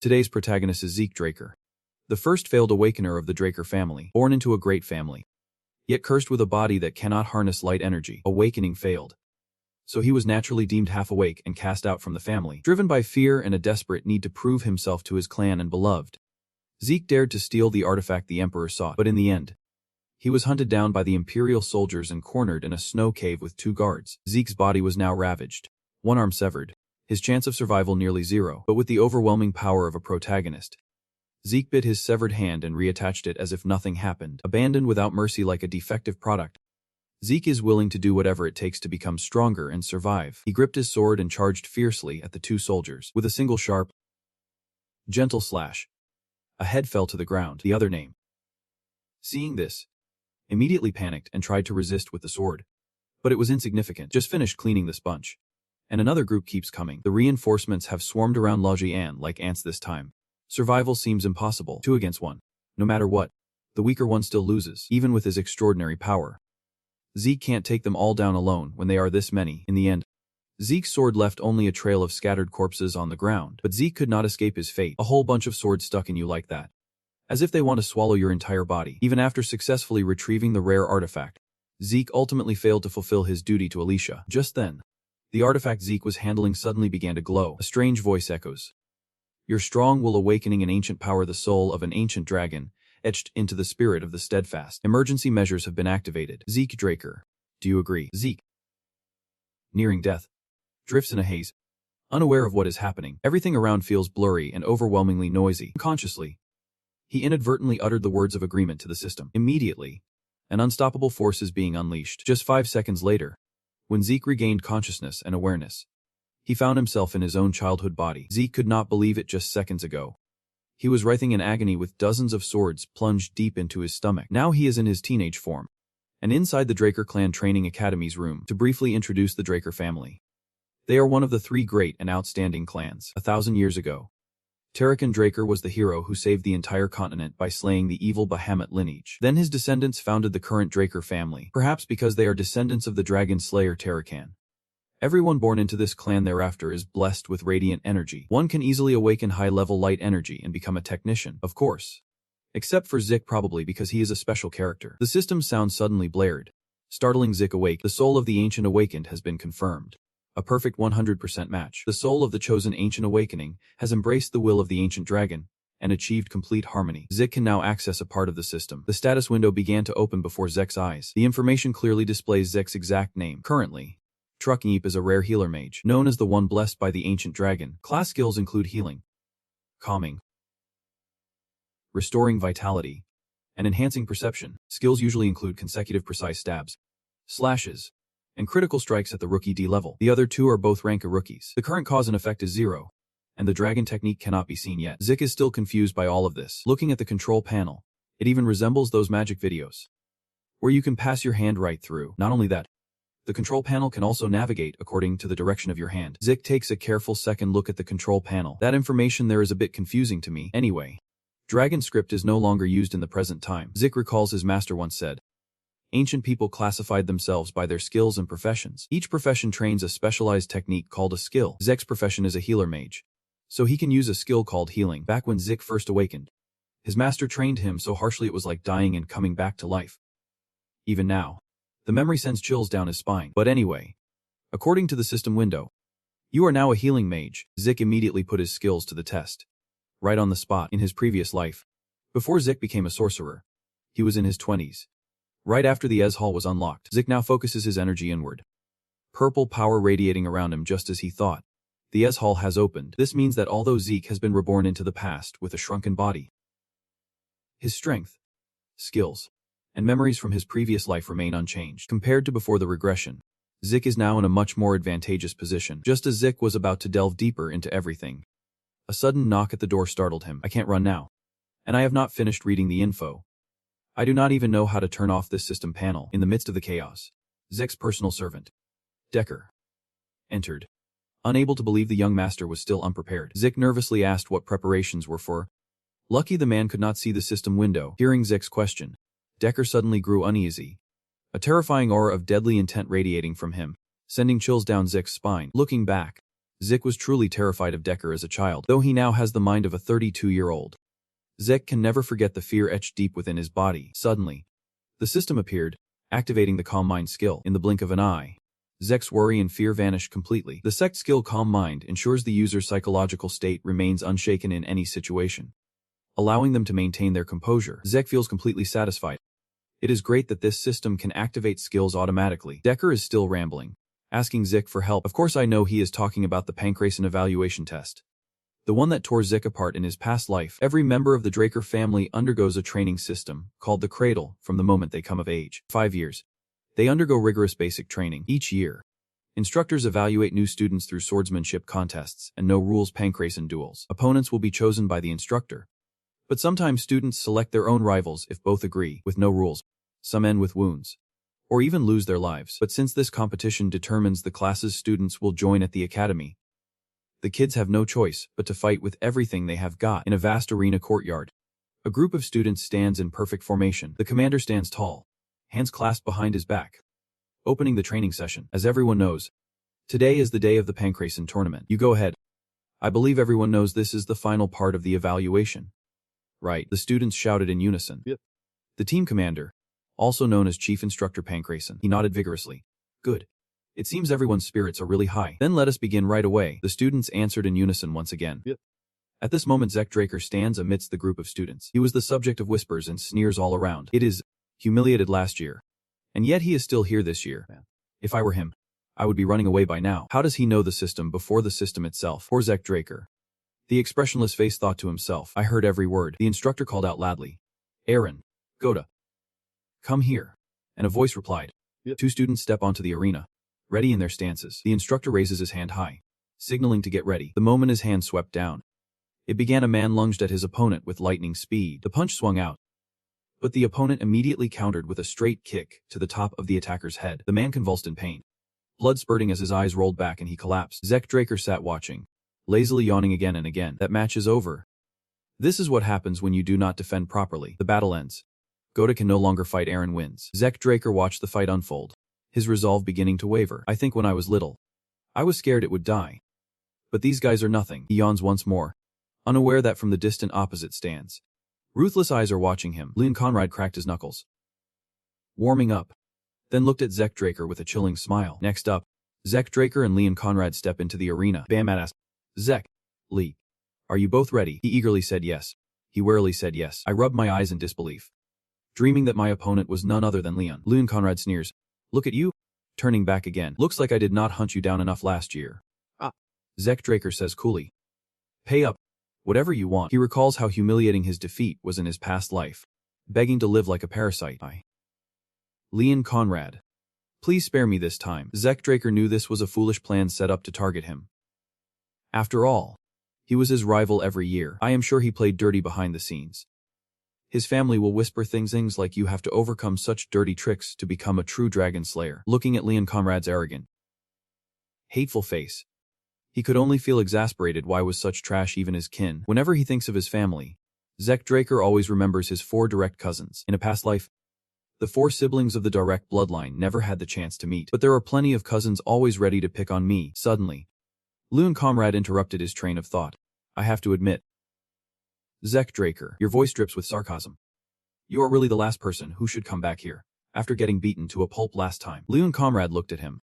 Today's protagonist is Zeke Draker, the first failed awakener of the Draker family, born into a great family, yet cursed with a body that cannot harness light energy. Awakening failed, so he was naturally deemed half awake and cast out from the family. Driven by fear and a desperate need to prove himself to his clan and beloved, Zeke dared to steal the artifact the Emperor sought, but in the end, he was hunted down by the Imperial soldiers and cornered in a snow cave with 2 guards. Zeke's body was now ravaged, one arm severed, his chance of survival nearly zero, but with the overwhelming power of a protagonist, Zeke bit his severed hand and reattached it as if nothing happened. Abandoned without mercy like a defective product, Zeke is willing to do whatever it takes to become stronger and survive. He gripped his sword and charged fiercely at the 2 soldiers. With a single sharp, gentle slash, a head fell to the ground, the other name. Seeing this, immediately panicked and tried to resist with the sword. But it was insignificant. Just finished cleaning the sponge. And another group keeps coming. The reinforcements have swarmed around Lajian like ants this time. Survival seems impossible. 2 against 1. No matter what, the weaker one still loses, even with his extraordinary power. Zeke can't take them all down alone when they are this many. In the end, Zeke's sword left only a trail of scattered corpses on the ground. But Zeke could not escape his fate. A whole bunch of swords stuck in you like that, as if they want to swallow your entire body. Even after successfully retrieving the rare artifact, Zeke ultimately failed to fulfill his duty to Alicia. Just then, the artifact Zeke was handling suddenly began to glow. A strange voice echoes. Your strong will awakening an ancient power, the soul of an ancient dragon, etched into the spirit of the steadfast. Emergency measures have been activated. Zeke Draker. Do you agree? Zeke, nearing death, drifts in a haze, unaware of what is happening. Everything around feels blurry and overwhelmingly noisy. Unconsciously, he inadvertently uttered the words of agreement to the system. Immediately, an unstoppable force is being unleashed. Just 5 seconds later, when Zeke regained consciousness and awareness, he found himself in his own childhood body. Zeke could not believe it just seconds ago. He was writhing in agony with dozens of swords plunged deep into his stomach. Now he is in his teenage form, and inside the Draker clan training academy's room. To briefly introduce the Draker family, they are one of the 3 great and outstanding clans. 1,000 years ago, Tarakan Draker was the hero who saved the entire continent by slaying the evil Bahamut lineage. Then his descendants founded the current Draker family, perhaps because they are descendants of the dragon slayer Tarakan. Everyone born into this clan thereafter is blessed with radiant energy. One can easily awaken high-level light energy and become a technician, of course. Except for Zik, probably because he is a special character. The system sound suddenly blared, startling Zik awake. The soul of the ancient awakened has been confirmed. A perfect 100% match. The soul of the chosen ancient awakening has embraced the will of the ancient dragon and achieved complete harmony. Zik can now access a part of the system. The status window began to open before Zek's eyes. The information clearly displays Zek's exact name. Currently, Truckneep is a rare healer mage, known as the one blessed by the ancient dragon. Class skills include healing, calming, restoring vitality, and enhancing perception. Skills usually include consecutive precise stabs, slashes, and critical strikes at the rookie D level. The other 2 are both rank rookies. The current cause and effect is 0, and the dragon technique cannot be seen yet. Zik is still confused by all of this. Looking at the control panel, it even resembles those magic videos, where you can pass your hand right through. Not only that, the control panel can also navigate according to the direction of your hand. Zik takes a careful second look at the control panel. That information there is a bit confusing to me. Anyway, dragon script is no longer used in the present time. Zik recalls his master once said, ancient people classified themselves by their skills and professions. Each profession trains a specialized technique called a skill. Zek's profession is a healer mage, so he can use a skill called healing. Back when Zik first awakened, his master trained him so harshly it was like dying and coming back to life. Even now, the memory sends chills down his spine. But anyway, according to the system window, you are now a healing mage. Zik immediately put his skills to the test. Right on the spot. In his previous life, before Zik became a sorcerer, he was in his 20s. Right after the Ez Hall was unlocked, Zik now focuses his energy inward. Purple power radiating around him just as he thought. The Ez Hall has opened. This means that although Zeke has been reborn into the past with a shrunken body, his strength, skills, and memories from his previous life remain unchanged. Compared to before the regression, Zik is now in a much more advantageous position. Just as Zik was about to delve deeper into everything, a sudden knock at the door startled him. I can't run now, and I have not finished reading the info. I do not even know how to turn off this system panel. In the midst of the chaos, Zek's personal servant, Decker, entered. Unable to believe the young master was still unprepared, Zik nervously asked what preparations were for. Lucky the man could not see the system window. Hearing Zek's question, Decker suddenly grew uneasy, a terrifying aura of deadly intent radiating from him, sending chills down Zek's spine. Looking back, Zik was truly terrified of Decker as a child, though he now has the mind of a 32-year-old. Zik can never forget the fear etched deep within his body. Suddenly, the system appeared, activating the Calm Mind skill. In the blink of an eye, Zek's worry and fear vanished completely. The sect skill Calm Mind ensures the user's psychological state remains unshaken in any situation, allowing them to maintain their composure. Zek feels completely satisfied. It is great that this system can activate skills automatically. Decker is still rambling, asking Zik for help. Of course I know he is talking about the Pancratian evaluation test, the one that tore Zik apart in his past life. Every member of the Draker family undergoes a training system, called the Cradle, from the moment they come of age. 5 years. They undergo rigorous basic training. Each year, instructors evaluate new students through swordsmanship contests and no-rules Pancratian duels. Opponents will be chosen by the instructor, but sometimes students select their own rivals if both agree. With no rules, some end with wounds, or even lose their lives. But since this competition determines the classes students will join at the academy, the kids have no choice but to fight with everything they have got. In a vast arena courtyard, a group of students stands in perfect formation. The commander stands tall, hands clasped behind his back, opening the training session. As everyone knows, today is the day of the Pancratian tournament. You go ahead. I believe everyone knows this is the final part of the evaluation, right? The students shouted in unison. Yep. The team commander, also known as Chief Instructor Pancratian, he nodded vigorously. Good. It seems everyone's spirits are really high. Then let us begin right away. The students answered in unison once again. Yep. At this moment Zek Draker stands amidst the group of students. He was the subject of whispers and sneers all around. It is humiliated last year, and yet he is still here this year. Man. If I were him, I would be running away by now. How does he know the system before the system itself? Poor Zek Draker. The expressionless face thought to himself. I heard every word. The instructor called out loudly. Aaron, Goda, come here. And a voice replied. Yep. 2 students step onto the arena, ready in their stances. The instructor raises his hand high, signaling to get ready. The moment his hand swept down, it began. A man lunged at his opponent with lightning speed. The punch swung out, but the opponent immediately countered with a straight kick to the top of the attacker's head. The man convulsed in pain, blood spurting as his eyes rolled back and he collapsed. Zek Draker sat watching, lazily yawning again and again. That match is over. This is what happens when you do not defend properly. The battle ends. Goda can no longer fight. Aaron wins. Zek Draker watched the fight unfold, his resolve beginning to waver. I think when I was little, I was scared it would die. But these guys are nothing. He yawns once more, unaware that from the distant opposite stands, ruthless eyes are watching him. Leon Conrad cracked his knuckles, warming up, then looked at Zek Draker with a chilling smile. Next up, Zek Draker and Leon Conrad step into the arena. Bamat asked, Zek, Lee, are you both ready? He eagerly said yes. He warily said yes. I rubbed my eyes in disbelief, dreaming that my opponent was none other than Leon. Leon Conrad sneers. Look at you, turning back again. Looks like I did not hunt you down enough last year. Zek Draker says coolly. Pay up, whatever you want. He recalls how humiliating his defeat was in his past life, begging to live like a parasite. Leon Conrad, please spare me this time. Zek Draker knew this was a foolish plan set up to target him. After all, he was his rival every year. I am sure he played dirty behind the scenes. His family will whisper things like you have to overcome such dirty tricks to become a true dragon slayer. Looking at Leon Conrad's arrogant, hateful face, he could only feel exasperated. Why was such trash even his kin? Whenever he thinks of his family, Zek Draker always remembers his 4 direct cousins. In a past life, the 4 siblings of the direct bloodline never had the chance to meet. But there are plenty of cousins always ready to pick on me. Suddenly, Leon Conrad interrupted his train of thought. I have to admit, Zek Draker, your voice drips with sarcasm. You are really the last person who should come back here, after getting beaten to a pulp last time. Leon Conrad looked at him,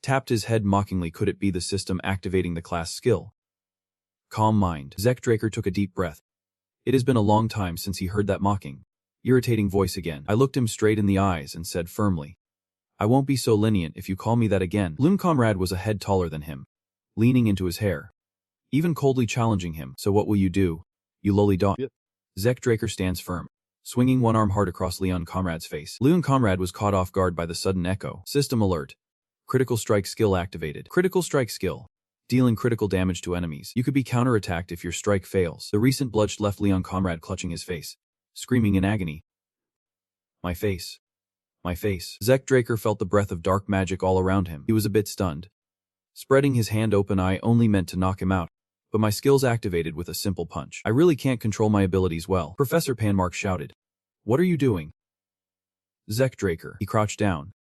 tapped his head mockingly. Could it be the system activating the class skill? Calm Mind. Zek Draker took a deep breath. It has been a long time since he heard that mocking, irritating voice again. I looked him straight in the eyes and said firmly, I won't be so lenient if you call me that again. Leon Conrad was a head taller than him, leaning into his hair, even coldly challenging him. So what will you do, you lowly dog? Yep. Zek Draker stands firm, swinging one arm hard across Leon Conrad's face. Leon Conrad was caught off guard by the sudden echo. System alert. Critical strike skill activated. Critical strike skill, dealing critical damage to enemies. You could be counterattacked if your strike fails. The recent bludgeon left Leon Conrad clutching his face, screaming in agony. My face. My face. Zek Draker felt the breath of dark magic all around him. He was a bit stunned. Spreading his hand open, I only meant to knock him out, but my skills activated with a simple punch. I really can't control my abilities well. Professor Panmark shouted. What are you doing? Zek Draker. He crouched down,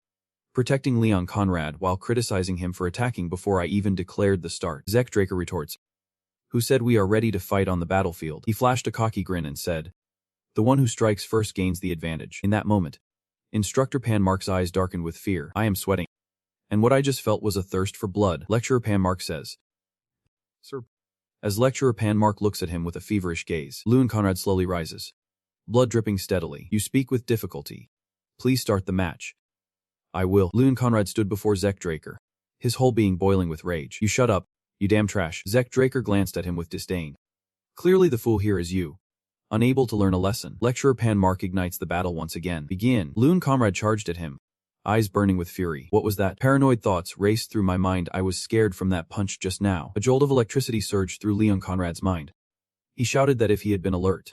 protecting Leon Conrad while criticizing him for attacking before I even declared the start. Zek Draker retorts, "Who said we are ready to fight on the battlefield?" He flashed a cocky grin and said, "The one who strikes first gains the advantage." In that moment, Instructor Panmark's eyes darkened with fear. "I am sweating. And what I just felt was a thirst for blood." Lecturer Panmark says, "Sir." As Lecturer Panmark looks at him with a feverish gaze, Leon Conrad slowly rises, blood dripping steadily. "You speak with difficulty. Please start the match." "I will." Leon Conrad stood before Zek Draker, his whole being boiling with rage. "You shut up, you damn trash." Zek Draker glanced at him with disdain. "Clearly the fool here is you. Unable to learn a lesson." Lecturer Panmark ignites the battle once again. "Begin." Leon Conrad charged at him, eyes burning with fury. What was that? Paranoid thoughts raced through my mind. I was scared from that punch just now. A jolt of electricity surged through Leon Conrad's mind. He shouted that if he had been alert,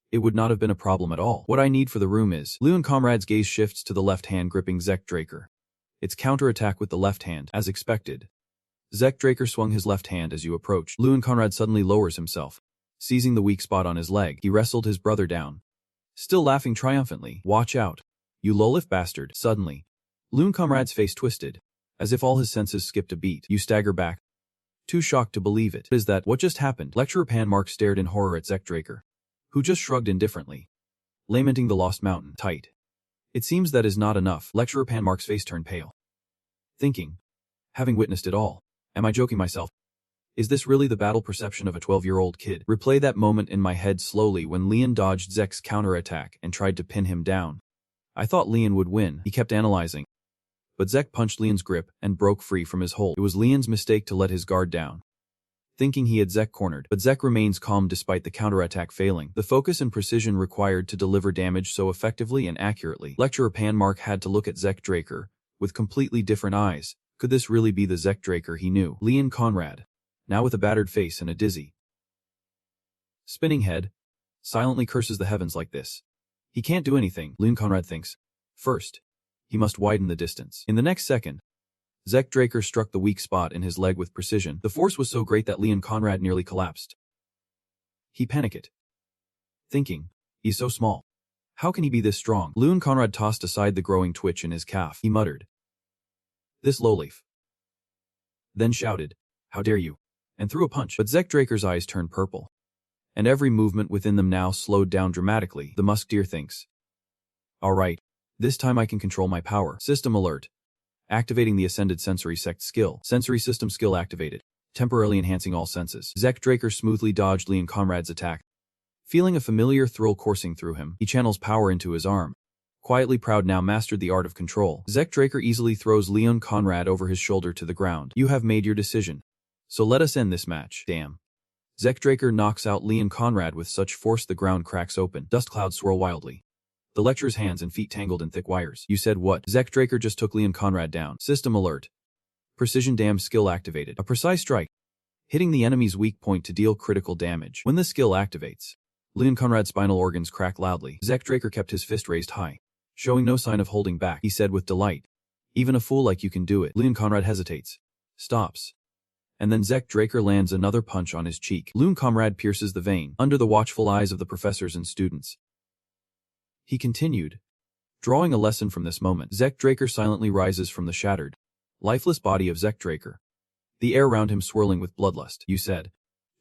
it would not have been a problem at all. "What I need for the room is..." Leon Conrad's gaze shifts to the left hand gripping Zek Draker. It's counterattack with the left hand, as expected. Zek Draker swung his left hand as you approached. Leon Conrad suddenly lowers himself. Seizing the weak spot on his leg, he wrestled his brother down, still laughing triumphantly. "Watch out, you low-lift bastard." Suddenly, Leon Conrad's face twisted, as if all his senses skipped a beat. You stagger back, too shocked to believe it. "Is that what just happened?" Lecturer Panmark stared in horror at Zek Draker, who just shrugged indifferently, lamenting the lost mountain. "Tight. It seems that is not enough." Lecturer Panmark's face turned pale, thinking, having witnessed it all, am I joking myself? Is this really the battle perception of a 12-year-old kid? Replay that moment in my head slowly when Leon dodged Zek's counterattack and tried to pin him down. I thought Leon would win, he kept analyzing. But Zek punched Leon's grip and broke free from his hold. It was Leon's mistake to let his guard down, thinking he had Zek cornered. But Zek remains calm despite the counterattack failing. The focus and precision required to deliver damage so effectively and accurately. Lecturer Panmark had to look at Zek Draker with completely different eyes. Could this really be the Zek Draker he knew? Leon Conrad, now with a battered face and a dizzy, spinning head, silently curses the heavens like this. He can't do anything, Leon Conrad thinks. First, he must widen the distance. In the next second, Zek Draker struck the weak spot in his leg with precision. The force was so great that Leon Conrad nearly collapsed. He panicked, thinking, he's so small. How can he be this strong? Leon Conrad tossed aside the growing twitch in his calf. He muttered, "This lowlife." Then shouted, "How dare you?" and threw a punch. But Zek Draker's eyes turned purple, and every movement within them now slowed down dramatically. The musketeer thinks, all right, this time I can control my power. System alert. Activating the Ascended Sensory Sect skill. Sensory system skill activated, temporarily enhancing all senses. Zek Draker smoothly dodged Leon Conrad's attack. Feeling a familiar thrill coursing through him, he channels power into his arm. Quietly proud now mastered the art of control. Zek Draker easily throws Leon Conrad over his shoulder to the ground. You have made your decision, so let us end this match. Damn. Zek Draker knocks out Leon Conrad with such force the ground cracks open. Dust clouds swirl wildly. The lecturer's hands and feet tangled in thick wires. You said what? Zek Draker just took Leon Conrad down. System alert. Precision dam skill activated. A precise strike, hitting the enemy's weak point to deal critical damage. When the skill activates, Leon Conrad's spinal organs crack loudly. Zek Draker kept his fist raised high, showing no sign of holding back. He said with delight, even a fool like you can do it. Leon Conrad hesitates, stops, and then Zek Draker lands another punch on his cheek. Leon Conrad pierces the vein, under the watchful eyes of the professors and students. He continued, drawing a lesson from this moment. Zek Draker silently rises from the shattered, lifeless body of Zek Draker, the air around him swirling with bloodlust. You said,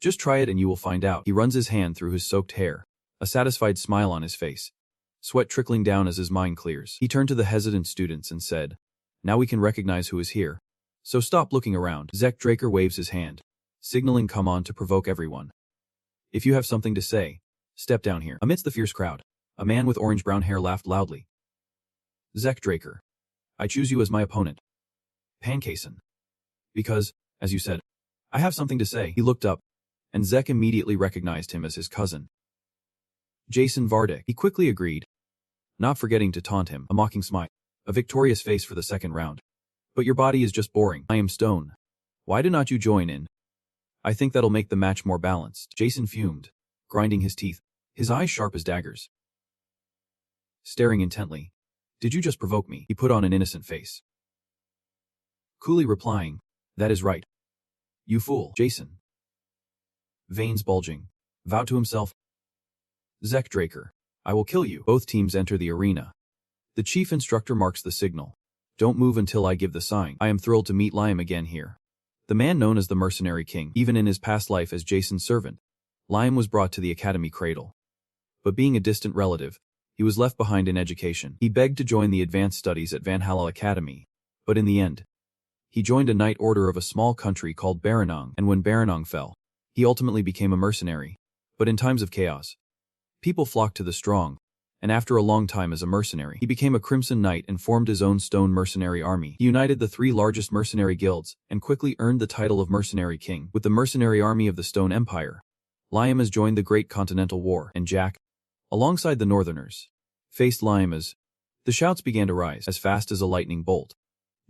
just try it and you will find out. He runs his hand through his soaked hair, a satisfied smile on his face, sweat trickling down as his mind clears. He turned to the hesitant students and said, now we can recognize who is here, so stop looking around. Zek Draker waves his hand, signaling come on to provoke everyone. If you have something to say, step down here. Amidst the fierce crowd, a man with orange-brown hair laughed loudly. Zek Draker, I choose you as my opponent. Pancason. Because, as you said, I have something to say. He looked up, and Zek immediately recognized him as his cousin, Jason Vardick. He quickly agreed, not forgetting to taunt him, a mocking smile, a victorious face for the second round. But your body is just boring. I am stone. Why do not you join in? I think that'll make the match more balanced. Jason fumed, grinding his teeth, his eyes sharp as daggers. Staring intently, did you just provoke me? He put on an innocent face, coolly replying, that is right. You fool. Jason, veins bulging, vowed to himself, Zek Draker, I will kill you. Both teams enter the arena. The chief instructor marks the signal, Don't move until I give the sign. I am thrilled to meet Liam again here. The man known as the Mercenary King, even in his past life as Jason's servant, Liam was brought to the academy cradle. But being a distant relative, he was left behind in education. He begged to join the advanced studies at Valhalla Academy, but in the end, he joined a knight order of a small country called Baranong, and when Baranong fell, he ultimately became a mercenary. But in times of chaos, people flocked to the strong, and after a long time as a mercenary, he became a Crimson Knight and formed his own stone mercenary army. He united the 3 largest mercenary guilds and quickly earned the title of Mercenary King. With the mercenary army of the Stone Empire, Liam has joined the Great Continental War, and Jack, alongside the Northerners, faced Liam as the shouts began to rise as fast as a lightning bolt.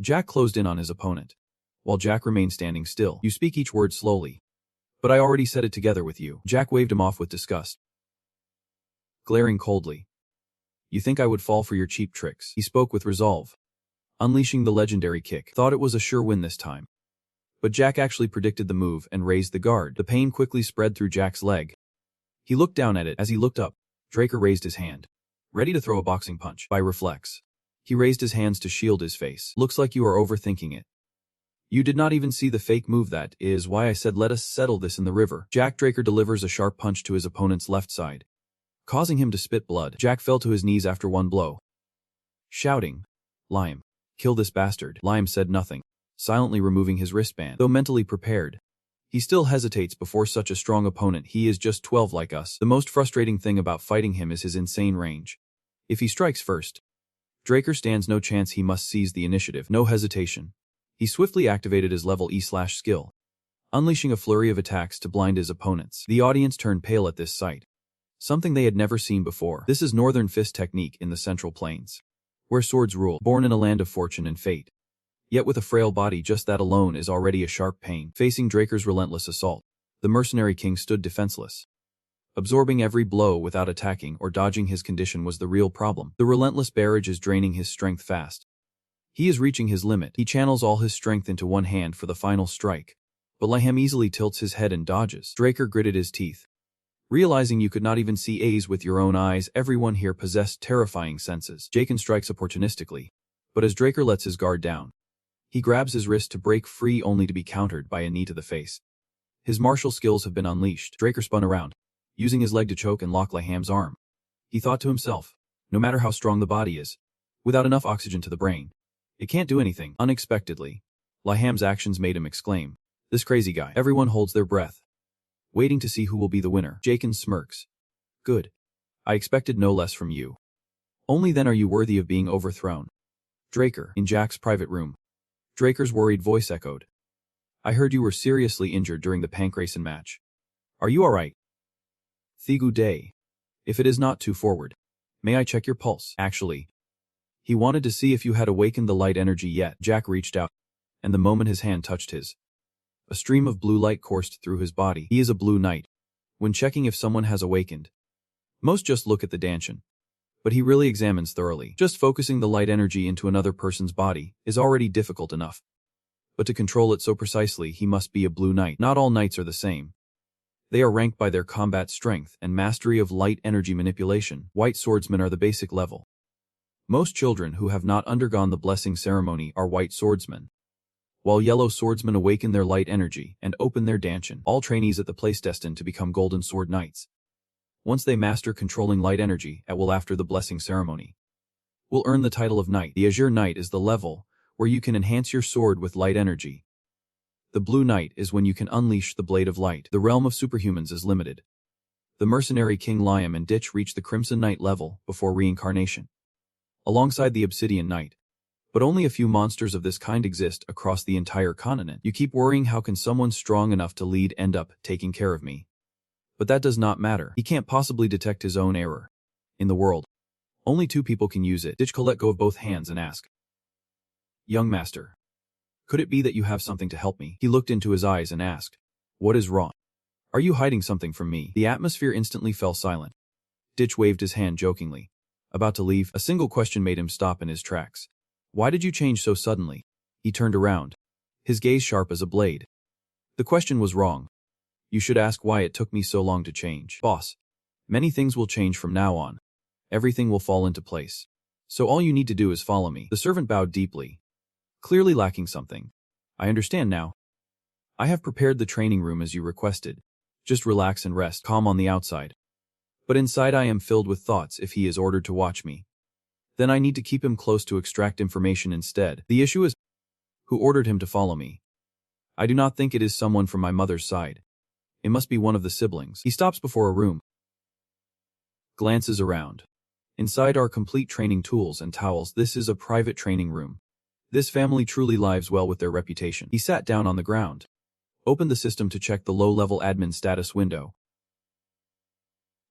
Jack closed in on his opponent, while Jack remained standing still. You speak each word slowly. But I already said it together with you. Jack waved him off with disgust, glaring coldly. You think I would fall for your cheap tricks? He spoke with resolve, unleashing the legendary kick. Thought it was a sure win this time. But Jack actually predicted the move and raised the guard. The pain quickly spread through Jack's leg. He looked down at it. As he looked up, Draker raised his hand, ready to throw a boxing punch. By reflex, he raised his hands to shield his face. Looks like you are overthinking it. You did not even see the fake move. That is why I said let us settle this in the river. Jack Draker delivers a sharp punch to his opponent's left side, causing him to spit blood. Jack fell to his knees after one blow, shouting, Liam, kill this bastard. Liam said nothing, silently removing his wristband. Though mentally prepared, he still hesitates before such a strong opponent. He is just 12 like us. The most frustrating thing about fighting him is his insane range. If he strikes first, Draker stands no chance. He must seize the initiative. No hesitation. He swiftly activated his level E/skill, unleashing a flurry of attacks to blind his opponents. The audience turned pale at this sight, something they had never seen before. This is Northern Fist technique in the Central Plains, where swords rule, born in a land of fortune and fate. Yet with a frail body, just that alone is already a sharp pain. Facing Draker's relentless assault, the Mercenary King stood defenseless. Absorbing every blow without attacking or dodging his condition was the real problem. The relentless barrage is draining his strength fast. He is reaching his limit. He channels all his strength into one hand for the final strike, but Liam easily tilts his head and dodges. Draker gritted his teeth, realizing you could not even see A's with your own eyes. Everyone here possessed terrifying senses. Jaken strikes opportunistically, but as Draker lets his guard down, he grabs his wrist to break free only to be countered by a knee to the face. His martial skills have been unleashed. Draker spun around, using his leg to choke and lock Liam's arm. He thought to himself, no matter how strong the body is, without enough oxygen to the brain, it can't do anything. Unexpectedly, Liam's actions made him exclaim, this crazy guy. Everyone holds their breath, waiting to see who will be the winner. Jaken smirks. Good. I expected no less from you. Only then are you worthy of being overthrown. Draker, in Jack's private room. Draker's worried voice echoed. I heard you were seriously injured during the Pankracen match. Are you alright? Thigu Day. If it is not too forward, may I check your pulse? Actually, he wanted to see if you had awakened the light energy yet. Jack reached out, and the moment his hand touched his, a stream of blue light coursed through his body. He is a blue knight. When checking if someone has awakened, most just look at the Danshan, but he really examines thoroughly. Just focusing the light energy into another person's body is already difficult enough, but to control it so precisely, he must be a blue knight. Not all knights are the same. They are ranked by their combat strength and mastery of light energy manipulation. White swordsmen are the basic level. Most children who have not undergone the blessing ceremony are white swordsmen, while yellow swordsmen awaken their light energy and open their Danshan. All trainees at the place destined to become golden sword knights, once they master controlling light energy at will after the blessing ceremony, will earn the title of knight. The Azure Knight is the level where you can enhance your sword with light energy. The Blue Knight is when you can unleash the blade of light. The realm of superhumans is limited. The Mercenary King Liam and Ditch reach the Crimson Knight level before reincarnation, alongside the Obsidian Knight. But only a few monsters of this kind exist across the entire continent. You keep worrying how can someone strong enough to lead end up taking care of me. But that does not matter. He can't possibly detect his own error. In the world, only 2 people can use it. Ditch let go of both hands and ask, Young master, could it be that you have something to help me? He looked into his eyes and asked, what is wrong? Are you hiding something from me? The atmosphere instantly fell silent. Ditch waved his hand jokingly, about to leave. A single question made him stop in his tracks. Why did you change so suddenly? He turned around, his gaze sharp as a blade. The question was wrong. You should ask why it took me so long to change. Boss, many things will change from now on. Everything will fall into place. So all you need to do is follow me. The servant bowed deeply, clearly lacking something. I understand now. I have prepared the training room as you requested. Just relax and rest, calm on the outside. But inside I am filled with thoughts if he is ordered to watch me. Then I need to keep him close to extract information instead. The issue is, who ordered him to follow me? I do not think it is someone from my mother's side. It must be one of the siblings. He stops before a room, glances around. Inside are complete training tools and towels. This is a private training room. This family truly lives well with their reputation. He sat down on the ground, opened the system to check the low-level admin status window.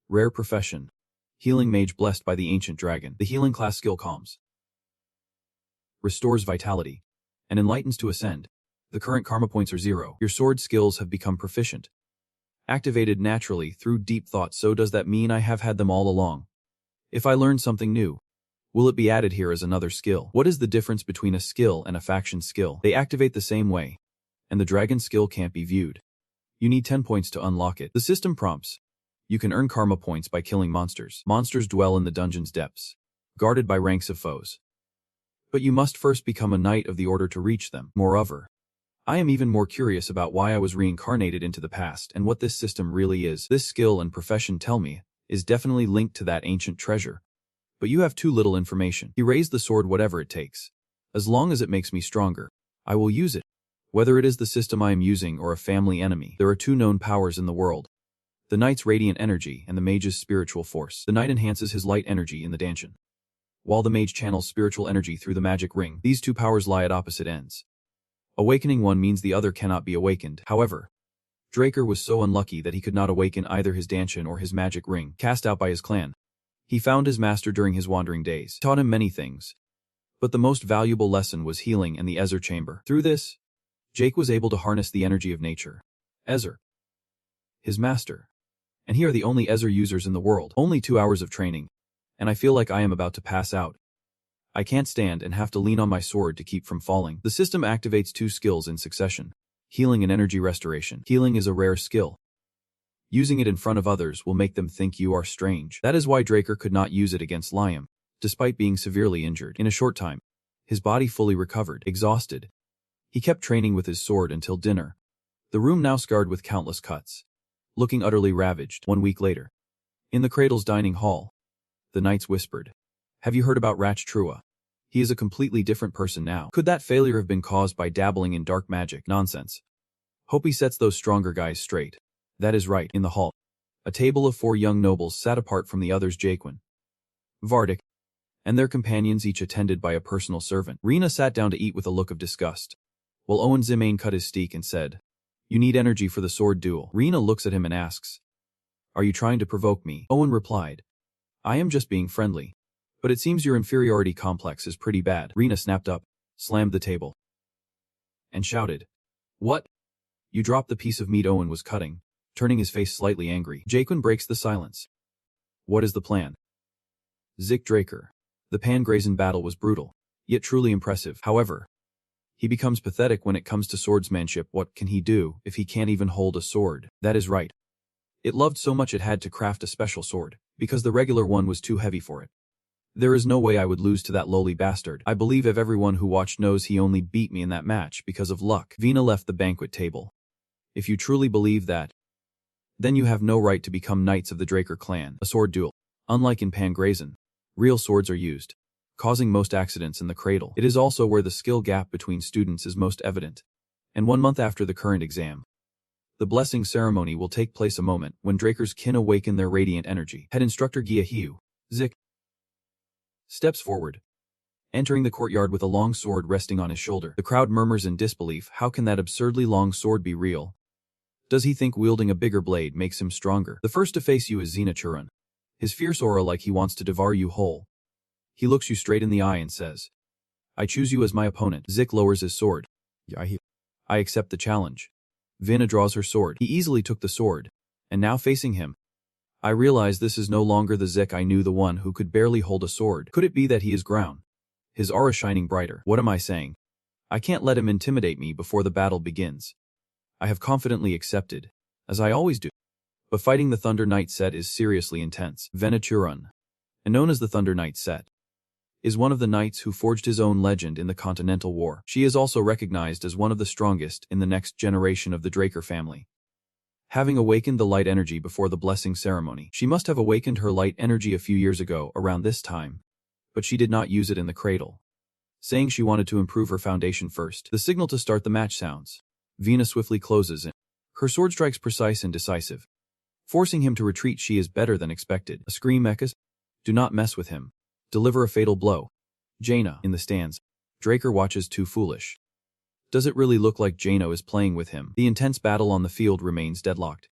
Rare profession. Healing mage blessed by the ancient dragon. The healing class skill calms, restores vitality, and enlightens to ascend. The current karma points are 0. Your sword skills have become proficient. Activated naturally through deep thought. So does that mean I have had them all along? If I learn something new, will it be added here as another skill? What is the difference between a skill and a faction skill? They activate the same way, and the dragon skill can't be viewed. You need 10 points to unlock it. The system prompts. You can earn karma points by killing monsters. Monsters dwell in the dungeon's depths, guarded by ranks of foes. But you must first become a knight of the order to reach them. Moreover, I am even more curious about why I was reincarnated into the past and what this system really is. This skill and profession tell me is definitely linked to that ancient treasure. But you have too little information. He raised the sword. Whatever it takes. As long as it makes me stronger, I will use it. Whether it is the system I am using or a family enemy, there are two known powers in the world. The knight's radiant energy and the mage's spiritual force. The knight enhances his light energy in the dungeon, while the mage channels spiritual energy through the magic ring. These two powers lie at opposite ends. Awakening one means the other cannot be awakened. However, Draker was so unlucky that he could not awaken either his dantian or his magic ring. Cast out by his clan, he found his master during his wandering days, taught him many things. But the most valuable lesson was healing and the Ezer chamber. Through this, Jake was able to harness the energy of nature. Ezer, his master. And here are the only Ezer users in the world. Only 2 hours of training, and I feel like I am about to pass out. I can't stand and have to lean on my sword to keep from falling. The system activates 2 skills in succession. Healing and energy restoration. Healing is a rare skill. Using it in front of others will make them think you are strange. That is why Draker could not use it against Liam, despite being severely injured. In a short time, his body fully recovered, exhausted. He kept training with his sword until dinner. The room now scarred with countless cuts, looking utterly ravaged. 1 week later, in the Cradle's dining hall, the knights whispered, "Have you heard about Ratch Trua? He is a completely different person now. Could that failure have been caused by dabbling in dark magic? Nonsense. Hope he sets those stronger guys straight." That is right. In the hall, a table of 4 young nobles sat apart from the others: Jaquin, Vardic, and their companions, each attended by a personal servant. Rena sat down to eat with a look of disgust, while Owen Zimane cut his steak and said, "You need energy for the sword duel." Rena looks at him and asks, "Are you trying to provoke me?" Owen replied, "I am just being friendly. But it seems your inferiority complex is pretty bad." Rena snapped up, slammed the table, and shouted, "What? You dropped the piece of meat Owen was cutting," turning his face slightly angry. Jaquin breaks the silence. "What is the plan?" Zick Draker. The Pan-Grazen battle was brutal, yet truly impressive. However, he becomes pathetic when it comes to swordsmanship. What can he do if he can't even hold a sword? That is right. It loved so much it had to craft a special sword, because the regular one was too heavy for it. There is no way I would lose to that lowly bastard. I believe if everyone who watched knows he only beat me in that match because of luck. Vina left the banquet table. If you truly believe that, then you have no right to become knights of the Draker clan. A sword duel. Unlike in Pan-Grazen, real swords are used, causing most accidents in the Cradle. It is also where the skill gap between students is most evident. And 1 month after the current exam, the blessing ceremony will take place, a moment when Draker's kin awaken their radiant energy. Head instructor Gia Hiu, Zick, steps forward, entering the courtyard with a long sword resting on his shoulder. The crowd murmurs in disbelief. How can that absurdly long sword be real? Does he think wielding a bigger blade makes him stronger? The first to face you is Zena Churun, his fierce aura like he wants to devour you whole. He looks you straight in the eye and says, "I choose you as my opponent." Zick lowers his sword. "I accept the challenge." Vina draws her sword. He easily took the sword, and now facing him, I realize this is no longer the Zick I knew, the one who could barely hold a sword. Could it be that he is ground, his aura shining brighter? What am I saying? I can't let him intimidate me before the battle begins. I have confidently accepted, as I always do. But fighting the Thunder Knight set is seriously intense. Venaturan, and known as the Thunder Knight set, is one of the knights who forged his own legend in the Continental War. She is also recognized as one of the strongest in the next generation of the Draker family. Having awakened the light energy before the blessing ceremony, she must have awakened her light energy a few years ago around this time, but she did not use it in the cradle, saying she wanted to improve her foundation first. The signal to start the match sounds. Vina swiftly closes in. Her sword strikes precise and decisive, forcing him to retreat. She is better than expected. A scream echoes. Do not mess with him. Deliver a fatal blow. Jaina, in the stands. Draker watches too foolish. Does it really look like Jaina is playing with him? The intense battle on the field remains deadlocked,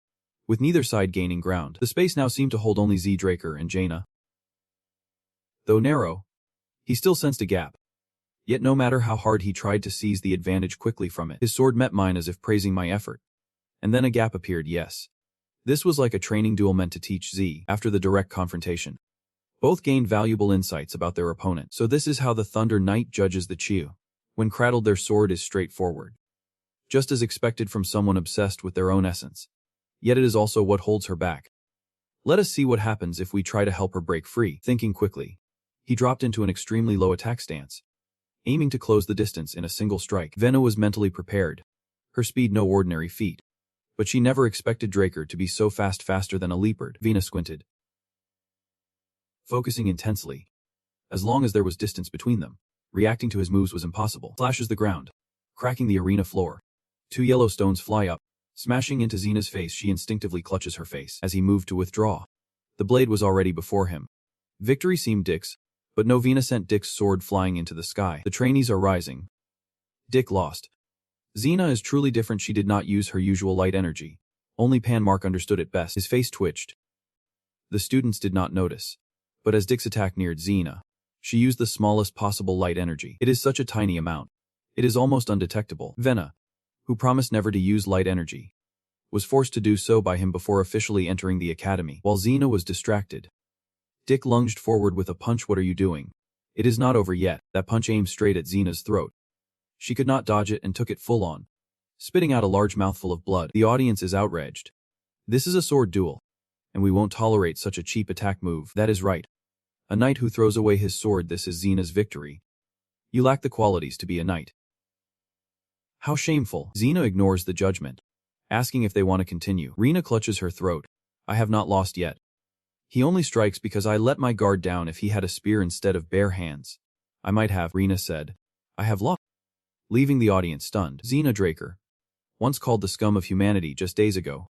with neither side gaining ground. The space now seemed to hold only Z Draker and Jaina. Though narrow, he still sensed a gap. Yet no matter how hard he tried to seize the advantage quickly from it, his sword met mine as if praising my effort. And then a gap appeared, yes. This was like a training duel meant to teach Z after the direct confrontation. Both gained valuable insights about their opponent. So this is how the Thunder Knight judges the Chiu. When cradled, their sword is straightforward, just as expected from someone obsessed with their own essence. Yet it is also what holds her back. Let us see what happens if we try to help her break free. Thinking quickly, he dropped into an extremely low attack stance, aiming to close the distance in a single strike. Vena was mentally prepared. Her speed no ordinary feat. But she never expected Draker to be so fast, faster than a leopard. Vena squinted, focusing intensely. As long as there was distance between them, reacting to his moves was impossible. Slashes the ground, cracking the arena floor. 2 yellow stones fly up, smashing into Xena's face. She instinctively clutches her face as he moved to withdraw. The blade was already before him. Victory seemed Dick's, but no. Vena sent Dick's sword flying into the sky. The trainees are rising. Dick lost. Xena is truly different. She did not use her usual light energy. Only Panmark understood it best. His face twitched. The students did not notice, but as Dick's attack neared Xena, she used the smallest possible light energy. It is such a tiny amount. It is almost undetectable. Vena, who promised never to use light energy, was forced to do so by him before officially entering the academy. While Xena was distracted, Dick lunged forward with a punch. What are you doing? It is not over yet. That punch aimed straight at Xena's throat. She could not dodge it and took it full on, spitting out a large mouthful of blood. The audience is outraged. This is a sword duel, and we won't tolerate such a cheap attack move. That is right. A knight who throws away his sword. This is Xena's victory. You lack the qualities to be a knight. How shameful. Xena ignores the judgment, asking if they want to continue. Rena clutches her throat. I have not lost yet. He only strikes because I let my guard down. If he had a spear instead of bare hands, I might have. Rena said, I have lost. Leaving the audience stunned. Xena Draker, once called the scum of humanity just days ago,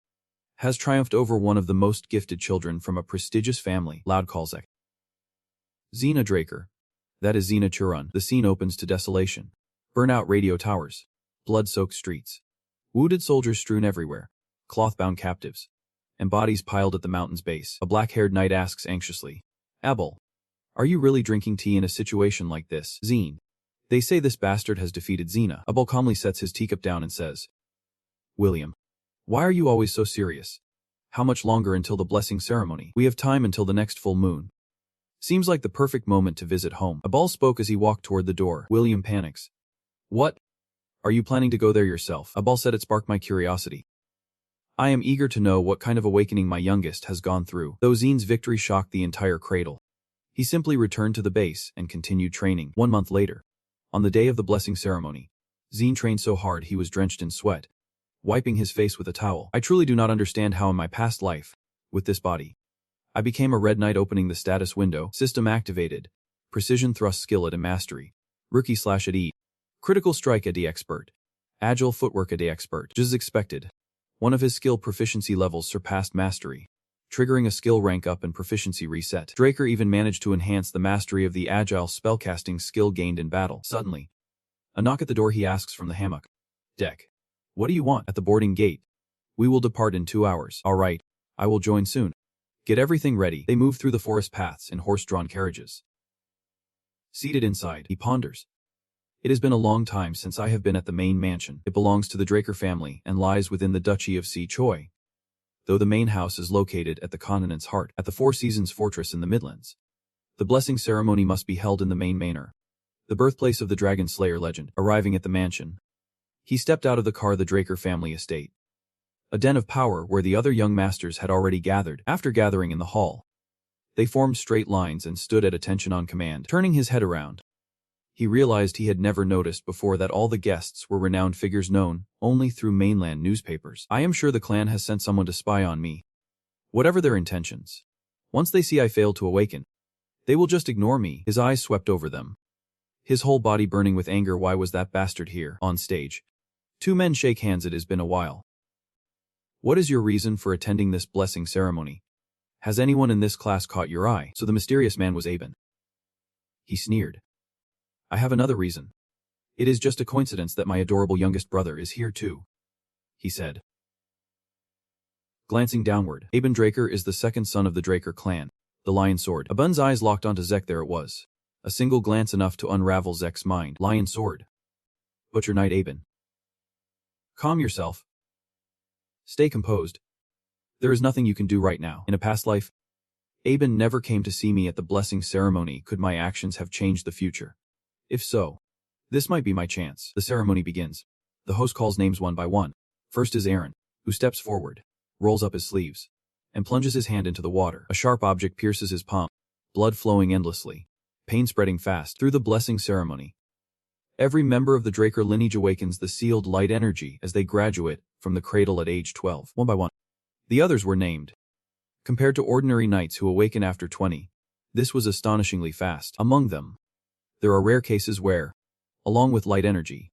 has triumphed over one of the most gifted children from a prestigious family. Loud calls echo. Xena Draker. That is Xena Churun. The scene opens to desolation. Burnout radio towers. Blood-soaked streets. Wounded soldiers strewn everywhere. Cloth-bound captives. And bodies piled at the mountain's base. A black-haired knight asks anxiously, Abel, are you really drinking tea in a situation like this? Xene. They say this bastard has defeated Xena. Abel calmly sets his teacup down and says, William, why are you always so serious? How much longer until the blessing ceremony? We have time until the next full moon. Seems like the perfect moment to visit home. Abel spoke as he walked toward the door. William panics. What? Are you planning to go there yourself? Abel said. It sparked my curiosity. I am eager to know what kind of awakening my youngest has gone through. Though Xene's victory shocked the entire cradle, he simply returned to the base and continued training. 1 month later, on the day of the blessing ceremony, Xene trained so hard he was drenched in sweat, wiping his face with a towel. I truly do not understand how in my past life, with this body, I became a red knight. Opening the status window. System activated. Precision thrust skill at a mastery. Rookie/AD. Critical strike AD expert. Agile footwork AD expert. Just as expected, one of his skill proficiency levels surpassed mastery, triggering a skill rank up and proficiency reset. Draker even managed to enhance the mastery of the agile spellcasting skill gained in battle. Suddenly, a knock at the door. He asks from the hammock. Deck. What do you want? At the boarding gate. We will depart in 2 hours. All right. I will join soon. Get everything ready. They move through the forest paths in horse-drawn carriages. Seated inside, he ponders. It has been a long time since I have been at the main mansion. It belongs to the Draker family and lies within the Duchy of Si Choi, though the main house is located at the continent's heart, at the Four Seasons Fortress in the Midlands. The blessing ceremony must be held in the main manor, the birthplace of the Dragon Slayer legend. Arriving at the mansion, he stepped out of the car. The Draker family estate, a den of power where the other young masters had already gathered. After gathering in the hall, They formed straight lines and stood at attention on command. Turning his head around, he realized he had never noticed before that all the guests were renowned figures known only through mainland newspapers. I am sure the clan has sent someone to spy on me. Whatever their intentions, once they see I failed to awaken, they will just ignore me. His eyes swept over them, his whole body burning with anger. Why was that bastard here? On stage, two men shake hands. It has been a while. What is your reason for attending this blessing ceremony? Has anyone in this class caught your eye? So the mysterious man was Aben. He sneered. I have another reason. It is just a coincidence that my adorable youngest brother is here too, he said. Glancing downward, Aben Draker is the second son of the Draker clan, the Lion Sword. Aben's eyes locked onto Zek. There it was. A single glance enough to unravel Zek's mind. Lion Sword. Butcher Knight Aben. Calm yourself. Stay composed. There is nothing you can do right now. In a past life, Aben never came to see me at the blessing ceremony. Could my actions have changed the future? If so, this might be my chance. The ceremony begins. The host calls names one by one. First is Aaron, who steps forward, rolls up his sleeves, and plunges his hand into the water. A sharp object pierces his palm, blood flowing endlessly, pain spreading fast. Through the blessing ceremony, every member of the Draker lineage awakens the sealed light energy as they graduate from the cradle at age 12. One by one, the others were named. Compared to ordinary knights who awaken after 20, this was astonishingly fast. Among them, there are rare cases where, along with light energy,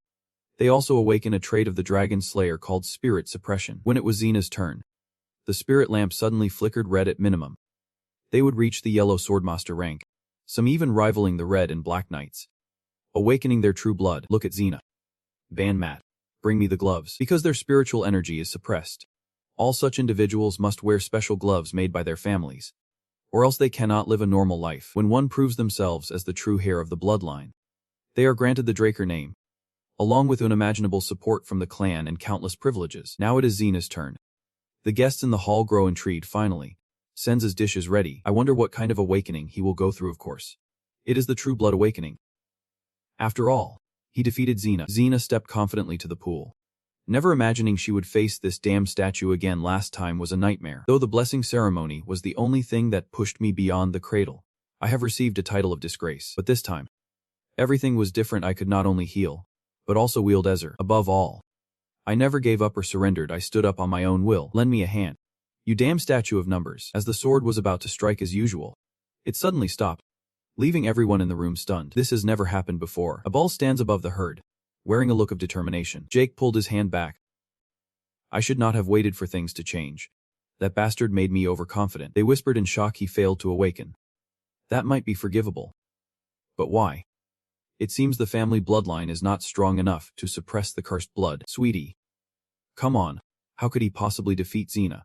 they also awaken a trait of the dragon slayer called spirit suppression. When it was Xena's turn, the spirit lamp suddenly flickered red at minimum. They would reach the yellow swordmaster rank, some even rivaling the red and black knights, awakening their true blood. Look at Xena. Ban Mat. Bring me the gloves. Because their spiritual energy is suppressed, all such individuals must wear special gloves made by their families, or else they cannot live a normal life. When one proves themselves as the true heir of the bloodline, they are granted the Draker name, along with unimaginable support from the clan and countless privileges. Now it is Xena's turn. The guests in the hall grow intrigued. Finally, Senza's dish is ready. I wonder what kind of awakening he will go through. Of course, it is the true blood awakening. After all, he defeated Xena. Xena stepped confidently to the pool, never imagining she would face this damned statue again. Last time was a nightmare. Though the blessing ceremony was the only thing that pushed me beyond the cradle, I have received a title of disgrace. But this time, everything was different. I could not only heal, but also wield Ezer. Above all, I never gave up or surrendered. I stood up on my own will. Lend me a hand, you damn statue of numbers. As the sword was about to strike as usual, it suddenly stopped, leaving everyone in the room stunned. This has never happened before. A bull stands above the herd, wearing a look of determination. Jake pulled his hand back. I should not have waited for things to change. That bastard made me overconfident. They whispered in shock. He failed to awaken. That might be forgivable. But why? It seems the family bloodline is not strong enough to suppress the cursed blood. Sweetie. Come on. How could he possibly defeat Xena?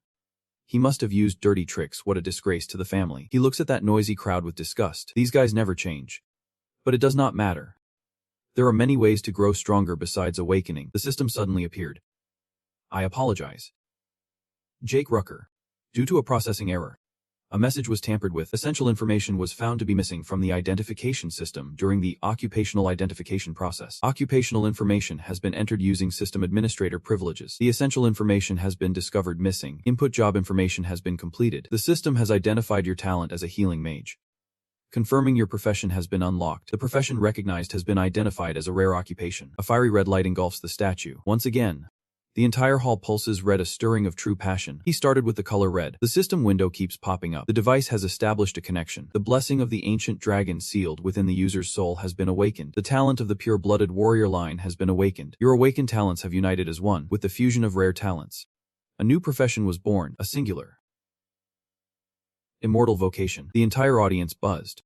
He must have used dirty tricks. What a disgrace to the family. He looks at that noisy crowd with disgust. These guys never change. But it does not matter. There are many ways to grow stronger besides awakening. The system suddenly appeared. I apologize, Jake Rucker. Due to a processing error, a message was tampered with. Essential information was found to be missing from the identification system during the occupational identification process. Occupational information has been entered using system administrator privileges. The essential information has been discovered missing. Input job information has been completed. The system has identified your talent as a healing mage. Confirming your profession has been unlocked. The profession recognized has been identified as a rare occupation. A fiery red light engulfs the statue. Once again, the entire hall pulses red, a stirring of true passion. He started with the color red. The system window keeps popping up. The device has established a connection. The blessing of the ancient dragon sealed within the user's soul has been awakened. The talent of the pure-blooded warrior line has been awakened. Your awakened talents have united as one. With the fusion of rare talents, a new profession was born, a singular, immortal vocation. The entire audience buzzed.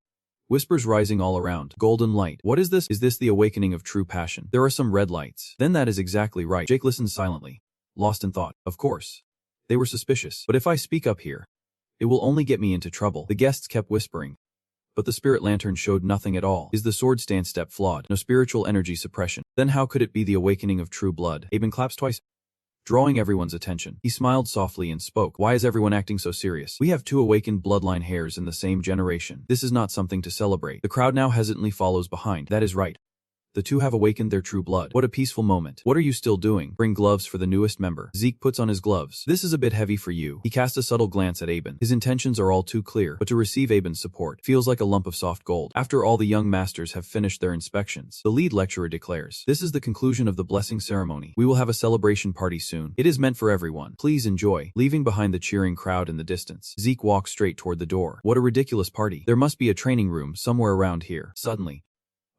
Whispers rising all around. Golden light. What is this? Is this the awakening of true passion? There are some red lights. Then that is exactly right. Jake listened silently, lost in thought. Of course, they were suspicious. But if I speak up here, it will only get me into trouble. The guests kept whispering, but the spirit lantern showed nothing at all. Is the sword stance step flawed? No spiritual energy suppression. Then how could it be the awakening of true blood? Aben claps twice, drawing everyone's attention. He smiled softly and spoke. Why is everyone acting so serious? We have two awakened bloodline heirs in the same generation. This is not something to celebrate. The crowd now hesitantly follows behind. That is right. The two have awakened their true blood. What a peaceful moment. What are you still doing? Bring gloves for the newest member. Zeke puts on his gloves. This is a bit heavy for you. He casts a subtle glance at Aben. His intentions are all too clear, but to receive Aben's support feels like a lump of soft gold. After all the young masters have finished their inspections, the lead lecturer declares, "This is the conclusion of the blessing ceremony. We will have a celebration party soon. It is meant for everyone. Please enjoy." Leaving behind the cheering crowd in the distance, Zeke walks straight toward the door. What a ridiculous party. There must be a training room somewhere around here. Suddenly,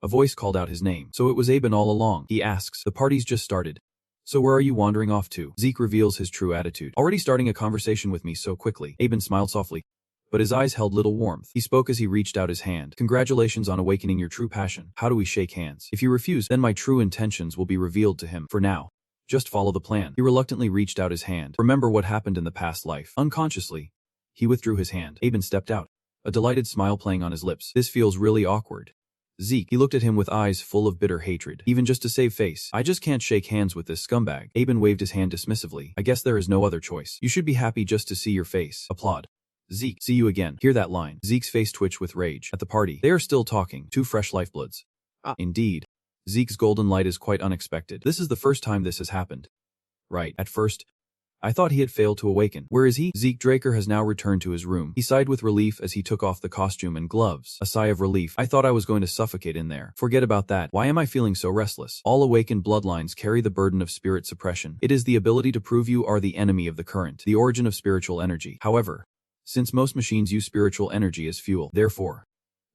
a voice called out his name. So it was Aben all along. He asks, "The party's just started. So where are you wandering off to?" Zeke reveals his true attitude. "Already starting a conversation with me so quickly." Aben smiled softly, but his eyes held little warmth. He spoke as he reached out his hand. "Congratulations on awakening your true passion. How do we shake hands? If you refuse, then my true intentions will be revealed to him. For now, just follow the plan." He reluctantly reached out his hand. "Remember what happened in the past life." Unconsciously, he withdrew his hand. Aben stepped out, a delighted smile playing on his lips. "This feels really awkward." Zeke, he looked at him with eyes full of bitter hatred. "Even just to save face, I just can't shake hands with this scumbag." Aben waved his hand dismissively. "I guess there is no other choice. You should be happy just to see your face." Applaud. Zeke, "See you again." Hear that line. Zeke's face twitched with rage. At the party, they are still talking. Two fresh lifebloods. Indeed. Zeke's golden light is quite unexpected. This is the first time this has happened. Right. At first, I thought he had failed to awaken. Where is he? Zeke Draker has now returned to his room. He sighed with relief as he took off the costume and gloves. A sigh of relief. I thought I was going to suffocate in there. Forget about that. Why am I feeling so restless? All awakened bloodlines carry the burden of spirit suppression. It is the ability to prove you are the enemy of the current, the origin of spiritual energy. However, since most machines use spiritual energy as fuel, therefore,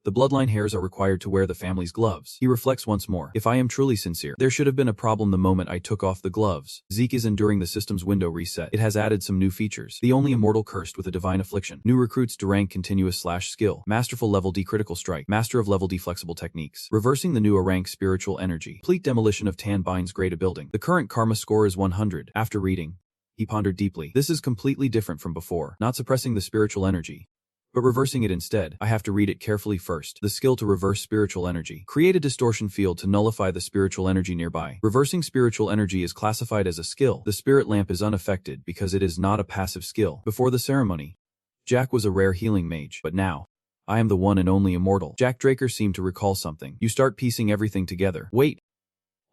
the bloodline heirs are required to wear the family's gloves. He reflects once more. If I am truly sincere, there should have been a problem the moment I took off the gloves. Zeke is enduring the system's window reset. It has added some new features. The only immortal cursed with a divine affliction. New recruits to rank continuous / skill. Masterful level D critical strike. Master of level D flexible techniques. Reversing the new A rank spiritual energy. Complete demolition of Tan Bind's great a building. The current karma score is 100. After reading, he pondered deeply. This is completely different from before. Not suppressing the spiritual energy, but reversing it instead. I have to read it carefully first. The skill to reverse spiritual energy. Create a distortion field to nullify the spiritual energy nearby. Reversing spiritual energy is classified as a skill. The spirit lamp is unaffected because it is not a passive skill. Before the ceremony, Jack was a rare healing mage, but now, I am the one and only immortal. Jack Draker seemed to recall something. You start piecing everything together. Wait.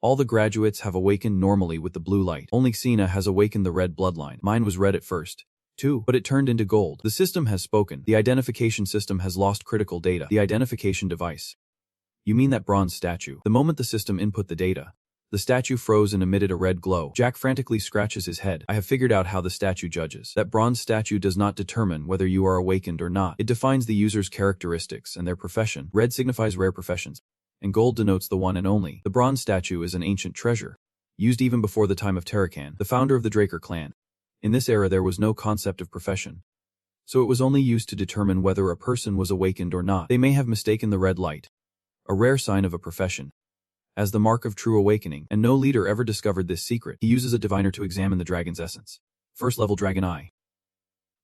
All the graduates have awakened normally with the blue light. Only Xena has awakened the red bloodline. Mine was red at first, too, but it turned into gold. The system has spoken. The identification system has lost critical data. The identification device. You mean that bronze statue? The moment the system input the data, the statue froze and emitted a red glow. Jack frantically scratches his head. I have figured out how the statue judges. That bronze statue does not determine whether you are awakened or not. It defines the user's characteristics and their profession. Red signifies rare professions, and gold denotes the one and only. The bronze statue is an ancient treasure, used even before the time of Tarakan, the founder of the Draker clan. In this era there was no concept of profession, so it was only used to determine whether a person was awakened or not. They may have mistaken the red light, a rare sign of a profession, as the mark of true awakening, and no leader ever discovered this secret. He uses a diviner to examine the dragon's essence. First level dragon eye,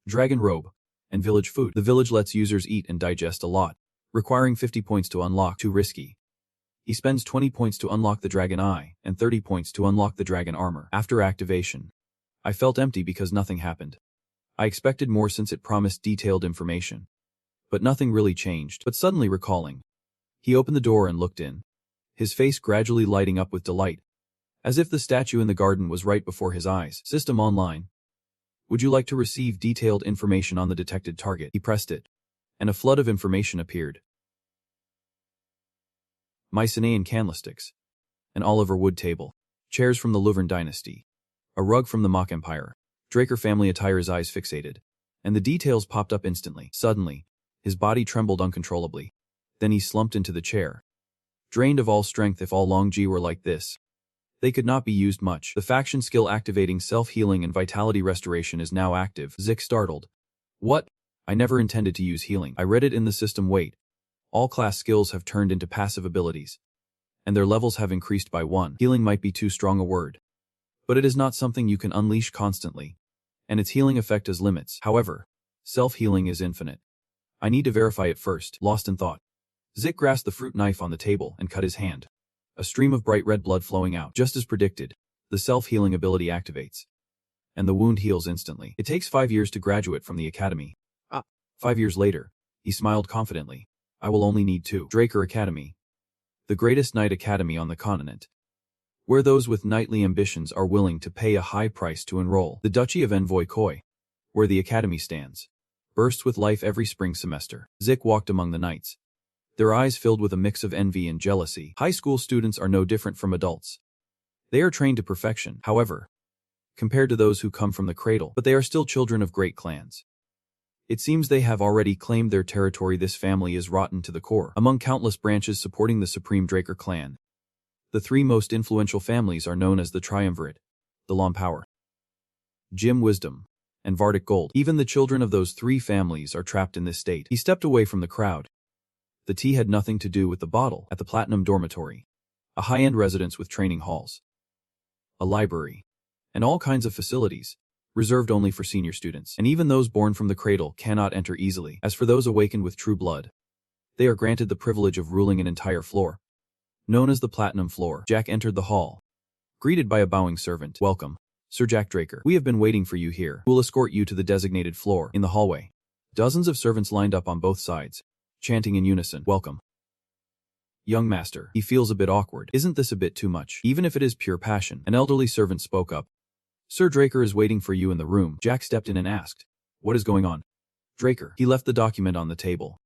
dragon robe, and village food. The village lets users eat and digest a lot, requiring 50 points to unlock. Too risky. He spends 20 points to unlock the dragon eye, and 30 points to unlock the dragon armor. After activation, I felt empty because nothing happened. I expected more since it promised detailed information, but nothing really changed. But suddenly recalling, he opened the door and looked in, his face gradually lighting up with delight, as if the statue in the garden was right before his eyes. System online. Would you like to receive detailed information on the detected target? He pressed it, and a flood of information appeared. Mycenaean candlesticks, an Oliver wood table, chairs from the Louvren dynasty, a rug from the Mok Empire, Draker family attire. His eyes fixated, and the details popped up instantly. Suddenly, his body trembled uncontrollably. Then he slumped into the chair, drained of all strength. If all Long Ji were like this, they could not be used much. The faction skill activating self-healing and vitality restoration is now active. Zik startled. What? I never intended to use healing. I read it in the system. Wait. All class skills have turned into passive abilities, and their levels have increased by 1. Healing might be too strong a word, but it is not something you can unleash constantly, and its healing effect has limits. However, self-healing is infinite. I need to verify it first. Lost in thought, Zik grasped the fruit knife on the table and cut his hand. A stream of bright red blood flowing out. Just as predicted, the self-healing ability activates, and the wound heals instantly. It takes 5 years to graduate from the academy. 5 years later, he smiled confidently. I will only need 2. Draker Academy. the greatest knight academy on the continent, where those with knightly ambitions are willing to pay a high price to enroll. The Duchy of Envoy Koi, where the academy stands, bursts with life every spring semester. Zik walked among the knights, their eyes filled with a mix of envy and jealousy. High school students are no different from adults. They are trained to perfection, however, compared to those who come from the cradle, but they are still children of great clans. It seems they have already claimed their territory. This family is rotten to the core. Among countless branches supporting the Supreme Draker clan, the three most influential families are known as the Triumvirate, the Lom Power, Jim Wisdom, and Vardic Gold. Even the children of those three families are trapped in this state. He stepped away from the crowd. The tea had nothing to do with the bottle. At the Platinum Dormitory, a high-end residence with training halls, a library, and all kinds of facilities, reserved only for senior students, and even those born from the cradle cannot enter easily. As for those awakened with true blood, they are granted the privilege of ruling an entire floor, known as the Platinum Floor. Jack entered the hall, greeted by a bowing servant. "Welcome, Sir Jack Draker. We have been waiting for you here. We'll escort you to the designated floor." In the hallway, dozens of servants lined up on both sides, chanting in unison, "Welcome, young master." He feels a bit awkward. Isn't this a bit too much? Even if it is pure passion. An elderly servant spoke up. "Sir Draker is waiting for you in the room." Jack stepped in and asked, "What is going on?" "Draker." He left the document on the table.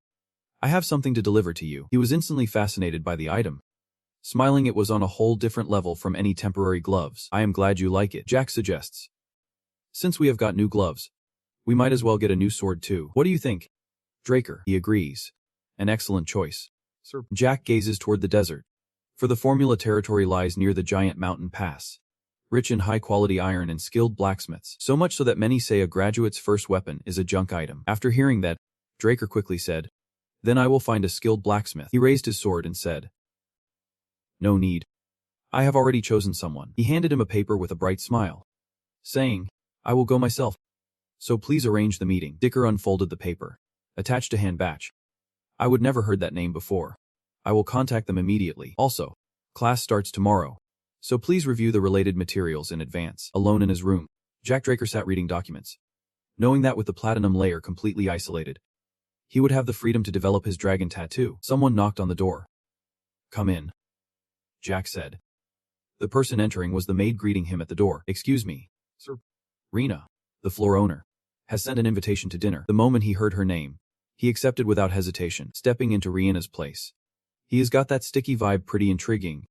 "I have something to deliver to you." He was instantly fascinated by the item. Smiling, it was on a whole different level from any temporary gloves. "I am glad you like it," Jack suggests. "Since we have got new gloves, we might as well get a new sword too. What do you think, Draker?" He agrees. "An excellent choice, sir." Jack gazes toward the desert, for the Formula territory lies near the giant mountain pass, rich in high-quality iron and skilled blacksmiths, so much so that many say a graduate's first weapon is a junk item. After hearing that, Draker quickly said, "Then I will find a skilled blacksmith." He raised his sword and said, "No need. I have already chosen someone." He handed him a paper with a bright smile, saying, "I will go myself. So please arrange the meeting." Dicker unfolded the paper, attached a hand batch. "I would never heard that name before. I will contact them immediately. Also, class starts tomorrow, so please review the related materials in advance." Alone in his room, Jack Draker sat reading documents, knowing that with the platinum layer completely isolated, he would have the freedom to develop his dragon tattoo. Someone knocked on the door. "Come in," Jack said. The person entering was the maid greeting him at the door. "Excuse me, sir. Rena, the floor owner, has sent an invitation to dinner." The moment he heard her name, he accepted without hesitation, stepping into Riena's place. He has got that sticky vibe, pretty intriguing.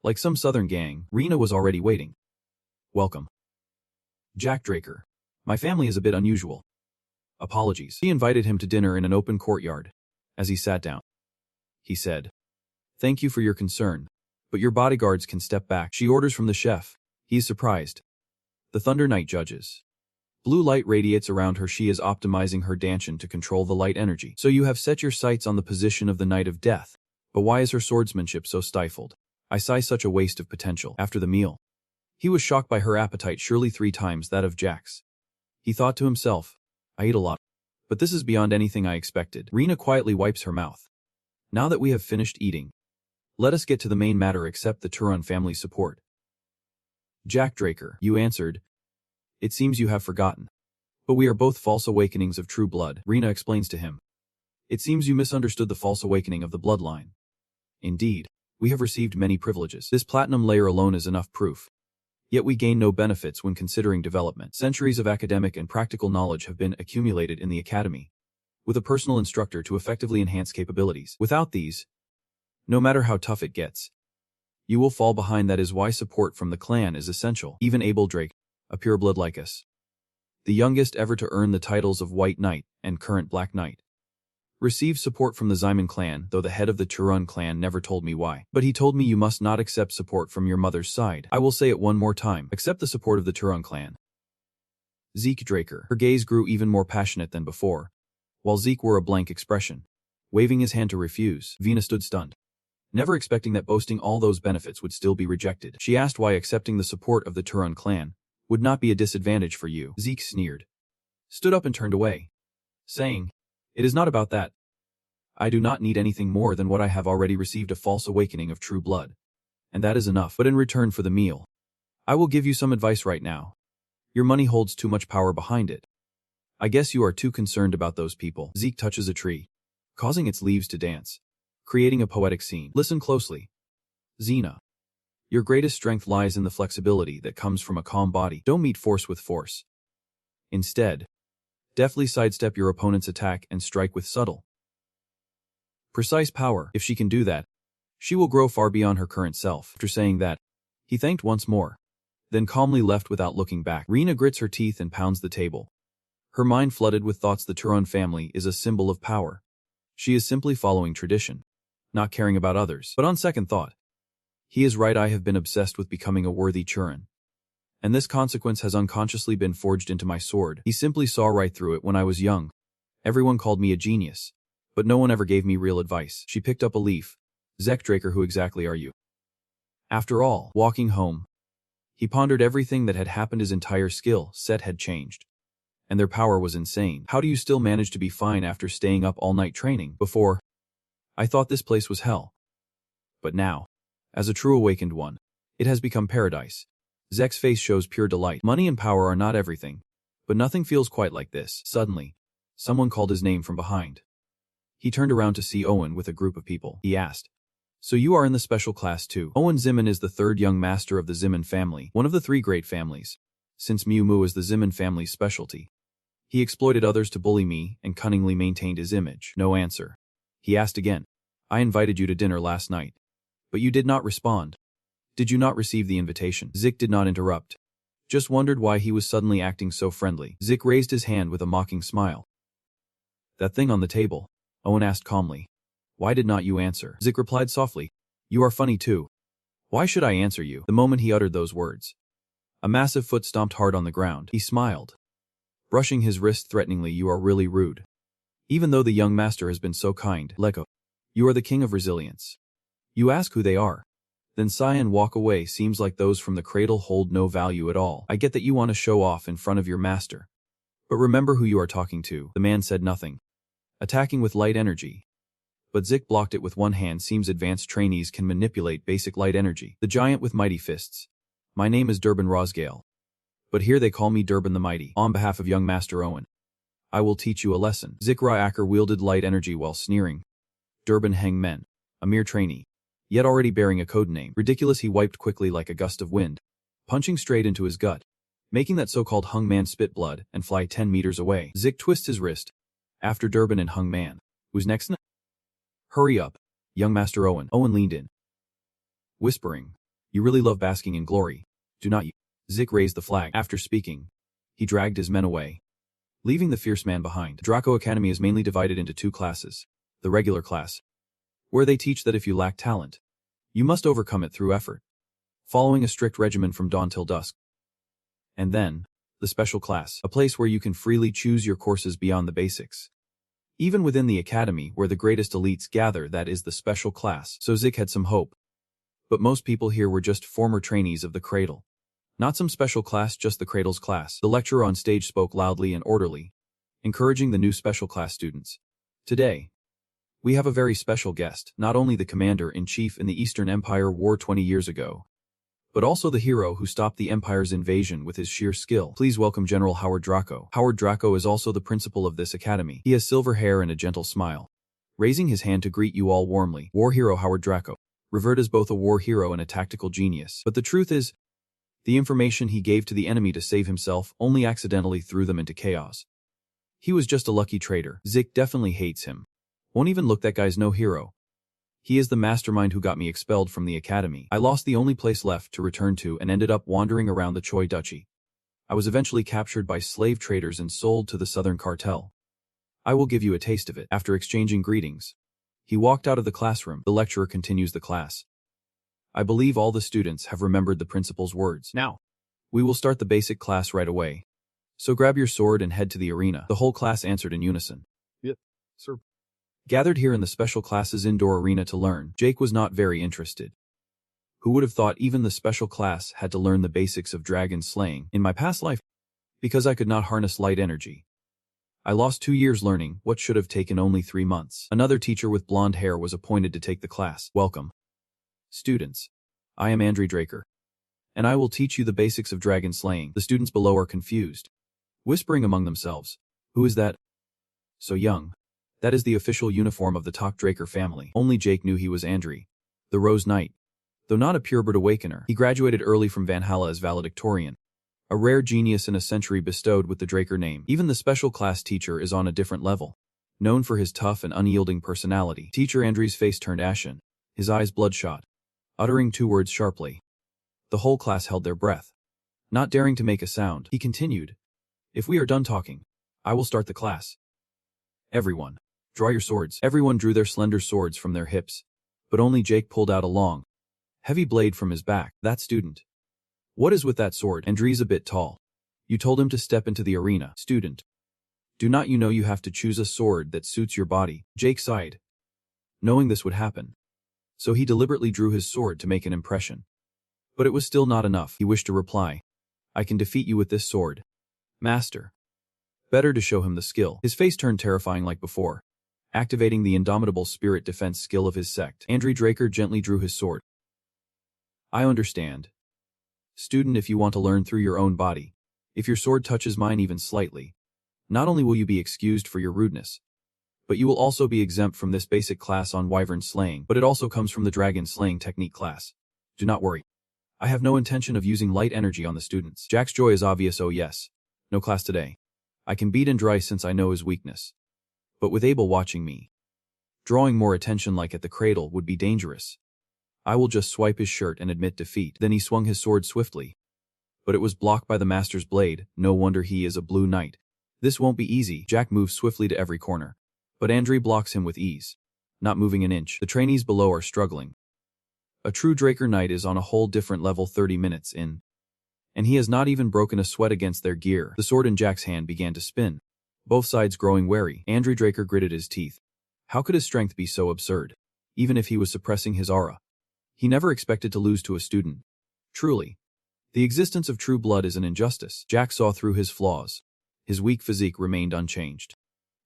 Like some southern gang, Rena was already waiting. "Welcome, Jack Draker. My family is a bit unusual. Apologies." She invited him to dinner in an open courtyard. As he sat down, he said, "Thank you for your concern, but your bodyguards can step back." She orders from the chef. He is surprised. The Thunder Knight judges. Blue light radiates around her. She is optimizing her dantian to control the light energy. "So you have set your sights on the position of the Knight of Death. But why is her swordsmanship so stifled? I sigh, such a waste of potential." After the meal, he was shocked by her appetite, surely 3 times that of Jack's. He thought to himself, "I eat a lot, but this is beyond anything I expected." Rena quietly wipes her mouth. "Now that we have finished eating, let us get to the main matter. Accept the Turon family support." "Jack Draker," you answered. "It seems you have forgotten. But we are both false awakenings of true blood." Rena explains to him. "It seems you misunderstood the false awakening of the bloodline. Indeed, we have received many privileges. This platinum layer alone is enough proof. Yet we gain no benefits when considering development. Centuries of academic and practical knowledge have been accumulated in the academy, with a personal instructor to effectively enhance capabilities. Without these, no matter how tough it gets, you will fall behind. That is why support from the clan is essential." Even Abel Drake, a pureblood like us, the youngest ever to earn the titles of White Knight and current Black Knight, received support from the Zyman clan, though the head of the Turon clan never told me why. But he told me you must not accept support from your mother's side. I will say it one more time. Accept the support of the Turon clan. Zeke Draker. Her gaze grew even more passionate than before, while Zeke wore a blank expression, waving his hand to refuse. Vina stood stunned, never expecting that boasting all those benefits would still be rejected. She asked why accepting the support of the Turon clan would not be a disadvantage for you. Zeke sneered, stood up and turned away, saying, "It is not about that. I do not need anything more than what I have already received, a false awakening of true blood. And that is enough. But in return for the meal, I will give you some advice right now. Your money holds too much power behind it. I guess you are too concerned about those people." Zeke touches a tree, causing its leaves to dance, creating a poetic scene. Listen closely. Xena. Your greatest strength lies in the flexibility that comes from a calm body. Don't meet force with force. Instead, deftly sidestep your opponent's attack and strike with subtle, precise power. If she can do that, she will grow far beyond her current self. After saying that, he thanked once more, then calmly left without looking back. Rina grits her teeth and pounds the table. Her mind flooded with thoughts. The Turon family is a symbol of power. She is simply following tradition, not caring about others. But on second thought, he is right. I have been obsessed with becoming a worthy Turon, and this consequence has unconsciously been forged into my sword. He simply saw right through it. When I was young, everyone called me a genius, but no one ever gave me real advice. She picked up a leaf. Zek Draker, who exactly are you? After all, walking home, he pondered everything that had happened. His entire skill set had changed, and their power was insane. How do you still manage to be fine after staying up all night training? Before, I thought this place was hell. But now, as a true awakened one, it has become paradise. Zek's face shows pure delight. Money and power are not everything, but nothing feels quite like this. Suddenly, someone called his name from behind. He turned around to see Owen with a group of people. He asked, "So you are in the special class too?" Owen Zimin is the third young master of the Zimin family, one of the three great families. Since Mew Moo is the Zimin family's specialty, he exploited others to bully me and cunningly maintained his image. No answer. He asked again, "I invited you to dinner last night, but you did not respond. Did you not receive the invitation?" Zik did not interrupt, just wondered why he was suddenly acting so friendly. Zik raised his hand with a mocking smile. "That thing on the table," Owen asked calmly. "Why did not you answer?" Zik replied softly, "You are funny too. Why should I answer you?" The moment he uttered those words, a massive foot stomped hard on the ground. He smiled, brushing his wrist threateningly. "You are really rude. Even though the young master has been so kind, let go. You are the king of resilience. You ask who they are, then sigh and walk away. Seems like those from the cradle hold no value at all. I get that you want to show off in front of your master, but remember who you are talking to." The man said nothing, attacking with light energy, but Zik blocked it with one hand. Seems advanced trainees can manipulate basic light energy. The giant with mighty fists. "My name is Durban Rosgale, but here they call me Durban the Mighty. On behalf of young Master Owen, I will teach you a lesson." Zikra Acker wielded light energy while sneering. Durban Heng Men, a mere trainee, yet already bearing a code name. Ridiculous. He wiped quickly like a gust of wind, punching straight into his gut, making that so-called Hung Man spit blood and fly 10 meters away. Zik twists his wrist. After Durban and Hung Man, who's next? "Hurry up, young Master Owen." Owen leaned in, whispering, "You really love basking in glory, do not you?" Zik raised the flag. After speaking, he dragged his men away, leaving the fierce man behind. Draco Academy is mainly divided into two classes. The regular class, where they teach that if you lack talent, you must overcome it through effort, following a strict regimen from dawn till dusk. And then, the special class, a place where you can freely choose your courses beyond the basics. Even within the academy where the greatest elites gather, that is the special class. So Zik had some hope. But most people here were just former trainees of the cradle. Not some special class, just the cradle's class. The lecturer on stage spoke loudly and orderly, encouraging the new special class students. "Today, we have a very special guest, not only the commander-in-chief in the Eastern Empire War 20 years ago, but also the hero who stopped the Empire's invasion with his sheer skill. Please welcome General Howard Draco." Howard Draco is also the principal of this academy. He has silver hair and a gentle smile, raising his hand to greet you all warmly. War hero Howard Draco, revered as both a war hero and a tactical genius. But the truth is, the information he gave to the enemy to save himself only accidentally threw them into chaos. He was just a lucky traitor. Zik definitely hates him. Won't even look, that guy's no hero. He is the mastermind who got me expelled from the academy. I lost the only place left to return to and ended up wandering around the Choi Duchy. I was eventually captured by slave traders and sold to the Southern Cartel. I will give you a taste of it. After exchanging greetings, he walked out of the classroom. The lecturer continues the class. "I believe all the students have remembered the principal's words. Now, we will start the basic class right away. So grab your sword and head to the arena." The whole class answered in unison. "Yep, sir." Gathered here in the special class's indoor arena to learn, Jake was not very interested. Who would have thought even the special class had to learn the basics of dragon slaying? In my past life, because I could not harness light energy, I lost 2 years learning what should have taken only 3 months. Another teacher with blonde hair was appointed to take the class. "Welcome, students. I am Andre Draker, and I will teach you the basics of dragon slaying." The students below are confused, whispering among themselves, "Who is that? So young." That is the official uniform of the Tok Draker family. Only Jake knew he was Andre, the Rose Knight, Though not a purebred awakener, he graduated early from Valhalla as valedictorian, a rare genius in a century bestowed with the Draker name. Even the special class teacher is on a different level. Known for his tough and unyielding personality, Teacher Andrew's face turned ashen, his eyes bloodshot, uttering 2 words sharply. The whole class held their breath. Not daring to make a sound, he continued, "If we are done talking, I will start the class. Everyone, draw your swords." Everyone drew their slender swords from their hips, but only Jake pulled out a long, heavy blade from his back. "That student. What is with that sword?" "Andre's a bit tall. You told him to step into the arena." "Student. Do not you know you have to choose a sword that suits your body?" Jake sighed, knowing this would happen. So he deliberately drew his sword to make an impression. But it was still not enough. He wished to reply, "I can defeat you with this sword, Master." Better to show him the skill. His face turned terrifying like before, activating the indomitable spirit defense skill of his sect. Andre Draker gently drew his sword. "I understand. Student, if you want to learn through your own body, if your sword touches mine even slightly, not only will you be excused for your rudeness, but you will also be exempt from this basic class on wyvern slaying, but it also comes from the dragon slaying technique class. Do not worry. I have no intention of using light energy on the students." Jack's joy is obvious. "Oh yes. No class today. I can beat Andrei since I know his weakness. But with Abel watching me, drawing more attention like at the cradle would be dangerous. I will just swipe his shirt and admit defeat." Then he swung his sword swiftly. But it was blocked by the master's blade. No wonder he is a blue knight. This won't be easy. Jack moves swiftly to every corner, but Andre blocks him with ease, not moving an inch. The trainees below are struggling. A true Draker Knight is on a whole different level 30 minutes in, and he has not even broken a sweat against their gear. The sword in Jack's hand began to spin, both sides growing wary. Andre Draker gritted his teeth. How could his strength be so absurd? Even if he was suppressing his aura, he never expected to lose to a student. Truly, the existence of true blood is an injustice. Jack saw through his flaws. His weak physique remained unchanged,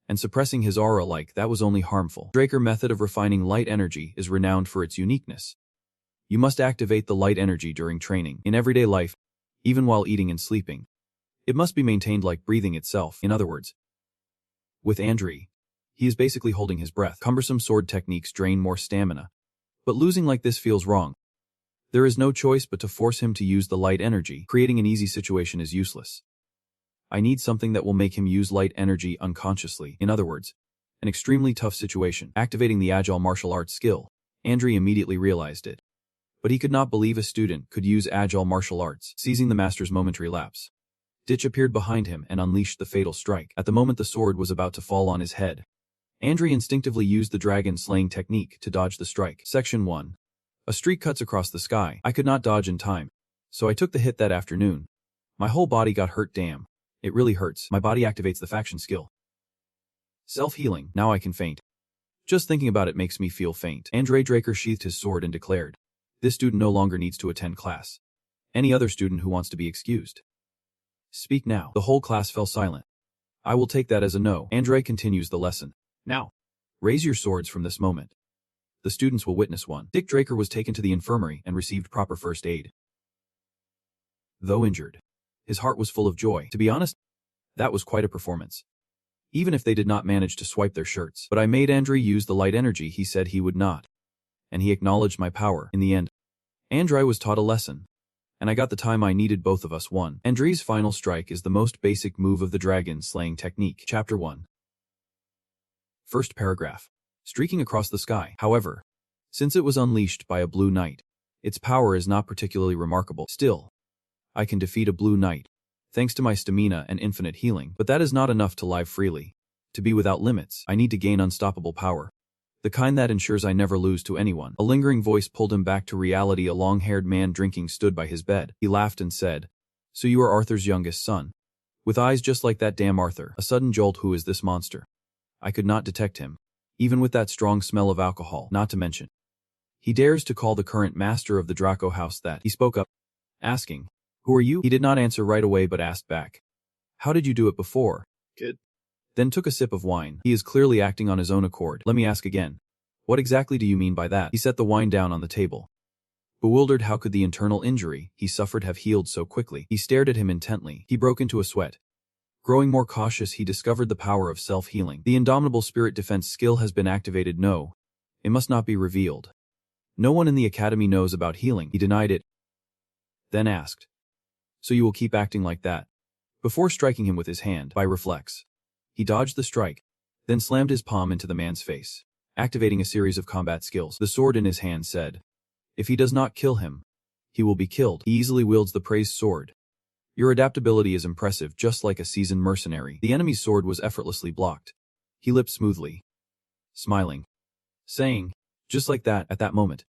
and suppressing his aura like that was only harmful. Draker method of refining light energy is renowned for its uniqueness. You must activate the light energy during training. In everyday life, even while eating and sleeping, it must be maintained like breathing itself. In other words, with Andre, he is basically holding his breath. Cumbersome sword techniques drain more stamina, but losing like this feels wrong. There is no choice but to force him to use the light energy. Creating an easy situation is useless. I need something that will make him use light energy unconsciously. In other words, an extremely tough situation. Activating the agile martial arts skill, Andre immediately realized it. But he could not believe a student could use agile martial arts. Seizing the master's momentary lapse, Ditch appeared behind him and unleashed the fatal strike. At the moment the sword was about to fall on his head, Andre instinctively used the dragon slaying technique to dodge the strike. Section 1. A streak cuts across the sky. I could not dodge in time, so I took the hit that afternoon. My whole body got hurt. Damn. It really hurts. My body activates the faction skill. Self-healing. Now I can faint. Just thinking about it makes me feel faint. Andre Draker sheathed his sword and declared, "This student no longer needs to attend class. Any other student who wants to be excused, speak now." The whole class fell silent. "I will take that as a no." Andre continues the lesson. "Now, raise your swords from this moment. The students will witness one." Dick Draker was taken to the infirmary and received proper first aid. Though injured, his heart was full of joy. To be honest, that was quite a performance. Even if they did not manage to swipe their shirts. But I made Andre use the light energy he said he would not. And he acknowledged my power. In the end, Andre was taught a lesson. And I got the time I needed. Both of us won. Andre's final strike is the most basic move of the dragon slaying technique. Chapter 1. First paragraph. Streaking across the sky. However, since it was unleashed by a blue knight, its power is not particularly remarkable. Still, I can defeat a blue knight, thanks to my stamina and infinite healing. But that is not enough to live freely. To be without limits, I need to gain unstoppable power. The kind that ensures I never lose to anyone. A lingering voice pulled him back to reality. A long-haired man drinking stood by his bed. He laughed and said, "So you are Arthur's youngest son? With eyes just like that damn Arthur." A sudden jolt. Who is this monster? I could not detect him, even with that strong smell of alcohol. Not to mention, he dares to call the current master of the Draco house that. He spoke up, asking, "Who are you?" He did not answer right away but asked back, "How did you do it before?" "Kid." Then took a sip of wine. He is clearly acting on his own accord. "Let me ask again. What exactly do you mean by that?" He set the wine down on the table. Bewildered, how could the internal injury he suffered have healed so quickly? He stared at him intently. He broke into a sweat. Growing more cautious, he discovered the power of self-healing. The indomitable spirit defense skill has been activated. No, it must not be revealed. No one in the academy knows about healing. He denied it, then asked, so you will keep acting like that? Before striking him with his hand, by reflex, he dodged the strike, then slammed his palm into the man's face, activating a series of combat skills. The sword in his hand said, if he does not kill him, he will be killed. He easily wields the praised sword. Your adaptability is impressive, just like a seasoned mercenary. The enemy's sword was effortlessly blocked. He lipped smoothly, smiling, saying, just like that. At that moment,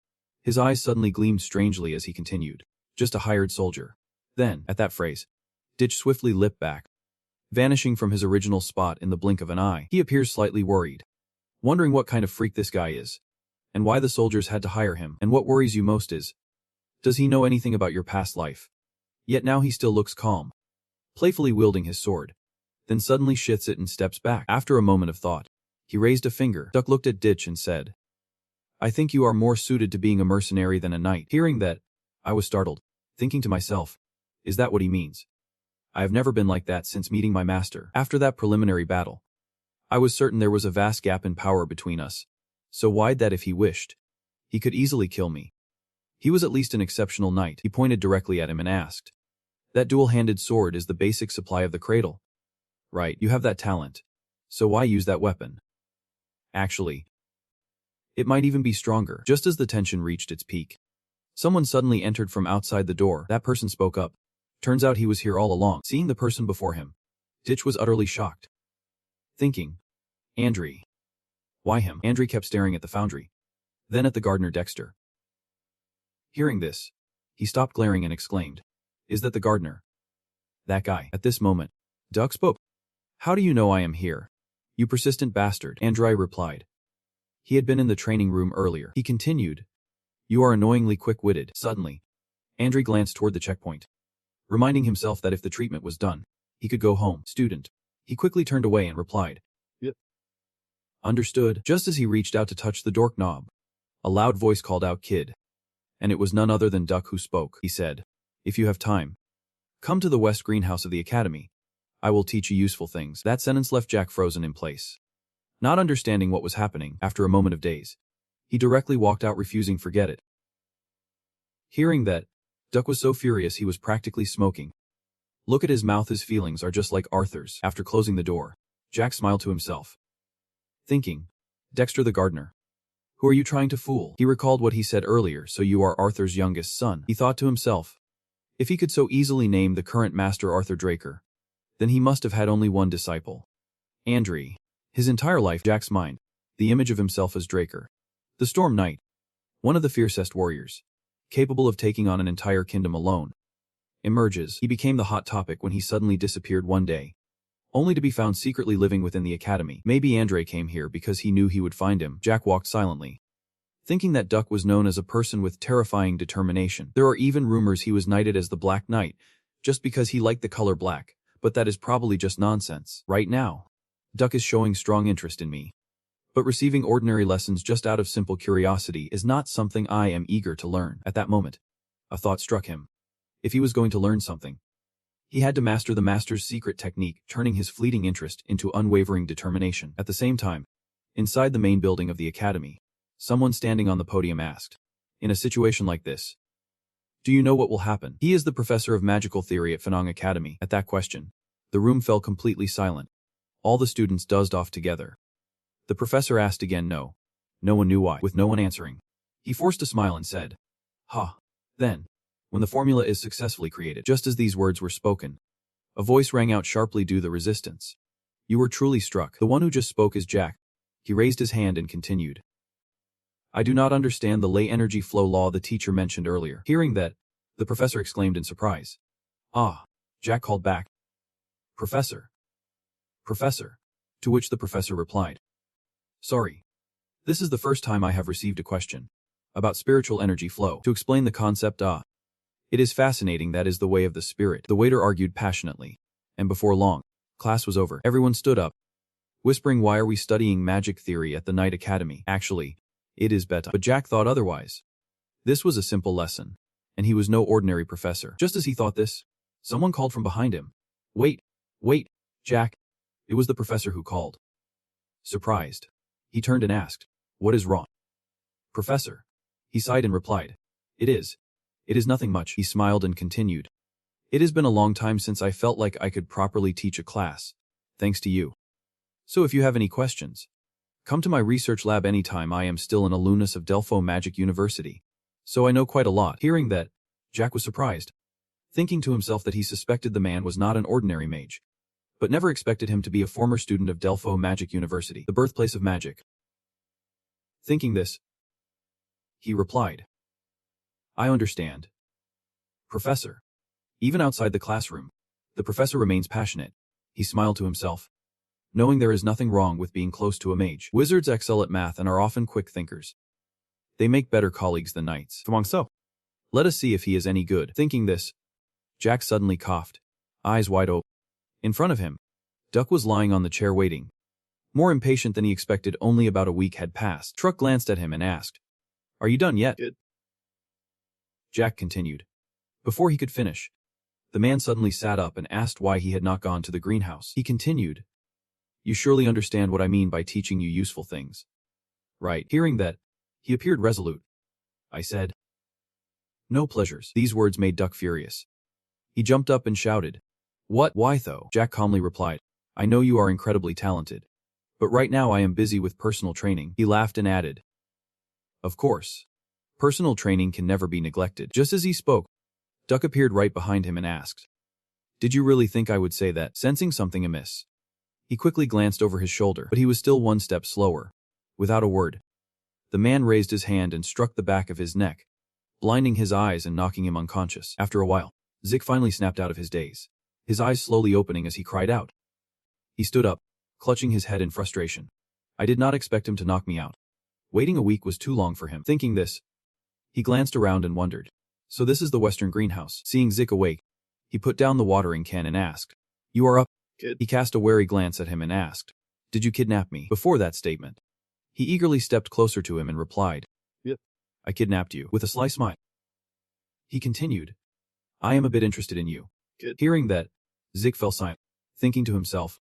his eyes suddenly gleamed strangely as he continued, just a hired soldier. Then, at that phrase, Ditch swiftly lipped back, vanishing from his original spot in the blink of an eye. He appears slightly worried, wondering what kind of freak this guy is, and why the soldiers had to hire him. And what worries you most is, does he know anything about your past life? Yet now he still looks calm, playfully wielding his sword, then suddenly shifts it and steps back. After a moment of thought, he raised a finger. Duck looked at Ditch and said, I think you are more suited to being a mercenary than a knight. Hearing that, I was startled, thinking to myself, is that what he means? I have never been like that since meeting my master. After that preliminary battle, I was certain there was a vast gap in power between us, so wide that if he wished, he could easily kill me. He was at least an exceptional knight. He pointed directly at him and asked, that dual-handed sword is the basic supply of the cradle. Right, you have that talent. So why use that weapon? Actually, it might even be stronger. Just as the tension reached its peak, someone suddenly entered from outside the door. That person spoke up. Turns out he was here all along. Seeing the person before him, Ditch was utterly shocked, thinking, Andri. Why him? Andri kept staring at the foundry, then at the gardener Dexter. Hearing this, he stopped glaring and exclaimed, is that the gardener? That guy. At this moment, Duck spoke. How do you know I am here? You persistent bastard, Andri replied. He had been in the training room earlier. He continued, you are annoyingly quick-witted. Suddenly, Andri glanced toward the checkpoint, reminding himself that if the treatment was done, he could go home. Student. He quickly turned away and replied, yep. Understood. Just as he reached out to touch the door knob, a loud voice called out, kid. And it was none other than Duck who spoke. He said, if you have time, come to the west greenhouse of the academy. I will teach you useful things. That sentence left Jack frozen in place. Not understanding what was happening, after a moment of daze, he directly walked out, refusing forget it. Hearing that, Duck was so furious he was practically smoking. Look at his mouth, his feelings are just like Arthur's. After closing the door, Jack smiled to himself, thinking, Dexter the gardener. Who are you trying to fool? He recalled what he said earlier, so you are Arthur's youngest son. He thought to himself, if he could so easily name the current master Arthur Draker, then he must have had only one disciple. Andri. His entire life, Jack's mind, the image of himself as Draker, the Storm Knight, one of the fiercest warriors, capable of taking on an entire kingdom alone, emerges. He became the hot topic when he suddenly disappeared one day, only to be found secretly living within the academy. Maybe Andri came here because he knew he would find him. Jack walked silently, thinking that Duck was known as a person with terrifying determination. There are even rumors he was knighted as the Black Knight, just because he liked the color black, but that is probably just nonsense. Right now, Duck is showing strong interest in me, but receiving ordinary lessons just out of simple curiosity is not something I am eager to learn. At that moment, a thought struck him. If he was going to learn something, he had to master the master's secret technique, turning his fleeting interest into unwavering determination. At the same time, inside the main building of the academy, someone standing on the podium asked, in a situation like this, do you know what will happen? He is the professor of magical theory at Fanong Academy. At that question, the room fell completely silent. All the students dozed off together. The professor asked again. No one knew why. With no one answering, he forced a smile and said, ha. Then, when the formula is successfully created. Just as these words were spoken, a voice rang out sharply, do the resistance. You were truly struck. The one who just spoke is Jack. He raised his hand and continued, I do not understand the ley energy flow law the teacher mentioned earlier. Hearing that, the professor exclaimed in surprise. Ah, Jack called back. Professor. Professor. To which the professor replied, sorry. This is the first time I have received a question about spiritual energy flow. To explain the concept, it is fascinating. That is the way of the spirit. The waiter argued passionately, and before long, class was over. Everyone stood up, whispering, why are we studying magic theory at the Night Academy? Actually, it is bedtime. But Jack thought otherwise. This was a simple lesson, and he was no ordinary professor. Just as he thought this, someone called from behind him. Wait, Jack. It was the professor who called. Surprised, he turned and asked, what is wrong? Professor, He sighed and replied, It is. It is nothing much. He smiled and continued. It has been a long time since I felt like I could properly teach a class, thanks to you. So if you have any questions, come to my research lab anytime. I am still an alumnus of Delpho Magic University, so I know quite a lot. Hearing that, Jack was surprised, thinking to himself that he suspected the man was not an ordinary mage, but never expected him to be a former student of Delpho Magic University, the birthplace of magic. Thinking this, he replied, I understand, Professor. Even outside the classroom, the professor remains passionate. He smiled to himself, knowing there is nothing wrong with being close to a mage. Wizards excel at math and are often quick thinkers. They make better colleagues than knights. So, let us see if he is any good. Thinking this, Jack suddenly coughed, eyes wide open. In front of him, Duck was lying on the chair waiting, more impatient than he expected. Only about a week had passed. Truck glanced at him and asked, Are you done yet? Good. Jack continued. Before he could finish, the man suddenly sat up and asked why he had not gone to the greenhouse. He continued, You surely understand what I mean by teaching you useful things, right? Hearing that, he appeared resolute. I said, No pleasures. These words made Duck furious. He jumped up and shouted, What? Why though? Jack calmly replied, I know you are incredibly talented, but right now I am busy with personal training. He laughed and added, Of course. Personal training can never be neglected. Just as he spoke, Duck appeared right behind him and asked, Did you really think I would say that? Sensing something amiss, he quickly glanced over his shoulder, but he was still one step slower. Without a word, the man raised his hand and struck the back of his neck, blinding his eyes and knocking him unconscious. After a while, Zik finally snapped out of his daze, his eyes slowly opening as he cried out. He stood up, clutching his head in frustration. I did not expect him to knock me out. Waiting a week was too long for him. Thinking this, he glanced around and wondered, So this is the western greenhouse. Seeing Zik awake, he put down the watering can and asked, You are up? Good. He cast a wary glance at him and asked, Did you kidnap me? Before that statement, he eagerly stepped closer to him and replied, Yep. I kidnapped you. With a sly smile, he continued, I am a bit interested in you. Good. Hearing that, Zik fell silent, thinking to himself,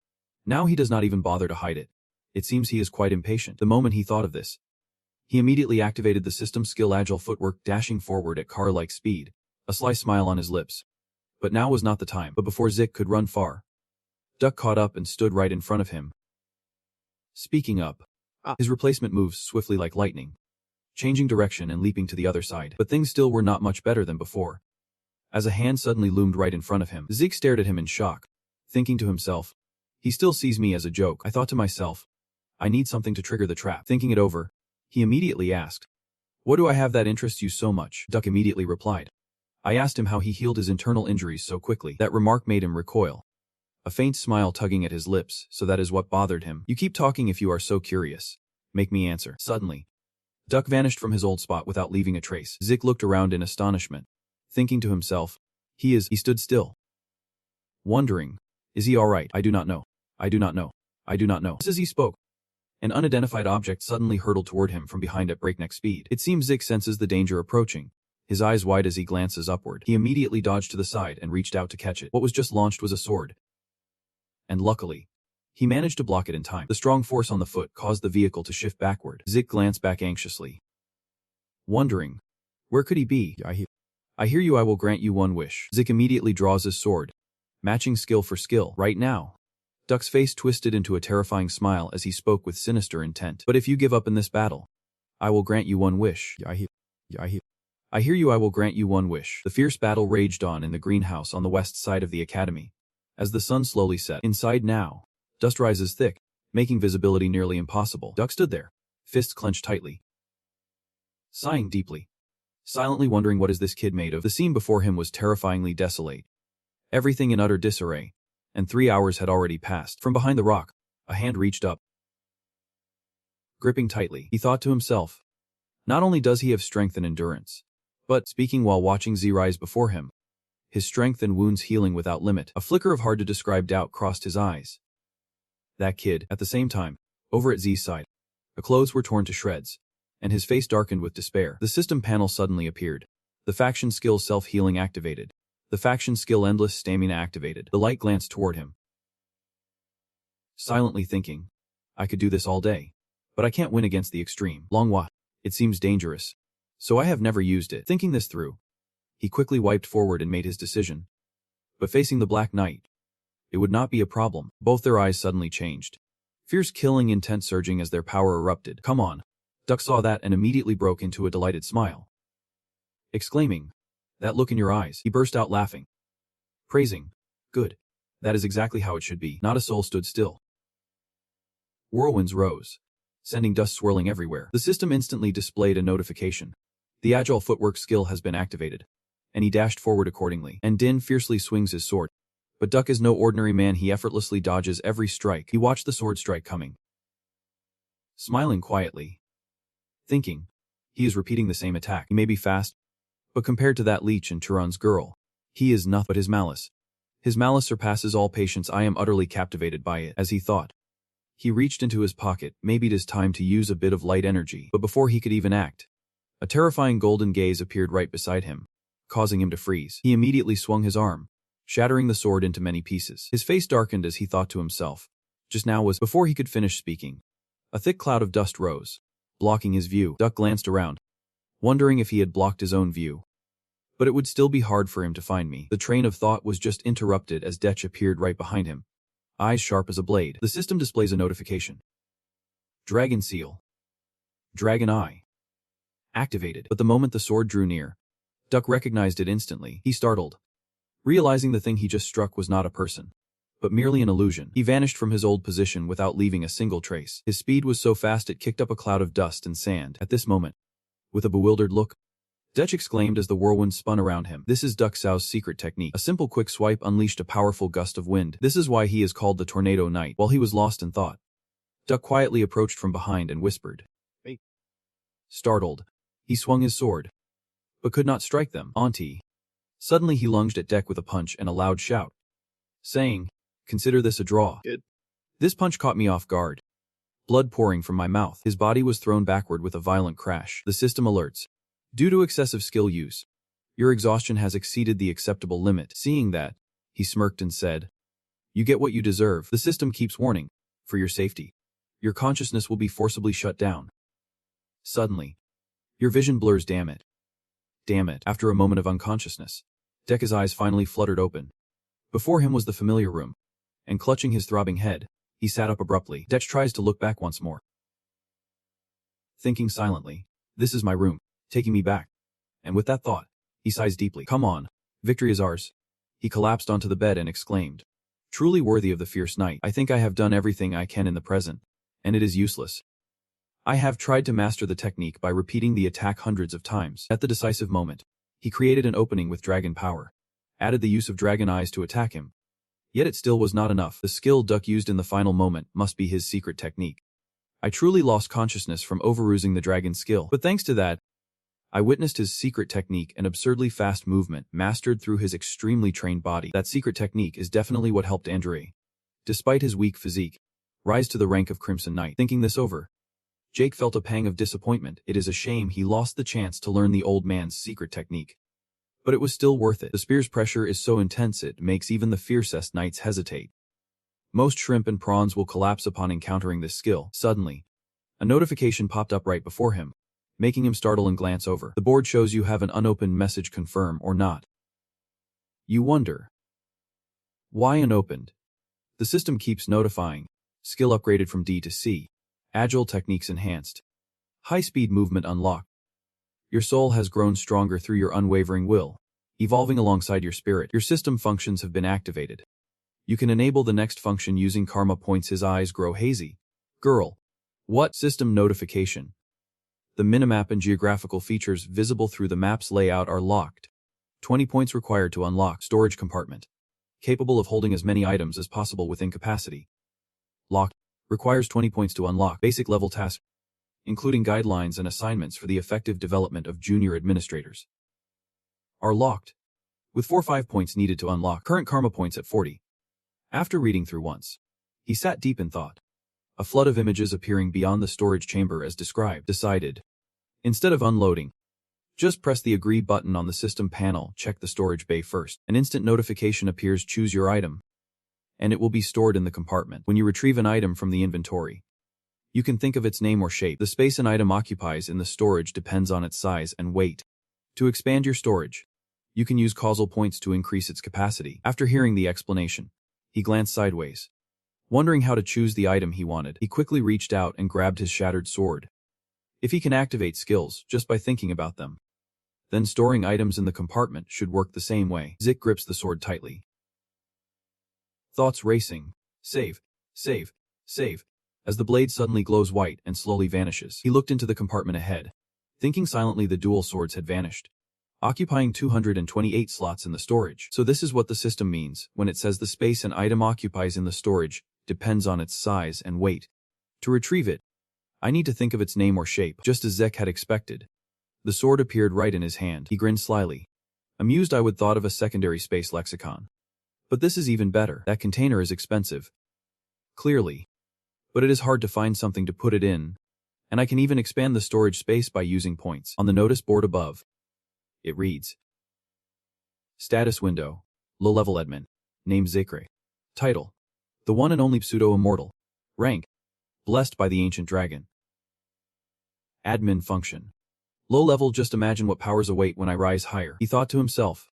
Now he does not even bother to hide it. It seems he is quite impatient. The moment he thought of this, he immediately activated the system skill agile footwork, dashing forward at car-like speed, a sly smile on his lips. But now was not the time. But before Zik could run far, Duck caught up and stood right in front of him. Speaking up, his replacement moves swiftly like lightning, changing direction and leaping to the other side. But things still were not much better than before. As a hand suddenly loomed right in front of him, Zik stared at him in shock, thinking to himself, He still sees me as a joke. I thought to myself, I need something to trigger the trap. Thinking it over, he immediately asked, What do I have that interests you so much? Duck immediately replied. I asked him how he healed his internal injuries so quickly. That remark made him recoil, a faint smile tugging at his lips. So that is what bothered him. You keep talking if you are so curious. Make me answer. Suddenly, Duck vanished from his old spot without leaving a trace. Zik looked around in astonishment, thinking to himself, He stood still, wondering, Is he all right? I do not know. I do not know. I do not know. Just as he spoke, an unidentified object suddenly hurtled toward him from behind at breakneck speed. It seems Zik senses the danger approaching, his eyes wide as he glances upward. He immediately dodged to the side and reached out to catch it. What was just launched was a sword, and luckily, he managed to block it in time. The strong force on the foot caused the vehicle to shift backward. Zik glanced back anxiously, wondering, where could he be? I hear you. I will grant you one wish. Zik immediately draws his sword, matching skill for skill. Right now, Duck's face twisted into a terrifying smile as he spoke with sinister intent. But if you give up in this battle, I will grant you one wish. I hear you. I will grant you one wish. The fierce battle raged on in the greenhouse on the west side of the academy. As the sun slowly set, inside now, dust rises thick, making visibility nearly impossible. Duck stood there, fists clenched tightly, sighing deeply, silently wondering what is this kid made of. The scene before him was terrifyingly desolate, everything in utter disarray, and 3 hours had already passed. From behind the rock, a hand reached up, gripping tightly. He thought to himself, not only does he have strength and endurance, but, speaking while watching Z rise before him, his strength and wounds healing without limit. A flicker of hard-to-describe doubt crossed his eyes. That kid, at the same time, over at Z's side, the clothes were torn to shreds, and his face darkened with despair. The system panel suddenly appeared. The faction skill self-healing activated. The faction skill endless stamina activated. The light glanced toward him, silently thinking, I could do this all day, but I can't win against the extreme. Longhua. It seems dangerous. So I have never used it. Thinking this through, he quickly wiped forward and made his decision. But facing the Black Knight, it would not be a problem. Both their eyes suddenly changed. Fierce killing intent surging as their power erupted. Come on. Duck saw that and immediately broke into a delighted smile. Exclaiming, that look in your eyes, he burst out laughing. Praising, good. That is exactly how it should be. Not a soul stood still. Whirlwinds rose, sending dust swirling everywhere. The system instantly displayed a notification. The agile footwork skill has been activated. And he dashed forward accordingly. And Din fiercely swings his sword. But Duck is no ordinary man. He effortlessly dodges every strike. He watched the sword strike coming, smiling quietly, thinking, he is repeating the same attack. He may be fast, but compared to that leech and Turan's girl, he is nothing but his malice. His malice surpasses all patience. I am utterly captivated by it, as he thought. He reached into his pocket. Maybe it is time to use a bit of light energy. But before he could even act, a terrifying golden gaze appeared right beside him, causing him to freeze. He immediately swung his arm, shattering the sword into many pieces. His face darkened as he thought to himself. Just now was before he could finish speaking. A thick cloud of dust rose, blocking his view. Duck glanced around, wondering if he had blocked his own view. But it would still be hard for him to find me. The train of thought was just interrupted as Detch appeared right behind him, eyes sharp as a blade. The system displays a notification. Dragon Seal. Dragon Eye. Activated. But the moment the sword drew near, Duck recognized it instantly. He startled, realizing the thing he just struck was not a person, but merely an illusion. He vanished from his old position without leaving a single trace. His speed was so fast it kicked up a cloud of dust and sand. At this moment, with a bewildered look, Detch exclaimed as the whirlwind spun around him. This is Duck Sao's secret technique. A simple quick swipe unleashed a powerful gust of wind. This is why he is called the Tornado Knight. While he was lost in thought, Duck quietly approached from behind and whispered. Hey. Startled, he swung his sword, but could not strike them. Auntie. Suddenly he lunged at Deck with a punch and a loud shout, saying, consider this a draw. Good. This punch caught me off guard, blood pouring from my mouth. His body was thrown backward with a violent crash. The system alerts. Due to excessive skill use, your exhaustion has exceeded the acceptable limit. Seeing that, he smirked and said, you get what you deserve. The system keeps warning, for your safety, your consciousness will be forcibly shut down. Suddenly, your vision blurs. Damn it. Damn it. After a moment of unconsciousness, Dekka's eyes finally fluttered open. Before him was the familiar room, and clutching his throbbing head, he sat up abruptly. Detch tries to look back once more, thinking silently, this is my room, taking me back. And with that thought, he sighs deeply. Come on, victory is ours. He collapsed onto the bed and exclaimed, truly worthy of the fierce knight. I think I have done everything I can in the present, and it is useless. I have tried to master the technique by repeating the attack hundreds of times. At the decisive moment, he created an opening with dragon power, added the use of dragon eyes to attack him. Yet it still was not enough. The skill Duck used in the final moment must be his secret technique. I truly lost consciousness from overusing the dragon skill, but thanks to that, I witnessed his secret technique, an absurdly fast movement mastered through his extremely trained body. That secret technique is definitely what helped Andre, despite his weak physique, rise to the rank of Crimson Knight. Thinking this over, Jake felt a pang of disappointment. It is a shame he lost the chance to learn the old man's secret technique. But it was still worth it. The spear's pressure is so intense it makes even the fiercest knights hesitate. Most shrimp and prawns will collapse upon encountering this skill. Suddenly, a notification popped up right before him, making him startle and glance over. The board shows you have an unopened message. Confirm or not. You wonder, why unopened? The system keeps notifying. Skill upgraded from D to C. Agile techniques enhanced. High-speed movement unlocked. Your soul has grown stronger through your unwavering will, evolving alongside your spirit. Your system functions have been activated. You can enable the next function using karma points. His eyes grow hazy. Girl. What? System notification. The minimap and geographical features visible through the map's layout are locked. 20 points required to unlock. Storage compartment. Capable of holding as many items as possible within capacity. Locked. Requires 20 points to unlock. Basic level task, including guidelines and assignments for the effective development of junior administrators, are locked, with 5 points needed to unlock. Current karma points at 40. After reading through once, he sat deep in thought. A flood of images appearing beyond the storage chamber as described. Decided. Instead of unloading, just press the agree button on the system panel. Check the storage bay first. An instant notification appears. Choose your item, and it will be stored in the compartment. When you retrieve an item from the inventory, You can think of its name or shape. The space an item occupies in the storage depends on its size and weight. To expand your storage, you can use causal points to increase its capacity. After hearing the explanation, he glanced sideways. Wondering how to choose the item he wanted, he quickly reached out and grabbed his shattered sword. If he can activate skills just by thinking about them, then storing items in the compartment should work the same way. Zik grips the sword tightly. Thoughts racing. Save, save, save. As the blade suddenly glows white and slowly vanishes, he looked into the compartment ahead. Thinking silently, the dual swords had vanished, occupying 228 slots in the storage. So this is what the system means when it says the space an item occupies in the storage depends on its size and weight. To retrieve it, I need to think of its name or shape, just as Zek had expected. The sword appeared right in his hand. He grinned slyly. Amused, I would thought of a secondary space lexicon. But this is even better. That container is expensive. Clearly. But it is hard to find something to put it in, and I can even expand the storage space by using points. On the notice board above, it reads, Status window, low-level admin, name Zekre. Title, the one and only pseudo-immortal. Rank, blessed by the ancient dragon. Admin function. Low level, just imagine what powers await when I rise higher. He thought to himself,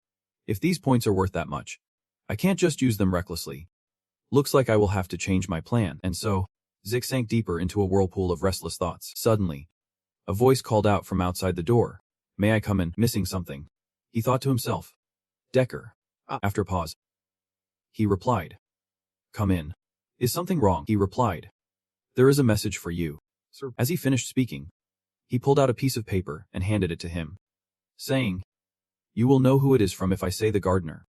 if these points are worth that much, I can't just use them recklessly. Looks like I will have to change my plan. And so, Zik sank deeper into a whirlpool of restless thoughts. Suddenly, a voice called out from outside the door. May I come in? Missing something, he thought to himself. Decker. After a pause, he replied. Come in. Is something wrong? He replied. There is a message for you. Sir. As he finished speaking, he pulled out a piece of paper and handed it to him, saying, You will know who it is from if I say the gardener.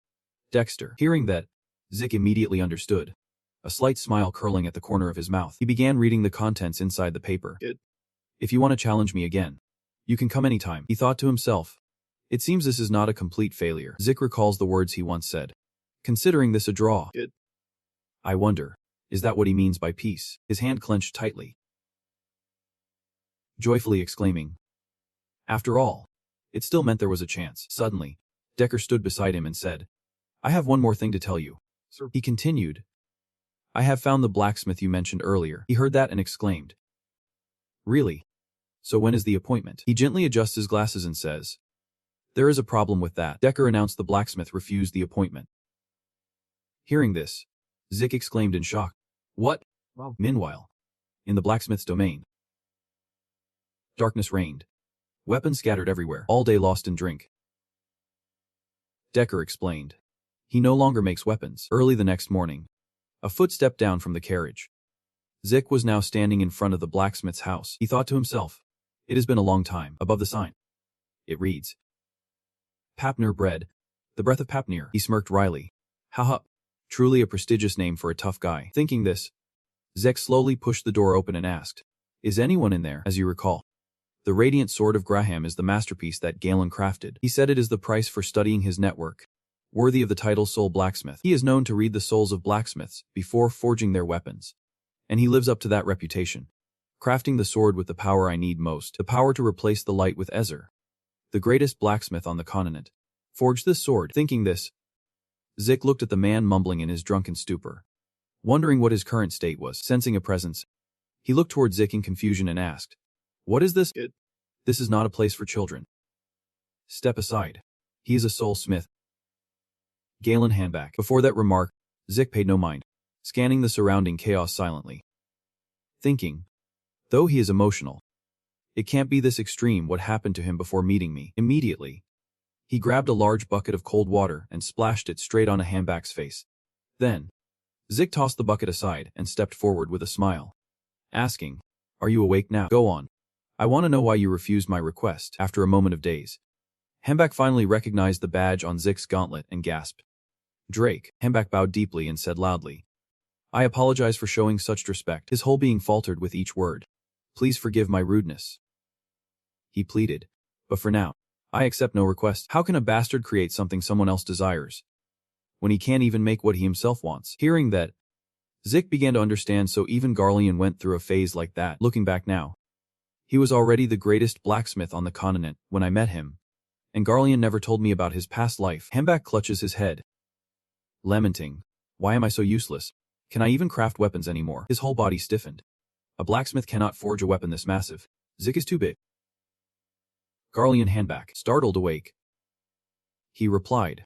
Dexter. Hearing that, Zik immediately understood, a slight smile curling at the corner of his mouth. He began reading the contents inside the paper. Good. If you want to challenge me again, you can come anytime, he thought to himself. It seems this is not a complete failure. Zik recalls the words he once said, considering this a draw. Good. I wonder, is that what he means by peace? His hand clenched tightly, joyfully exclaiming, after all, it still meant there was a chance. Suddenly, Decker stood beside him and said, I have one more thing to tell you. Sir. He continued, I have found the blacksmith you mentioned earlier. He heard that and exclaimed, Really? So when is the appointment? He gently adjusts his glasses and says, There is a problem with that. Decker announced the blacksmith refused the appointment. Hearing this, Zik exclaimed in shock. What? Wow. Meanwhile, in the blacksmith's domain, darkness reigned. Weapons scattered everywhere, all day lost in drink. Decker explained. He no longer makes weapons. Early the next morning, a foot stepped down from the carriage. Zik was now standing in front of the blacksmith's house. He thought to himself, it has been a long time. Above the sign, it reads, Papnir bread, the breath of Papnir. He smirked wryly. Haha, truly a prestigious name for a tough guy. Thinking this, Zik slowly pushed the door open and asked, Is anyone in there? As you recall, the radiant sword of Graham is the masterpiece that Galen crafted. He said it is the price for studying his network, worthy of the title Soul Blacksmith. He is known to read the souls of blacksmiths before forging their weapons, and he lives up to that reputation, crafting the sword with the power I need most, the power to replace the light with Ezer, the greatest blacksmith on the continent. Forge this sword. Thinking this, Zik looked at the man mumbling in his drunken stupor, wondering what his current state was. Sensing a presence, he looked toward Zik in confusion and asked, What is this? This is not a place for children. Step aside. He is a soul smith. Galen handback. Before that remark, Zik paid no mind, scanning the surrounding chaos silently. Thinking, though he is emotional, it can't be this extreme what happened to him before meeting me. Immediately, he grabbed a large bucket of cold water and splashed it straight on a handback's face. Then, Zik tossed the bucket aside and stepped forward with a smile, asking, Are you awake now? Go on. I want to know why you refused my request. After a moment of daze, Hemback finally recognized the badge on Zik's gauntlet and gasped. Drake. Hemback bowed deeply and said loudly, I apologize for showing such respect. His whole being faltered with each word. Please forgive my rudeness. He pleaded, but for now, I accept no request. How can a bastard create something someone else desires, when he can't even make what he himself wants? Hearing that, Zik began to understand, so even Garlean went through a phase like that. Looking back now, he was already the greatest blacksmith on the continent when I met him, and Garlean never told me about his past life. Hemback clutches his head, lamenting, Why am I so useless? Can I even craft weapons anymore? His whole body stiffened. A blacksmith cannot forge a weapon this massive. Zik is too big. Garlean Handback, startled awake. He replied,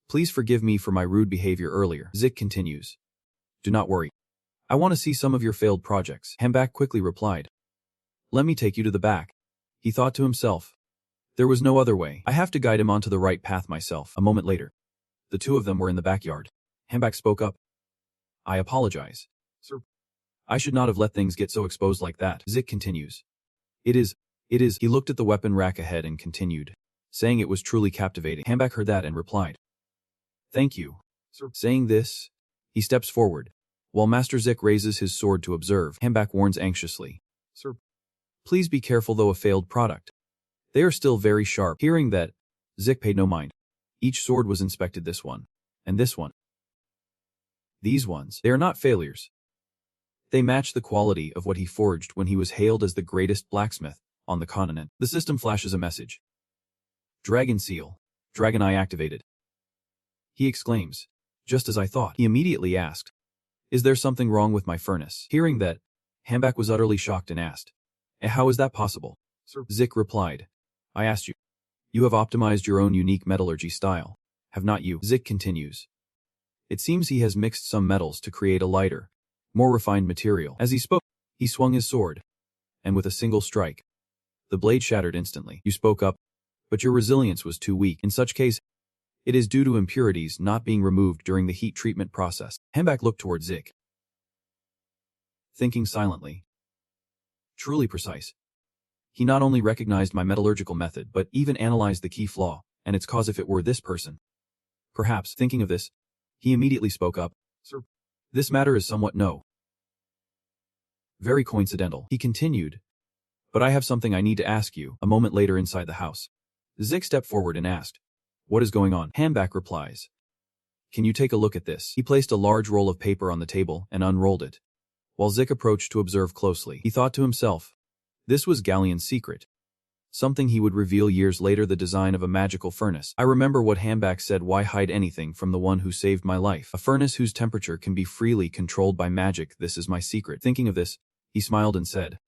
"Please forgive me for my rude behavior earlier." Zik continues, "Do not worry. I want to see some of your failed projects." Handback quickly replied, "Let me take you to the back." He thought to himself, there was no other way. I have to guide him onto the right path myself. A moment later, the two of them were in the backyard. Handback spoke up, "I apologize, sir. I should not have let things get so exposed like that." Zik continues, It is. He looked at the weapon rack ahead and continued, saying it was truly captivating. Handback heard that and replied, "Thank you, sir." Saying this, he steps forward, while Master Zik raises his sword to observe. Handback warns anxiously, "Sir, please be careful though a failed product. They are still very sharp." Hearing that, Zik paid no mind. Each sword was inspected, this one, and this one. These ones, they are not failures. They match the quality of what he forged when he was hailed as the greatest blacksmith on the continent. The system flashes a message. "Dragon seal. Dragon eye activated." He exclaims, "Just as I thought." He immediately asked, "Is there something wrong with my furnace?" Hearing that, Handback was utterly shocked and asked, "How is that possible?" Sir, Zik replied, "I asked you. You have optimized your own unique metallurgy style, have not you?" Zik continues, "It seems he has mixed some metals to create a lighter, more refined material." As he spoke, he swung his sword, and with a single strike, the blade shattered instantly. "You spoke up, but your resilience was too weak. In such case, it is due to impurities not being removed during the heat treatment process." Handback looked toward Zik, thinking silently. Truly precise. He not only recognized my metallurgical method but even analyzed the key flaw and its cause if it were this person. Perhaps, thinking of this, he immediately spoke up, "Sir, this matter is somewhat very coincidental." He continued, "But I have something I need to ask you." A moment later inside the house, Zik stepped forward and asked, "What is going on?" Handback replies, "Can you take a look at this?" He placed a large roll of paper on the table and unrolled it. While Zik approached to observe closely, he thought to himself, this was Galleon's secret. Something he would reveal years later, the design of a magical furnace. I remember what Handback said, "Why hide anything from the one who saved my life? A furnace whose temperature can be freely controlled by magic. This is my secret." Thinking of this, he smiled and said,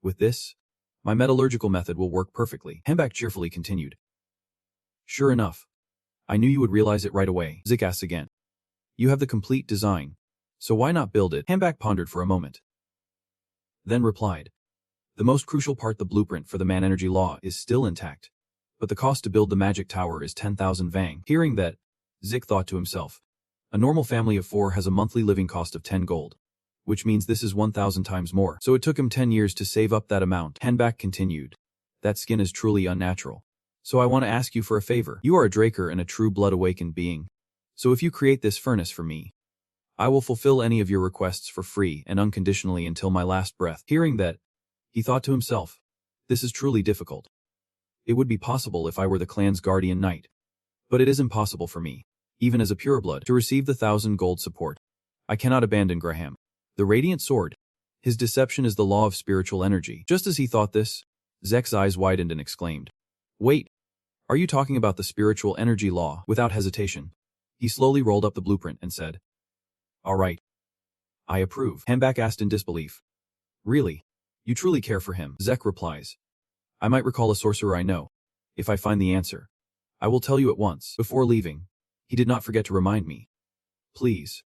"With this, my metallurgical method will work perfectly." Handback cheerfully continued, "Sure enough. I knew you would realize it right away." Zik asks again, "You have the complete design, so why not build it?" Handback pondered for a moment, then replied, "The most crucial part, the blueprint for the man energy law, is still intact, but the cost to build the magic tower is 10,000 Vang." Hearing that, Zik thought to himself, a normal family of 4 has a monthly living cost of 10 gold, which means this is 1,000 times more. So it took him 10 years to save up that amount. Handback continued, "That skin is truly unnatural. So I want to ask you for a favor. You are a Draker and a true blood awakened being. So if you create this furnace for me, I will fulfill any of your requests for free and unconditionally until my last breath." Hearing that, he thought to himself, this is truly difficult. It would be possible if I were the clan's guardian knight, but it is impossible for me, even as a pureblood, to receive the 1,000 gold support. I cannot abandon Graham. The radiant sword. His deception is the law of spiritual energy. Just as he thought this, Zek's eyes widened and exclaimed, "Wait, are you talking about the spiritual energy law?" Without hesitation, he slowly rolled up the blueprint and said, "All right. I approve." Handback asked in disbelief, "Really? You truly care for him?" Zek replies, "I might recall a sorcerer I know. If I find the answer, I will tell you at once." Before leaving, he did not forget to remind me, "Please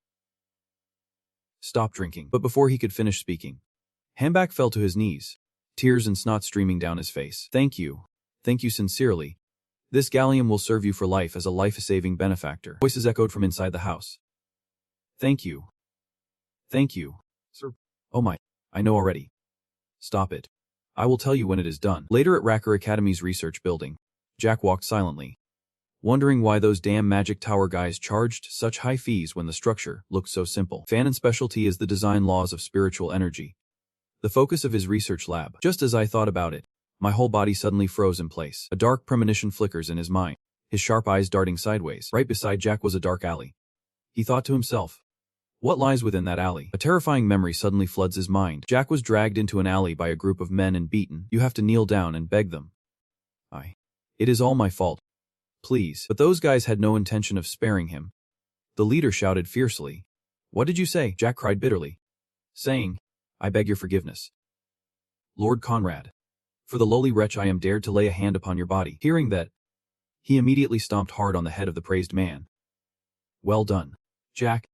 stop drinking." But before he could finish speaking, Handback fell to his knees, tears and snot streaming down his face. Thank you sincerely. This galleon will serve you for life as a life-saving benefactor." Voices echoed from inside the house. Thank you, sir." "Oh my, I know already. Stop it. I will tell you when it is done." Later at Racker Academy's research building, Jack walked silently, wondering why those damn magic tower guys charged such high fees when the structure looked so simple. Fanon's specialty is the design laws of spiritual energy, the focus of his research lab. Just as I thought about it, my whole body suddenly froze in place. A dark premonition flickers in his mind, his sharp eyes darting sideways. Right beside Jack was a dark alley. He thought to himself, what lies within that alley? A terrifying memory suddenly floods his mind. Jack was dragged into an alley by a group of men and beaten. "You have to kneel down and beg them." It is all my fault. Please." But those guys had no intention of sparing him. The leader shouted fiercely. "What did you say?" Jack cried bitterly, saying, I beg your forgiveness. Lord Conrad. For the lowly wretch I am dared to lay a hand upon your body. Hearing that, he immediately stomped hard on the head of the praised man. Well done, Jack.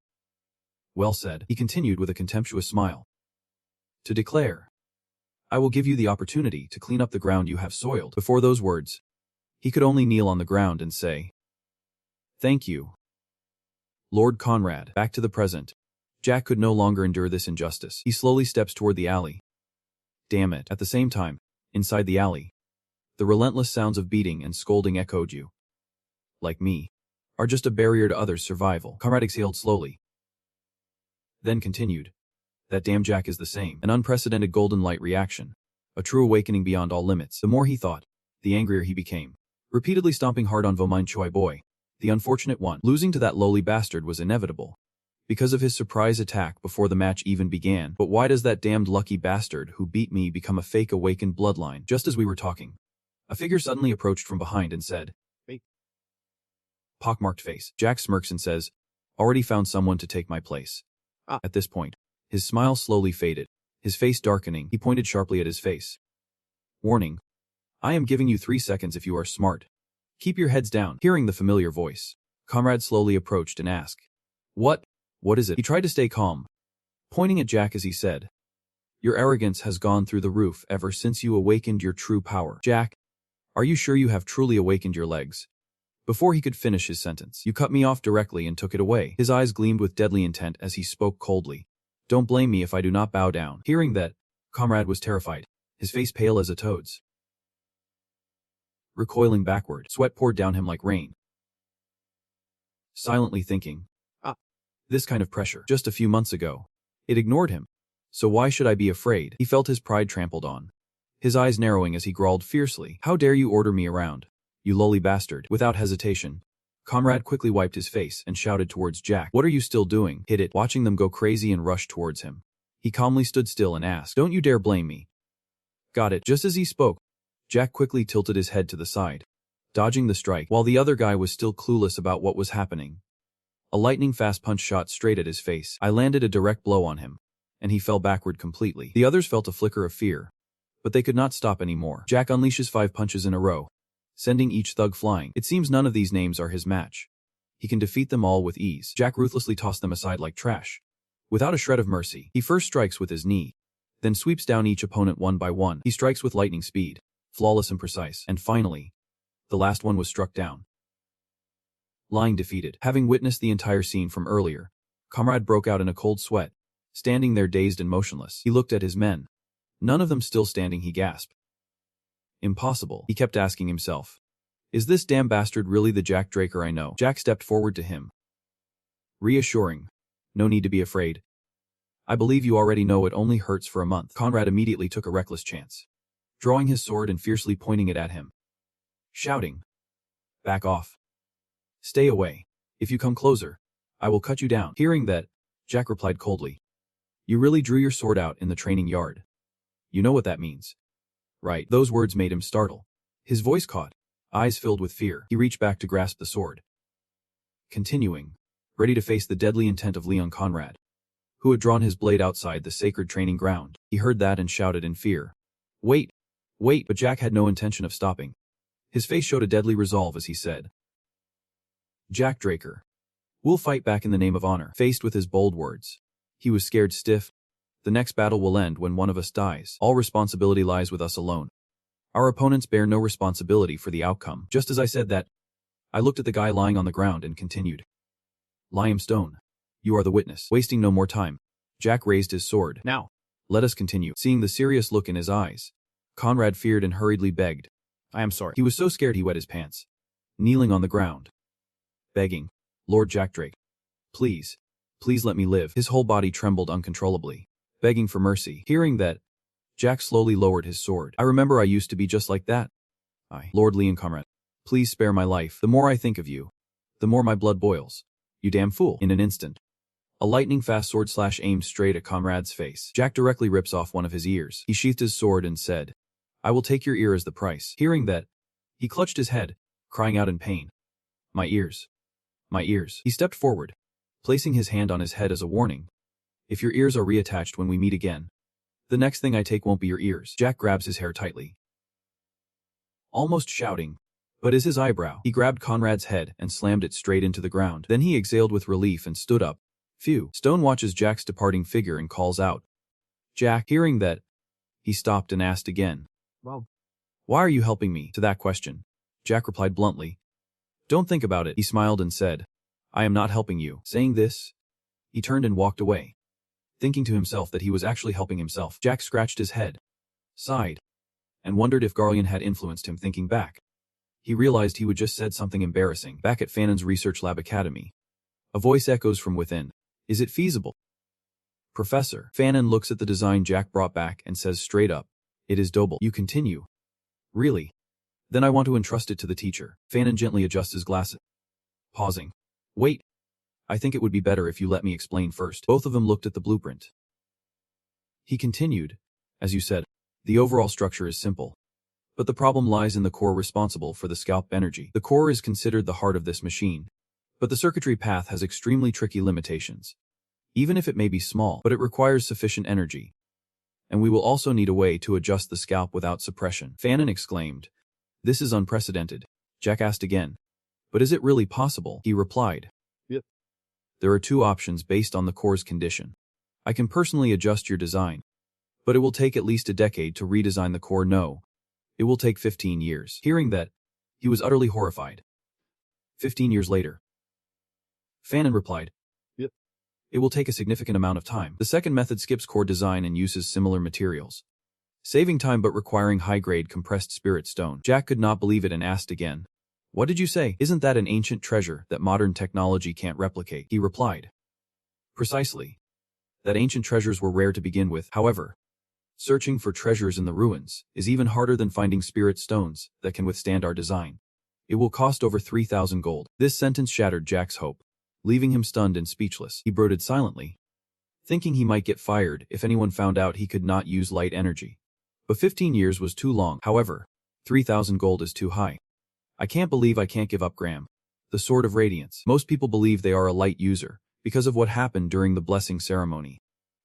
Well said, he continued with a contemptuous smile. To declare, I will give you the opportunity to clean up the ground you have soiled. Before those words, he could only kneel on the ground and say, Thank you. Lord Conrad. Back to the present. Jack could no longer endure this injustice. He slowly steps toward the alley. Damn it. At the same time, inside the alley, the relentless sounds of beating and scolding echoed. You, like me, are just a barrier to others' survival. Conrad exhaled slowly, then continued. That damn Jack is the same. An unprecedented golden light reaction. A true awakening beyond all limits. The more he thought, the angrier he became. Repeatedly stomping hard on Vomine Choi Boy, the unfortunate one. Losing to that lowly bastard was inevitable, because of his surprise attack before the match even began. But why does that damned lucky bastard who beat me become a fake awakened bloodline? Just as we were talking, a figure suddenly approached from behind and said, Wait. Pockmarked face. Jack smirks and says, Already found someone to take my place. At this point, his smile slowly faded. His face darkening, he pointed sharply at his face. Warning. I am giving you 3 seconds if you are smart. Keep your heads down. Hearing the familiar voice, Conrad slowly approached and asked, What? What is it? He tried to stay calm, pointing at Jack as he said, Your arrogance has gone through the roof ever since you awakened your true power. Jack, are you sure you have truly awakened your legs? Before he could finish his sentence, you cut me off directly and took it away. His eyes gleamed with deadly intent as he spoke coldly. Don't blame me if I do not bow down. Hearing that, Conrad was terrified, his face pale as a toad's. Recoiling backward, sweat poured down him like rain. Silently thinking, this kind of pressure, just a few months ago, it ignored him. So why should I be afraid? He felt his pride trampled on, his eyes narrowing as he growled fiercely, How dare you order me around, you lowly bastard? Without hesitation, Conrad quickly wiped his face and shouted towards Jack, What are you still doing? Hit it. Watching them go crazy and rush towards him, he calmly stood still and asked, Don't you dare blame me. Got it. Just as he spoke, Jack quickly tilted his head to the side, dodging the strike, while the other guy was still clueless about what was happening. A lightning-fast punch shot straight at his face. I landed a direct blow on him, and he fell backward completely. The others felt a flicker of fear, but they could not stop anymore. Jack unleashes 5 punches in a row, sending each thug flying. It seems none of these names are his match. He can defeat them all with ease. Jack ruthlessly tossed them aside like trash. Without a shred of mercy, he first strikes with his knee, then sweeps down each opponent one by one. He strikes with lightning speed, flawless and precise, and finally, the last one was struck down. Lying defeated, having witnessed the entire scene from earlier, Conrad broke out in a cold sweat, standing there dazed and motionless. He looked at his men. None of them still standing. He gasped. Impossible, he kept asking himself. Is this damn bastard really the Jack Draker I know? Jack stepped forward to him, reassuring, No need to be afraid. I believe you already know it only hurts for a month. Conrad immediately took a reckless chance, drawing his sword and fiercely pointing it at him, shouting, Back off. Stay away. If you come closer, I will cut you down. Hearing that, Jack replied coldly, You really drew your sword out in the training yard. You know what that means, right? Those words made him startle. His voice caught, eyes filled with fear. He reached back to grasp the sword, continuing, ready to face the deadly intent of Leon Conrad, who had drawn his blade outside the sacred training ground. He heard that and shouted in fear, Wait, wait! But Jack had no intention of stopping. His face showed a deadly resolve as he said, Jack Draker, we'll fight back in the name of honor. Faced with his bold words, he was scared stiff. The next battle will end when one of us dies. All responsibility lies with us alone. Our opponents bear no responsibility for the outcome. Just as I said that, I looked at the guy lying on the ground and continued, Limestone, you are the witness. Wasting no more time, Jack raised his sword. Now, let us continue. Seeing the serious look in his eyes, Conrad feared and hurriedly begged, I am sorry. He was so scared he wet his pants, kneeling on the ground, begging, Lord Jack Drake, please, please let me live. His whole body trembled uncontrollably, begging for mercy. Hearing that, Jack slowly lowered his sword. I remember I used to be just like that. Lord Leon Conrad, please spare my life. The more I think of you, the more my blood boils. You damn fool. In an instant, a lightning-fast sword slash aimed straight at Conrad's face. Jack directly rips off one of his ears. He sheathed his sword and said, I will take your ear as the price. Hearing that, he clutched his head, crying out in pain, My ears. My ears. He stepped forward, placing his hand on his head as a warning. If your ears are reattached when we meet again, The next thing I take won't be your ears. Jack grabs his hair tightly, almost shouting. But is his eyebrow? He grabbed Conrad's head and slammed it straight into the ground. Then he exhaled with relief and stood up. Phew. Stone watches Jack's departing figure and calls out. Jack, hearing that, he stopped and asked again. Well, why are you helping me? To that question, Jack replied bluntly. Don't think about it. He smiled and said, I am not helping you. Saying this, he turned and walked away, thinking to himself that he was actually helping himself. Jack scratched his head, sighed, and wondered if Garlean had influenced him. Thinking back, he realized he would just said something embarrassing. Back at Fanon's Research Lab Academy, a voice echoes from within. Is it feasible? Professor. Fanon looks at the design Jack brought back and says straight up, it is doable. You continue. Really? Then I want to entrust it to the teacher. Fanon gently adjusts his glasses, pausing. Wait. I think it would be better if you let me explain first. Both of them looked at the blueprint. He continued, as you said, the overall structure is simple. But the problem lies in the core responsible for the scalp energy. The core is considered the heart of this machine, but the circuitry path has extremely tricky limitations. Even if it may be small, but it requires sufficient energy. And we will also need a way to adjust the scalp without suppression. Fanon exclaimed. This is unprecedented. Jack asked again. But is it really possible? He replied. Yep. There are two options based on the core's condition. I can personally adjust your design, but it will take at least a decade to redesign the core. No, it will take 15 years. Hearing that, he was utterly horrified. 15 years later, Fanon replied. Yep. It will take a significant amount of time. The second method skips core design and uses similar materials, saving time but requiring high-grade compressed spirit stone. Jack could not believe it and asked again. What did you say? Isn't that an ancient treasure that modern technology can't replicate? He replied. Precisely. That ancient treasures were rare to begin with. However, searching for treasures in the ruins is even harder than finding spirit stones that can withstand our design. It will cost over 3,000 gold. This sentence shattered Jack's hope, leaving him stunned and speechless. He brooded silently, thinking he might get fired if anyone found out he could not use light energy. But 15 years was too long. However, 3,000 gold is too high. I can't believe I can't give up Graham, the Sword of Radiance. Most people believe they are a light user because of what happened during the blessing ceremony.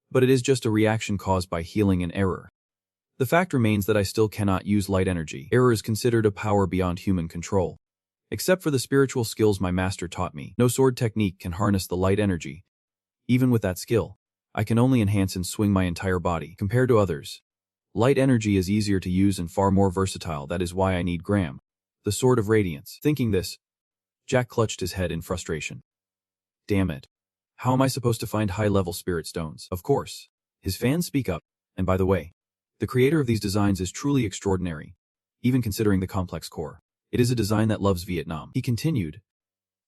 But it is just a reaction caused by healing and error. The fact remains that I still cannot use light energy. Error is considered a power beyond human control. Except for the spiritual skills my master taught me, no sword technique can harness the light energy. Even with that skill, I can only enhance and swing my entire body. Compared to others, light energy is easier to use and far more versatile. That is why I need Graham, the Sword of Radiance. Thinking this, Jack clutched his head in frustration. Damn it. How am I supposed to find high-level spirit stones? Of course. His fans speak up, and by the way, the creator of these designs is truly extraordinary, even considering the complex core. It is a design that loves Vietnam. He continued,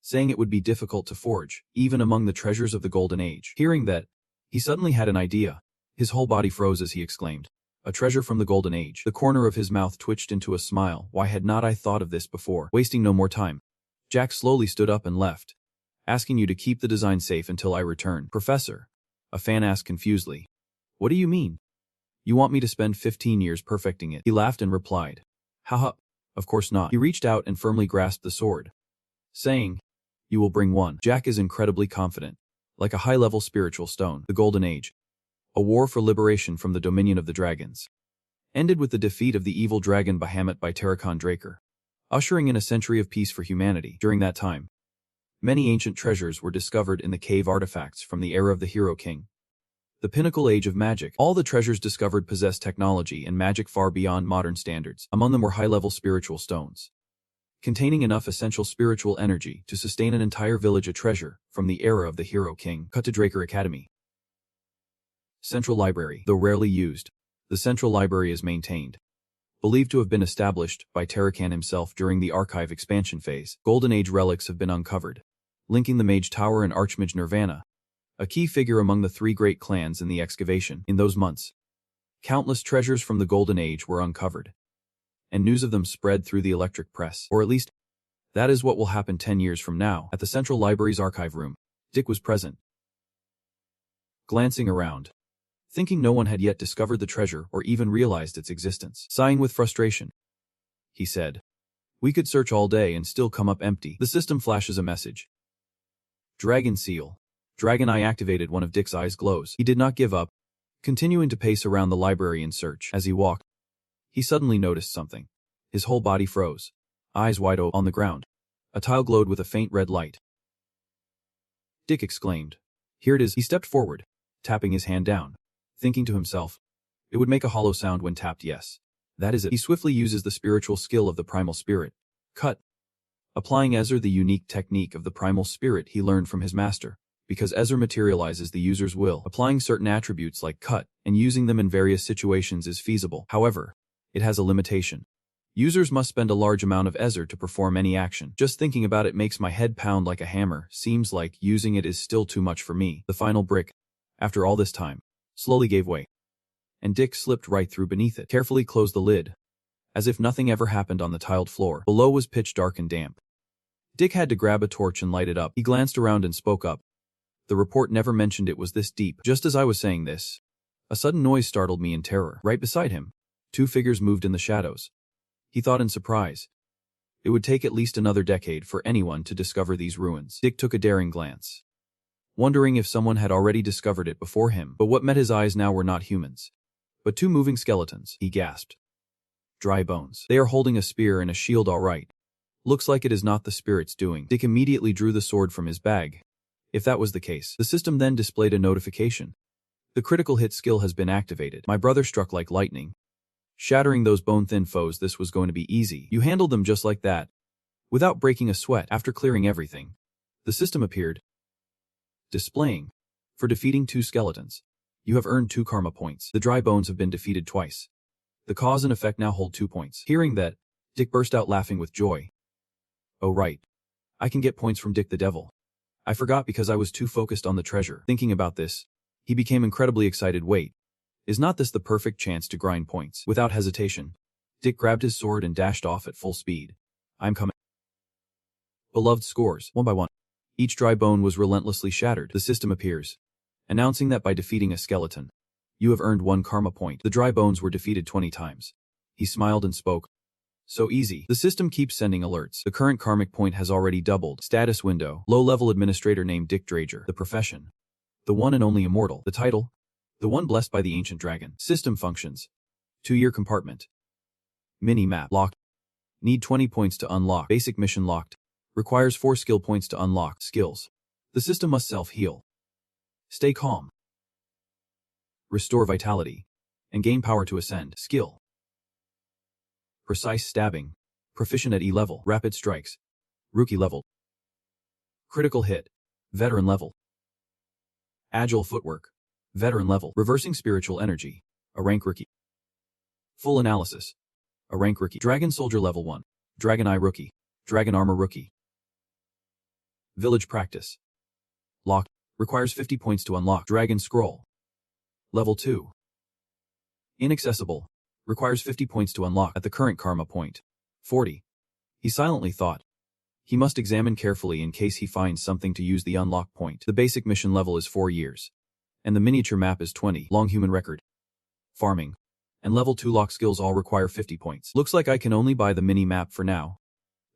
saying it would be difficult to forge, even among the treasures of the Golden Age. Hearing that, he suddenly had an idea. His whole body froze as he exclaimed, a treasure from the Golden Age. The corner of his mouth twitched into a smile. Why had not I thought of this before? Wasting no more time, Jack slowly stood up and left, asking you to keep the design safe until I return. Professor, a fan asked confusedly. What do you mean? You want me to spend 15 years perfecting it? He laughed and replied. Haha, of course not. He reached out and firmly grasped the sword, saying, you will bring one. Jack is incredibly confident, like a high-level spiritual stone. The Golden Age, a war for liberation from the dominion of the dragons, ended with the defeat of the evil dragon Bahamut by Terracon Draker, ushering in a century of peace for humanity. During that time, many ancient treasures were discovered in the cave artifacts from the era of the Hero King, the pinnacle age of magic. All the treasures discovered possessed technology and magic far beyond modern standards. Among them were high-level spiritual stones, containing enough essential spiritual energy to sustain an entire village. A treasure from the era of the Hero King. Cut to Draker Academy. Central Library. Though rarely used, the Central Library is maintained, believed to have been established by Terracan himself during the Archive expansion phase. Golden Age relics have been uncovered, linking the Mage Tower and Archmage Nirvana, a key figure among the three great clans in the excavation. In those months, countless treasures from the Golden Age were uncovered, and news of them spread through the electric press. Or at least, that is what will happen 10 years from now. At the Central Library's archive room, Dick was present, glancing around, thinking no one had yet discovered the treasure or even realized its existence. Sighing with frustration, he said, we could search all day and still come up empty. The system flashes a message. Dragon Seal. Dragon Eye activated. One of Dick's eyes glows. He did not give up. Continuing to pace around the library in search, as he walked, he suddenly noticed something. His whole body froze, eyes wide open on the ground. A tile glowed with a faint red light. Dick exclaimed, "Here it is." He stepped forward, tapping his hand down, thinking to himself, it would make a hollow sound when tapped. Yes, that is it. He swiftly uses the spiritual skill of the primal spirit, cut, applying Ezer the unique technique of the primal spirit he learned from his master, because Ezer materializes the user's will. Applying certain attributes like cut and using them in various situations is feasible. However, it has a limitation. Users must spend a large amount of Ezer to perform any action. Just thinking about it makes my head pound like a hammer. Seems like using it is still too much for me. The final brick, after all this time, slowly gave way, and Dick slipped right through beneath it. Carefully closed the lid, as if nothing ever happened on the tiled floor. Below was pitch dark and damp. Dick had to grab a torch and light it up. He glanced around and spoke up. The report never mentioned it was this deep. Just as I was saying this, a sudden noise startled me in terror. Right beside him, two figures moved in the shadows. He thought in surprise. It would take at least another decade for anyone to discover these ruins. Dick took a daring glance, wondering if someone had already discovered it before him. But what met his eyes now were not humans, but two moving skeletons. He gasped. Dry bones. They are holding a spear and a shield, all right. Looks like it is not the spirit's doing. Dick immediately drew the sword from his bag. If that was the case, the system then displayed a notification. The critical hit skill has been activated. My brother struck like lightning, shattering those bone-thin foes. This was going to be easy. You handled them just like that, without breaking a sweat. After clearing everything, the system appeared, displaying, for defeating two skeletons, you have earned 2 karma points. The dry bones have been defeated twice. The cause and effect now hold 2 points. Hearing that, Dick burst out laughing with joy. Oh right. I can get points from Dick the Devil. I forgot because I was too focused on the treasure. Thinking about this, he became incredibly excited. Wait, is not this the perfect chance to grind points? Without hesitation, Dick grabbed his sword and dashed off at full speed. I'm coming. Beloved scores, 1 by 1. Each dry bone was relentlessly shattered. The system appears, announcing that by defeating a skeleton, you have earned 1 karma point. The dry bones were defeated 20 times. He smiled and spoke. So easy. The system keeps sending alerts. The current karmic point has already doubled. Status window. Low-level administrator named Dick Drager. The profession, the one and only immortal. The title, the one blessed by the ancient dragon. System functions, 2-year compartment. Mini-map. Locked. Need 20 points to unlock. Basic mission locked. Requires 4 skill points to unlock. Skills. The system must self-heal. Stay calm. Restore vitality. And gain power to ascend. Skill. Precise stabbing. Proficient at E level. Rapid strikes. Rookie level. Critical hit. Veteran level. Agile footwork. Veteran level. Reversing spiritual energy. A rank rookie. Full analysis. A rank rookie. Dragon soldier level 1. Dragon eye rookie. Dragon armor rookie. Village practice. Locked. Requires 50 points to unlock. Dragon scroll. Level 2. Inaccessible. Requires 50 points to unlock at the current karma point. 40. He silently thought. He must examine carefully in case he finds something to use the unlock point. The basic mission level is 4 years. And the miniature map is 20. Long human record. Farming. And level 2 lock skills all require 50 points. Looks like I can only buy the mini-map for now.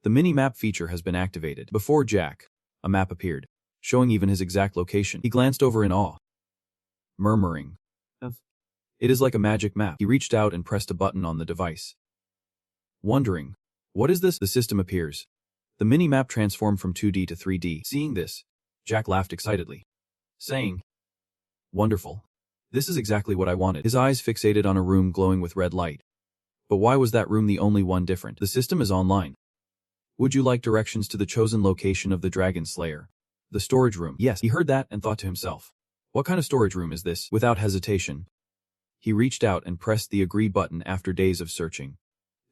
The mini-map feature has been activated. Before Jack, a map appeared, showing even his exact location. He glanced over in awe, murmuring, "It is like a magic map." He reached out and pressed a button on the device, wondering, "What is this?" The system appears. The mini-map transformed from 2D to 3D. Seeing this, Jack laughed excitedly, saying, "Wonderful. This is exactly what I wanted." His eyes fixated on a room glowing with red light. But why was that room the only one different? The system is online. Would you like directions to the chosen location of the Dragon Slayer? The storage room. Yes, he heard that and thought to himself, what kind of storage room is this? Without hesitation, he reached out and pressed the agree button. After days of searching,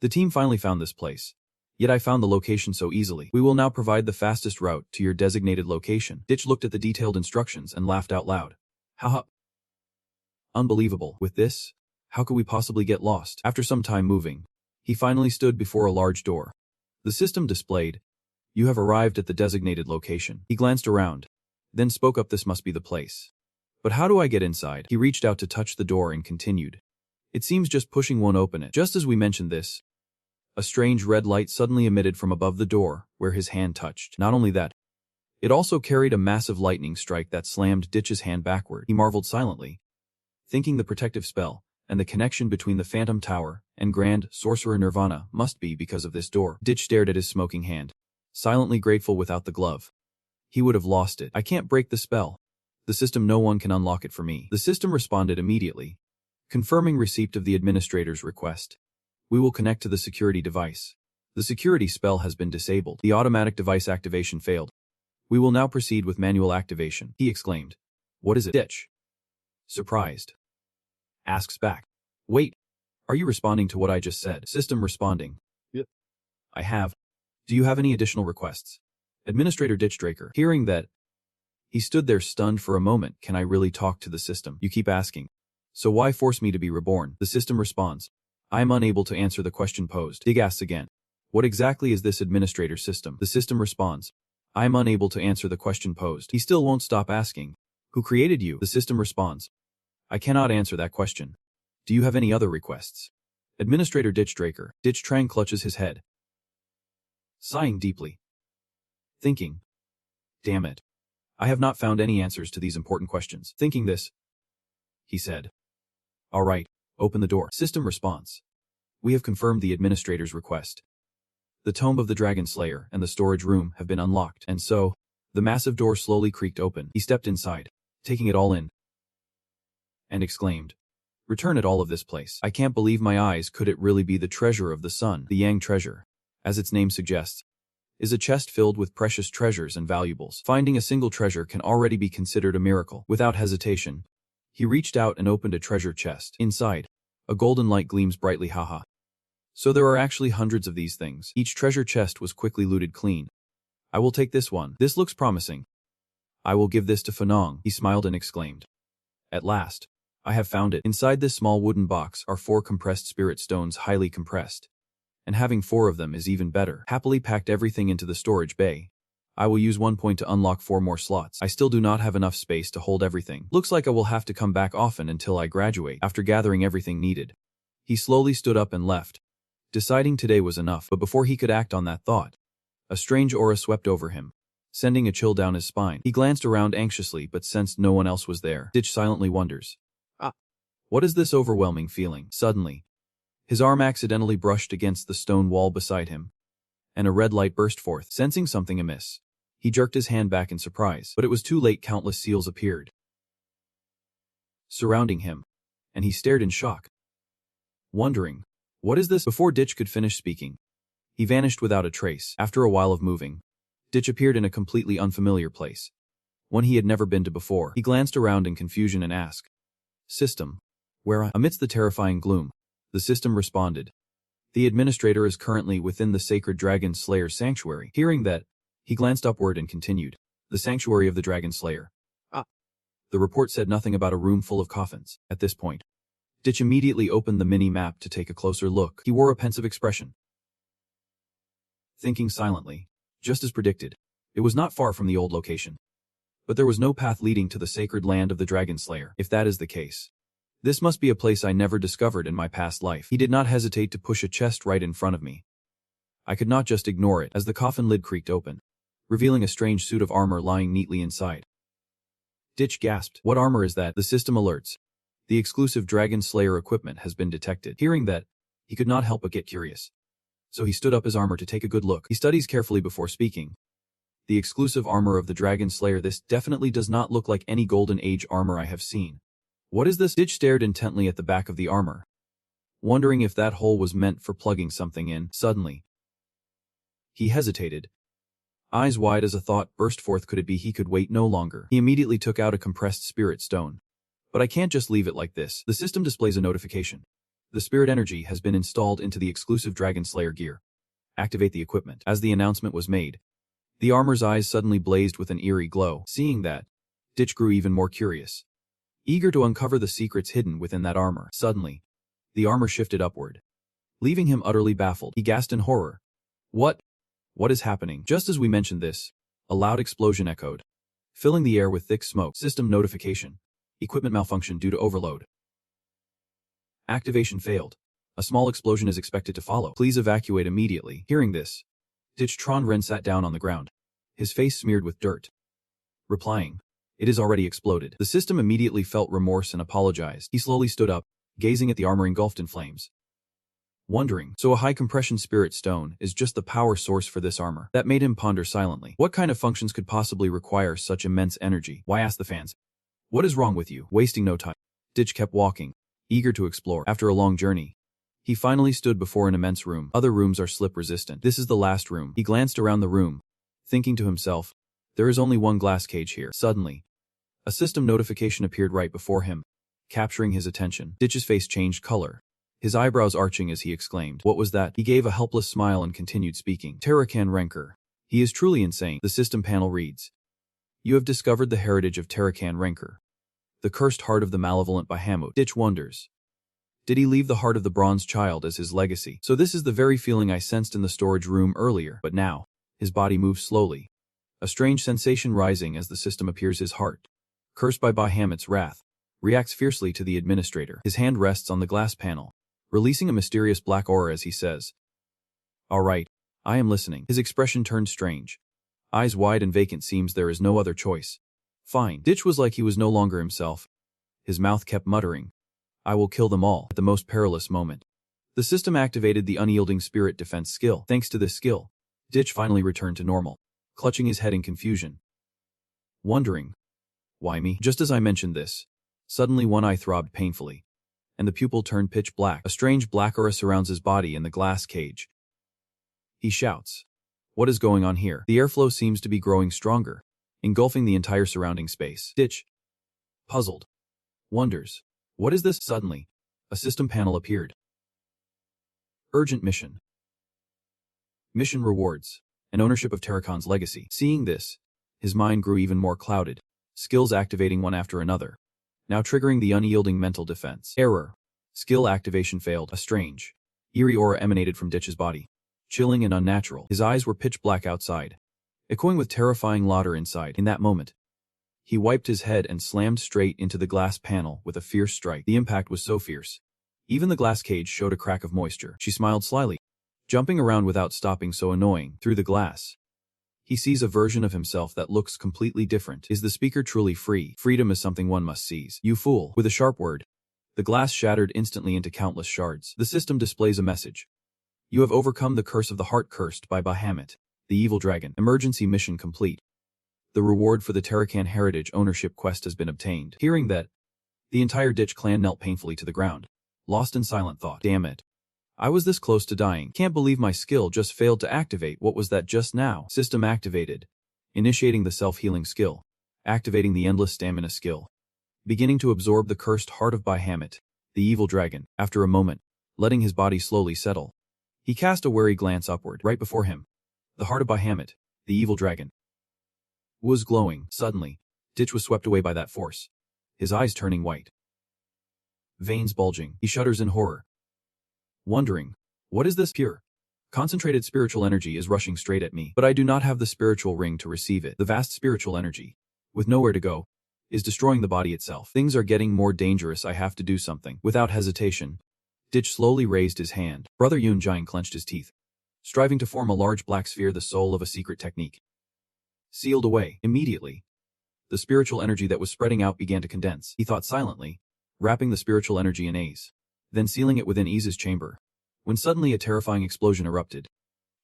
the team finally found this place. Yet I found the location so easily. We will now provide the fastest route to your designated location. Ditch looked at the detailed instructions and laughed out loud. Haha. Unbelievable. With this, how could we possibly get lost? After some time moving, he finally stood before a large door. The system displayed, "You have arrived at the designated location." He glanced around, then spoke up. This must be the place. But how do I get inside? He reached out to touch the door and continued. It seems just pushing one open it. Just as we mentioned this, a strange red light suddenly emitted from above the door, where his hand touched. Not only that, it also carried a massive lightning strike that slammed Ditch's hand backward. He marveled silently, thinking the protective spell and the connection between the Phantom Tower and Grand Sorcerer Nirvana must be because of this door. Ditch stared at his smoking hand, silently grateful without the glove. He would have lost it. I can't break the spell. The system, no one can unlock it for me. The system responded immediately, confirming receipt of the administrator's request. We will connect to the security device. The security spell has been disabled. The automatic device activation failed. We will now proceed with manual activation, he exclaimed. What is it? Ditch, surprised, asks back. Wait, are you responding to what I just said? System responding. Yep. I have. Do you have any additional requests? Administrator Ditch Draker, hearing that, he stood there stunned for a moment. Can I really talk to the system? You keep asking. So why force me to be reborn? The system responds. I am unable to answer the question posed. Dig asks again. What exactly is this administrator system? The system responds. I am unable to answer the question posed. He still won't stop asking. Who created you? The system responds. I cannot answer that question. Do you have any other requests? Administrator Ditch Draker. Ditch Trang clutches his head, sighing deeply, thinking, damn it. I have not found any answers to these important questions. Thinking this, he said, all right, open the door. System response. We have confirmed the administrator's request. The Tomb of the Dragon Slayer and the storage room have been unlocked, and so, the massive door slowly creaked open. He stepped inside, taking it all in, and exclaimed, return at all of this place. I can't believe my eyes. Could it really be the treasure of the sun? The Yang treasure, as its name suggests, is a chest filled with precious treasures and valuables. Finding a single treasure can already be considered a miracle. Without hesitation, he reached out and opened a treasure chest. Inside, a golden light gleams brightly. Haha. So there are actually hundreds of these things. Each treasure chest was quickly looted clean. I will take this one. This looks promising. I will give this to Fanong. He smiled and exclaimed. At last, I have found it. Inside this small wooden box are 4 compressed spirit stones, highly compressed. And having 4 of them is even better. Happily packed everything into the storage bay. I will use 1 point to unlock 4 more slots. I still do not have enough space to hold everything. Looks like I will have to come back often until I graduate. After gathering everything needed, he slowly stood up and left, deciding today was enough. But before he could act on that thought, a strange aura swept over him, sending a chill down his spine. He glanced around anxiously but sensed no one else was there. Ditch silently wonders. What is this overwhelming feeling? Suddenly, his arm accidentally brushed against the stone wall beside him, and a red light burst forth. Sensing something amiss, he jerked his hand back in surprise, but it was too late. Countless seals appeared, surrounding him, and he stared in shock, wondering, what is this? Before Ditch could finish speaking, he vanished without a trace. After a while of moving, Ditch appeared in a completely unfamiliar place, one he had never been to before. He glanced around in confusion and asked, System, where? Amidst the terrifying gloom, the system responded. The administrator is currently within the sacred Dragon Slayer's sanctuary. Hearing that, he glanced upward and continued. The sanctuary of the Dragon Slayer. The report said nothing about a room full of coffins. At this point, Ditch immediately opened the mini-map to take a closer look. He wore a pensive expression, thinking silently. Just as predicted, it was not far from the old location. But there was no path leading to the sacred land of the Dragon Slayer. If that is the case, this must be a place I never discovered in my past life. He did not hesitate to push a chest right in front of me. I could not just ignore it as the coffin lid creaked open, revealing a strange suit of armor lying neatly inside. Ditch gasped. What armor is that? The system alerts. The exclusive Dragon Slayer equipment has been detected. Hearing that, he could not help but get curious. So he stood up his armor to take a good look. He studies carefully before speaking. The exclusive armor of the Dragon Slayer. This definitely does not look like any Golden Age armor I have seen. What is this? Ditch stared intently at the back of the armor, wondering if that hole was meant for plugging something in. Suddenly, he hesitated. Eyes wide as a thought burst forth. Could it be? He could wait no longer. He immediately took out a compressed spirit stone. But I can't just leave it like this. The system displays a notification. The spirit energy has been installed into the exclusive Dragon Slayer gear. Activate the equipment. As the announcement was made, the armor's eyes suddenly blazed with an eerie glow. Seeing that, Ditch grew even more curious, eager to uncover the secrets hidden within that armor. Suddenly, the armor shifted upward, leaving him utterly baffled. He gasped in horror. What is happening? Just as we mentioned this, a loud explosion echoed, filling the air with thick smoke. System notification. Equipment malfunction due to overload. Activation failed. A small explosion is expected to follow. Please evacuate immediately. Hearing this, Ditch Tron Ren sat down on the ground, his face smeared with dirt, replying, It is already exploded. The system immediately felt remorse and apologized. He slowly stood up, gazing at the armor engulfed in flames. Wondering, so a high-compression spirit stone is just the power source for this armor. That made him ponder silently. What kind of functions could possibly require such immense energy? Why ask the fans? What is wrong with you? Wasting no time. Ditch kept walking, eager to explore. After a long journey, he finally stood before an immense room. Other rooms are slip-resistant. This is the last room. He glanced around the room, thinking to himself, there is only one glass cage here. Suddenly, a system notification appeared right before him, capturing his attention. Ditch's face changed color, his eyebrows arching as he exclaimed, "What was that?" He gave a helpless smile and continued speaking. Tarakan Renker. He is truly insane. The system panel reads, "You have discovered the heritage of Tarakan Renker, the cursed heart of the malevolent Bahamut." Ditch wonders, did he leave the heart of the bronze child as his legacy? So this is the very feeling I sensed in the storage room earlier. But now, his body moves slowly, a strange sensation rising as the system appears. His heart, cursed by Bahamut's wrath, reacts fiercely to the administrator. His hand rests on the glass panel, releasing a mysterious black aura as he says, "All right, I am listening." His expression turned strange. Eyes wide and vacant, seems there is no other choice. Fine. Ditch was like he was no longer himself. His mouth kept muttering, "I will kill them all." At the most perilous moment, the system activated the unyielding spirit defense skill. Thanks to this skill, Ditch finally returned to normal, clutching his head in confusion. Wondering, why me? Just as I mentioned this, suddenly one eye throbbed painfully, and the pupil turned pitch black. A strange black aura surrounds his body in the glass cage. He shouts, "What is going on here?" The airflow seems to be growing stronger, engulfing the entire surrounding space. Ditch, puzzled, wonders, what is this? Suddenly, a system panel appeared. Urgent mission. Mission rewards, and ownership of Tarakan's legacy. Seeing this, his mind grew even more clouded, skills activating one after another, now triggering the unyielding mental defense. Error. Skill activation failed. A strange, eerie aura emanated from Ditch's body, chilling and unnatural. His eyes were pitch black outside, echoing with terrifying laughter inside. In that moment, he wiped his head and slammed straight into the glass panel with a fierce strike. The impact was so fierce, even the glass cage showed a crack of moisture. She smiled slyly, jumping around without stopping. So annoying. Through the glass, he sees a version of himself that looks completely different. Is the speaker truly free? Freedom is something one must seize. You fool. With a sharp word, the glass shattered instantly into countless shards. The system displays a message. You have overcome the curse of the heart cursed by Bahamut, the evil dragon. Emergency mission complete. The reward for the Tarakan heritage ownership quest has been obtained. Hearing that, the entire Ditch clan knelt painfully to the ground, lost in silent thought. Damn it. I was this close to dying. Can't believe my skill just failed to activate. What was that just now? System activated. Initiating the self-healing skill. Activating the endless stamina skill. Beginning to absorb the cursed heart of Bahamut, the evil dragon. After a moment, letting his body slowly settle, he cast a wary glance upward. Right before him, the heart of Bahamut, the evil dragon, was glowing. Suddenly, Ditch was swept away by that force, his eyes turning white, veins bulging. He shudders in horror, wondering, what is this? Pure, concentrated spiritual energy is rushing straight at me, but I do not have the spiritual ring to receive it. The vast spiritual energy, with nowhere to go, is destroying the body itself. Things are getting more dangerous. I have to do something. Without hesitation, Ditch slowly raised his hand. Brother Yun Jian clenched his teeth, striving to form a large black sphere, the soul of a secret technique. Sealed away. Immediately, the spiritual energy that was spreading out began to condense. He thought silently, wrapping the spiritual energy in A's, then sealing it within Eze's chamber, when suddenly a terrifying explosion erupted,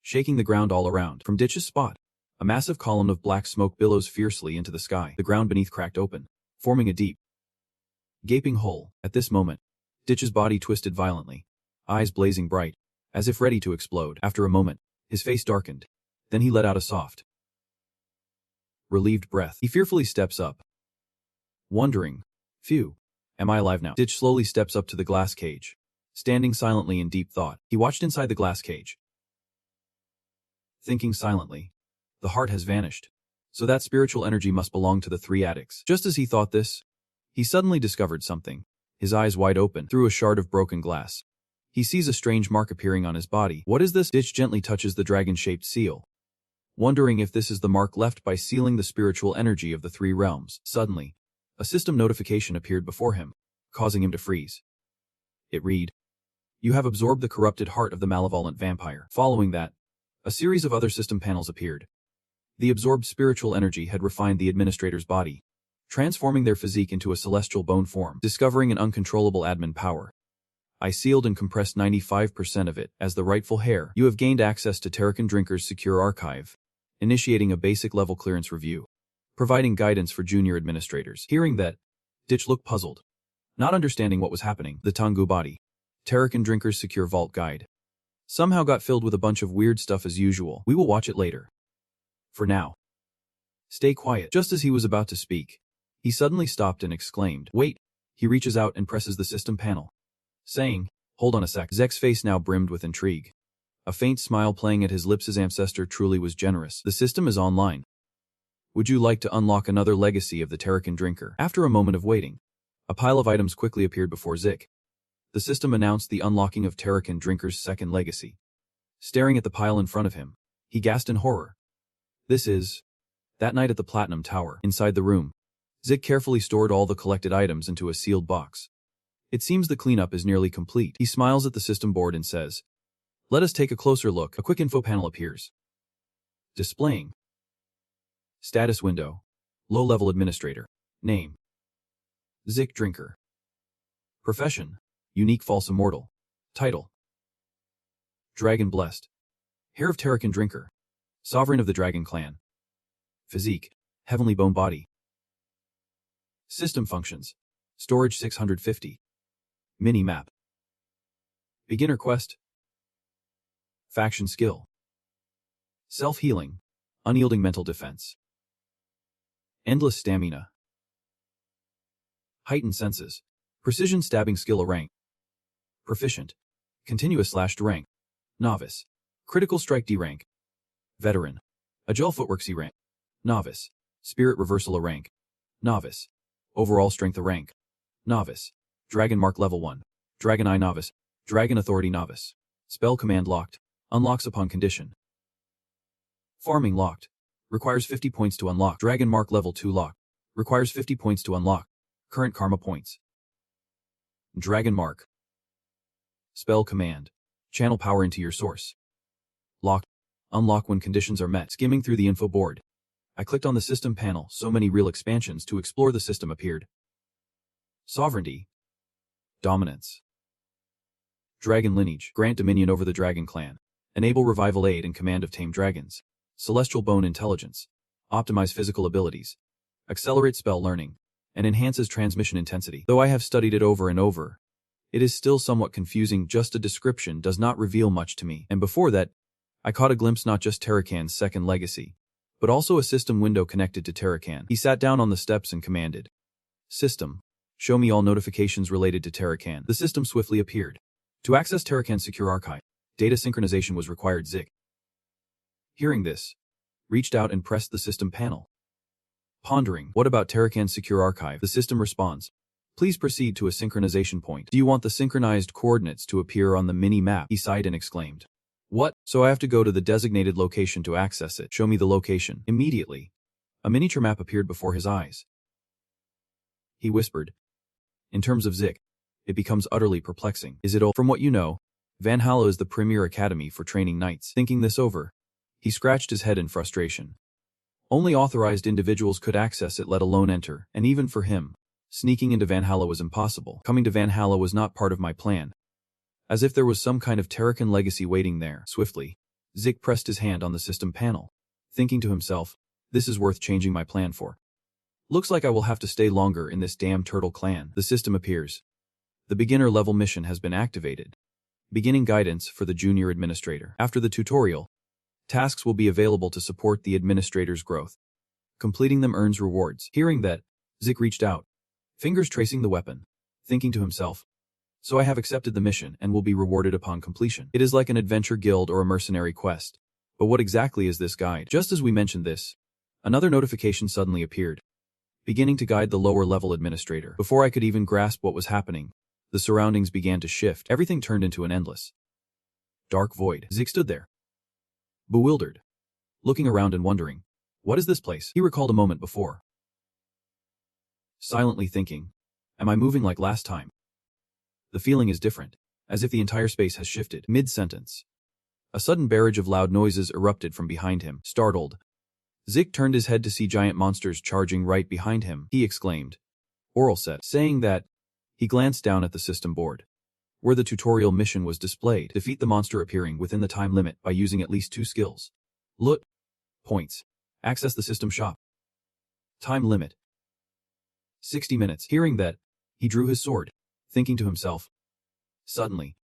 shaking the ground all around. From Ditch's spot, a massive column of black smoke billows fiercely into the sky. The ground beneath cracked open, forming a deep, gaping hole. At this moment, Ditch's body twisted violently, eyes blazing bright, as if ready to explode. After a moment, his face darkened. Then he let out a soft, relieved breath. He fearfully steps up, wondering, phew, am I alive now? Ditch slowly steps up to the glass cage, standing silently in deep thought. He watched inside the glass cage, thinking silently, the heart has vanished, so that spiritual energy must belong to the three addicts. Just as he thought this, he suddenly discovered something. His eyes wide open, through a shard of broken glass, he sees a strange mark appearing on his body. What is this? Ditch gently touches the dragon-shaped seal, wondering if this is the mark left by sealing the spiritual energy of the three realms. Suddenly, a system notification appeared before him, causing him to freeze. It read, "You have absorbed the corrupted heart of the malevolent vampire." Following that, a series of other system panels appeared. The absorbed spiritual energy had refined the administrator's body, transforming their physique into a celestial bone form, discovering an uncontrollable admin power. I sealed and compressed 95% of it. As the rightful heir, you have gained access to Terrakin Drinker's secure archive, initiating a basic level clearance review, providing guidance for junior administrators. Hearing that, Ditch looked puzzled, not understanding what was happening. The Tengu body, Terrakin Drinker's secure vault guide, somehow got filled with a bunch of weird stuff as usual. We will watch it later. For now, stay quiet. Just as he was about to speak, he suddenly stopped and exclaimed, "Wait!" He reaches out and presses the system panel, saying, "Hold on a sec." Zek's face now brimmed with intrigue, a faint smile playing at his lips. His ancestor truly was generous. The system is online. Would you like to unlock another legacy of the Terrakin Drinker? After a moment of waiting, a pile of items quickly appeared before Zik. The system announced the unlocking of Terrakin Drinker's second legacy. Staring at the pile in front of him, he gasped in horror. This is... That night at the Platinum Tower. Inside the room, Zik carefully stored all the collected items into a sealed box. It seems the cleanup is nearly complete. He smiles at the system board and says, "Let us take a closer look." A quick info panel appears, displaying status window, low-level administrator, name, Zik Drinker, profession, unique false immortal, title, Dragon Blessed, heir of Terrakin Drinker, sovereign of the Dragon Clan, physique, heavenly bone body, system functions, storage 650, mini-map, beginner quest, faction skill, self-healing, unyielding mental defense, endless stamina, heightened senses, precision stabbing skill. A rank, proficient, continuous/D rank, novice, critical strike D rank, veteran, agile footwork C rank, novice, spirit reversal A rank, novice, overall strength A rank, novice, dragon mark level 1, dragon eye novice, dragon authority novice, spell command locked, unlocks upon condition, farming locked, requires 50 points to unlock, dragon mark level 2 locked, requires 50 points to unlock, current karma points, dragon mark, spell command, channel power into your source, locked, unlock when conditions are met. Skimming through the info board, I clicked on the system panel. So many real expansions to explore the system appeared. Sovereignty, dominance, dragon lineage, grant dominion over the dragon clan, enable revival aid and command of tame dragons, celestial bone intelligence, optimize physical abilities, accelerate spell learning, and enhances transmission intensity. Though I have studied it over and over, it is still somewhat confusing. Just a description does not reveal much to me. And before that, I caught a glimpse not just Terrakin's second legacy, but also a system window connected to Terrakin. He sat down on the steps and commanded, "System, show me all notifications related to Terrakin." The system swiftly appeared. To access Terrakin's secure archive, data synchronization was required. Zik, hearing this, reached out and pressed the system panel. Pondering, "What about Terrakin's secure archive?" The system responds, "Please proceed to a synchronization point." "Do you want the synchronized coordinates to appear on the mini-map?" He sighed and exclaimed. "What? So I have to go to the designated location to access it." "Show me the location." Immediately, a miniature map appeared before his eyes. He whispered. In terms of Zik, it becomes utterly perplexing. "Is it all? From what you know, Valhalla is the premier academy for training knights." Thinking this over, he scratched his head in frustration. Only authorized individuals could access it, let alone enter, and even for him, sneaking into Valhalla was impossible. Coming to Valhalla was not part of my plan. As if there was some kind of Terrakin legacy waiting there. Swiftly, Zik pressed his hand on the system panel, thinking to himself, "This is worth changing my plan for. Looks like I will have to stay longer in this damn turtle clan." The system appears. The beginner level mission has been activated. Beginning guidance for the junior administrator. After the tutorial, tasks will be available to support the administrator's growth. Completing them earns rewards. Hearing that, Zik reached out, fingers tracing the weapon, thinking to himself, "So I have accepted the mission and will be rewarded upon completion." It is like an adventure guild or a mercenary quest. But what exactly is this guide? Just as we mentioned this, another notification suddenly appeared, beginning to guide the lower-level administrator. Before I could even grasp what was happening, the surroundings began to shift. Everything turned into an endless, dark void. Zik stood there, bewildered, looking around and wondering, what is this place? He recalled a moment before, silently thinking, am I moving like last time? The feeling is different, as if the entire space has shifted. Mid-sentence, a sudden barrage of loud noises erupted from behind him. Startled, Zik turned his head to see giant monsters charging right behind him. He exclaimed. Oral said. Saying that, he glanced down at the system board, where the tutorial mission was displayed. Defeat the monster appearing within the time limit by using at least 2 skills. Loot. Points. Access the system shop. Time limit. 60 minutes. Hearing that, he drew his sword, thinking to himself. Suddenly,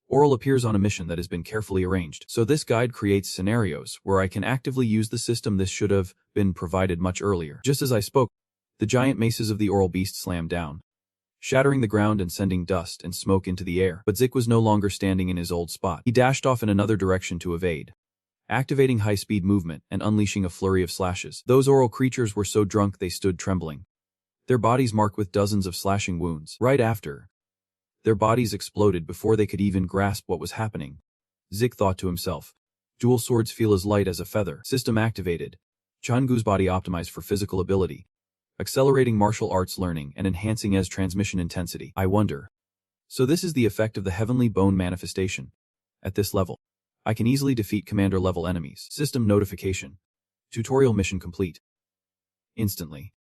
Oral appears on a mission that has been carefully arranged. So this guide creates scenarios where I can actively use the system. This should have been provided much earlier. Just as I spoke, the giant maces of the Oral beast slammed down, shattering the ground and sending dust and smoke into the air. But Zik was no longer standing in his old spot. He dashed off in another direction to evade, activating high-speed movement and unleashing a flurry of slashes. Those Oral creatures were so drunk they stood trembling, their bodies marked with dozens of slashing wounds. Right after, their bodies exploded before they could even grasp what was happening. Zik thought to himself. Dual swords feel as light as a feather. System activated. Changu's body optimized for physical ability, accelerating martial arts learning and enhancing as transmission intensity. I wonder. So this is the effect of the heavenly bone manifestation. At this level, I can easily defeat commander-level enemies. System notification. Tutorial mission complete. Instantly,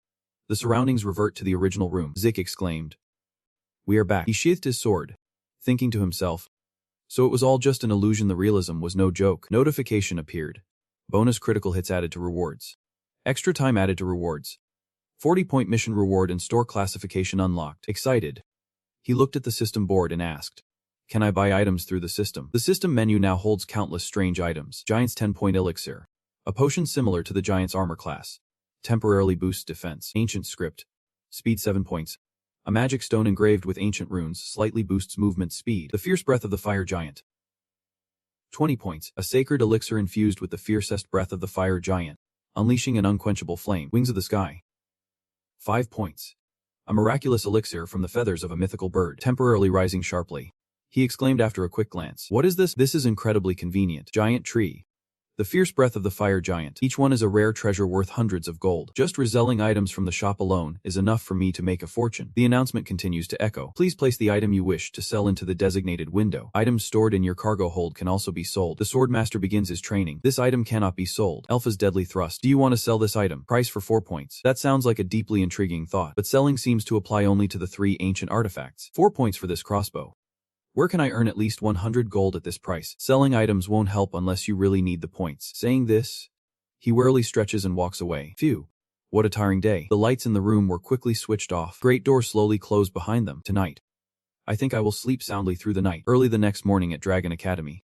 the surroundings revert to the original room. Zik exclaimed. We are back. He sheathed his sword, thinking to himself. So it was all just an illusion. The realism was no joke. Notification appeared. Bonus critical hits added to rewards. Extra time added to rewards. 40-point mission reward and store classification unlocked. Excited, he looked at the system board and asked, can I buy items through the system? The system menu now holds countless strange items. Giant's 10-point elixir. A potion similar to the Giant's armor class. Temporarily boosts defense. Ancient script. Speed 7 points. A magic stone engraved with ancient runes slightly boosts movement speed. The fierce breath of the fire giant. 20 points. A sacred elixir infused with the fiercest breath of the fire giant, unleashing an unquenchable flame. Wings of the sky. 5 points. A miraculous elixir from the feathers of a mythical bird, temporarily rising sharply. He exclaimed after a quick glance. What is this? This is incredibly convenient. Giant tree. The fierce breath of the fire giant. Each one is a rare treasure worth hundreds of gold. Just reselling items from the shop alone is enough for me to make a fortune. The announcement continues to echo. Please place the item you wish to sell into the designated window. Items stored in your cargo hold can also be sold. The swordmaster begins his training. This item cannot be sold. Alpha's deadly thrust. Do you want to sell this item? Price for 4 points. That sounds like a deeply intriguing thought, but selling seems to apply only to the 3 ancient artifacts. 4 points for this crossbow. Where can I earn at least 100 gold at this price? Selling items won't help unless you really need the points. Saying this, he wearily stretches and walks away. Phew. What a tiring day. The lights in the room were quickly switched off. Great door slowly closed behind them. Tonight, I think I will sleep soundly through the night. Early the next morning at Dragon Academy,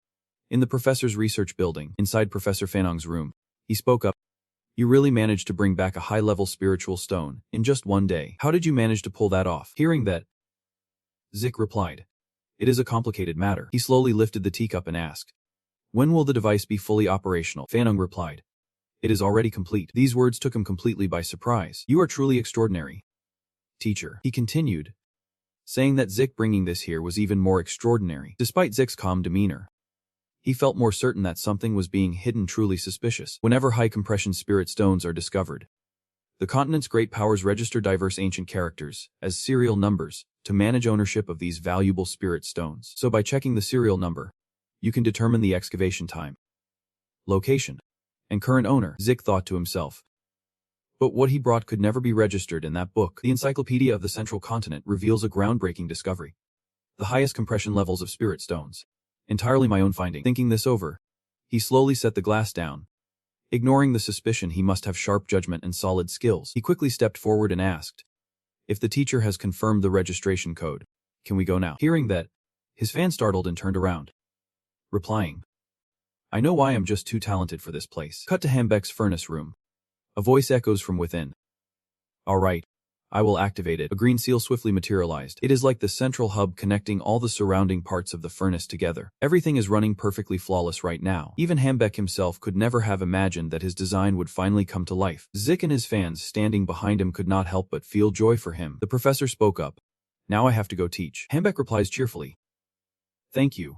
in the professor's research building, inside Professor Fanong's room, he spoke up. You really managed to bring back a high-level spiritual stone in just one day. How did you manage to pull that off? Hearing that, Zik replied. It is a complicated matter. He slowly lifted the teacup and asked, when will the device be fully operational? Fanong replied, it is already complete. These words took him completely by surprise. You are truly extraordinary, teacher. He continued, saying that Zik bringing this here was even more extraordinary. Despite Zik's calm demeanor, he felt more certain that something was being hidden. Truly suspicious. Whenever high-compression spirit stones are discovered, the continent's great powers register diverse ancient characters as serial numbers to manage ownership of these valuable spirit stones. So by checking the serial number, you can determine the excavation time, location, and current owner. Zik thought to himself. But what he brought could never be registered in that book. The Encyclopedia of the Central Continent reveals a groundbreaking discovery. The highest compression levels of spirit stones. Entirely my own finding. Thinking this over, he slowly set the glass down. Ignoring the suspicion he must have sharp judgment and solid skills, he quickly stepped forward and asked, if the teacher has confirmed the registration code, can we go now? Hearing that, his fan startled and turned around, replying, I know why I'm just too talented for this place. Cut to Hambek's furnace room. A voice echoes from within. All right, I will activate it. A green seal swiftly materialized. It is like the central hub connecting all the surrounding parts of the furnace together. Everything is running perfectly flawless right now. Even Hambek himself could never have imagined that his design would finally come to life. Zik and his fans standing behind him could not help but feel joy for him. The professor spoke up. Now I have to go teach. Hambek replies cheerfully. Thank you,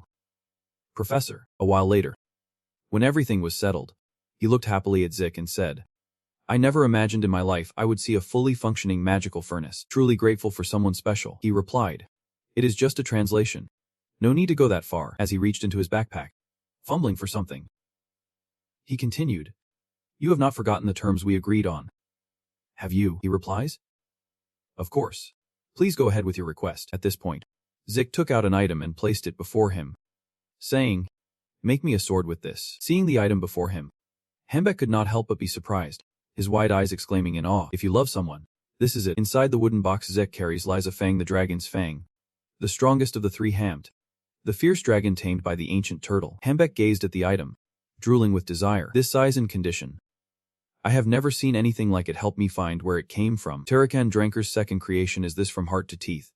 Professor. A while later, when everything was settled, he looked happily at Zik and said, I never imagined in my life I would see a fully functioning magical furnace. Truly grateful for someone special. He replied, it is just a translation. No need to go that far. As he reached into his backpack, fumbling for something, he continued, You have not forgotten the terms we agreed on. Have you? He replies. Of course. Please go ahead with your request. At this point, Zik took out an item and placed it before him, saying, make me a sword with this. Seeing the item before him, Hanbek could not help but be surprised, his wide eyes exclaiming in awe, if you love someone, this is it. Inside the wooden box Zik carries lies a fang, the dragon's fang, the strongest of the three Hamt, the fierce dragon tamed by the ancient turtle. Hanbek gazed at the item, drooling with desire. This size and condition. I have never seen anything like it. Help me find where it came from. Tarakan Dranker's second creation is this from heart to teeth.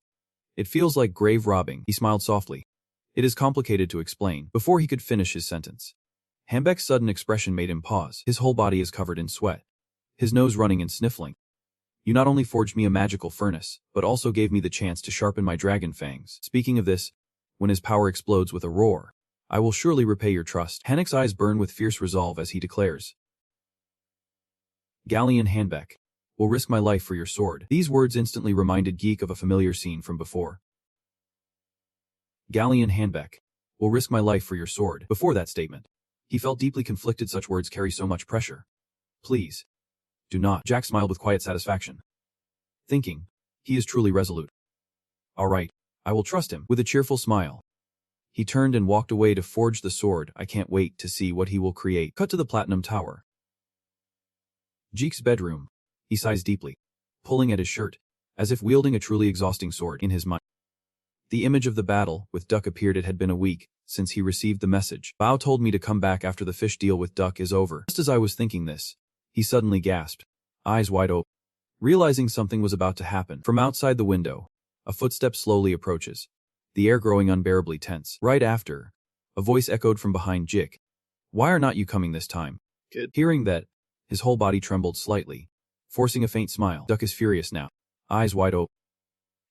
It feels like grave robbing. He smiled softly. It is complicated to explain. Before he could finish his sentence, Hanbek's sudden expression made him pause. His whole body is covered in sweat, his nose running and sniffling. You not only forged me a magical furnace, but also gave me the chance to sharpen my dragon fangs. Speaking of this, when his power explodes with a roar, I will surely repay your trust. Hanek's eyes burn with fierce resolve as he declares, Galleon Hanbek, will risk my life for your sword. These words instantly reminded Geek of a familiar scene from before. Galleon Hanbek, will risk my life for your sword. Before that statement, he felt deeply conflicted. Such words carry so much pressure. Please. Do not. Jack smiled with quiet satisfaction, thinking, he is truly resolute. All right, I will trust him. With a cheerful smile, he turned and walked away to forge the sword. I can't wait to see what he will create. Cut to the Platinum Tower. Jeek's bedroom. He sighs deeply, pulling at his shirt, as if wielding a truly exhausting sword. In his mind, the image of the battle with Duck appeared. It had been a week since he received the message. Bao told me to come back after the fish deal with Duck is over. Just as I was thinking this, he suddenly gasped, eyes wide open, realizing something was about to happen. From outside the window, a footstep slowly approaches, the air growing unbearably tense. Right after, a voice echoed from behind Jik. Why are not you coming this time? Good. Hearing that, his whole body trembled slightly, forcing a faint smile. Duck is furious now, eyes wide open,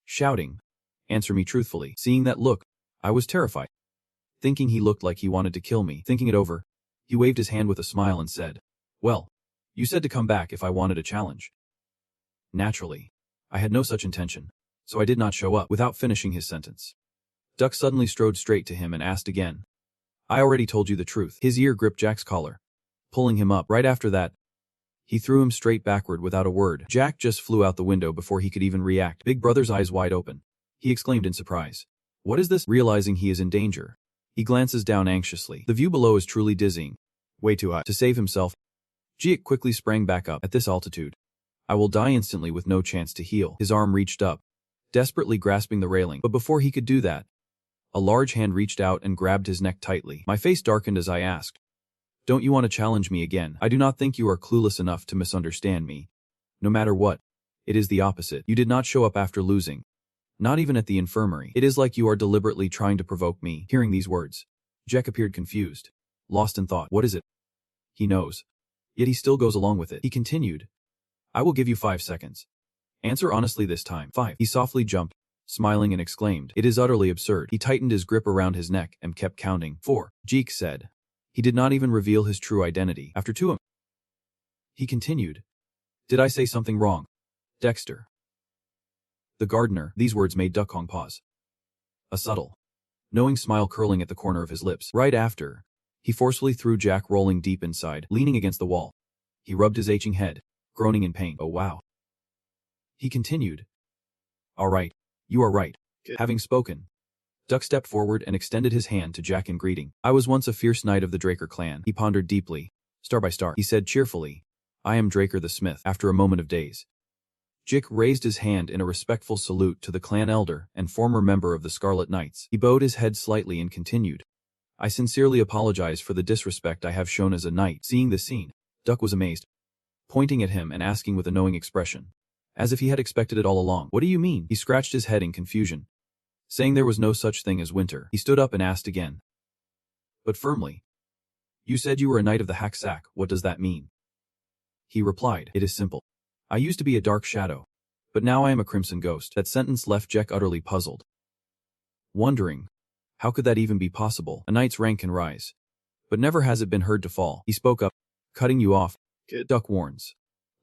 shouting, answer me truthfully. Seeing that look, I was terrified, thinking he looked like he wanted to kill me. Thinking it over, he waved his hand with a smile and said, well, you said to come back if I wanted a challenge. Naturally, I had no such intention, so I did not show up. Without finishing his sentence, Duck suddenly strode straight to him and asked again, I already told you the truth. His ear gripped Jack's collar, pulling him up. Right after that, he threw him straight backward without a word. Jack just flew out the window before he could even react. Big Brother's eyes wide open, he exclaimed in surprise. What is this? Realizing he is in danger, he glances down anxiously. The view below is truly dizzying. Way too high. To save himself, Jiek quickly sprang back up. At this altitude, I will die instantly with no chance to heal. His arm reached up, desperately grasping the railing. But before he could do that, a large hand reached out and grabbed his neck tightly. My face darkened as I asked, don't you want to challenge me again? I do not think you are clueless enough to misunderstand me. No matter what, it is the opposite. You did not show up after losing, not even at the infirmary. It is like you are deliberately trying to provoke me. Hearing these words, Jack appeared confused, lost in thought. What is it? He knows, yet he still goes along with it. He continued, I will give you 5 seconds. Answer honestly this time. 5. He softly jumped, smiling and exclaimed, it is utterly absurd. He tightened his grip around his neck and kept counting. 4. Jeek said. He did not even reveal his true identity. After 2. He continued, did I say something wrong? Dexter, the gardener. These words made Duck Kong pause, a subtle, knowing smile curling at the corner of his lips. Right after, he forcefully threw Jack rolling deep inside, leaning against the wall. He rubbed his aching head, groaning in pain. Oh wow. He continued, all right, you are right. Good. Having spoken, Duck stepped forward and extended his hand to Jack in greeting. I was once a fierce knight of the Draker clan. He pondered deeply, star by star. He said cheerfully, I am Draker the Smith. After a moment of daze, Jick raised his hand in a respectful salute to the clan elder and former member of the Scarlet Knights. He bowed his head slightly and continued, I sincerely apologize for the disrespect I have shown as a knight. Seeing this scene, Duck was amazed, pointing at him and asking with a knowing expression, as if he had expected it all along. What do you mean? He scratched his head in confusion, saying there was no such thing as winter. He stood up and asked again, but firmly, you said you were a knight of the Hack Sack. What does that mean? He replied, it is simple. I used to be a dark shadow, but now I am a crimson ghost. That sentence left Jack utterly puzzled, wondering, how could that even be possible? A knight's rank can rise, but never has it been heard to fall. He spoke up, cutting you off. Good. Duck warns,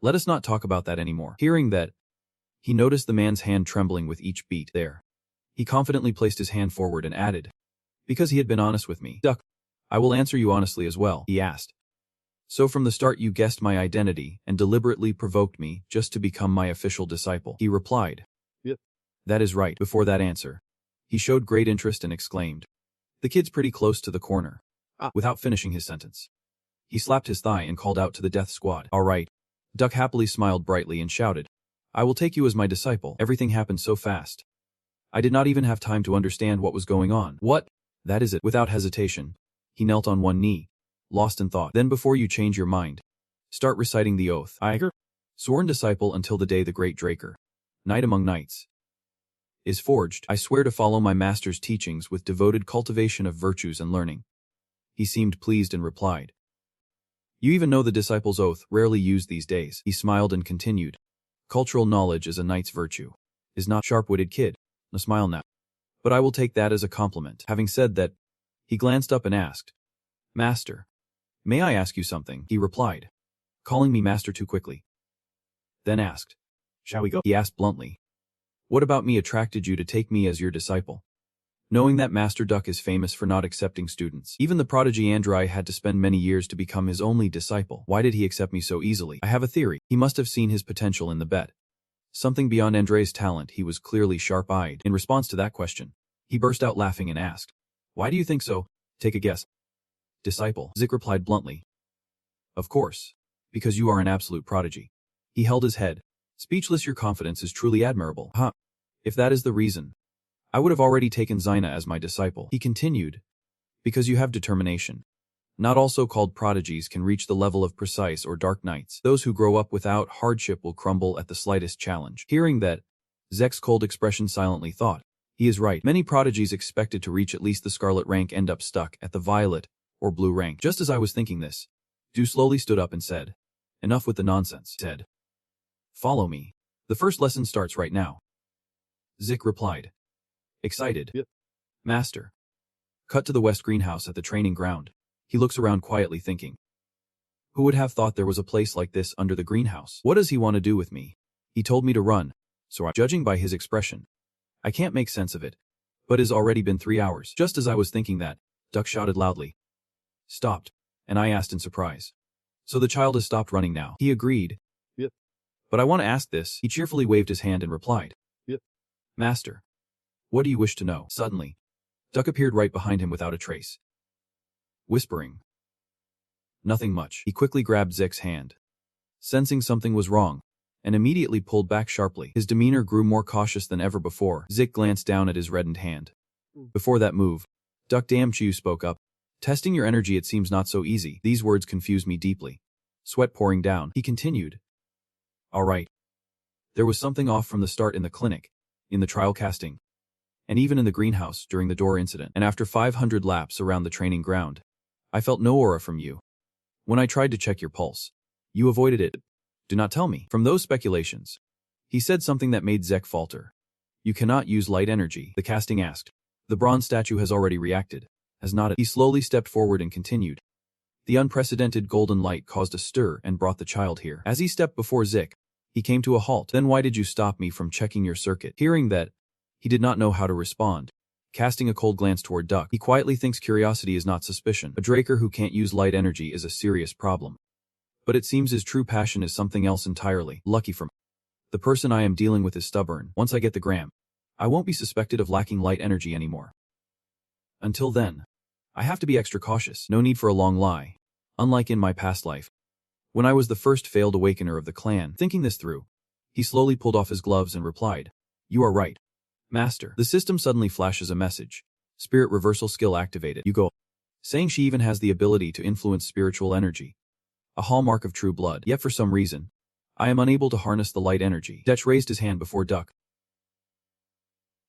let us not talk about that anymore. Hearing that, he noticed the man's hand trembling with each beat. There, he confidently placed his hand forward and added, because he had been honest with me. Duck, I will answer you honestly as well. He asked, So from the start you guessed my identity and deliberately provoked me just to become my official disciple, he replied. Yep. That is right. Before that answer, he showed great interest and exclaimed, "The kid's pretty close to the corner." Without finishing his sentence, he slapped his thigh and called out to the death squad. All right. Duck happily smiled brightly and shouted, "I will take you as my disciple." Everything happened so fast. I did not even have time to understand what was going on. What? That is it. Without hesitation, he knelt on one knee, lost in thought. Then before you change your mind, start reciting the oath. I, sworn disciple until the day the great Draker, knight among knights, is forged. I swear to follow my master's teachings with devoted cultivation of virtues and learning. He seemed pleased and replied, "You even know the disciple's oath, rarely used these days." He smiled and continued, "Cultural knowledge is a knight's virtue. Is not sharp-witted kid. A smile now. But I will take that as a compliment." Having said that, he glanced up and asked, "Master, may I ask you something?" He replied, calling me master too quickly. Then asked, "Shall we go?" He asked bluntly, "What about me attracted you to take me as your disciple?" Knowing that Master Duck is famous for not accepting students, even the prodigy Andrei had to spend many years to become his only disciple. Why did he accept me so easily? I have a theory. He must have seen his potential in the bet. Something beyond Andrei's talent. He was clearly sharp-eyed. In response to that question, he burst out laughing and asked, "Why do you think so? Take a guess." "Disciple," Zik replied bluntly. "Of course. Because you are an absolute prodigy." He held his head, speechless. "Your confidence is truly admirable." "Huh. If that is the reason, I would have already taken Zaina as my disciple." He continued, "Because you have determination. Not all so-called prodigies can reach the level of precise or dark knights. Those who grow up without hardship will crumble at the slightest challenge." Hearing that, Zek's cold expression silently thought, he is right. Many prodigies expected to reach at least the scarlet rank end up stuck at the violet or blue rank. Just as I was thinking this, Du slowly stood up and said, "Enough with the nonsense." Said, "Follow me. The first lesson starts right now." Zik replied, excited, Yep. "Master." Cut to the west greenhouse at the training ground. He looks around quietly thinking, who would have thought there was a place like this under the greenhouse? What does he want to do with me? He told me to run, so judging by his expression, I can't make sense of it. But it's already been 3 hours. Just as I was thinking that, Duck shouted loudly, "Stopped," and I asked in surprise, "So the child has stopped running now?" He agreed. Yep. "But I want to ask this." He cheerfully waved his hand and replied, Yep. "Master, what do you wish to know?" Suddenly, Duck appeared right behind him without a trace, whispering, "Nothing much." He quickly grabbed Zek's hand, sensing something was wrong, and immediately pulled back sharply. His demeanor grew more cautious than ever before. Zik glanced down at his reddened hand. Before that move, Duck Damchu spoke up, "Testing your energy, it seems not so easy." These words confused me deeply. Sweat pouring down, he continued, "All right. There was something off from the start in the clinic, in the trial casting, and even in the greenhouse during the door incident. And after 500 laps around the training ground, I felt no aura from you. When I tried to check your pulse, you avoided it. Do not tell me." From those speculations, he said something that made Zek falter. "You cannot use light energy." The casting asked. "The bronze statue has already reacted, has not it?" He slowly stepped forward and continued. "The unprecedented golden light caused a stir and brought the child here." As he stepped before Zik, he came to a halt. "Then why did you stop me from checking your circuit?" Hearing that, he did not know how to respond. Casting a cold glance toward Duck, he quietly thinks curiosity is not suspicion. A Draker who can't use light energy is a serious problem. But it seems his true passion is something else entirely. Lucky for me, the person I am dealing with is stubborn. Once I get the gram, I won't be suspected of lacking light energy anymore. Until then, I have to be extra cautious. No need for a long lie. Unlike in my past life, when I was the first failed awakener of the clan. Thinking this through, he slowly pulled off his gloves and replied, "You are right, Master." The system suddenly flashes a message. Spirit reversal skill activated. You go. Saying she even has the ability to influence spiritual energy. A hallmark of true blood. Yet for some reason, I am unable to harness the light energy. Detch raised his hand before Duck,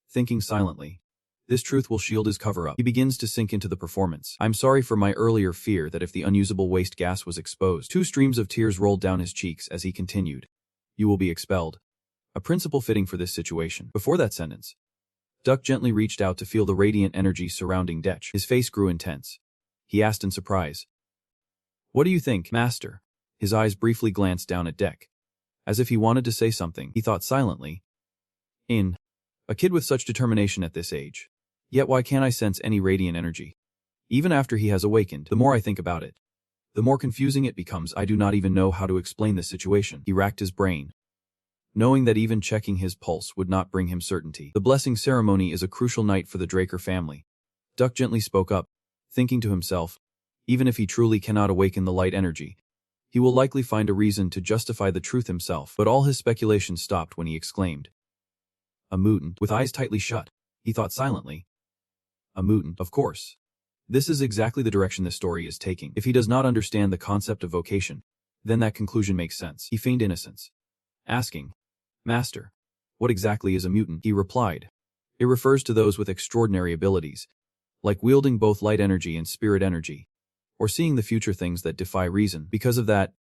thinking silently, this truth will shield his cover-up. He begins to sink into the performance. I'm sorry for my earlier fear that if the unusable waste gas was exposed. 2 streams of tears rolled down his cheeks as he continued. You will be expelled. A principle fitting for this situation. Before that sentence, Duck gently reached out to feel the radiant energy surrounding Detch. His face grew intense. He asked in surprise, "What do you think, Master?" His eyes briefly glanced down at Deck, as if he wanted to say something. He thought silently, a kid with such determination at this age. Yet why can't I sense any radiant energy? Even after he has awakened, the more I think about it, The more confusing it becomes, I do not even know how to explain this situation. He racked his brain, knowing that even checking his pulse would not bring him certainty. The blessing ceremony is a crucial night for the Draker family. Duck gently spoke up, thinking to himself, even if he truly cannot awaken the light energy, he will likely find a reason to justify the truth himself. But all his speculations stopped when he exclaimed, "A mutant." With eyes tightly shut, he thought silently, "A mutant, of course. This is exactly the direction this story is taking." If he does not understand the concept of vocation, then that conclusion makes sense. He feigned innocence, asking, "Master, what exactly is a mutant?" He replied, "It refers to those with extraordinary abilities, like wielding both light energy and spirit energy, or seeing the future, things that defy reason. Because of that,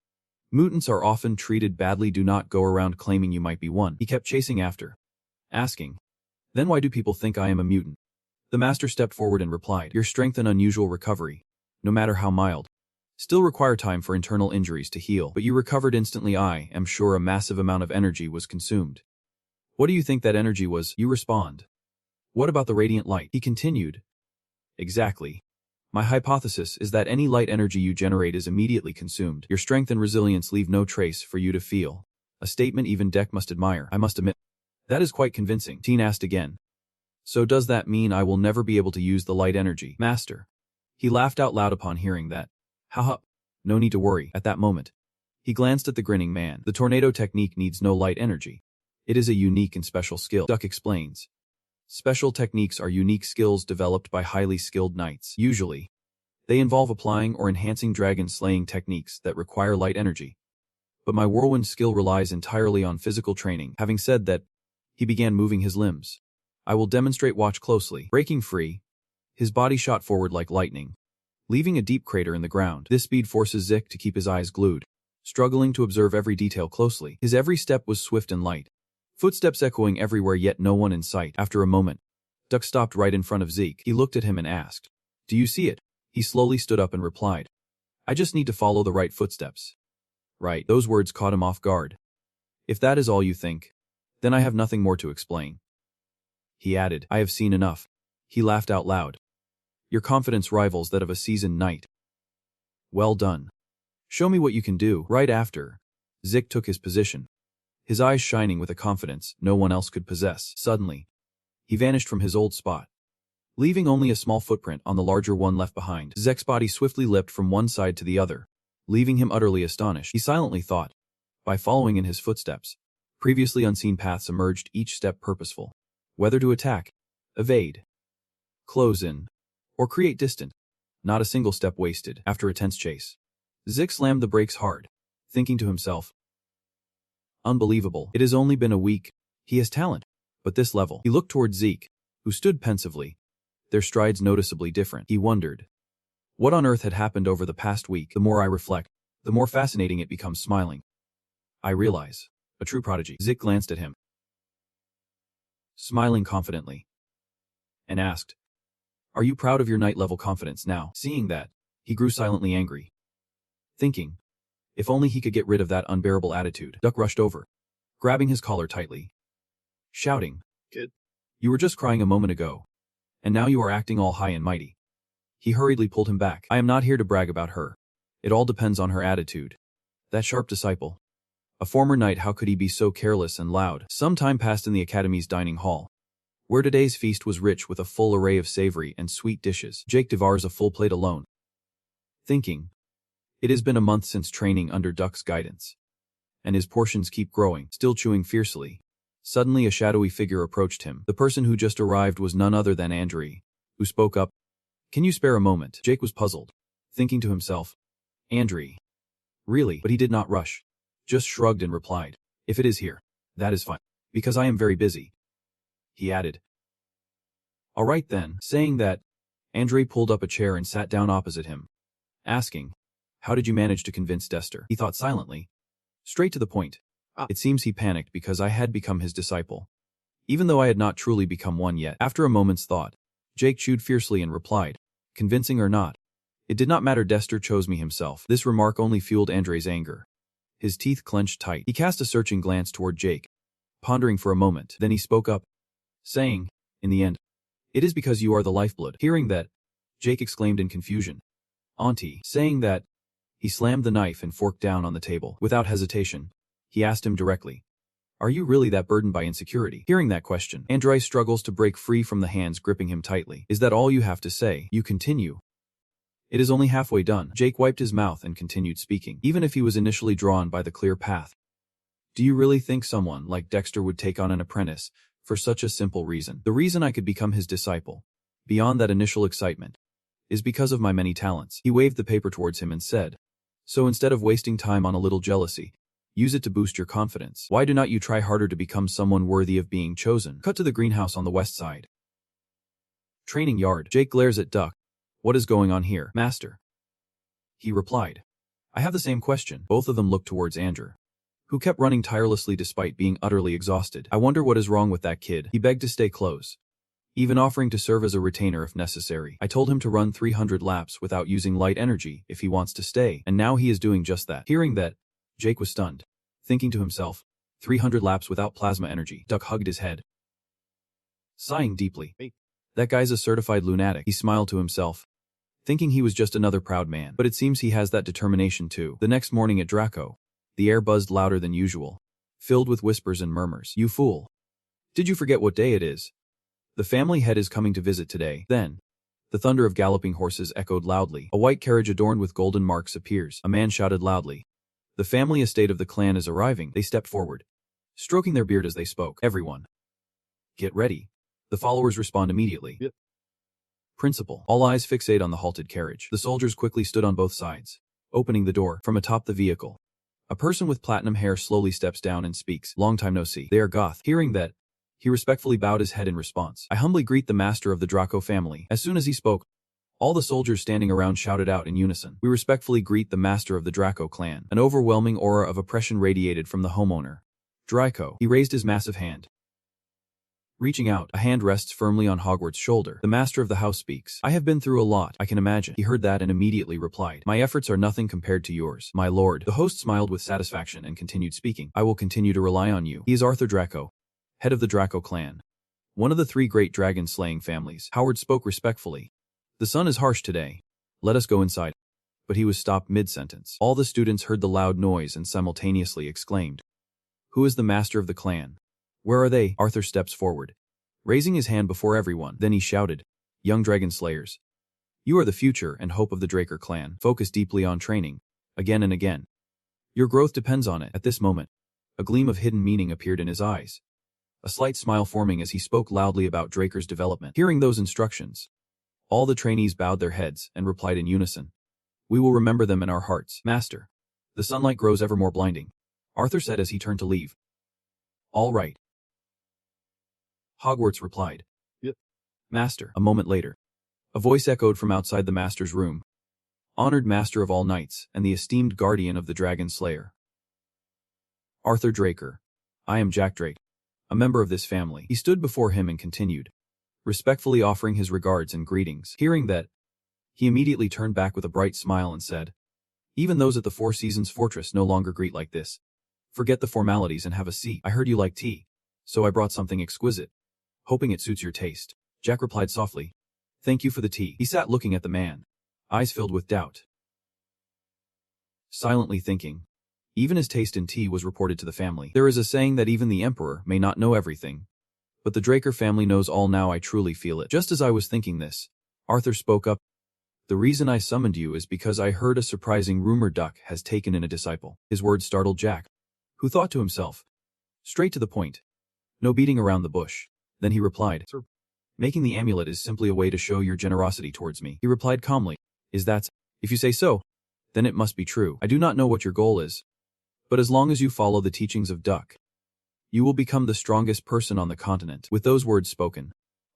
mutants are often treated badly. Do not go around claiming you might be one." He kept chasing after, asking, "Then why do people think I am a mutant?" The master stepped forward and replied, "Your strength and unusual recovery, no matter how mild, still require time for internal injuries to heal. But you recovered instantly. I am sure a massive amount of energy was consumed. What do you think that energy was?" You respond. "What about the radiant light?" He continued. "Exactly. My hypothesis is that any light energy you generate is immediately consumed. Your strength and resilience leave no trace for you to feel. A statement even Deck must admire. I must admit, that is quite convincing." Teen asked again, "So does that mean I will never be able to use the light energy?" "Master." He laughed out loud upon hearing that. "Haha, no need to worry." At that moment, he glanced at the grinning man. "The tornado technique needs no light energy. It is a unique and special skill." Duck explains. Special techniques are unique skills developed by highly skilled knights. Usually, they involve applying or enhancing dragon-slaying techniques that require light energy. But my whirlwind skill relies entirely on physical training. Having said that, he began moving his limbs. "I will demonstrate. Watch closely." Breaking free, his body shot forward like lightning, leaving a deep crater in the ground. This speed forces Zik to keep his eyes glued, struggling to observe every detail closely. His every step was swift and light, footsteps echoing everywhere, yet no one in sight. After a moment, Duck stopped right in front of Zeke. He looked at him and asked, "Do you see it?" He slowly stood up and replied, "I just need to follow the right footsteps." "Right." Those words caught him off guard. "If that is all you think, then I have nothing more to explain." He added, "I have seen enough." He laughed out loud. "Your confidence rivals that of a seasoned knight. Well done. Show me what you can do." Right after, Zik took his position, his eyes shining with a confidence no one else could possess. Suddenly, he vanished from his old spot, leaving only a small footprint on the larger one left behind. Zek's body swiftly leapt from one side to the other, leaving him utterly astonished. He silently thought, by following in his footsteps, previously unseen paths emerged, each step purposeful. Whether to attack, evade, close in, or create distance, not a single step wasted. After a tense chase, Zik slammed the brakes hard, thinking to himself, "Unbelievable. It has only been a week. He has talent. But this level." He looked toward Zeke, who stood pensively, their strides noticeably different. He wondered, what on earth had happened over the past week? The more I reflect, the more fascinating it becomes. Smiling, I realize, a true prodigy. Zeke glanced at him, smiling confidently, and asked, "Are you proud of your knight-level confidence now?" Seeing that, he grew silently angry, thinking, if only he could get rid of that unbearable attitude. Duck rushed over, grabbing his collar tightly, shouting, "Kid, you were just crying a moment ago, and now you are acting all high and mighty." He hurriedly pulled him back. "I am not here to brag about her. It all depends on her attitude. That sharp disciple, a former knight, how could he be so careless and loud?" Some time passed in the academy's dining hall, where today's feast was rich with a full array of savory and sweet dishes. Jake devours a full plate alone, thinking, it has been a month since training under Duck's guidance, and his portions keep growing. Still chewing fiercely, suddenly a shadowy figure approached him. The person who just arrived was none other than Andrei, who spoke up, "Can you spare a moment?" Jake was puzzled, thinking to himself, "Andrei? Really?" But he did not rush, just shrugged and replied, "If it is here, that is fine, because I am very busy." He added, "All right then." Saying that, Andrei pulled up a chair and sat down opposite him, asking, "How did you manage to convince Dester?" He thought silently, straight to the point. It seems he panicked because I had become his disciple, even though I had not truly become one yet. After a moment's thought, Jake chewed fiercely and replied, "Convincing or not, it did not matter. Dester chose me himself." This remark only fueled Andrei's anger. His teeth clenched tight. He cast a searching glance toward Jake, pondering for a moment. Then he spoke up, saying, "In the end, it is because you are the lifeblood." Hearing that, Jake exclaimed in confusion, "Auntie." Saying that, He slammed the knife and fork down on the table. Without hesitation, he asked him directly, "Are you really that burdened by insecurity?" Hearing that question, Andrei struggles to break free from the hands gripping him tightly. "Is that all you have to say?" You continue. "It is only halfway done." Jake wiped his mouth and continued speaking, even if he was initially drawn by the clear path. "Do you really think someone like Dexter would take on an apprentice for such a simple reason? The reason I could become his disciple, beyond that initial excitement, is because of my many talents." He waved the paper towards him and said, "So instead of wasting time on a little jealousy, use it to boost your confidence. Why do not you try harder to become someone worthy of being chosen?" Cut to the greenhouse on the west side. Training yard. Jake glares at Duck. "What is going on here, Master?" He replied, "I have the same question." Both of them looked towards Andrew, who kept running tirelessly despite being utterly exhausted. "I wonder what is wrong with that kid. He begged to stay close, even offering to serve as a retainer if necessary. I told him to run 300 laps without using light energy if he wants to stay, and now he is doing just that." Hearing that, Jake was stunned, thinking to himself, 300 laps without plasma energy. Duck hugged his head, sighing deeply. That guy's a certified lunatic. He smiled to himself, thinking he was just another proud man. But it seems he has that determination too. The next morning at Draco, the air buzzed louder than usual, filled with whispers and murmurs. "You fool. Did you forget what day it is? The family head is coming to visit today." Then, the thunder of galloping horses echoed loudly. A white carriage adorned with golden marks appears. A man shouted loudly, "The family estate of the clan is arriving." They stepped forward, stroking their beard as they spoke. "Everyone, get ready." The followers respond immediately. Yep. Principal. All eyes fixate on the halted carriage. The soldiers quickly stood on both sides, opening the door. From atop the vehicle, a person with platinum hair slowly steps down and speaks. "Long time no see." They are Goth. Hearing that, he respectfully bowed his head in response. "I humbly greet the master of the Draco family." As soon as he spoke, all the soldiers standing around shouted out in unison, "We respectfully greet the master of the Draco clan." An overwhelming aura of oppression radiated from the homeowner, Draco. He raised his massive hand. Reaching out, a hand rests firmly on Hogwarts' shoulder. The master of the house speaks. "I have been through a lot, I can imagine." He heard that and immediately replied, "My efforts are nothing compared to yours, my lord." The host smiled with satisfaction and continued speaking. "I will continue to rely on you." He is Arthur Draco, head of the Draco clan, one of the 3 great dragon-slaying families. Howard spoke respectfully. "The sun is harsh today. Let us go inside." But he was stopped mid-sentence. All the students heard the loud noise and simultaneously exclaimed, "Who is the master of the clan? Where are they?" Arthur steps forward, raising his hand before everyone. Then he shouted, "Young dragon slayers, you are the future and hope of the Draker clan. Focus deeply on training, again and again. Your growth depends on it." At this moment, a gleam of hidden meaning appeared in his eyes, a slight smile forming as he spoke loudly about Draker's development. Hearing those instructions, all the trainees bowed their heads and replied in unison, "We will remember them in our hearts, master." The sunlight grows ever more blinding, Arthur said as he turned to leave. "All right." Hogwarts replied, "Yep, master." A moment later, a voice echoed from outside the master's room. "Honored master of all knights and the esteemed guardian of the dragon slayer, Arthur Draker. I am Jack Drake, a member of this family." He stood before him and continued, respectfully offering his regards and greetings. Hearing that, he immediately turned back with a bright smile and said, "Even those at the Four Seasons Fortress no longer greet like this. Forget the formalities and have a seat. I heard you like tea, so I brought something exquisite, hoping it suits your taste." Jack replied softly, "Thank you for the tea." He sat looking at the man, eyes filled with doubt, silently thinking. Even his taste in tea was reported to the family. There is a saying that even the emperor may not know everything, but the Draker family knows all now. I truly feel it. Just as I was thinking this, Arthur spoke up. "The reason I summoned you is because I heard a surprising rumor. Duck has taken in a disciple." His words startled Jack, who thought to himself, straight to the point, no beating around the bush. Then he replied, "Sir, making the amulet is simply a way to show your generosity towards me." He replied calmly, "Is that? If you say so, then it must be true. I do not know what your goal is, but as long as you follow the teachings of Duck, you will become the strongest person on the continent." With those words spoken,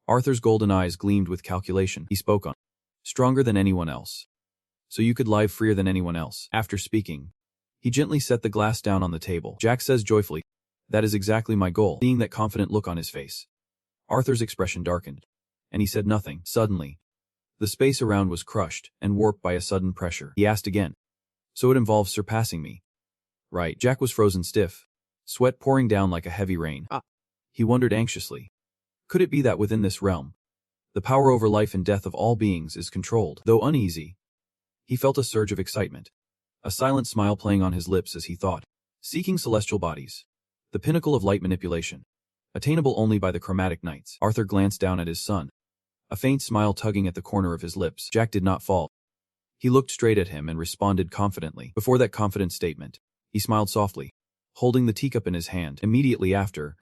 Arthur's golden eyes gleamed with calculation. He spoke on, "Stronger than anyone else, so you could live freer than anyone else." After speaking, he gently set the glass down on the table. Jack says joyfully, "That is exactly my goal." Seeing that confident look on his face, Arthur's expression darkened, and he said nothing. Suddenly, the space around was crushed and warped by a sudden pressure. He asked again, "So it involves surpassing me, right?" Jack was frozen stiff, sweat pouring down like a heavy rain. He wondered anxiously, could it be that within this realm, the power over life and death of all beings is controlled? Though uneasy, he felt a surge of excitement, a silent smile playing on his lips as he thought. Seeking celestial bodies. The pinnacle of light manipulation. Attainable only by the chromatic knights. Arthur glanced down at his son. A faint smile tugging at the corner of his lips. Jack did not fall. He looked straight at him and responded confidently. Before that confident statement, he smiled softly, holding the teacup in his hand. Immediately after,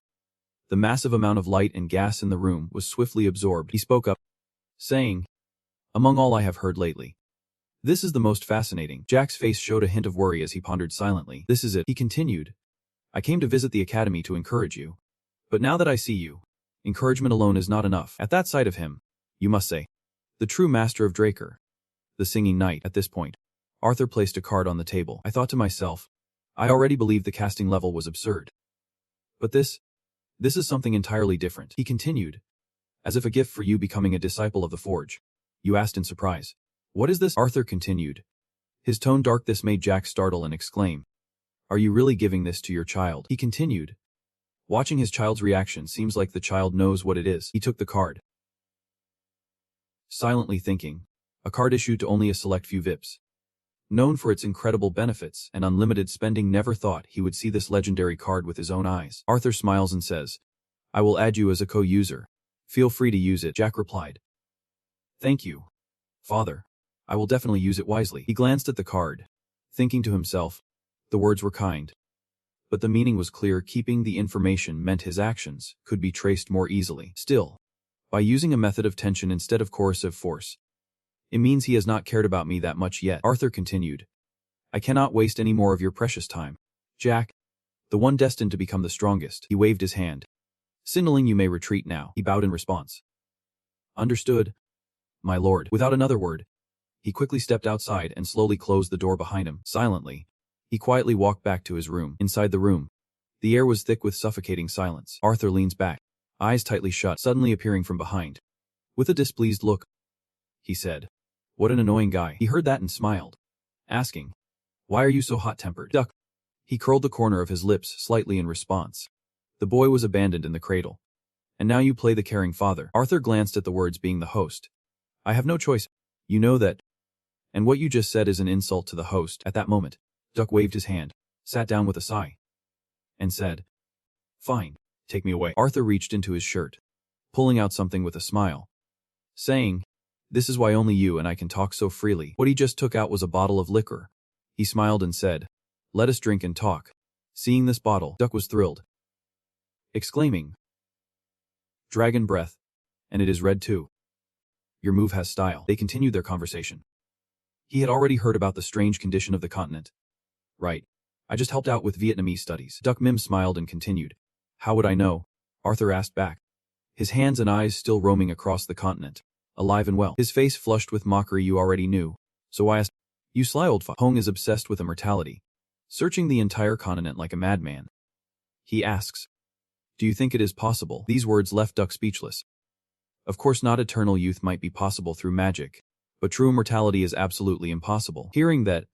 the massive amount of light and gas in the room was swiftly absorbed. He spoke up, saying, "Among all I have heard lately, this is the most fascinating." Jack's face showed a hint of worry as he pondered silently. "This is it," he continued. "I came to visit the academy to encourage you. But now that I see you, encouragement alone is not enough." At that sight of him, you must say, the true master of Draker, the singing knight. At this point, Arthur placed a card on the table. I thought to myself, I already believed the casting level was absurd. But this is something entirely different. He continued, "As if a gift for you becoming a disciple of the Forge." You asked in surprise. "What is this?" Arthur continued. His tone dark. This made Jack startle and exclaim, "Are you really giving this to your child?" He continued. Watching his child's reaction seems like the child knows what it is. He took the card, silently thinking, a card issued to only a select few VIPs. Known for its incredible benefits and unlimited spending, never thought he would see this legendary card with his own eyes. Arthur smiles and says, "I will add you as a co-user. Feel free to use it." Jack replied, "Thank you, Father. I will definitely use it wisely." He glanced at the card, thinking to himself, the words were kind, but the meaning was clear. Keeping the information meant his actions could be traced more easily. Still, by using a method of tension instead of coercive force, it means he has not cared about me that much yet. Arthur continued, "I cannot waste any more of your precious time. Jack, the one destined to become the strongest." He waved his hand, signaling, "You may retreat now." He bowed in response. "Understood, my lord." Without another word, he quickly stepped outside and slowly closed the door behind him. Silently, he quietly walked back to his room. Inside the room, the air was thick with suffocating silence. Arthur leans back, eyes tightly shut, suddenly appearing from behind. With a displeased look, he said, "What an annoying guy." He heard that and smiled, asking, "Why are you so hot-tempered?" "Duck." He curled the corner of his lips slightly in response. "The boy was abandoned in the cradle, and now you play the caring father." Arthur glanced at the words being the host. "I have no choice. You know that. And what you just said is an insult to the host." At that moment, Duck waved his hand, sat down with a sigh, and said, "Fine, take me away." Arthur reached into his shirt, pulling out something with a smile, saying, "This is why only you and I can talk so freely." What he just took out was a bottle of liquor. He smiled and said, "Let us drink and talk." Seeing this bottle, Duck was thrilled, exclaiming, "Dragon breath, and it is red too. Your move has style." They continued their conversation. He had already heard about the strange condition of the continent. "Right. I just helped out with Vietnamese studies." Duck Mim smiled and continued. "How would I know?" Arthur asked back, his hands and eyes still roaming across the continent, alive and well. His face flushed with mockery. "You already knew, so I asked." "You sly old Hong is obsessed with immortality, searching the entire continent like a madman. He asks, do you think it is possible?" These words left Duck speechless. Of course not. Eternal youth might be possible through magic, but true immortality is absolutely impossible. Hearing that,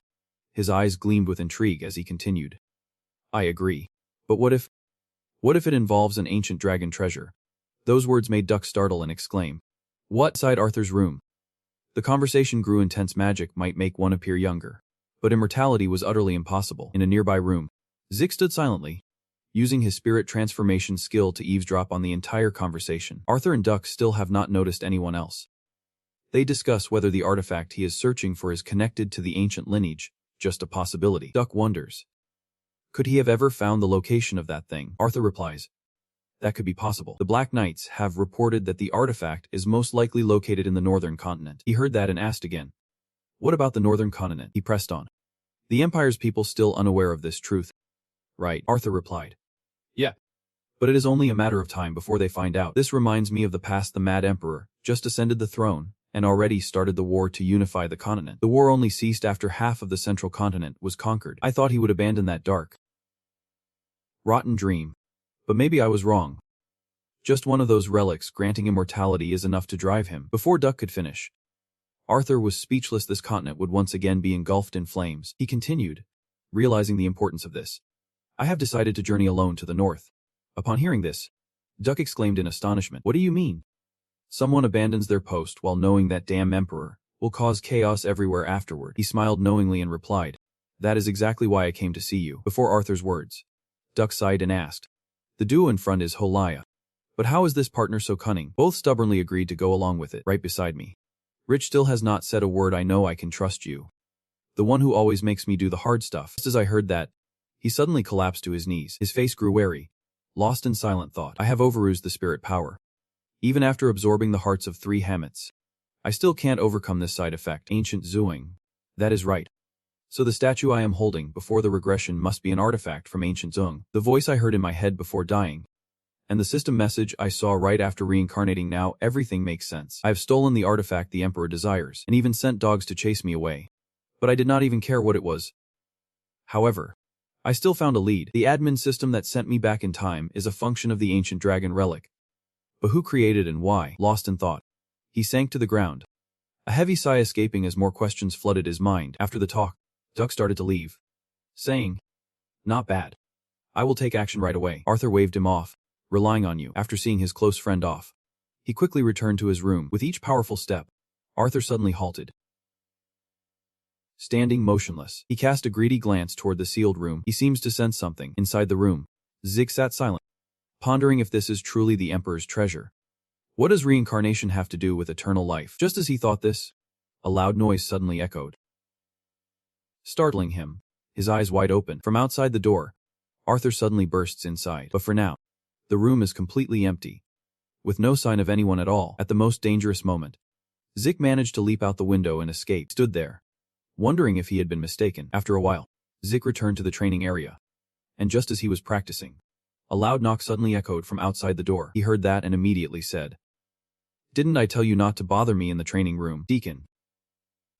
his eyes gleamed with intrigue as he continued, "I agree. But what if it involves an ancient dragon treasure?" Those words made Duck startle and exclaim, "What?" Inside Arthur's room, the conversation grew intense. Magic might make one appear younger, but immortality was utterly impossible. In a nearby room, Zik stood silently, using his spirit transformation skill to eavesdrop on the entire conversation. Arthur and Duck still have not noticed anyone else. They discuss whether the artifact he is searching for is connected to the ancient lineage. Just a possibility. Duck wonders, could he have ever found the location of that thing? Arthur replies, that could be possible. The Black Knights have reported that the artifact is most likely located in the northern continent. He heard that and asked again, what about the northern continent? He pressed on. The Empire's people still unaware of this truth. Right, Arthur replied. Yeah. But it is only a matter of time before they find out. This reminds me of the past. The Mad Emperor just ascended the throne and already started the war to unify the continent. The war only ceased after half of the central continent was conquered. I thought he would abandon that dark, rotten dream. But maybe I was wrong. Just one of those relics granting immortality is enough to drive him. Before Duck could finish, Arthur was speechless. This continent would once again be engulfed in flames. He continued, realizing the importance of this. I have decided to journey alone to the north. Upon hearing this, Duck exclaimed in astonishment. What do you mean? Someone abandons their post while knowing that damn emperor will cause chaos everywhere afterward. He smiled knowingly and replied, That is exactly why I came to see you. Before Arthur's words, Duck sighed and asked, the duo in front is Holaya. But how is this partner so cunning? Both stubbornly agreed to go along with it, right beside me. Rich still has not said a word. I know I can trust you. The one who always makes me do the hard stuff. Just as I heard that, he suddenly collapsed to his knees. His face grew wary, lost in silent thought. I have overused the spirit power. Even after absorbing the hearts of 3 Hamets, I still can't overcome this side effect. Ancient Zuing. That is right. So the statue I am holding before the regression must be an artifact from Ancient Zung. The voice I heard in my head before dying, and the system message I saw right after reincarnating. Now everything makes sense. I have stolen the artifact the Emperor desires, and even sent dogs to chase me away. But I did not even care what it was. However, I still found a lead. The admin system that sent me back in time is a function of the ancient dragon relic. But who created and why? Lost in thought, he sank to the ground, a heavy sigh escaping as more questions flooded his mind. After the talk, Duck started to leave, saying, not bad. I will take action right away. Arthur waved him off, relying on you. After seeing his close friend off, he quickly returned to his room. With each powerful step, Arthur suddenly halted. Standing motionless, he cast a greedy glance toward the sealed room. He seems to sense something inside the room. Zig sat silent, pondering if this is truly the Emperor's treasure. What does reincarnation have to do with eternal life? Just as he thought this, a loud noise suddenly echoed, startling him. His eyes wide open. From outside the door, Arthur suddenly bursts inside. But for now, the room is completely empty, with no sign of anyone at all. At the most dangerous moment, Zik managed to leap out the window and escape. Stood there, wondering if he had been mistaken. After a while, Zik returned to the training area, and just as he was practicing, a loud knock suddenly echoed from outside the door. He heard that and immediately said, didn't I tell you not to bother me in the training room, Deacon?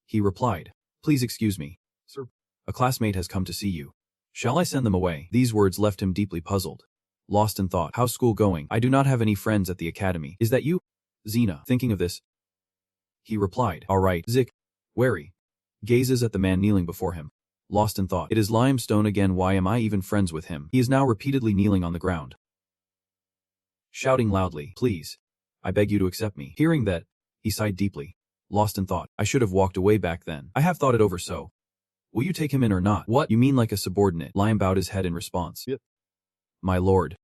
He replied, please excuse me, sir. A classmate has come to see you. Shall I send them away? These words left him deeply puzzled, lost in thought. How's school going? I do not have any friends at the academy. Is that you? Xena. Thinking of this, he replied, all right. Zik, wary, gazes at the man kneeling before him, lost in thought. It is Limestone again. Why am I even friends with him? He is now repeatedly kneeling on the ground, shouting loudly, please, I beg you to accept me. Hearing that, he sighed deeply, lost in thought. I should have walked away back then. I have thought it over. So, will you take him in or not? What? You mean like a subordinate? Liam bowed his head in response. Yep. My lord,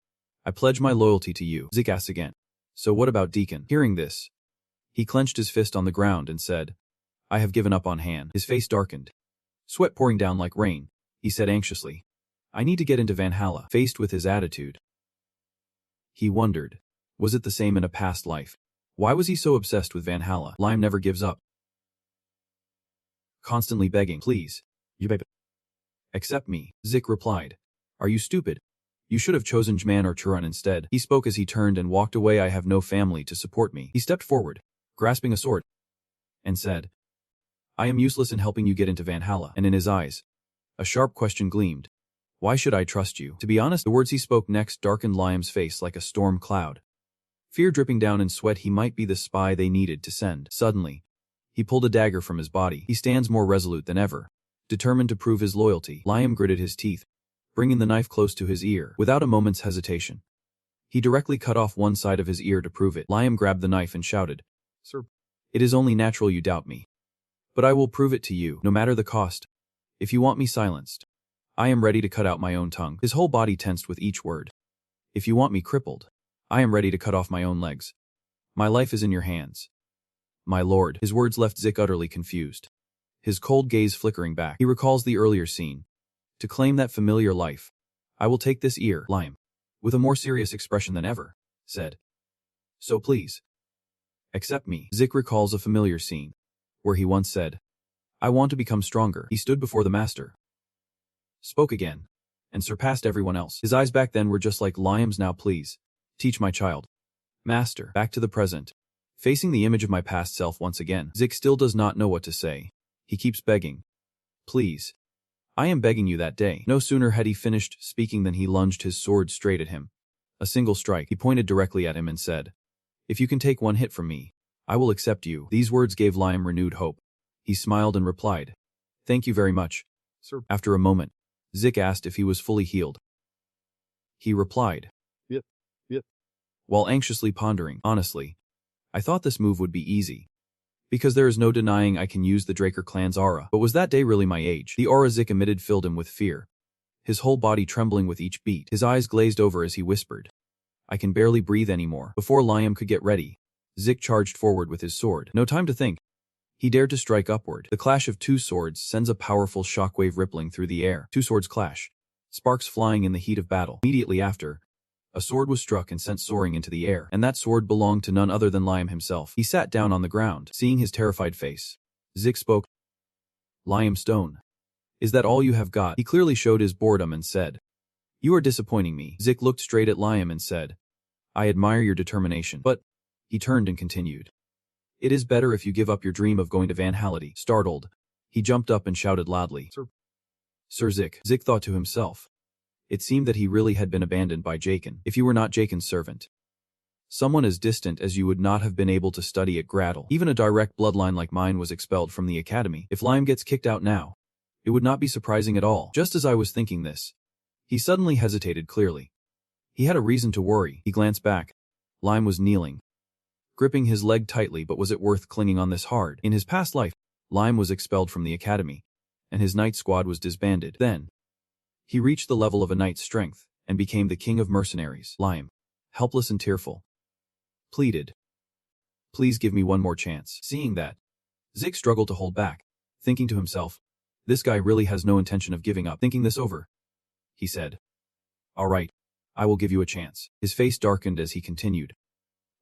I pledge my loyalty to you. Zik asked again, so what about Deacon? Hearing this, he clenched his fist on the ground and said, I have given up on Han. His face darkened, sweat pouring down like rain. He said anxiously, I need to get into Valhalla. Faced with his attitude, he wondered, was it the same in a past life? Why was he so obsessed with Valhalla? Lime never gives up, constantly begging, please, you babe, accept me. Zik replied, are you stupid? You should have chosen Jman or Churan instead. He spoke as he turned and walked away. I have no family to support me. He stepped forward, grasping a sword, and said, I am useless in helping you get into Valhalla. And in his eyes, a sharp question gleamed. Why should I trust you? To be honest, the words he spoke next darkened Liam's face like a storm cloud, fear dripping down in sweat. He might be the spy they needed to send. Suddenly, he pulled a dagger from his body. He stands more resolute than ever, determined to prove his loyalty. Liam gritted his teeth, bringing the knife close to his ear. Without a moment's hesitation, he directly cut off one side of his ear to prove it. Liam grabbed the knife and shouted, sir, it is only natural you doubt me, but I will prove it to you, no matter the cost. If you want me silenced, I am ready to cut out my own tongue. His whole body tensed with each word. If you want me crippled, I am ready to cut off my own legs. My life is in your hands, my lord. His words left Zik utterly confused, his cold gaze flickering back. He recalls the earlier scene. To claim that familiar life, I will take this ear. Lime, with a more serious expression than ever, said, so please, accept me. Zik recalls a familiar scene, where he once said, I want to become stronger. He stood before the master, spoke again, and surpassed everyone else. His eyes back then were just like Liam's now. Please, teach my child. Master. Back to the present, facing the image of my past self once again. Zik still does not know what to say. He keeps begging, please, I am begging you. That day. No sooner had he finished speaking than he lunged his sword straight at him. A single strike. He pointed directly at him and said, if you can take one hit from me, I will accept you. These words gave Liam renewed hope. He smiled and replied, thank you very much, sir. After a moment, Zik asked if he was fully healed. He replied, yep. While anxiously pondering, honestly, I thought this move would be easy. Because there is no denying I can use the Draker clan's aura. But was that day really my age? The aura Zik emitted filled him with fear, his whole body trembling with each beat. His eyes glazed over as he whispered, I can barely breathe anymore. Before Liam could get ready, Zik charged forward with his sword. No time to think. He dared to strike upward. The clash of two swords sends a powerful shockwave rippling through the air. Two swords clash, sparks flying in the heat of battle. Immediately after, a sword was struck and sent soaring into the air, and that sword belonged to none other than Liam himself. He sat down on the ground, seeing his terrified face. Zik spoke, Liam Stone, is that all you have got? He clearly showed his boredom and said, You are disappointing me. Zik looked straight at Liam and said, I admire your determination. But, he turned and continued, It is better if you give up your dream of going to Vanhality. Startled, he jumped up and shouted loudly, Sir Zik. Zik thought to himself. It seemed that he really had been abandoned by Jaken. If you were not Jaken's servant, someone as distant as you would not have been able to study at Gradle. Even a direct bloodline like mine was expelled from the academy. If Liam gets kicked out now, it would not be surprising at all. Just as I was thinking this, he suddenly hesitated clearly. He had a reason to worry. He glanced back. Liam was kneeling, gripping his leg tightly, but was it worth clinging on this hard? In his past life, Liam was expelled from the academy, and his knight squad was disbanded. Then, he reached the level of a knight's strength, and became the king of mercenaries. Liam, helpless and tearful, pleaded, Please give me one more chance. Seeing that, Zik struggled to hold back, thinking to himself, This guy really has no intention of giving up. Thinking this over, he said, All right, I will give you a chance. His face darkened as he continued.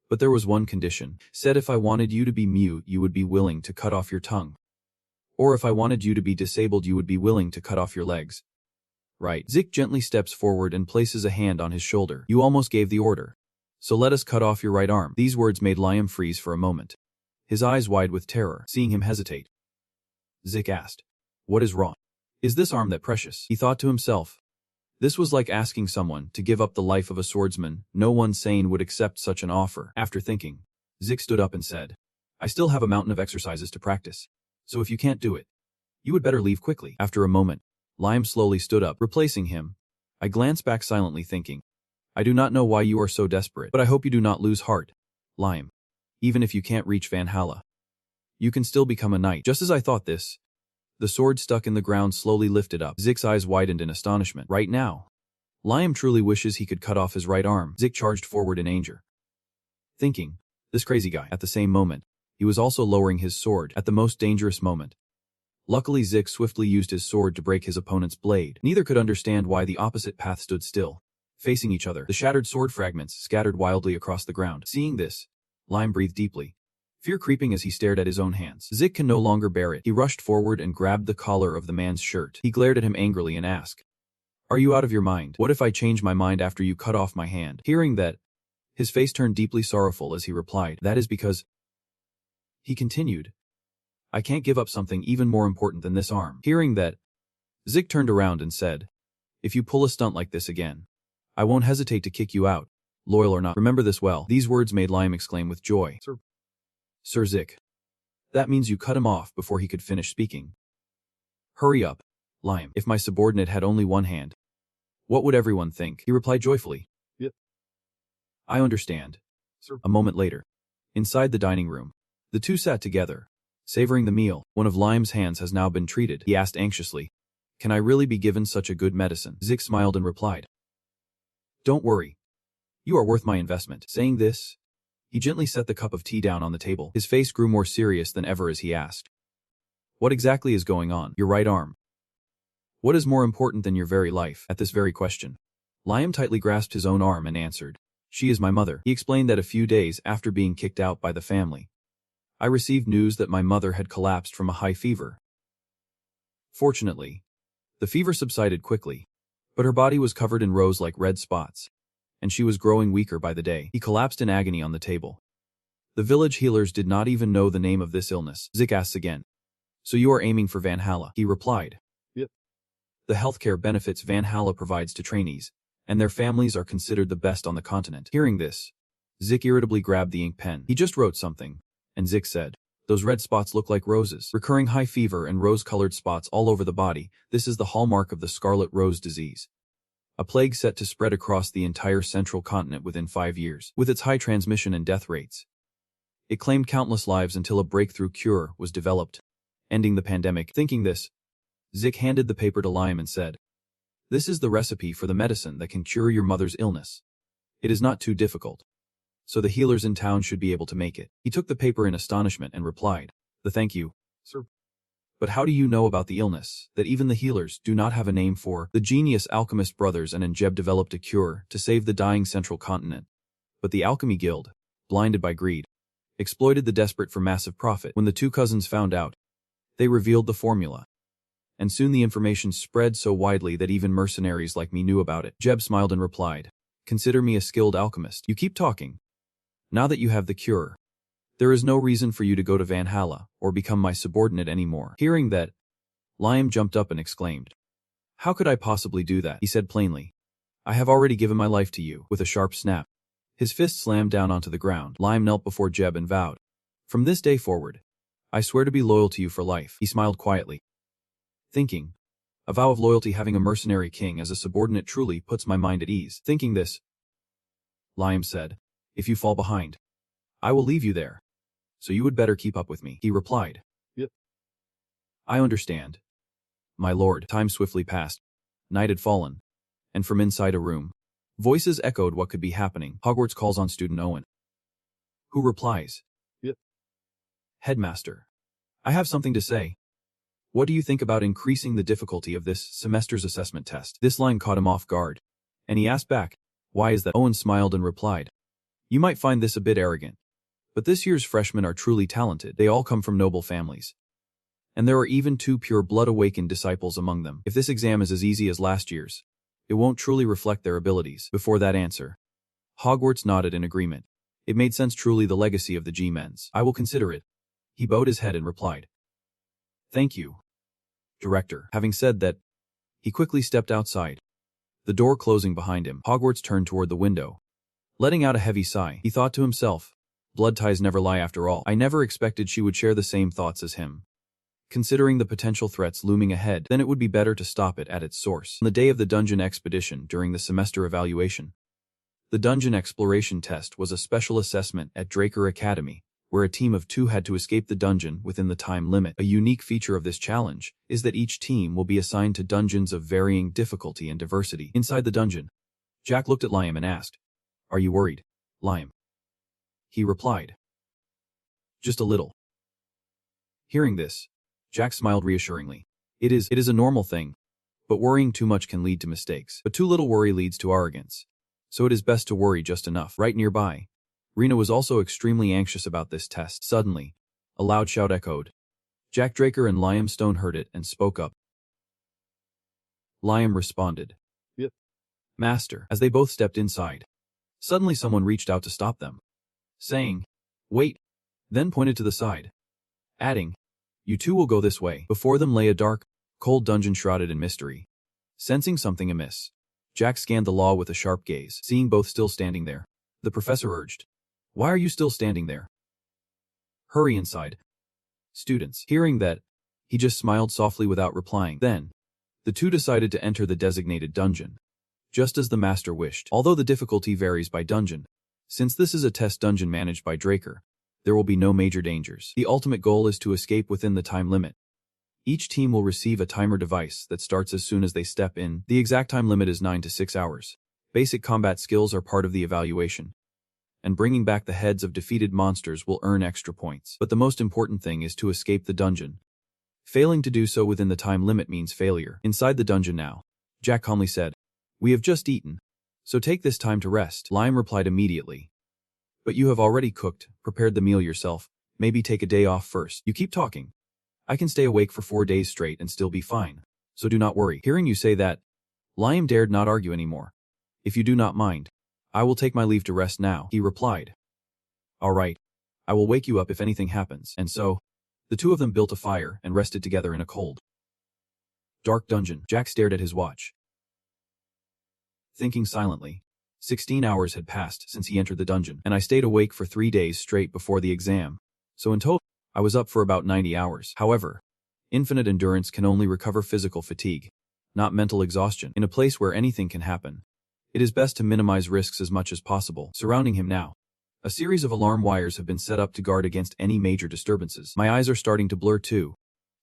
But there was one condition. Said if I wanted you to be mute, you would be willing to cut off your tongue. Or if I wanted you to be disabled, you would be willing to cut off your legs. Right. Zik gently steps forward and places a hand on his shoulder. You almost gave the order. So let us cut off your right arm. These words made Liam freeze for a moment, his eyes wide with terror. Seeing him hesitate, Zik asked, What is wrong? Is this arm that precious? He thought to himself. This was like asking someone to give up the life of a swordsman. No one sane would accept such an offer. After thinking, Zik stood up and said, I still have a mountain of exercises to practice. So if you can't do it, you would better leave quickly. After a moment, Liam slowly stood up, replacing him. I glanced back silently thinking, I do not know why you are so desperate, but I hope you do not lose heart. Liam, even if you can't reach Vanhala, you can still become a knight. Just as I thought this, the sword stuck in the ground slowly lifted up. Zik's eyes widened in astonishment. Right now, Liam truly wishes he could cut off his right arm. Zik charged forward in anger, thinking, this crazy guy. At the same moment, he was also lowering his sword at the most dangerous moment. Luckily, Zik swiftly used his sword to break his opponent's blade. Neither could understand why the opposite path stood still, facing each other. The shattered sword fragments scattered wildly across the ground. Seeing this, Liam breathed deeply, fear creeping as he stared at his own hands. Zik can no longer bear it. He rushed forward and grabbed the collar of the man's shirt. He glared at him angrily and asked, Are you out of your mind? What if I change my mind after you cut off my hand? Hearing that, his face turned deeply sorrowful as he replied, That is because... He continued, I can't give up something even more important than this arm. Hearing that, Zik turned around and said, If you pull a stunt like this again, I won't hesitate to kick you out, loyal or not. Remember this well. These words made Liam exclaim with joy. Sir Zik. That means you cut him off before he could finish speaking. Hurry up, Liam. If my subordinate had only one hand, what would everyone think? He replied joyfully. Yep. I understand. Sir. A moment later, inside the dining room, the two sat together, savoring the meal. One of Liam's hands has now been treated. He asked anxiously, Can I really be given such a good medicine? Zik smiled and replied, Don't worry. You are worth my investment. Saying this, he gently set the cup of tea down on the table. His face grew more serious than ever as he asked, What exactly is going on? Your right arm. What is more important than your very life? At this very question, Liam tightly grasped his own arm and answered, She is my mother. He explained that a few days after being kicked out by the family, I received news that my mother had collapsed from a high fever. Fortunately, the fever subsided quickly, but her body was covered in rose-like red spots, and she was growing weaker by the day. He collapsed in agony on the table. The village healers did not even know the name of this illness. Zik asks again, So you are aiming for Vanhala? He replied, Yep. The healthcare benefits Vanhala provides to trainees, and their families are considered the best on the continent. Hearing this, Zik irritably grabbed the ink pen. He just wrote something, and Zik said, Those red spots look like roses. Recurring high fever and rose-colored spots all over the body, this is the hallmark of the scarlet rose disease. A plague set to spread across the entire central continent within 5 years. With its high transmission and death rates, It claimed countless lives until a breakthrough cure was developed, ending the pandemic. Thinking this, Zik handed the paper to Liam and said, "This is the recipe for the medicine that can cure your mother's illness. It is not too difficult, so the healers in town should be able to make it." He took the paper in astonishment and replied, "Thank you, sir. But how do you know about the illness that even the healers do not have a name for?" The genius alchemist brothers and Njeb developed a cure to save the dying central continent. But the Alchemy Guild, blinded by greed, exploited the desperate for massive profit. When the two cousins found out, they revealed the formula. And soon the information spread so widely that even mercenaries like me knew about it. Jeb smiled and replied, "Consider me a skilled alchemist. You keep talking. Now that you have the cure, there is no reason for you to go to Valhalla or become my subordinate anymore." Hearing that, Liam jumped up and exclaimed, "How could I possibly do that?" He said plainly, "I have already given my life to you." With a sharp snap, his fist slammed down onto the ground. Liam knelt before Jeb and vowed, "From this day forward, I swear to be loyal to you for life." He smiled quietly, thinking, "A vow of loyalty having a mercenary king as a subordinate truly puts my mind at ease." Thinking this, Liam said, "If you fall behind, I will leave you there. So you would better keep up with me." He replied, "Yep. I understand, my lord." Time swiftly passed. Night had fallen, and from inside a room, voices echoed what could be happening. Hogwarts calls on student Owen, who replies, "Yep. Headmaster, I have something to say. What do you think about increasing the difficulty of this semester's assessment test?" This line caught him off guard, and he asked back, "Why is that?" Owen smiled and replied, "You might find this a bit arrogant, but this year's freshmen are truly talented. They all come from noble families. And there are even 2 pure blood-awakened disciples among them. If this exam is as easy as last year's, it won't truly reflect their abilities." Before that answer, Hogwarts nodded in agreement. It made sense, truly the legacy of the G-Mens. "I will consider it." He bowed his head and replied, "Thank you, Director." Having said that, he quickly stepped outside, the door closing behind him. Hogwarts turned toward the window, letting out a heavy sigh. He thought to himself, blood ties never lie after all. I never expected she would share the same thoughts as him. Considering the potential threats looming ahead, then it would be better to stop it at its source. On the day of the dungeon expedition during the semester evaluation, the dungeon exploration test was a special assessment at Draker Academy, where a team of 2 had to escape the dungeon within the time limit. A unique feature of this challenge is that each team will be assigned to dungeons of varying difficulty and diversity. Inside the dungeon, Jack looked at Liam and asked, "Are you worried, Liam?" He replied, "Just a little." Hearing this, Jack smiled reassuringly. It is a normal thing, but worrying too much can lead to mistakes. But too little worry leads to arrogance. So it is best to worry just enough." Right nearby, Rena was also extremely anxious about this test. Suddenly, a loud shout echoed. Jack Draker and Liam Stone heard it and spoke up. Liam responded, "Yep, Master." As they both stepped inside, suddenly someone reached out to stop them, saying, "Wait," then pointed to the side, adding, "You 2 will go this way." Before them lay a dark, cold dungeon shrouded in mystery. Sensing something amiss, Jack scanned the law with a sharp gaze. Seeing both still standing there, the professor urged, "Why are you still standing there? Hurry inside." Students. Hearing that, he just smiled softly without replying. Then, the 2 decided to enter the designated dungeon, just as the master wished. Although the difficulty varies by dungeon, since this is a test dungeon managed by Draker, there will be no major dangers. The ultimate goal is to escape within the time limit. Each team will receive a timer device that starts as soon as they step in. The exact time limit is 9 to 6 hours. Basic combat skills are part of the evaluation, and bringing back the heads of defeated monsters will earn extra points. But the most important thing is to escape the dungeon. Failing to do so within the time limit means failure. Inside the dungeon now, Jack calmly said, "We have just eaten, so take this time to rest." Liam replied immediately, "But you have already cooked, prepared the meal yourself. Maybe take a day off first." "You keep talking. I can stay awake for 4 days straight and still be fine, so do not worry." Hearing you say that, Liam dared not argue anymore. "If you do not mind, I will take my leave to rest now," he replied. "All right. I will wake you up if anything happens." And so, the 2 of them built a fire and rested together in a cold, dark dungeon. Jack stared at his watch, thinking silently. 16 hours had passed since he entered the dungeon, and I stayed awake for 3 days straight before the exam. So in total, I was up for about 90 hours. However, infinite endurance can only recover physical fatigue, not mental exhaustion. In a place where anything can happen, it is best to minimize risks as much as possible. Surrounding him now, A series of alarm wires have been set up to guard against any major disturbances. My eyes are starting to blur too.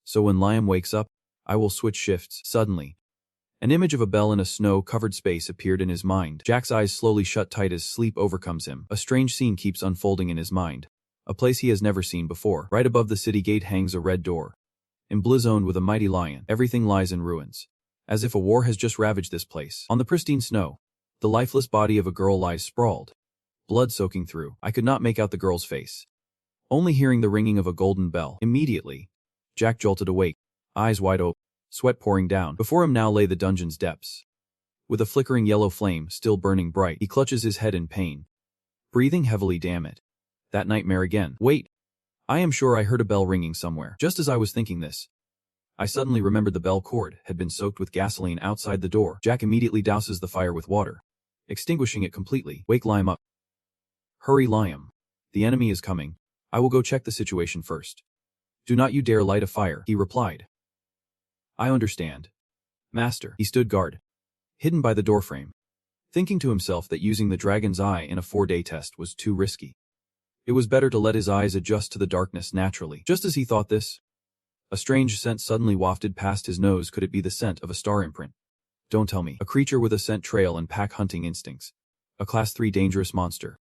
So when Liam wakes up, I will switch shifts. Suddenly, an image of a bell in a snow-covered space appeared in his mind. Jack's eyes slowly shut tight as sleep overcomes him. A strange scene keeps unfolding in his mind. A place he has never seen before. Right above the city gate hangs a red door. Emblazoned with a mighty lion, everything lies in ruins. As if a war has just ravaged this place. On the pristine snow, the lifeless body of a girl lies sprawled, blood soaking through. I could not make out the girl's face. Only hearing the ringing of a golden bell. Immediately, Jack jolted awake, eyes wide open, sweat pouring down. Before him now lay the dungeon's depths. With a flickering yellow flame still burning bright, he clutches his head in pain. Breathing heavily, damn it. That nightmare again. Wait. I am sure I heard a bell ringing somewhere. Just as I was thinking this, I suddenly remembered the bell cord had been soaked with gasoline outside the door. Jack immediately douses the fire with water, extinguishing it completely. Wake Liam up. Hurry, Liam. The enemy is coming. I will go check the situation first. Do not you dare light a fire, he replied. I understand, Master. He stood guard, hidden by the doorframe, thinking to himself that using the dragon's eye in a 4-day test was too risky. It was better to let his eyes adjust to the darkness naturally. Just as he thought this, a strange scent suddenly wafted past his nose. Could it be the scent of a star imprint? Don't tell me. A creature with a scent trail and pack hunting instincts. A Class 3 dangerous monster.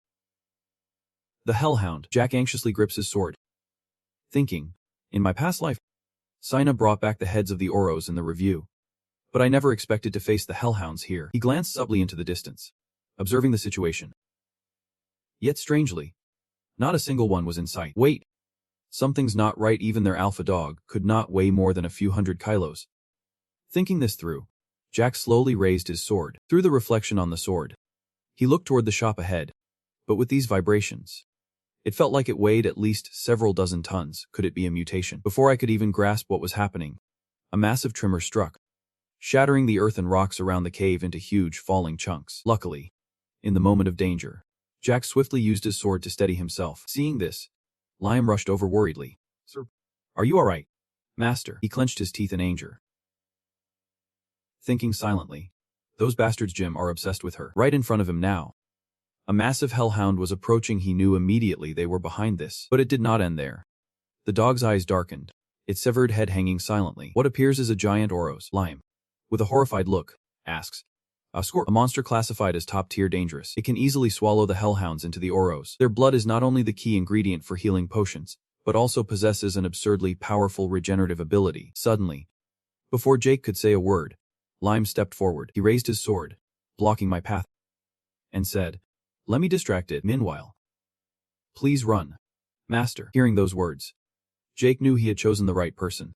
The Hellhound. Jack anxiously grips his sword, thinking, in my past life, Sina brought back the heads of the Oros in the review. But I never expected to face the Hellhounds here. He glanced subtly into the distance, observing the situation. Yet strangely, not a single one was in sight. Wait. Something's not right. Even their alpha dog could not weigh more than a few hundred kilos. Thinking this through, Jack slowly raised his sword. Through the reflection on the sword, he looked toward the shop ahead. But with these vibrations, it felt like it weighed at least several dozen tons. Could it be a mutation? Before I could even grasp what was happening, a massive tremor struck, shattering the earth and rocks around the cave into huge falling chunks. Luckily, in the moment of danger, Jack swiftly used his sword to steady himself. Seeing this, Liam rushed over worriedly. Sir, are you all right, Master? He clenched his teeth in anger, thinking silently, those bastards Jim are obsessed with her. Right in front of him now, a massive hellhound was approaching. He knew immediately they were behind this. But it did not end there. The dog's eyes darkened, its severed head hanging silently. What appears as a giant Oros. Liam, with a horrified look, asks, a monster classified as top-tier dangerous. It can easily swallow the hellhounds into the Oros. Their blood is not only the key ingredient for healing potions, but also possesses an absurdly powerful regenerative ability. Suddenly, before Jake could say a word, Liam stepped forward. He raised his sword, blocking my path, and said, let me distract it. Meanwhile, please run, Master. Hearing those words, Jake knew he had chosen the right person.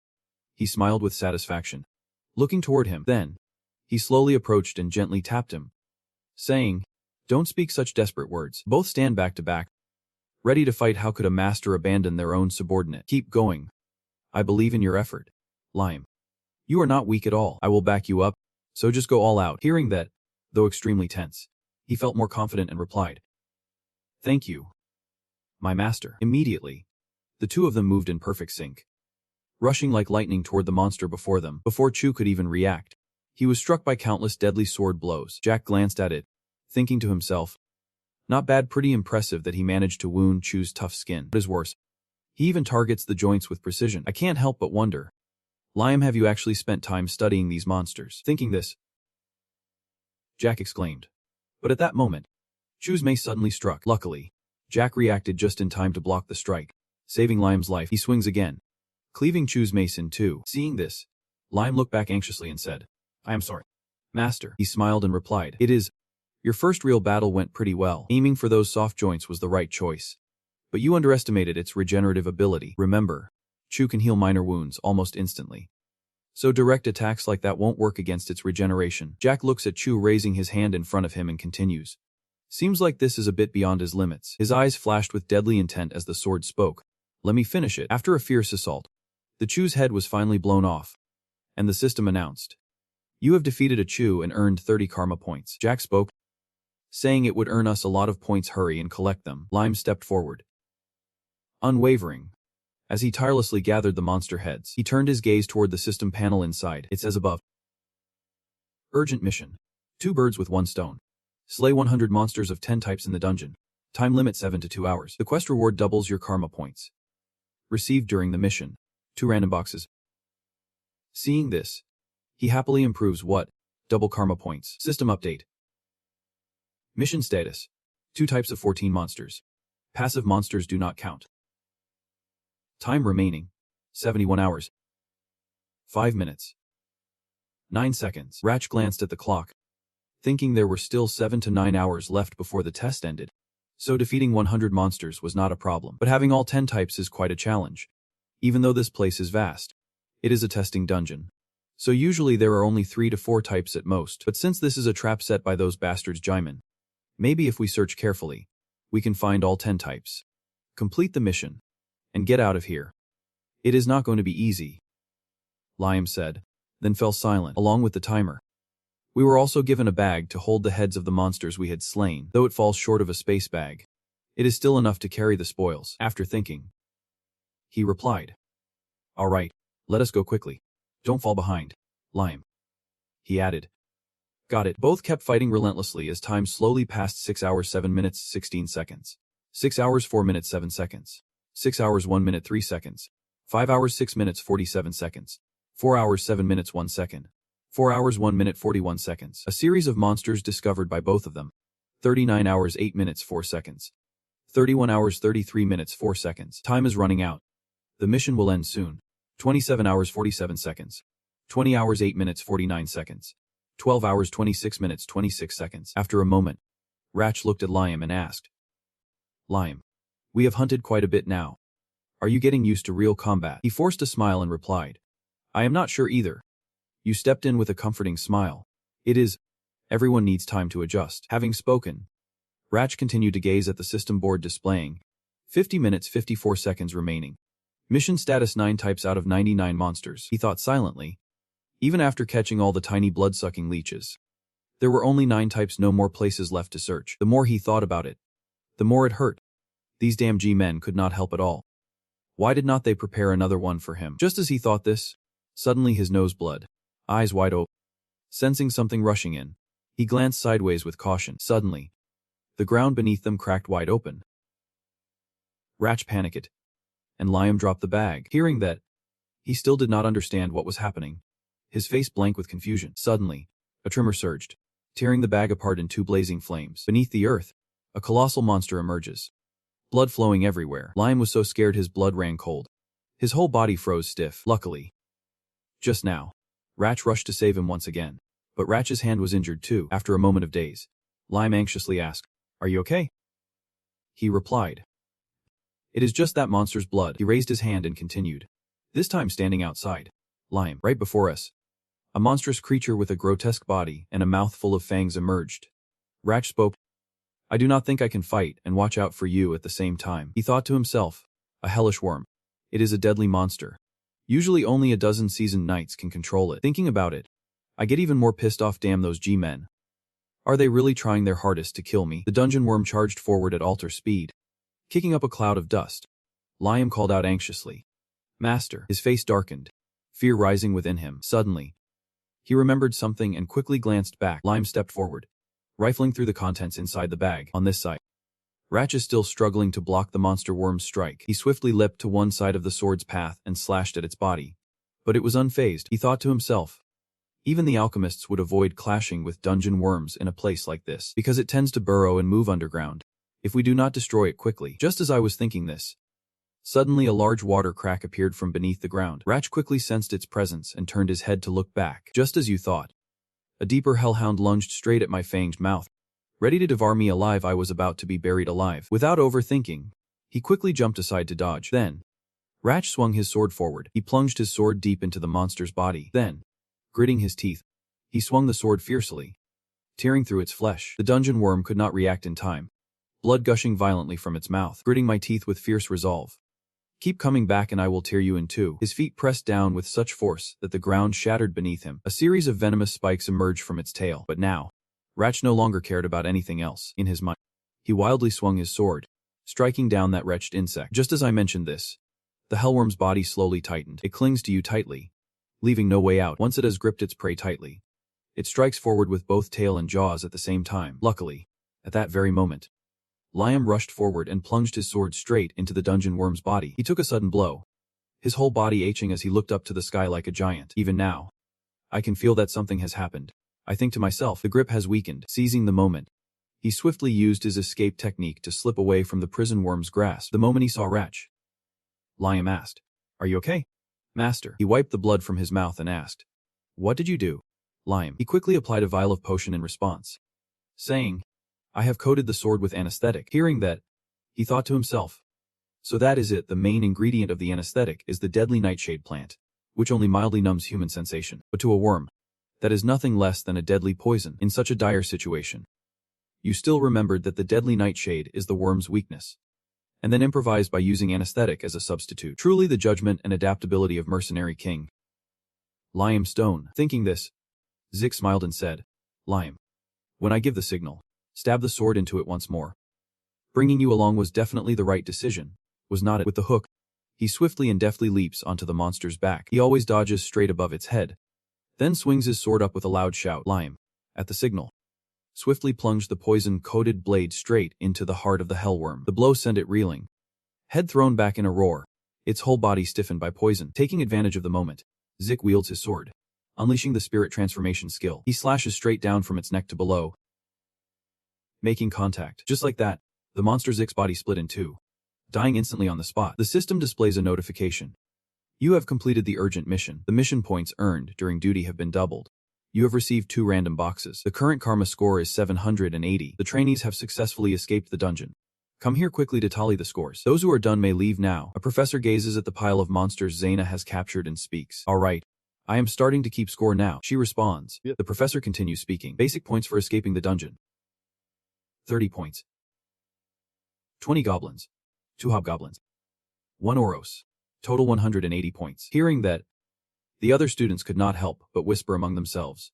He smiled with satisfaction, looking toward him. Then, he slowly approached and gently tapped him, saying, don't speak such desperate words. Both stand back to back, ready to fight. How could a master abandon their own subordinate? Keep going. I believe in your effort, Liam. You are not weak at all. I will back you up, so just go all out. Hearing that, though extremely tense, he felt more confident and replied, thank you, my master. Immediately, the two of them moved in perfect sync, rushing like lightning toward the monster before them. Before Chu could even react, he was struck by countless deadly sword blows. Jack glanced at it, thinking to himself, not bad. Pretty impressive that he managed to wound Chu's tough skin. What is worse, he even targets the joints with precision. I can't help but wonder, Liam, have you actually spent time studying these monsters? Thinking this, Jack exclaimed. But at that moment, Chu's mace suddenly struck. Luckily, Jack reacted just in time to block the strike, saving Liam's life. He swings again, cleaving Chu's mace in two. Seeing this, Liam looked back anxiously and said, I am sorry, Master. He smiled and replied, it is. Your first real battle went pretty well. Aiming for those soft joints was the right choice. But you underestimated its regenerative ability. Remember, Chu can heal minor wounds almost instantly. So direct attacks like that won't work against its regeneration. Jack looks at Chu raising his hand in front of him and continues. Seems like this is a bit beyond his limits. His eyes flashed with deadly intent as the sword spoke. Let me finish it. After a fierce assault, the Chu's head was finally blown off, and the system announced, you have defeated a Chu and earned 30 karma points. Jack spoke, saying it would earn us a lot of points. Hurry and collect them. Liam stepped forward, unwavering. As he tirelessly gathered the monster heads, he turned his gaze toward the system panel inside. It says above, urgent mission. 2 birds with 1 stone. Slay 100 monsters of 10 types in the dungeon. Time limit 7 to 2 hours. The quest reward doubles your karma points. Received during the mission. 2 random boxes. Seeing this, he happily improves what? Double karma points. System update. Mission status. 2 types of 14 monsters. Passive monsters do not count. Time remaining. 71 hours. 5 minutes. 9 seconds. Ratch glanced at the clock, thinking there were still 7 to 9 hours left before the test ended. So defeating 100 monsters was not a problem. But having all 10 types is quite a challenge. Even though this place is vast, it is a testing dungeon. So usually there are only 3 to 4 types at most. But since this is a trap set by those bastards Jaimin, maybe if we search carefully, we can find all 10 types. Complete the mission and get out of here. It is not going to be easy, Liam said, then fell silent, along with the timer. We were also given a bag to hold the heads of the monsters we had slain. Though it falls short of a space bag, it is still enough to carry the spoils. After thinking, he replied, "All right, let us go quickly. Don't fall behind, Liam," he added. Got it. Both kept fighting relentlessly as time slowly passed. 6 hours 7 minutes 16 seconds. 6 hours 4 minutes 7 seconds. 6 hours 1 minute 3 seconds. 5 hours 6 minutes 47 seconds. 4 hours 7 minutes 1 second. 4 hours 1 minute 41 seconds. A series of monsters discovered by both of them. 39 hours 8 minutes 4 seconds. 31 hours 33 minutes 4 seconds. Time is running out. The mission will end soon. 27 hours 47 seconds. 20 hours 8 minutes 49 seconds. 12 hours 26 minutes 26 seconds. After a moment, Ratch looked at Liam and asked, "Liam, we have hunted quite a bit now. Are you getting used to real combat?" He forced a smile and replied, "I am not sure either." You stepped in with a comforting smile. It is. Everyone needs time to adjust. Having spoken, Ratch continued to gaze at the system board displaying 50 minutes 54 seconds remaining. Mission status 9 types out of 99 monsters, he thought silently. Even after catching all the tiny blood-sucking leeches, there were only 9 types, no more places left to search. The more he thought about it, the more it hurt. These damn G-men could not help at all. Why did not they prepare another one for him? Just as he thought this, suddenly his nose blood, eyes wide open. Sensing something rushing in, he glanced sideways with caution. Suddenly, the ground beneath them cracked wide open. Ratch panicked, and Liam dropped the bag. Hearing that, he still did not understand what was happening, his face blank with confusion. Suddenly, a tremor surged, tearing the bag apart in 2 blazing flames. Beneath the earth, a colossal monster emerges, blood flowing everywhere. Liam was so scared his blood ran cold. His whole body froze stiff. Luckily, just now, Ratch rushed to save him once again. But Ratch's hand was injured too. After a moment of daze, Liam anxiously asked, "Are you okay?" He replied, "It is just that monster's blood." He raised his hand and continued, this time standing outside Liam. Right before us, a monstrous creature with a grotesque body and a mouth full of fangs emerged. Ratch spoke, "I do not think I can fight and watch out for you at the same time." He thought to himself, a hellish worm. It is a deadly monster. Usually only a dozen seasoned knights can control it. Thinking about it, I get even more pissed off. Damn those G-men. Are they really trying their hardest to kill me? The dungeon worm charged forward at alter speed, kicking up a cloud of dust. Liam called out anxiously, "Master." His face darkened, fear rising within him. Suddenly, he remembered something and quickly glanced back. Liam stepped forward, rifling through the contents inside the bag. On this side, Ratch is still struggling to block the monster worm's strike. He swiftly leapt to one side of the sword's path and slashed at its body. But it was unfazed. He thought to himself, even the alchemists would avoid clashing with dungeon worms in a place like this, because it tends to burrow and move underground, if we do not destroy it quickly. Just as I was thinking this, suddenly a large water crack appeared from beneath the ground. Ratch quickly sensed its presence and turned his head to look back. Just as you thought. A deeper hellhound lunged straight at my fanged mouth, ready to devour me alive. I was about to be buried alive. Without overthinking, he quickly jumped aside to dodge. Then, Ratch swung his sword forward. He plunged his sword deep into the monster's body. Then, gritting his teeth, he swung the sword fiercely, tearing through its flesh. The dungeon worm could not react in time, blood gushing violently from its mouth. Gritting my teeth with fierce resolve, "Keep coming back and I will tear you in two." His feet pressed down with such force that the ground shattered beneath him. A series of venomous spikes emerged from its tail. But now, Ratch no longer cared about anything else. In his mind, he wildly swung his sword, striking down that wretched insect. Just as I mentioned this, the hellworm's body slowly tightened. It clings to you tightly, leaving no way out. Once it has gripped its prey tightly, it strikes forward with both tail and jaws at the same time. Luckily, at that very moment, Liam rushed forward and plunged his sword straight into the dungeon worm's body. He took a sudden blow, his whole body aching as he looked up to the sky like a giant. Even now, I can feel that something has happened. I think to myself, the grip has weakened. Seizing the moment, he swiftly used his escape technique to slip away from the prison worm's grasp. The moment he saw Ratch, Liam asked, "Are you okay, Master?" He wiped the blood from his mouth and asked, "What did you do, Liam?" He quickly applied a vial of potion in response, saying, "I have coated the sword with anesthetic." Hearing that, he thought to himself, so that is it. The main ingredient of the anesthetic is the deadly nightshade plant, which only mildly numbs human sensation. But to a worm, that is nothing less than a deadly poison. In such a dire situation, you still remembered that the deadly nightshade is the worm's weakness, and then improvised by using anesthetic as a substitute. Truly the judgment and adaptability of mercenary king Liam Stone. Thinking this, Zik smiled and said, "Liam, when I give the signal, stab the sword into it once more. Bringing you along was definitely the right decision, was not it?" With the hook, he swiftly and deftly leaps onto the monster's back. He always dodges straight above its head, then swings his sword up with a loud shout. Liam, at the signal, swiftly plunged the poison-coated blade straight into the heart of the hellworm. The blow sent it reeling, head thrown back in a roar, its whole body stiffened by poison. Taking advantage of the moment, Zik wields his sword, unleashing the spirit transformation skill. He slashes straight down from its neck to below, making contact. Just like that, the monster Zik's body split in two, dying instantly on the spot. The system displays a notification. You have completed the urgent mission. The mission points earned during duty have been doubled. You have received 2 random boxes. The current karma score is 780. The trainees have successfully escaped the dungeon. Come here quickly to tally the scores. Those who are done may leave now. A professor gazes at the pile of monsters Zaina has captured and speaks. All right. I am starting to keep score now. She responds. Yep. The professor continues speaking. Basic points for escaping the dungeon: 30 points. 20 goblins. 2 hobgoblins. 1 Oros. Total 180 points. Hearing that, the other students could not help but whisper among themselves,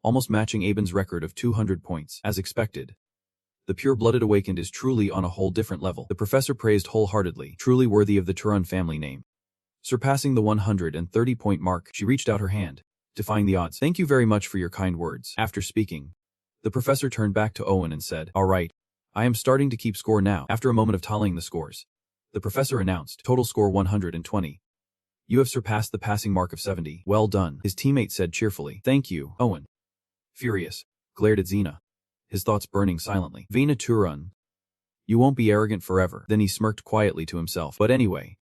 almost matching Aben's record of 200 points. As expected, the pure-blooded awakened is truly on a whole different level. The professor praised wholeheartedly, truly worthy of the Turan family name. Surpassing the 130-point mark, she reached out her hand, defying the odds. Thank you very much for your kind words. After speaking, the professor turned back to Owen and said, all right, I am starting to keep score now. After a moment of tallying the scores, the professor announced, total score 120. You have surpassed the passing mark of 70. Well done, his teammate said cheerfully. Thank you, Owen. Furious, glared at Xena, his thoughts burning silently. Vena Turan, you won't be arrogant forever. Then he smirked quietly to himself. But anyway,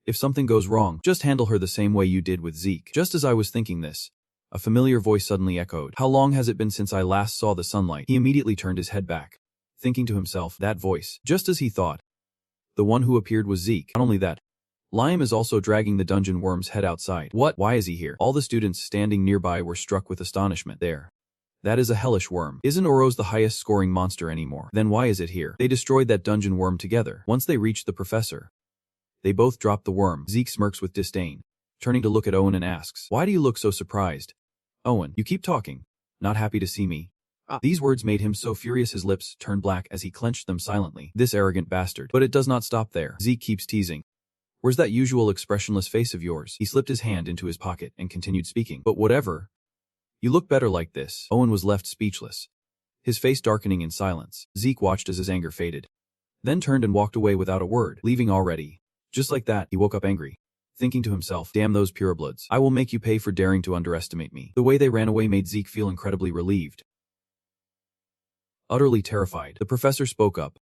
if something goes wrong, just handle her the same way you did with Zeke. Just as I was thinking this, a familiar voice suddenly echoed. How long has it been since I last saw the sunlight? He immediately turned his head back, thinking to himself, that voice, just as he thought. The one who appeared was Zeke. Not only that, Liam is also dragging the dungeon worm's head outside. What? Why is he here? All the students standing nearby were struck with astonishment. There. That is a hellish worm. Isn't Oros the highest scoring monster anymore? Then why is it here? They destroyed that dungeon worm together. Once they reached the professor, they both dropped the worm. Zeke smirks with disdain, turning to look at Owen and asks, why do you look so surprised? Owen, you keep talking. Not happy to see me? These words made him so furious his lips turned black as he clenched them silently. This arrogant bastard. But it does not stop there. Zeke keeps teasing. Where's that usual expressionless face of yours? He slipped his hand into his pocket and continued speaking. But whatever. You look better like this. Owen was left speechless, his face darkening in silence. Zeke watched as his anger faded, then turned and walked away without a word, leaving already. Just like that, he woke up angry, thinking to himself, damn those purebloods. I will make you pay for daring to underestimate me. The way they ran away made Zeke feel incredibly relieved. Utterly terrified, the professor spoke up.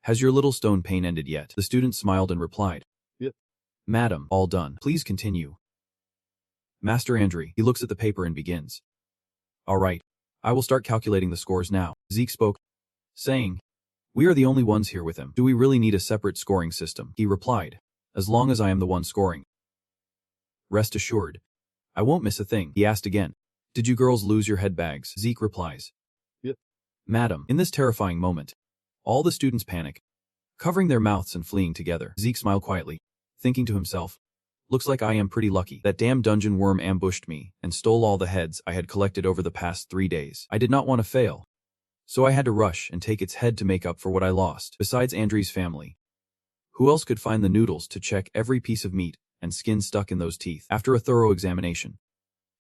Has your little stone pain ended yet? The student smiled and replied, yep. Madam, all done. Please continue. Master Andre, he looks at the paper and begins. All right. I will start calculating the scores now. Zeke spoke, saying, we are the only ones here with him. Do we really need a separate scoring system? He replied, as long as I am the one scoring. Rest assured, I won't miss a thing. He asked again, did you girls lose your head bags? Zeke replies, yep. Madam, in this terrifying moment, all the students panic, covering their mouths and fleeing together. Zeke smiled quietly, thinking to himself, looks like I am pretty lucky. That damn dungeon worm ambushed me and stole all the heads I had collected over the past 3 days. I did not want to fail, so I had to rush and take its head to make up for what I lost. Besides Andre's family, who else could find the noodles to check every piece of meat and skin stuck in those teeth? After a thorough examination,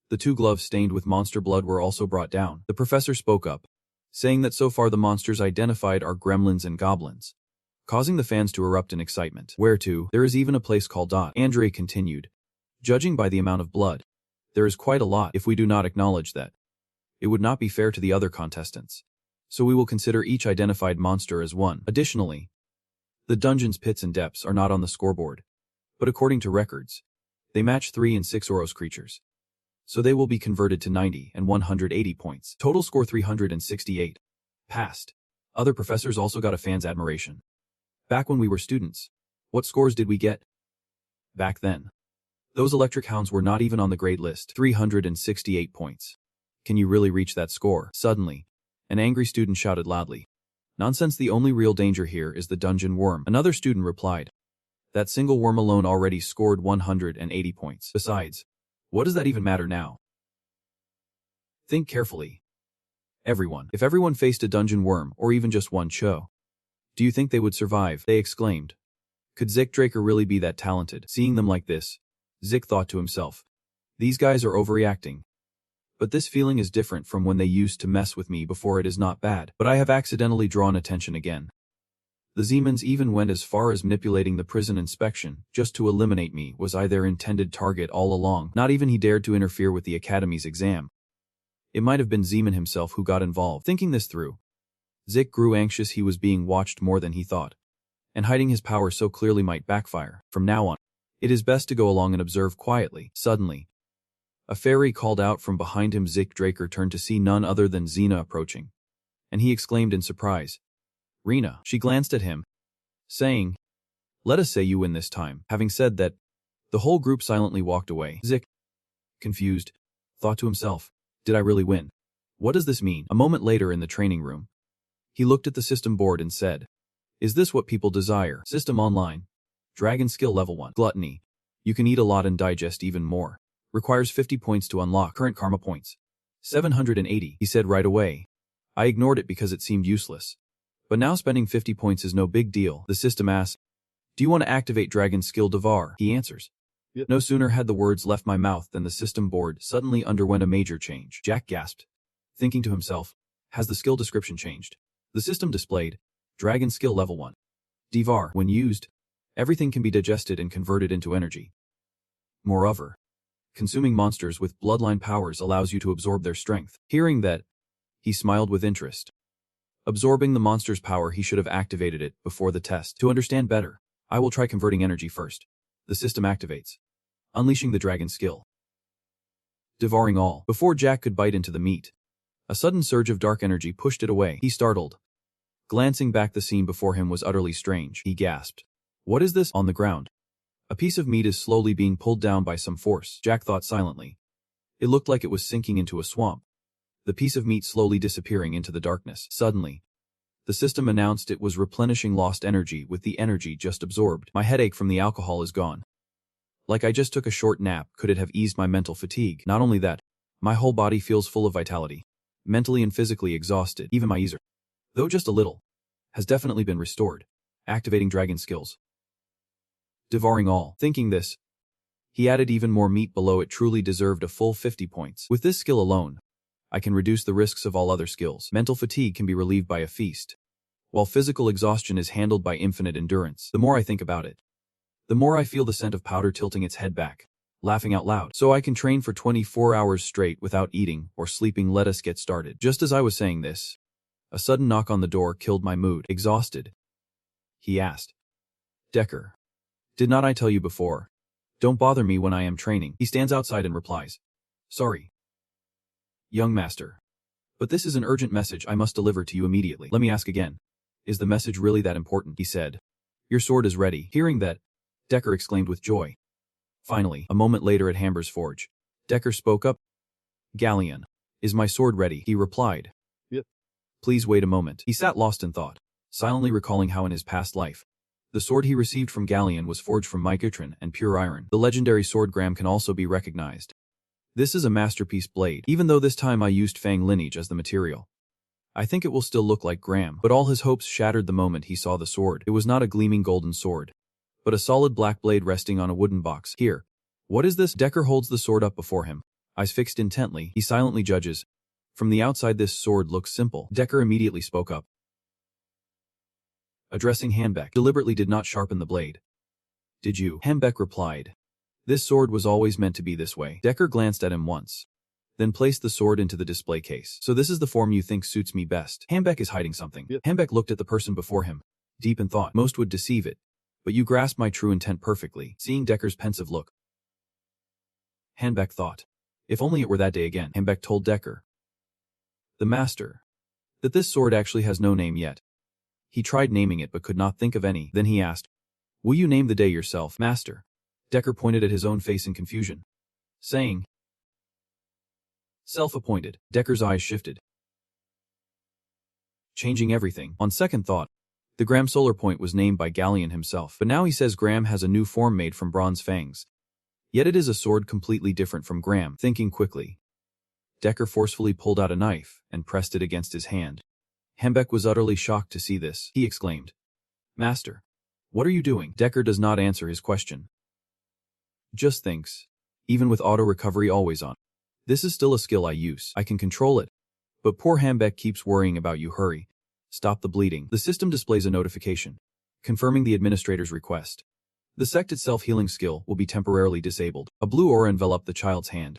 the 2 gloves stained with monster blood were also brought down. The professor spoke up, saying that so far the monsters identified are gremlins and goblins. causing the fans to erupt in excitement. Where to? There is even a place called Dot. Andre continued. Judging by the amount of blood, there is quite a lot. If we do not acknowledge that, it would not be fair to the other contestants. So we will consider each identified monster as one. Additionally, the dungeon's pits and depths are not on the scoreboard, but according to records, they match 3 and 6 Oros creatures. So they will be converted to 90 and 180 points. Total score 368. Passed. Other professors also got a fan's admiration. Back when we were students, what scores did we get? Back then, those electric hounds were not even on the grade list. 368 points. Can you really reach that score? Suddenly, an angry student shouted loudly. Nonsense, the only real danger here is the dungeon worm. Another student replied. That single worm alone already scored 180 points. Besides, what does that even matter now? Think carefully. Everyone. If everyone faced a dungeon worm, or even just one cho, do you think they would survive? They exclaimed. Could Zik Draker really be that talented? Seeing them like this, Zik thought to himself. These guys are overreacting. But this feeling is different from when they used to mess with me before. It is not bad, but I have accidentally drawn attention again. The Zemans even went as far as manipulating the prison inspection, just to eliminate me. Was I their intended target all along? Not even he dared to interfere with the academy's exam. It might have been Zeman himself who got involved. Thinking this through, Zik grew anxious. He was being watched more than he thought, and hiding his power so clearly might backfire. From now on, it is best to go along and observe quietly. Suddenly, a fairy called out from behind him. Zik Draker turned to see none other than Xena approaching, and he exclaimed in surprise, Rena. She glanced at him, saying, let us say you win this time. Having said that, the whole group silently walked away. Zik, confused, thought to himself, did I really win? What does this mean? A moment later in the training room, he looked at the system board and said, is this what people desire? System online. Dragon skill level 1. Gluttony. You can eat a lot and digest even more. Requires 50 points to unlock. Current karma points. 780. He said right away. I ignored it because it seemed useless. But now spending 50 points is no big deal. The system asks, do you want to activate Dragon skill Devar? He answers. Yep. No sooner had the words left my mouth than the system board suddenly underwent a major change. Jack gasped, thinking to himself, has the skill description changed? The system displayed, Dragon skill level 1. Devar. When used, everything can be digested and converted into energy. Moreover, consuming monsters with bloodline powers allows you to absorb their strength. Hearing that, he smiled with interest. Absorbing the monster's power, he should have activated it before the test. To understand better, I will try converting energy first. The system activates, unleashing the dragon skill. Devouring all. Before Jack could bite into the meat, a sudden surge of dark energy pushed it away. He startled. Glancing back, the scene before him was utterly strange. He gasped. What is this? On the ground, a piece of meat is slowly being pulled down by some force. Jack thought silently. It looked like it was sinking into a swamp. The piece of meat slowly disappearing into the darkness. Suddenly, the system announced it was replenishing lost energy with the energy just absorbed. My headache from the alcohol is gone. Like I just took a short nap. Could it have eased my mental fatigue? Not only that, my whole body feels full of vitality. Mentally and physically exhausted. Even my easer, though just a little, has definitely been restored. Activating dragon skills. Devouring all. Thinking this, he added even more meat below. It truly deserved a full 50 points. With this skill alone, I can reduce the risks of all other skills. Mental fatigue can be relieved by a feast, while physical exhaustion is handled by infinite endurance. The more I think about it, the more I feel the scent of powder tilting its head back, laughing out loud. So I can train for 24 hours straight without eating or sleeping. Let us get started. Just as I was saying this, a sudden knock on the door killed my mood. Exhausted, he asked. Decker, did not I tell you before? Don't bother me when I am training. He stands outside and replies, sorry, young master, but this is an urgent message I must deliver to you immediately. Let me ask again. Is the message really that important? He said. Your sword is ready. Hearing that, Decker exclaimed with joy. Finally, a moment later at Hamber's forge, Decker spoke up. Galleon, is my sword ready? He replied. Yep. Please wait a moment. He sat lost in thought, silently recalling how in his past life, the sword he received from Galleon was forged from Mycotron and pure iron. The legendary sword Graham can also be recognized. This is a masterpiece blade. Even though this time I used Fang lineage as the material, I think it will still look like Graham. But all his hopes shattered the moment he saw the sword. It was not a gleaming golden sword, but a solid black blade resting on a wooden box. Here. What is this? Decker holds the sword up before him, eyes fixed intently. He silently judges. From the outside this sword looks simple. Decker immediately spoke up. Addressing Hanbeck, deliberately did not sharpen the blade. Did you? Hanbeck replied. This sword was always meant to be this way. Decker glanced at him once, then placed the sword into the display case. So this is the form you think suits me best. Hanbeck is hiding something. Yep. Hanbeck looked at the person before him, deep in thought. Most would deceive it, but you grasp my true intent perfectly. Seeing Decker's pensive look, Hanbeck thought, if only it were that day again. Hanbeck told Decker, the master, that this sword actually has no name yet. He tried naming it but could not think of any. Then he asked, will you name the day yourself, master? Decker pointed at his own face in confusion, saying, self-appointed. Decker's eyes shifted, changing everything. On second thought, the Graham Solar Point was named by Galleon himself, but now he says Graham has a new form made from bronze fangs. Yet it is a sword completely different from Graham. Thinking quickly, Decker forcefully pulled out a knife and pressed it against his hand. Hanbeck was utterly shocked to see this. He exclaimed, master, what are you doing? Decker does not answer his question. Just thinks, even with auto recovery always on. This is still a skill I use. I can control it. But poor Hanbeck keeps worrying about you. Hurry. Stop the bleeding. The system displays a notification, confirming the administrator's request. The sected self-healing skill will be temporarily disabled. A blue aura enveloped the child's hand,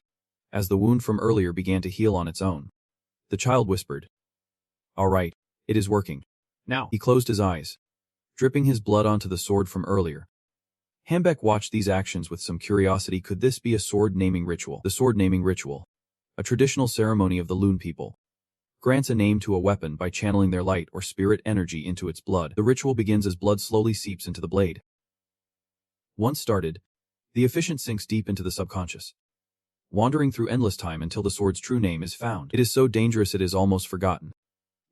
as the wound from earlier began to heal on its own. The child whispered, all right, it is working. Now. He closed his eyes, dripping his blood onto the sword from earlier. Hanbeck watched these actions with some curiosity. Could this be a sword naming ritual? The sword naming ritual, a traditional ceremony of the Loon people, grants a name to a weapon by channeling their light or spirit energy into its blood. The ritual begins as blood slowly seeps into the blade. Once started, the efficient sinks deep into the subconscious, wandering through endless time until the sword's true name is found. It is so dangerous it is almost forgotten.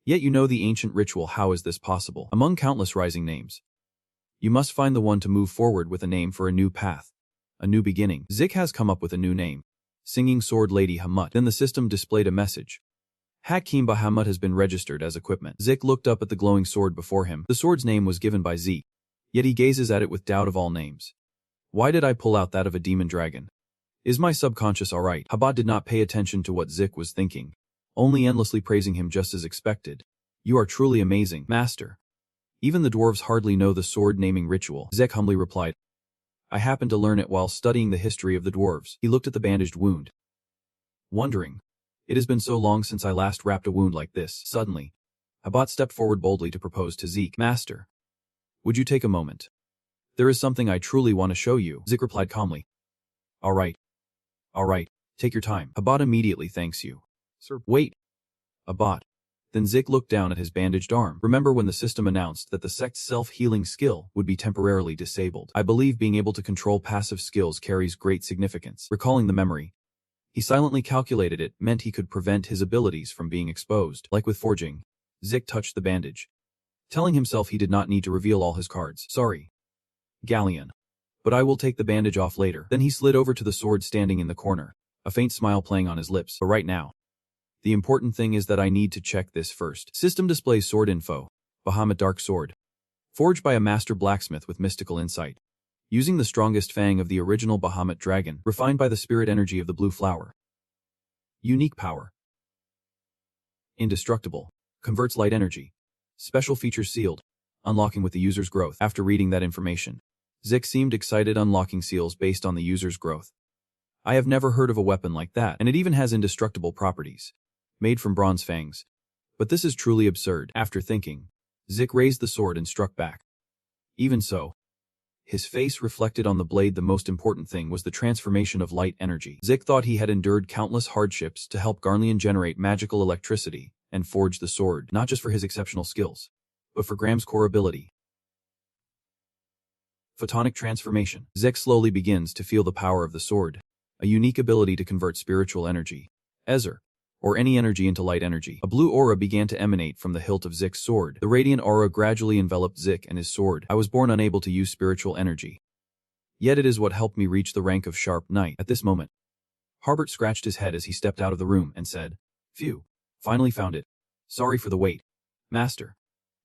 Yet you know the ancient ritual. How is this possible? Among countless rising names, you must find the one to move forward with a name for a new path, a new beginning. Zik has come up with a new name, Singing Sword Lady Hamut. Then the system displayed a message. Hakimba Hamut has been registered as equipment. Zik looked up at the glowing sword before him. The sword's name was given by Zik, yet he gazes at it with doubt of all names. Why did I pull out that of a demon dragon? Is my subconscious alright? Habat did not pay attention to what Zik was thinking, only endlessly praising him just as expected. You are truly amazing, master. Even the dwarves hardly know the sword naming ritual. Zik humbly replied, I happened to learn it while studying the history of the dwarves. He looked at the bandaged wound, wondering, it has been so long since I last wrapped a wound like this. Suddenly, Habat stepped forward boldly to propose to Zik. Master, would you take a moment? There is something I truly want to show you. Zik replied calmly. All right, take your time. Habat immediately thanks you. Sir, wait. Habat. Then Zik looked down at his bandaged arm. Remember when the system announced that the sect's self-healing skill would be temporarily disabled? I believe being able to control passive skills carries great significance. Recalling the memory, he silently calculated it meant he could prevent his abilities from being exposed. Like with forging, Zik touched the bandage, telling himself he did not need to reveal all his cards. Sorry, Galleon, but I will take the bandage off later. Then he slid over to the sword standing in the corner, a faint smile playing on his lips. But right now, the important thing is that I need to check this first. System displays sword info. Bahamut Dark Sword, forged by a master blacksmith with mystical insight, using the strongest fang of the original Bahamut dragon, refined by the spirit energy of the blue flower. Unique power. Indestructible. Converts light energy. Special features sealed, unlocking with the user's growth. After reading that information, Zik seemed excited. Unlocking seals based on the user's growth. I have never heard of a weapon like that, and it even has indestructible properties, made from bronze fangs. But this is truly absurd. After thinking, Zik raised the sword and struck back. Even so, his face reflected on the blade. The most important thing was the transformation of light energy. Zik thought he had endured countless hardships to help Garlean generate magical electricity and forge the sword, not just for his exceptional skills, but for Graham's core ability. Photonic transformation. Zik slowly begins to feel the power of the sword, a unique ability to convert spiritual energy, Ezer, or any energy into light energy. A blue aura began to emanate from the hilt of Zik's sword. The radiant aura gradually enveloped Zik and his sword. I was born unable to use spiritual energy, yet it is what helped me reach the rank of Sharp Knight. At this moment, Harbert scratched his head as he stepped out of the room and said, Phew, finally found it. Sorry for the wait, master.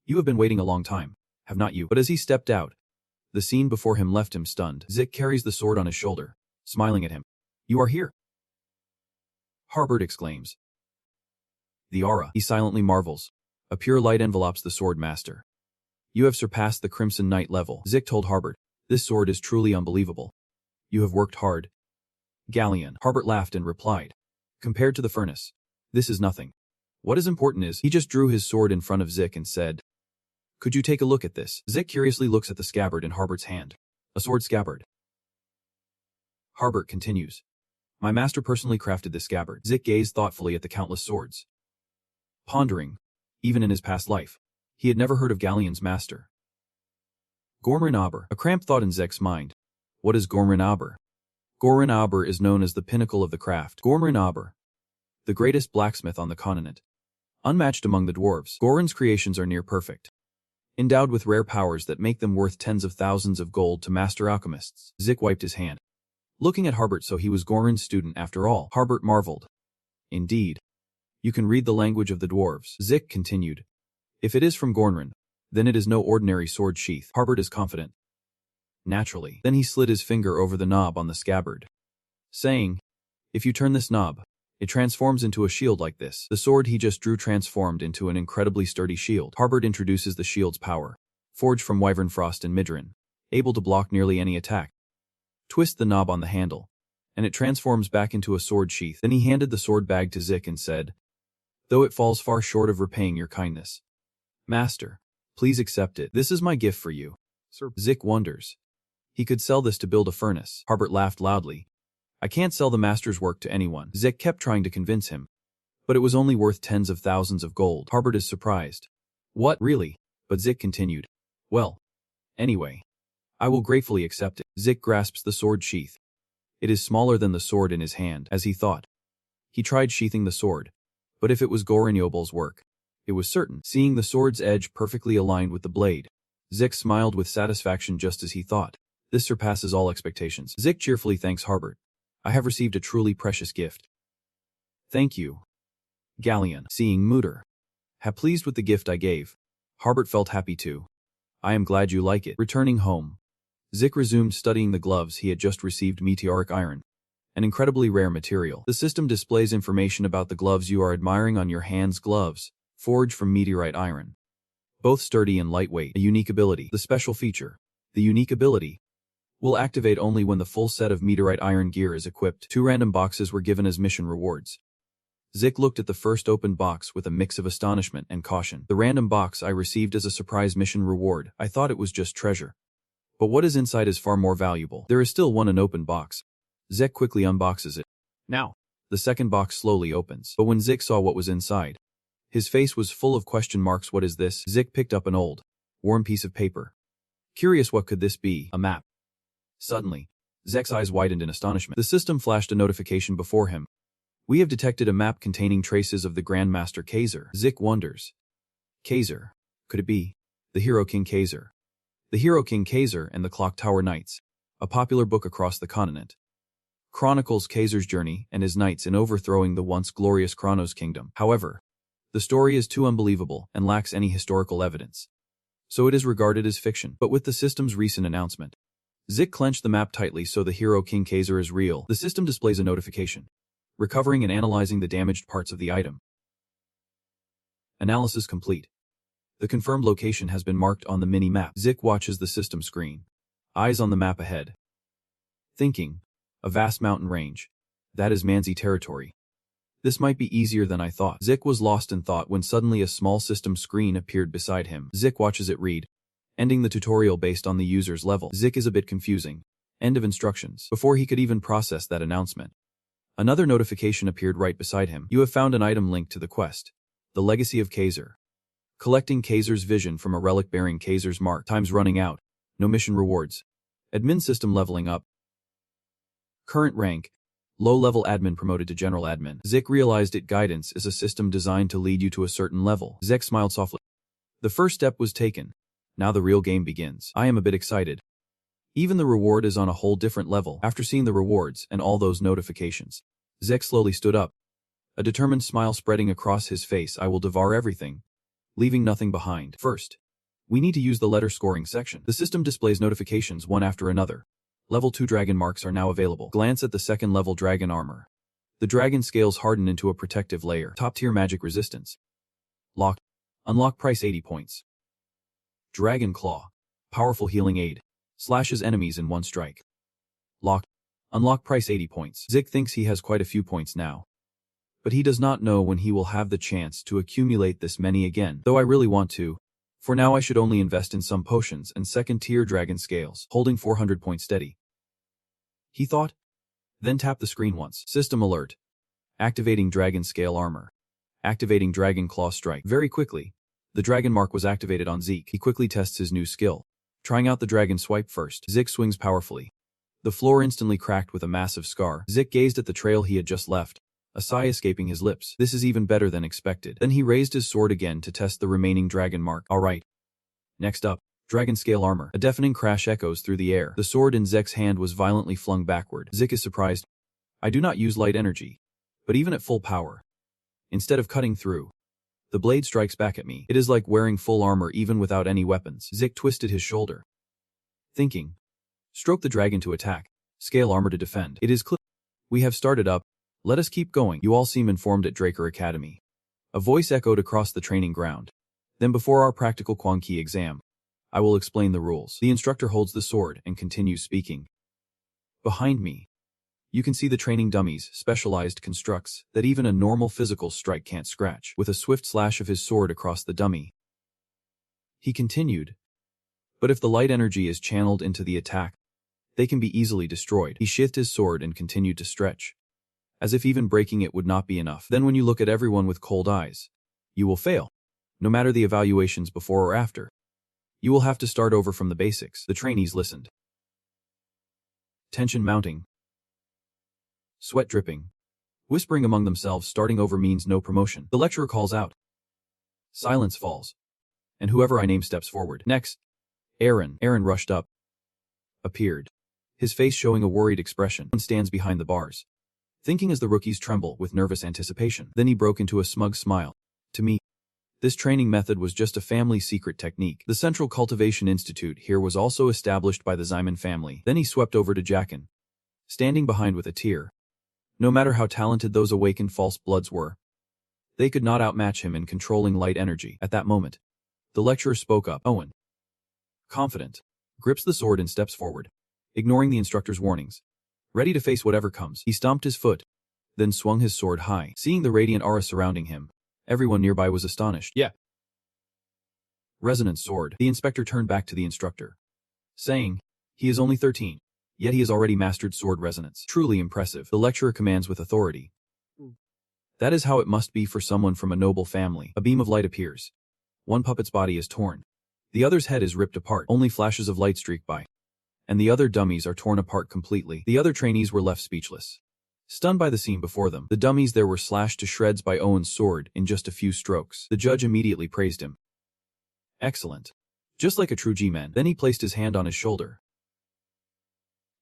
You have been waiting a long time, have not you? But as he stepped out, the scene before him left him stunned. Zik carries the sword on his shoulder, smiling at him. You are here? Harbert exclaims. The aura, he silently marvels. A pure light envelopes the sword master. You have surpassed the Crimson Knight level. Zik told Harbert. This sword is truly unbelievable. You have worked hard. Galleon. Harbert laughed and replied. Compared to the furnace, this is nothing. What is important is, he just drew his sword in front of Zik and said, could you take a look at this? Zik curiously looks at the scabbard in Harbert's hand. A sword scabbard. Harbert continues. My master personally crafted this scabbard. Zik gazed thoughtfully at the countless swords. Pondering, even in his past life, he had never heard of Galleon's master. Gormrin Aber. A cramped thought in Zek's mind. What is Gormrin Aber? Gormrin Aber is known as the pinnacle of the craft. Gormrin Aber, the greatest blacksmith on the continent. Unmatched among the dwarves, Gorin's creations are near perfect. Endowed with rare powers that make them worth tens of thousands of gold to master alchemists. Zik wiped his hand, looking at Harbert. So he was Gorin's student after all. Harbert marveled. Indeed. You can read the language of the dwarves. Zik continued. If it is from Gormrin, then it is no ordinary sword sheath. Harbert is confident. Naturally. Then he slid his finger over the knob on the scabbard, saying, if you turn this knob, it transforms into a shield like this. The sword he just drew transformed into an incredibly sturdy shield. Harbert introduces the shield's power. Forged from wyvern frost and midrin, able to block nearly any attack. Twist the knob on the handle, and it transforms back into a sword sheath. Then he handed the sword bag to Zik and said, though it falls far short of repaying your kindness, Master, please accept it. This is my gift for you. Sir. Zik wonders. He could sell this to build a furnace. Harbert laughed loudly. I can't sell the master's work to anyone. Zik kept trying to convince him. But it was only worth tens of thousands of gold. Harbert is surprised. What, really? But Zik continued. Well, anyway, I will gratefully accept it. Zik grasps the sword sheath. It is smaller than the sword in his hand, as he thought. He tried sheathing the sword, but if it was Gorin Yobol's work, it was certain. Seeing the sword's edge perfectly aligned with the blade, Zik smiled with satisfaction just as he thought. This surpasses all expectations. Zik cheerfully thanks Harbert. I have received a truly precious gift. Thank you. Galleon. Seeing Mutter pleased with the gift I gave, Harbert felt happy too. I am glad you like it. Returning home, Zik resumed studying the gloves he had just received. Meteoric iron, an incredibly rare material. The system displays information about the gloves you are admiring on your hands. Gloves, forged from meteorite iron. Both sturdy and lightweight. A unique ability. The special feature. The unique ability will activate only when the full set of meteorite iron gear is equipped. 2 random boxes were given as mission rewards. Zik looked at the first opened box with a mix of astonishment and caution. The random box I received as a surprise mission reward. I thought it was just treasure. But what is inside is far more valuable. There is still one unopened box. Zik quickly unboxes it. Now, the second box slowly opens. But when Zik saw what was inside, his face was full of question marks. What is this? Zik picked up an old, worn piece of paper. Curious, what could this be? A map. Suddenly, Zek's eyes widened in astonishment. The system flashed a notification before him. We have detected a map containing traces of the Grandmaster Kaiser. Zik wonders. Kaiser. Could it be the Hero King Kaiser? The Hero King Kaiser and the Clock Tower Knights, a popular book across the continent, chronicles Kaiser's journey and his knights in overthrowing the once glorious Kronos kingdom. However, the story is too unbelievable and lacks any historical evidence, so it is regarded as fiction. But with the system's recent announcement, Zik clenched the map tightly. So the Hero King Kaiser is real. The system displays a notification, recovering and analyzing the damaged parts of the item. Analysis complete. The confirmed location has been marked on the mini-map. Zik watches the system screen, eyes on the map ahead. Thinking, a vast mountain range. That is Manzi territory. This might be easier than I thought. Zik was lost in thought when suddenly a small system screen appeared beside him. Zik watches it read, ending the tutorial based on the user's level. Zik is a bit confusing. End of instructions. Before he could even process that announcement, another notification appeared right beside him. You have found an item linked to the quest, the Legacy of Kaiser. Collecting Kaiser's vision from a relic bearing Kaiser's mark. Time's running out. No mission rewards. Admin system leveling up. Current rank, low-level admin promoted to general admin. Zik realized it. Guidance is a system designed to lead you to a certain level. Zik smiled softly. The first step was taken. Now the real game begins. I am a bit excited. Even the reward is on a whole different level. After seeing the rewards and all those notifications, Zik slowly stood up, a determined smile spreading across his face. I will devour everything, leaving nothing behind. First, we need to use the letter scoring section. The system displays notifications one after another. Level 2 dragon marks are now available. Glance at the second level dragon armor. The dragon scales harden into a protective layer. Top tier magic resistance. Locked. Unlock price 80 points. Dragon Claw. Powerful healing aid. Slashes enemies in one strike. Locked. Unlock price 80 points. Zik thinks he has quite a few points now. But he does not know when he will have the chance to accumulate this many again, though I really want to. For now I should only invest in some potions and second-tier dragon scales, holding 400 points steady. He thought. Then tap the screen once. System alert. Activating dragon scale armor. Activating dragon claw strike. Very quickly, the dragon mark was activated on Zeke. He quickly tests his new skill. Trying out the dragon swipe first, Zik swings powerfully. The floor instantly cracked with a massive scar. Zik gazed at the trail he had just left, a sigh escaping his lips. This is even better than expected. Then he raised his sword again to test the remaining dragon mark. Alright. Next up, dragon scale armor. A deafening crash echoes through the air. The sword in Zek's hand was violently flung backward. Zik is surprised. I do not use light energy, but even at full power, instead of cutting through, the blade strikes back at me. It is like wearing full armor even without any weapons. Zik twisted his shoulder, thinking. Stroke the dragon to attack. Scale armor to defend. It is clear. We have started up. Let us keep going. You all seem informed at Draker Academy. A voice echoed across the training ground. Then before our practical Quanqi exam, I will explain the rules. The instructor holds the sword and continues speaking. Behind me, you can see the training dummies, specialized constructs, that even a normal physical strike can't scratch. With a swift slash of his sword across the dummy, he continued. But if the light energy is channeled into the attack, they can be easily destroyed. He sheathed his sword and continued to stretch, as if even breaking it would not be enough. Then when you look at everyone with cold eyes, you will fail, no matter the evaluations before or after. You will have to start over from the basics. The trainees listened. Tension mounting. Sweat dripping. Whispering among themselves starting over means no promotion. The lecturer calls out. Silence falls. And whoever I name steps forward. Next. Aaron. Aaron rushed up. Appeared. His face showing a worried expression. Stands behind the bars, thinking as the rookies tremble with nervous anticipation. Then he broke into a smug smile. To me, this training method was just a family secret technique. The Central Cultivation Institute here was also established by the Zyman family. Then he swept over to Jackin, standing behind with a tear. No matter how talented those awakened false bloods were, they could not outmatch him in controlling light energy. At that moment, the lecturer spoke up. Owen, confident, grips the sword and steps forward, ignoring the instructor's warnings. Ready to face whatever comes, he stomped his foot, then swung his sword high. Seeing the radiant aura surrounding him, everyone nearby was astonished. Yeah. Resonance sword. The inspector turned back to the instructor, saying, he is only 13. Yet he has already mastered sword resonance. Truly impressive. The lecturer commands with authority. That is how it must be for someone from a noble family. A beam of light appears. One puppet's body is torn. The other's head is ripped apart. Only flashes of light streak by. And the other dummies are torn apart completely. The other trainees were left speechless, stunned by the scene before them. The dummies there were slashed to shreds by Owen's sword in just a few strokes. The judge immediately praised him. Excellent. Just like a true G-man. Then he placed his hand on his shoulder,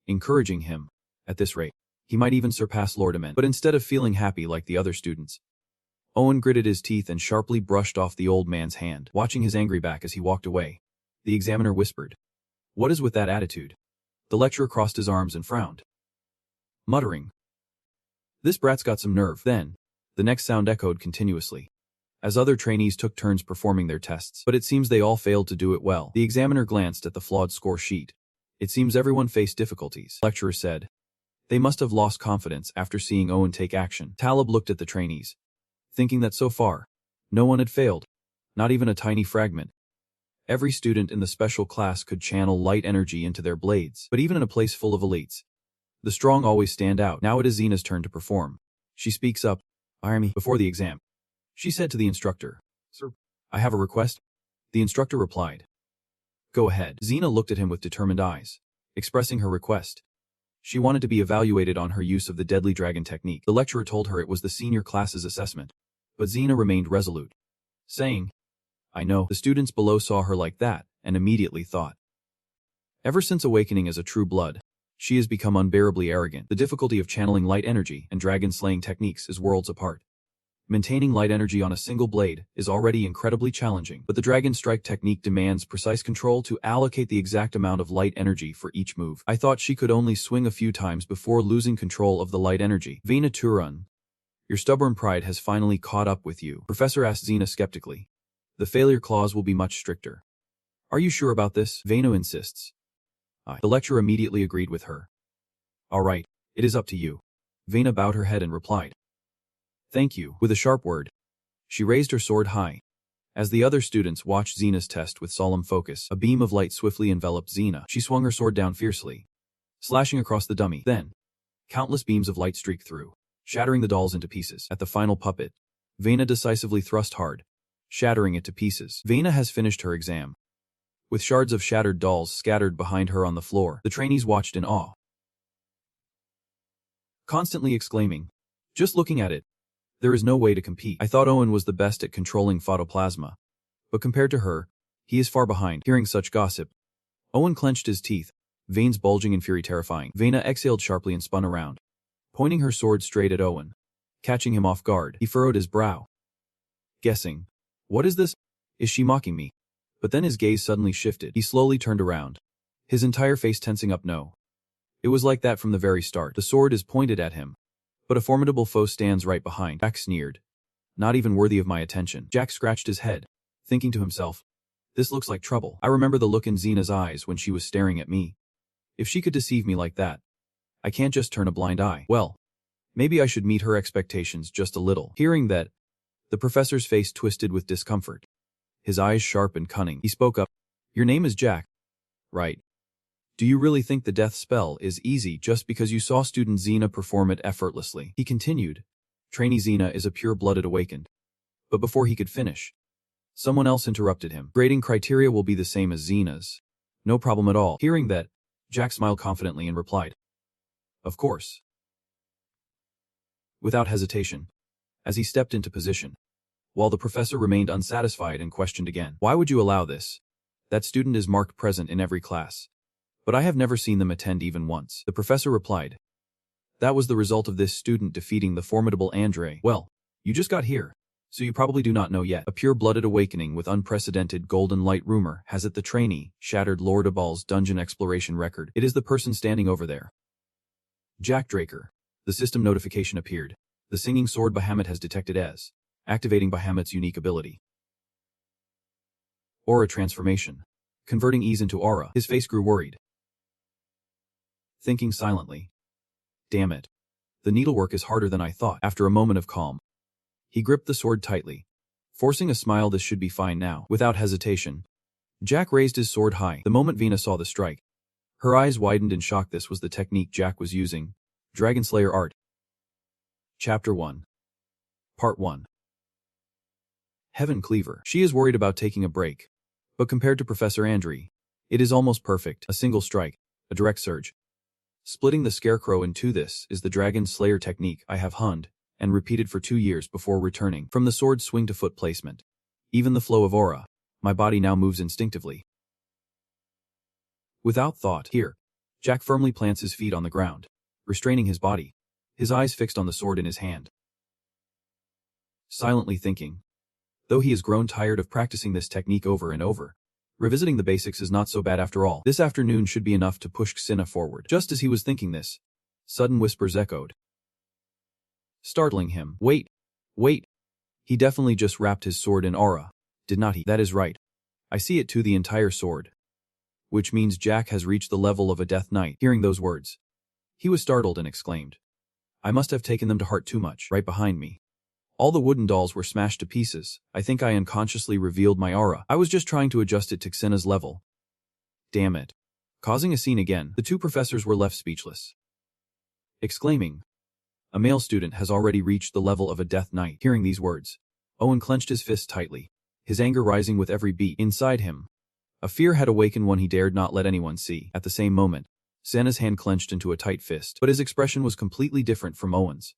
encouraging him. At this rate, he might even surpass Lord Amen. But instead of feeling happy like the other students, Owen gritted his teeth and sharply brushed off the old man's hand. Watching his angry back as he walked away, the examiner whispered, "What is with that attitude?" The lecturer crossed his arms and frowned, muttering, "This brat's got some nerve." Then, the next sound echoed continuously, as other trainees took turns performing their tests. But it seems they all failed to do it well. The examiner glanced at the flawed score sheet. It seems everyone faced difficulties. The lecturer said, they must have lost confidence after seeing Owen take action. Talib looked at the trainees, thinking that so far, no one had failed, not even a tiny fragment. Every student in the special class could channel light energy into their blades. But even in a place full of elites, the strong always stand out. Now it is Zena's turn to perform. She speaks up. Army. Before the exam, she said to the instructor, "Sir, I have a request." The instructor replied, "Go ahead." Zena looked at him with determined eyes, expressing her request. She wanted to be evaluated on her use of the deadly dragon technique. The lecturer told her it was the senior class's assessment, but Zena remained resolute, saying, "I know." The students below saw her like that and immediately thought, ever since awakening as a true blood, she has become unbearably arrogant. The difficulty of channeling light energy and dragon-slaying techniques is worlds apart. Maintaining light energy on a single blade is already incredibly challenging, but the dragon strike technique demands precise control to allocate the exact amount of light energy for each move. I thought she could only swing a few times before losing control of the light energy. Vina Turan, your stubborn pride has finally caught up with you. Professor asked Zena skeptically. The failure clause will be much stricter. Are you sure about this? Veno insists. The lecturer immediately agreed with her. All right, it is up to you. Vena bowed her head and replied. Thank you, with a sharp word. She raised her sword high. As the other students watched Xena's test with solemn focus, a beam of light swiftly enveloped Xena. She swung her sword down fiercely, slashing across the dummy. Then, countless beams of light streaked through, shattering the dolls into pieces. At the final puppet, Vena decisively thrust hard, shattering it to pieces. Vena has finished her exam. With shards of shattered dolls scattered behind her on the floor, the trainees watched in awe, constantly exclaiming, just looking at it, there is no way to compete. I thought Owen was the best at controlling photoplasma, but compared to her, he is far behind. Hearing such gossip, Owen clenched his teeth, veins bulging in fury terrifying. Vena exhaled sharply and spun around, pointing her sword straight at Owen. Catching him off guard, he furrowed his brow, guessing, what is this? Is she mocking me? But then his gaze suddenly shifted. He slowly turned around, his entire face tensing up. No. It was like that from the very start. The sword is pointed at him, but a formidable foe stands right behind. Jack sneered. Not even worthy of my attention. Jack scratched his head, thinking to himself, this looks like trouble. I remember the look in Xena's eyes when she was staring at me. If she could deceive me like that, I can't just turn a blind eye. Well, maybe I should meet her expectations just a little. Hearing that, the professor's face twisted with discomfort. His eyes sharp and cunning. He spoke up. Your name is Jack, right? Do you really think the death spell is easy just because you saw student Xena perform it effortlessly? He continued. Trainee Xena is a pure-blooded awakened. But before he could finish, someone else interrupted him. Grading criteria will be the same as Xena's. No problem at all. Hearing that, Jack smiled confidently and replied, of course. Without hesitation, as he stepped into position, while the professor remained unsatisfied and questioned again. Why would you allow this? That student is marked present in every class, but I have never seen them attend even once. The professor replied. That was the result of this student defeating the formidable Andre. Well, you just got here, so you probably do not know yet. A pure-blooded awakening with unprecedented golden light rumor has it the trainee shattered Lord Abal's dungeon exploration record. It is the person standing over there. Jack Draker. The system notification appeared. The singing sword Bahamut has detected as activating Bahamut's unique ability. Aura transformation. Converting ease into aura. His face grew worried, thinking silently. Damn it. The needlework is harder than I thought. After a moment of calm, he gripped the sword tightly, forcing a smile. This should be fine now. Without hesitation, Jack raised his sword high. The moment Vena saw the strike, her eyes widened in shock. This was the technique Jack was using. Dragon Slayer art. Chapter 1. Part 1. Heaven Cleaver. She is worried about taking a break, but compared to Professor Andre, it is almost perfect. A single strike, a direct surge, splitting the scarecrow in two. This is the Dragon Slayer technique I have honed and repeated for 2 years before returning. From the sword swing to foot placement, even the flow of aura, my body now moves instinctively. Without thought, here, Jack firmly plants his feet on the ground, restraining his body, his eyes fixed on the sword in his hand. Silently thinking, though he has grown tired of practicing this technique over and over, revisiting the basics is not so bad after all. This afternoon should be enough to push Xena forward. Just as he was thinking this, sudden whispers echoed, startling him. Wait. He definitely just wrapped his sword in aura, did not he? That is right. I see it too, the entire sword. Which means Jack has reached the level of a Death Knight. Hearing those words, he was startled and exclaimed, I must have taken them to heart too much. Right behind me, all the wooden dolls were smashed to pieces. I think I unconsciously revealed my aura. I was just trying to adjust it to Xena's level. Damn it. Causing a scene again, the two professors were left speechless, exclaiming, a male student has already reached the level of a Death Knight. Hearing these words, Owen clenched his fist tightly, his anger rising with every beat. Inside him, a fear had awakened, one he dared not let anyone see. At the same moment, Xena's hand clenched into a tight fist, but his expression was completely different from Owen's.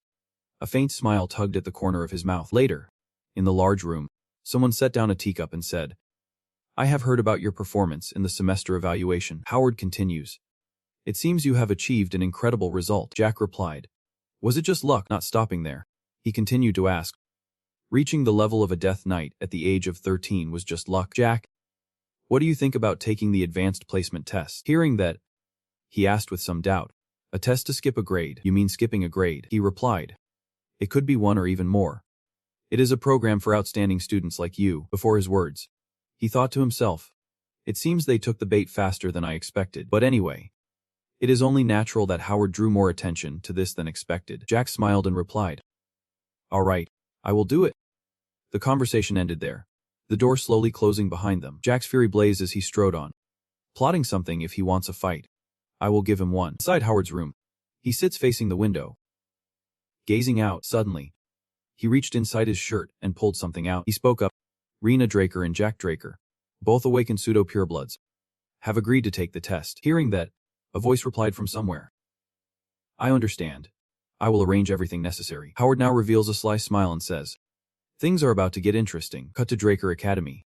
A faint smile tugged at the corner of his mouth. Later, in the large room, someone set down a teacup and said, I have heard about your performance in the semester evaluation. Howard continues. It seems you have achieved an incredible result. Jack replied. Was it just luck? Not stopping there, he continued to ask. Reaching the level of a Death Knight at the age of 13 was just luck. Jack, what do you think about taking the advanced placement test? Hearing that, he asked with some doubt. A test to skip a grade. You mean skipping a grade? He replied. It could be one or even more. It is a program for outstanding students like you. Before his words, he thought to himself, It seems they took the bait faster than I expected, but anyway. It is only natural that Howard drew more attention to this than expected. Jack smiled and replied, "All right, I will do it." The conversation ended there, the door slowly closing behind them. Jack's fury blazed as he strode on, plotting something if he wants a fight. I will give him one. Inside Howard's room, he sits facing the window, gazing out. Suddenly, he reached inside his shirt and pulled something out. He spoke up. Rena Draker and Jack Draker, both awakened pseudo-purebloods, have agreed to take the test. Hearing that, a voice replied from somewhere. I understand. I will arrange everything necessary. Howard now reveals a sly smile and says, things are about to get interesting. Cut to Draker Academy.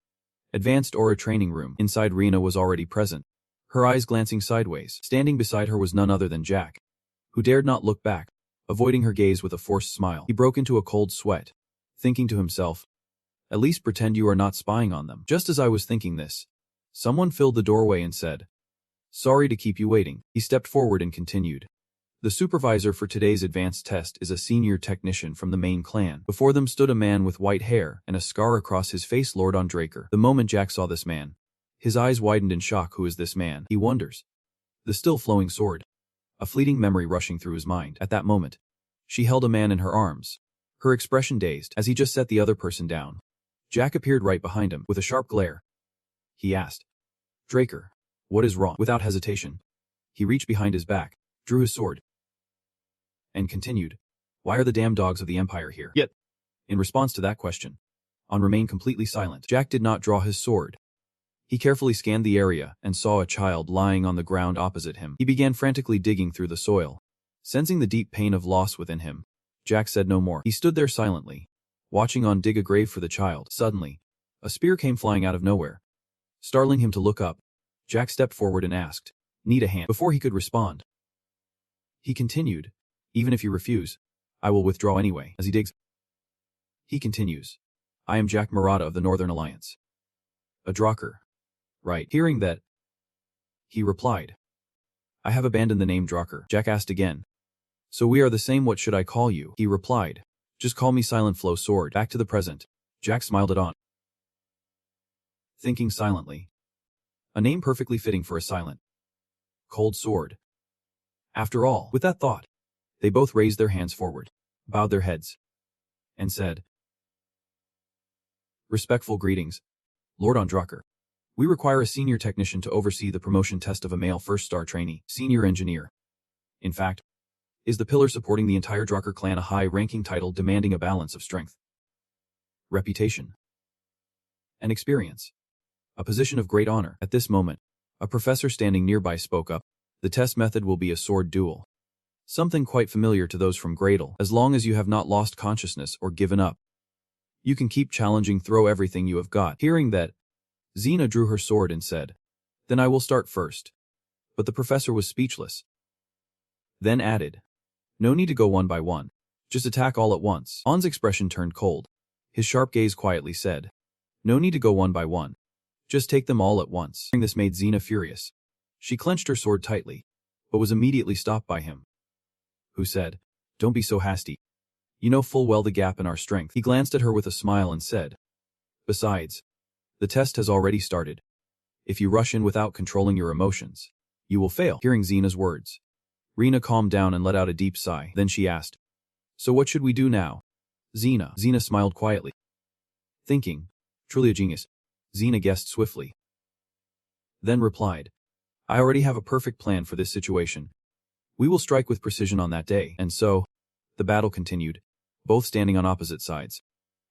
Advanced Aura Training Room. Inside, Rena was already present, her eyes glancing sideways. Standing beside her was none other than Jack, who dared not look back, avoiding her gaze with a forced smile. He broke into a cold sweat, thinking to himself, at least pretend you are not spying on them. Just as I was thinking this, someone filled the doorway and said, sorry to keep you waiting. He stepped forward and continued. The supervisor for today's advanced test is a senior technician from the main clan. Before them stood a man with white hair and a scar across his face, Lord Draker. The moment Jack saw this man, his eyes widened in shock. Who is this man? He wonders. The still flowing sword. A fleeting memory rushing through his mind. At that moment, she held a man in her arms, her expression dazed. As he just set the other person down, Jack appeared right behind him. With a sharp glare, he asked, Draker, what is wrong? Without hesitation, he reached behind his back, drew his sword, and continued, why are the damn dogs of the Empire here? Yet, in response to that question, On remained completely silent. Jack did not draw his sword. He carefully scanned the area and saw a child lying on the ground opposite him. He began frantically digging through the soil. Sensing the deep pain of loss within him, Jack said no more. He stood there silently, watching On dig a grave for the child. Suddenly, a spear came flying out of nowhere. Startling him to look up, Jack stepped forward and asked, need a hand? Before he could respond, he continued, even if you refuse, I will withdraw anyway. As he digs, he continues, I am Jack Murata of the Northern Alliance. A Draker. Right. Hearing that, he replied, I have abandoned the name Draker. Jack asked again, so we are the same, what should I call you? He replied, just call me Silent Flow Sword. Back to the present, Jack smiled at On, thinking silently, a name perfectly fitting for a silent, cold sword. After all, with that thought, they both raised their hands forward, bowed their heads, and said, respectful greetings, Lord Draker. We require a senior technician to oversee the promotion test of a male first-star trainee, senior engineer. In fact, is the pillar supporting the entire Draker clan a high-ranking title demanding a balance of strength, reputation, and experience. A position of great honor. At this moment, a professor standing nearby spoke up. The test method will be a sword duel. Something quite familiar to those from Gradle. As long as you have not lost consciousness or given up, you can keep challenging, throw everything you have got. Hearing that, Xena drew her sword and said, then I will start first. But the professor was speechless. Then added, no need to go one by one. Just attack all at once. On's expression turned cold. His sharp gaze quietly said, no need to go one by one. Just take them all at once. This made Xena furious. She clenched her sword tightly, but was immediately stopped by him, who said, don't be so hasty. You know full well the gap in our strength. He glanced at her with a smile and said, besides, the test has already started. If you rush in without controlling your emotions, you will fail. Hearing Xena's words, Rena calmed down and let out a deep sigh. Then she asked, so what should we do now? Xena smiled quietly, thinking, truly a genius. Xena guessed swiftly, then replied, I already have a perfect plan for this situation. We will strike with precision on that day. And so, the battle continued, both standing on opposite sides.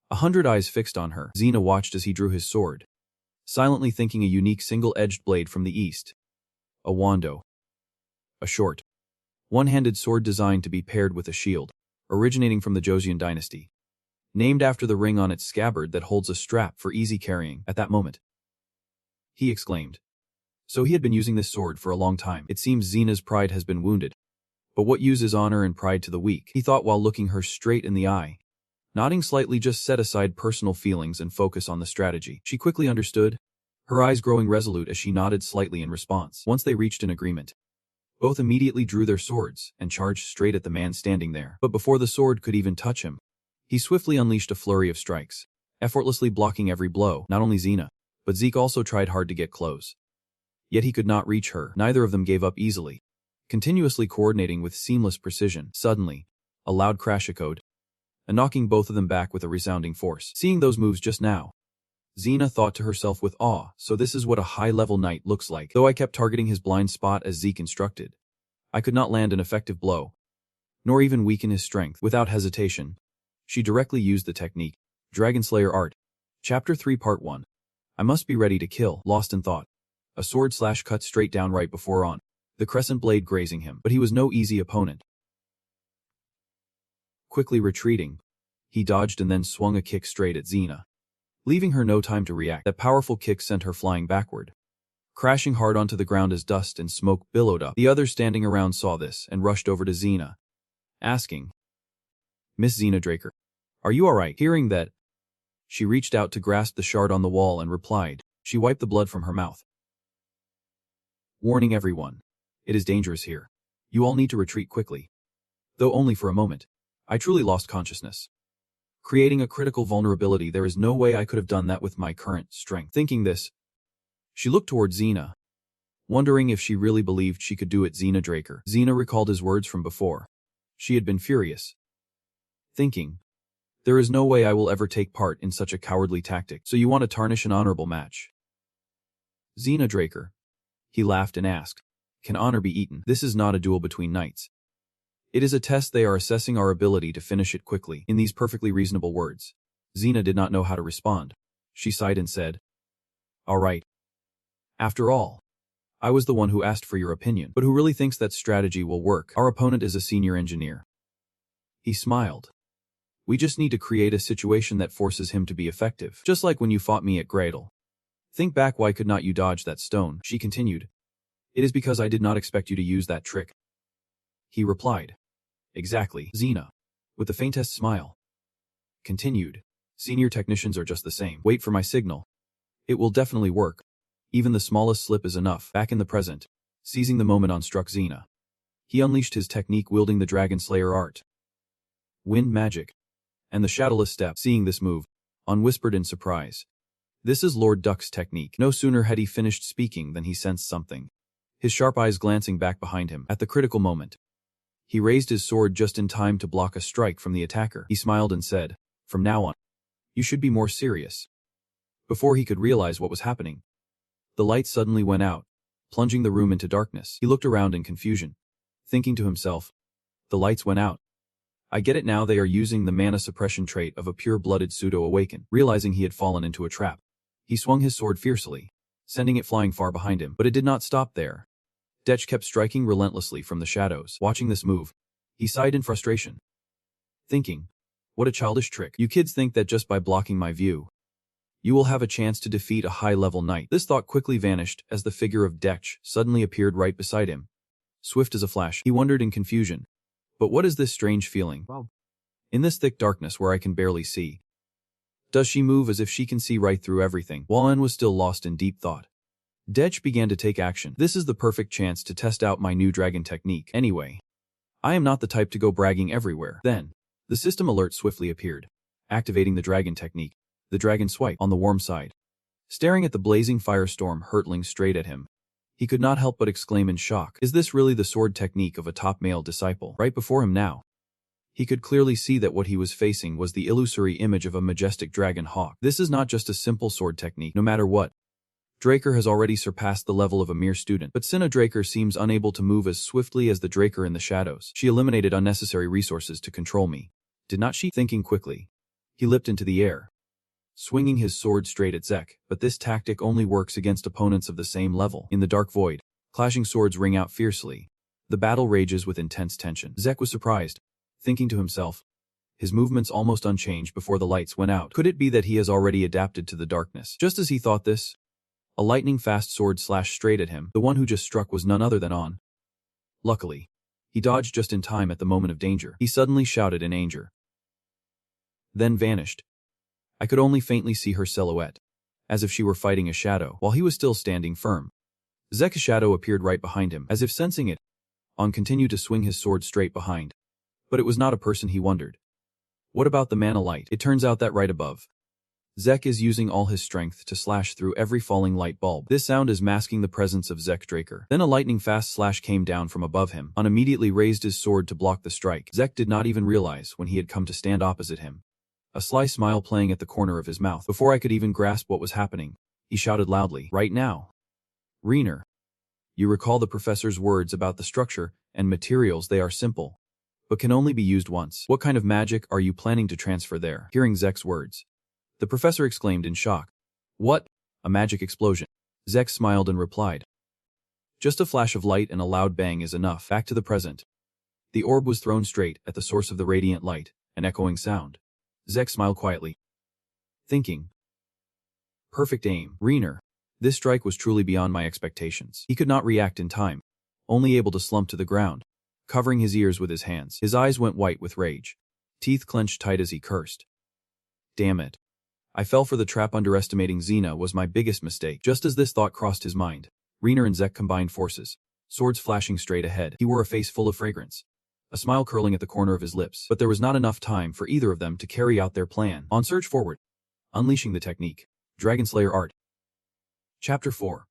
100 eyes fixed on her. Xena watched as he drew his sword, silently thinking a unique single-edged blade from the east. A wando. A short, one-handed sword designed to be paired with a shield, originating from the Joseon dynasty, named after the ring on its scabbard that holds a strap for easy carrying. At that moment, he exclaimed, so he had been using this sword for a long time. It seems Xena's pride has been wounded. But what use is honor and pride to the weak? He thought while looking her straight in the eye. Nodding slightly, just set aside personal feelings and focus on the strategy. She quickly understood, her eyes growing resolute as she nodded slightly in response. Once they reached an agreement, both immediately drew their swords and charged straight at the man standing there. But before the sword could even touch him, he swiftly unleashed a flurry of strikes, effortlessly blocking every blow. Not only Xena, but Zeke also tried hard to get close. Yet he could not reach her. Neither of them gave up easily, continuously coordinating with seamless precision. Suddenly, a loud crash echoed, knocking both of them back with a resounding force. Seeing those moves just now, Xena thought to herself with awe, so this is what a high-level knight looks like. Though I kept targeting his blind spot as Zeke instructed, I could not land an effective blow, nor even weaken his strength. Without hesitation, she directly used the technique. Dragon Slayer Art. Chapter 3 Part 1. I must be ready to kill. Lost in thought, a sword slash cut straight down right before on, the crescent blade grazing him, but he was no easy opponent. Quickly retreating, he dodged and then swung a kick straight at Xena, leaving her no time to react. That powerful kick sent her flying backward, crashing hard onto the ground as dust and smoke billowed up. The others standing around saw this and rushed over to Xena, asking, "Miss Xena Draker, are you alright?" Hearing that, she reached out to grasp the shard on the wall and replied. She wiped the blood from her mouth. "Warning everyone. It is dangerous here. You all need to retreat quickly. Though only for a moment. I truly lost consciousness. Creating a critical vulnerability, there is no way I could have done that with my current strength." Thinking this, she looked toward Xena, wondering if she really believed she could do it. Xena Draker. Xena recalled his words from before. She had been furious, thinking, there is no way I will ever take part in such a cowardly tactic. So you want to tarnish an honorable match? Xena Draker. He laughed and asked, can honor be eaten? This is not a duel between knights. It is a test. They are assessing our ability to finish it quickly. In these perfectly reasonable words, Xena did not know how to respond. She sighed and said, all right. After all, I was the one who asked for your opinion. But who really thinks that strategy will work? Our opponent is a senior engineer. He smiled. We just need to create a situation that forces him to be effective. Just like when you fought me at Gradle. Think back, why could not you dodge that stone? She continued. It is because I did not expect you to use that trick. He replied. Exactly. Xena, with the faintest smile, continued. Senior technicians are just the same. Wait for my signal. It will definitely work. Even the smallest slip is enough. Back in the present, seizing the moment on struck Xena, he unleashed his technique wielding the Dragon Slayer art. Wind magic. And the shadowless step. Seeing this move, On whispered in surprise. This is Lord Duck's technique. No sooner had he finished speaking than he sensed something, his sharp eyes glancing back behind him. At the critical moment, he raised his sword just in time to block a strike from the attacker. He smiled and said, from now on, you should be more serious. Before he could realize what was happening, the light suddenly went out, plunging the room into darkness. He looked around in confusion, thinking to himself, the lights went out. I get it now, they are using the mana suppression trait of a pure-blooded pseudo-awaken. Realizing he had fallen into a trap, he swung his sword fiercely, sending it flying far behind him. But it did not stop there. Detch kept striking relentlessly from the shadows. Watching this move, he sighed in frustration, thinking, what a childish trick. You kids think that just by blocking my view, you will have a chance to defeat a high-level knight. This thought quickly vanished as the figure of Detch suddenly appeared right beside him. Swift as a flash, he wondered in confusion, but what is this strange feeling? In this thick darkness where I can barely see. Does she move as if she can see right through everything? Wallen was still lost in deep thought. Detch began to take action. This is the perfect chance to test out my new dragon technique. Anyway, I am not the type to go bragging everywhere. Then, the system alert swiftly appeared, activating the dragon technique, the dragon swipe, on the warm side. Staring at the blazing firestorm hurtling straight at him, he could not help but exclaim in shock. Is this really the sword technique of a top male disciple? Right before him now, he could clearly see that what he was facing was the illusory image of a majestic dragon hawk. This is not just a simple sword technique. No matter what, Draker has already surpassed the level of a mere student. But Cinna Draker seems unable to move as swiftly as the Draker in the shadows. She eliminated unnecessary resources to control me, did not she? Thinking quickly, he leapt into the air, swinging his sword straight at Zek. But this tactic only works against opponents of the same level. In the dark void, clashing swords ring out fiercely. The battle rages with intense tension. Zek was surprised, thinking to himself, his movements almost unchanged before the lights went out. Could it be that he has already adapted to the darkness? Just as he thought this, a lightning-fast sword slashed straight at him. The one who just struck was none other than On. Luckily, he dodged just in time at the moment of danger. He suddenly shouted in anger, then vanished. I could only faintly see her silhouette, as if she were fighting a shadow, while he was still standing firm. Zek's shadow appeared right behind him. As if sensing it, On continued to swing his sword straight behind. But it was not a person, he wondered. What about the mana light? It turns out that right above Zek is using all his strength to slash through every falling light bulb. This sound is masking the presence of Zek Draker. Then a lightning-fast slash came down from above him. Un immediately raised his sword to block the strike. Zek did not even realize when he had come to stand opposite him. A sly smile playing at the corner of his mouth. Before I could even grasp what was happening, he shouted loudly, "Right now! Reiner! You recall the professor's words about the structure and materials. They are simple, but can only be used once. What kind of magic are you planning to transfer there?" Hearing Zek's words, the professor exclaimed in shock. "What? A magic explosion?" Zek smiled and replied, "Just a flash of light and a loud bang is enough." Back to the present. The orb was thrown straight at the source of the radiant light, an echoing sound. Zek smiled quietly, thinking, "Perfect aim, Reiner." This strike was truly beyond my expectations. He could not react in time, only able to slump to the ground, covering his ears with his hands. His eyes went white with rage, teeth clenched tight as he cursed. "Damn it. I fell for the trap. Underestimating Xena was my biggest mistake." Just as this thought crossed his mind, Reiner and Zek combined forces, swords flashing straight ahead. He wore a face full of fragrance, a smile curling at the corner of his lips, but there was not enough time for either of them to carry out their plan. On surge forward, unleashing the technique. Dragonslayer Art. Chapter 4.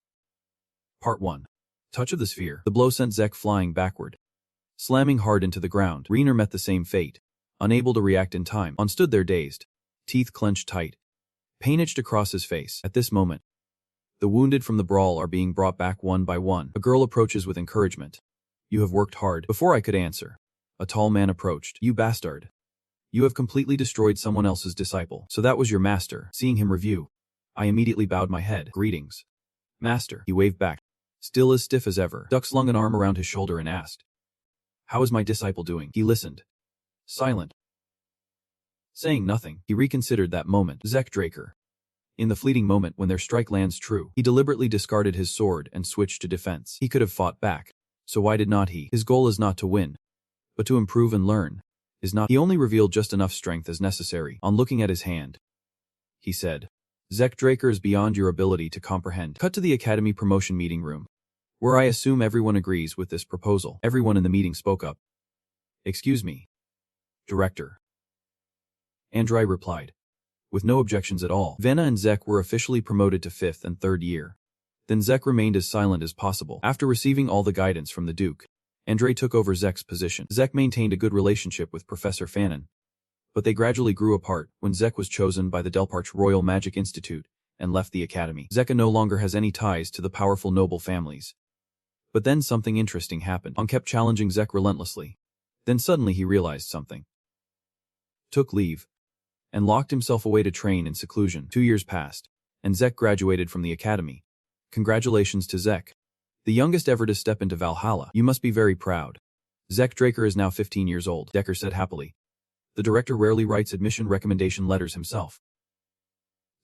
Part 1. Touch of the Sphere. The blow sent Zek flying backward, slamming hard into the ground. Reiner met the same fate, unable to react in time. On stood there dazed, teeth clenched tight, pain itched across his face. At this moment, the wounded from the brawl are being brought back one by one. A girl approaches with encouragement. "You have worked hard." Before I could answer, a tall man approached. "You bastard. You have completely destroyed someone else's disciple." "So that was your master." Seeing him review, I immediately bowed my head. "Greetings, master." He waved back, still as stiff as ever. Duck slung an arm around his shoulder and asked, "How is my disciple doing?" He listened, silent, saying nothing. He reconsidered that moment. Zek Draker. In the fleeting moment when their strike lands true, he deliberately discarded his sword and switched to defense. He could have fought back, so why did not he? His goal is not to win, but to improve and learn. He only revealed just enough strength as necessary. On looking at his hand, he said, "Zek Draker is beyond your ability to comprehend." Cut to the Academy promotion meeting room, where I assume everyone agrees with this proposal. Everyone in the meeting spoke up. "Excuse me, Director." Andrei replied, with no objections at all. Venna and Zek were officially promoted to 5th and 3rd year. Then Zek remained as silent as possible. After receiving all the guidance from the Duke, Andrei took over Zek's position. Zek maintained a good relationship with Professor Fanon, but they gradually grew apart when Zek was chosen by the Delparch Royal Magic Institute and left the academy. Zeka no longer has any ties to the powerful noble families. But then something interesting happened. On kept challenging Zek relentlessly. Then suddenly he realized something. Took leave, and locked himself away to train in seclusion. 2 years passed, and Zek graduated from the academy. Congratulations to Zek, the youngest ever to step into Valhalla. You must be very proud. Zek Draker is now 15 years old, Decker said happily. The director rarely writes admission recommendation letters himself.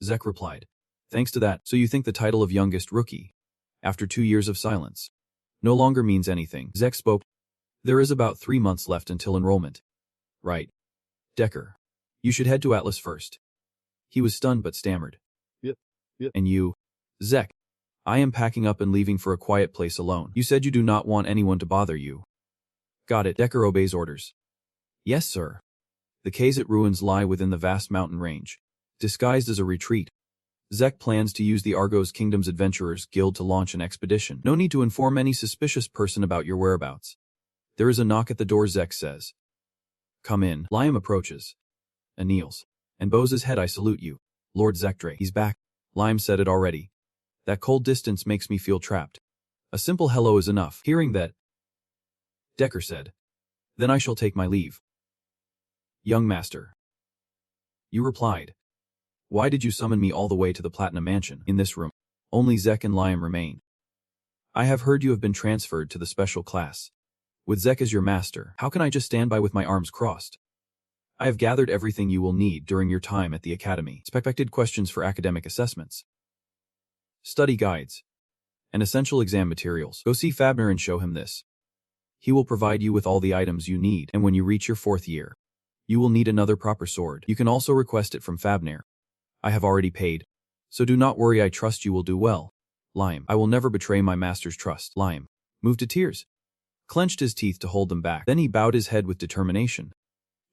Zek replied, "Thanks to that, so you think the title of youngest rookie, after 2 years of silence, no longer means anything." Zek spoke. "There is about 3 months left until enrollment." "Right. Decker. You should head to Atlas first." He was stunned but stammered. Yep. "And you?" "Zek. I am packing up and leaving for a quiet place alone." "You said you do not want anyone to bother you." "Got it." Decker obeys orders. "Yes, sir." The Kazet ruins lie within the vast mountain range, disguised as a retreat. Zek plans to use the Argos Kingdom's Adventurers Guild to launch an expedition. "No need to inform any suspicious person about your whereabouts." There is a knock at the door. Zek says, "Come in." Liam approaches and kneels, and bows his head. "I salute you, Lord Zekdray." "He's back." Liam said it already. "That cold distance makes me feel trapped. A simple hello is enough." Hearing that, Decker said, "Then I shall take my leave." "Young master," you replied, "why did you summon me all the way to the Platinum Mansion?" In this room, only Zek and Liam remain. "I have heard you have been transferred to the special class. With Zek as your master, how can I just stand by with my arms crossed? I have gathered everything you will need during your time at the academy. Expected questions for academic assessments, study guides, and essential exam materials. Go see Fabner and show him this. He will provide you with all the items you need, and when you reach your 4th year, you will need another proper sword. You can also request it from Fabner. I have already paid, so do not worry. I trust you will do well." Liam, "I will never betray my master's trust." Liam, moved to tears, clenched his teeth to hold them back. Then he bowed his head with determination.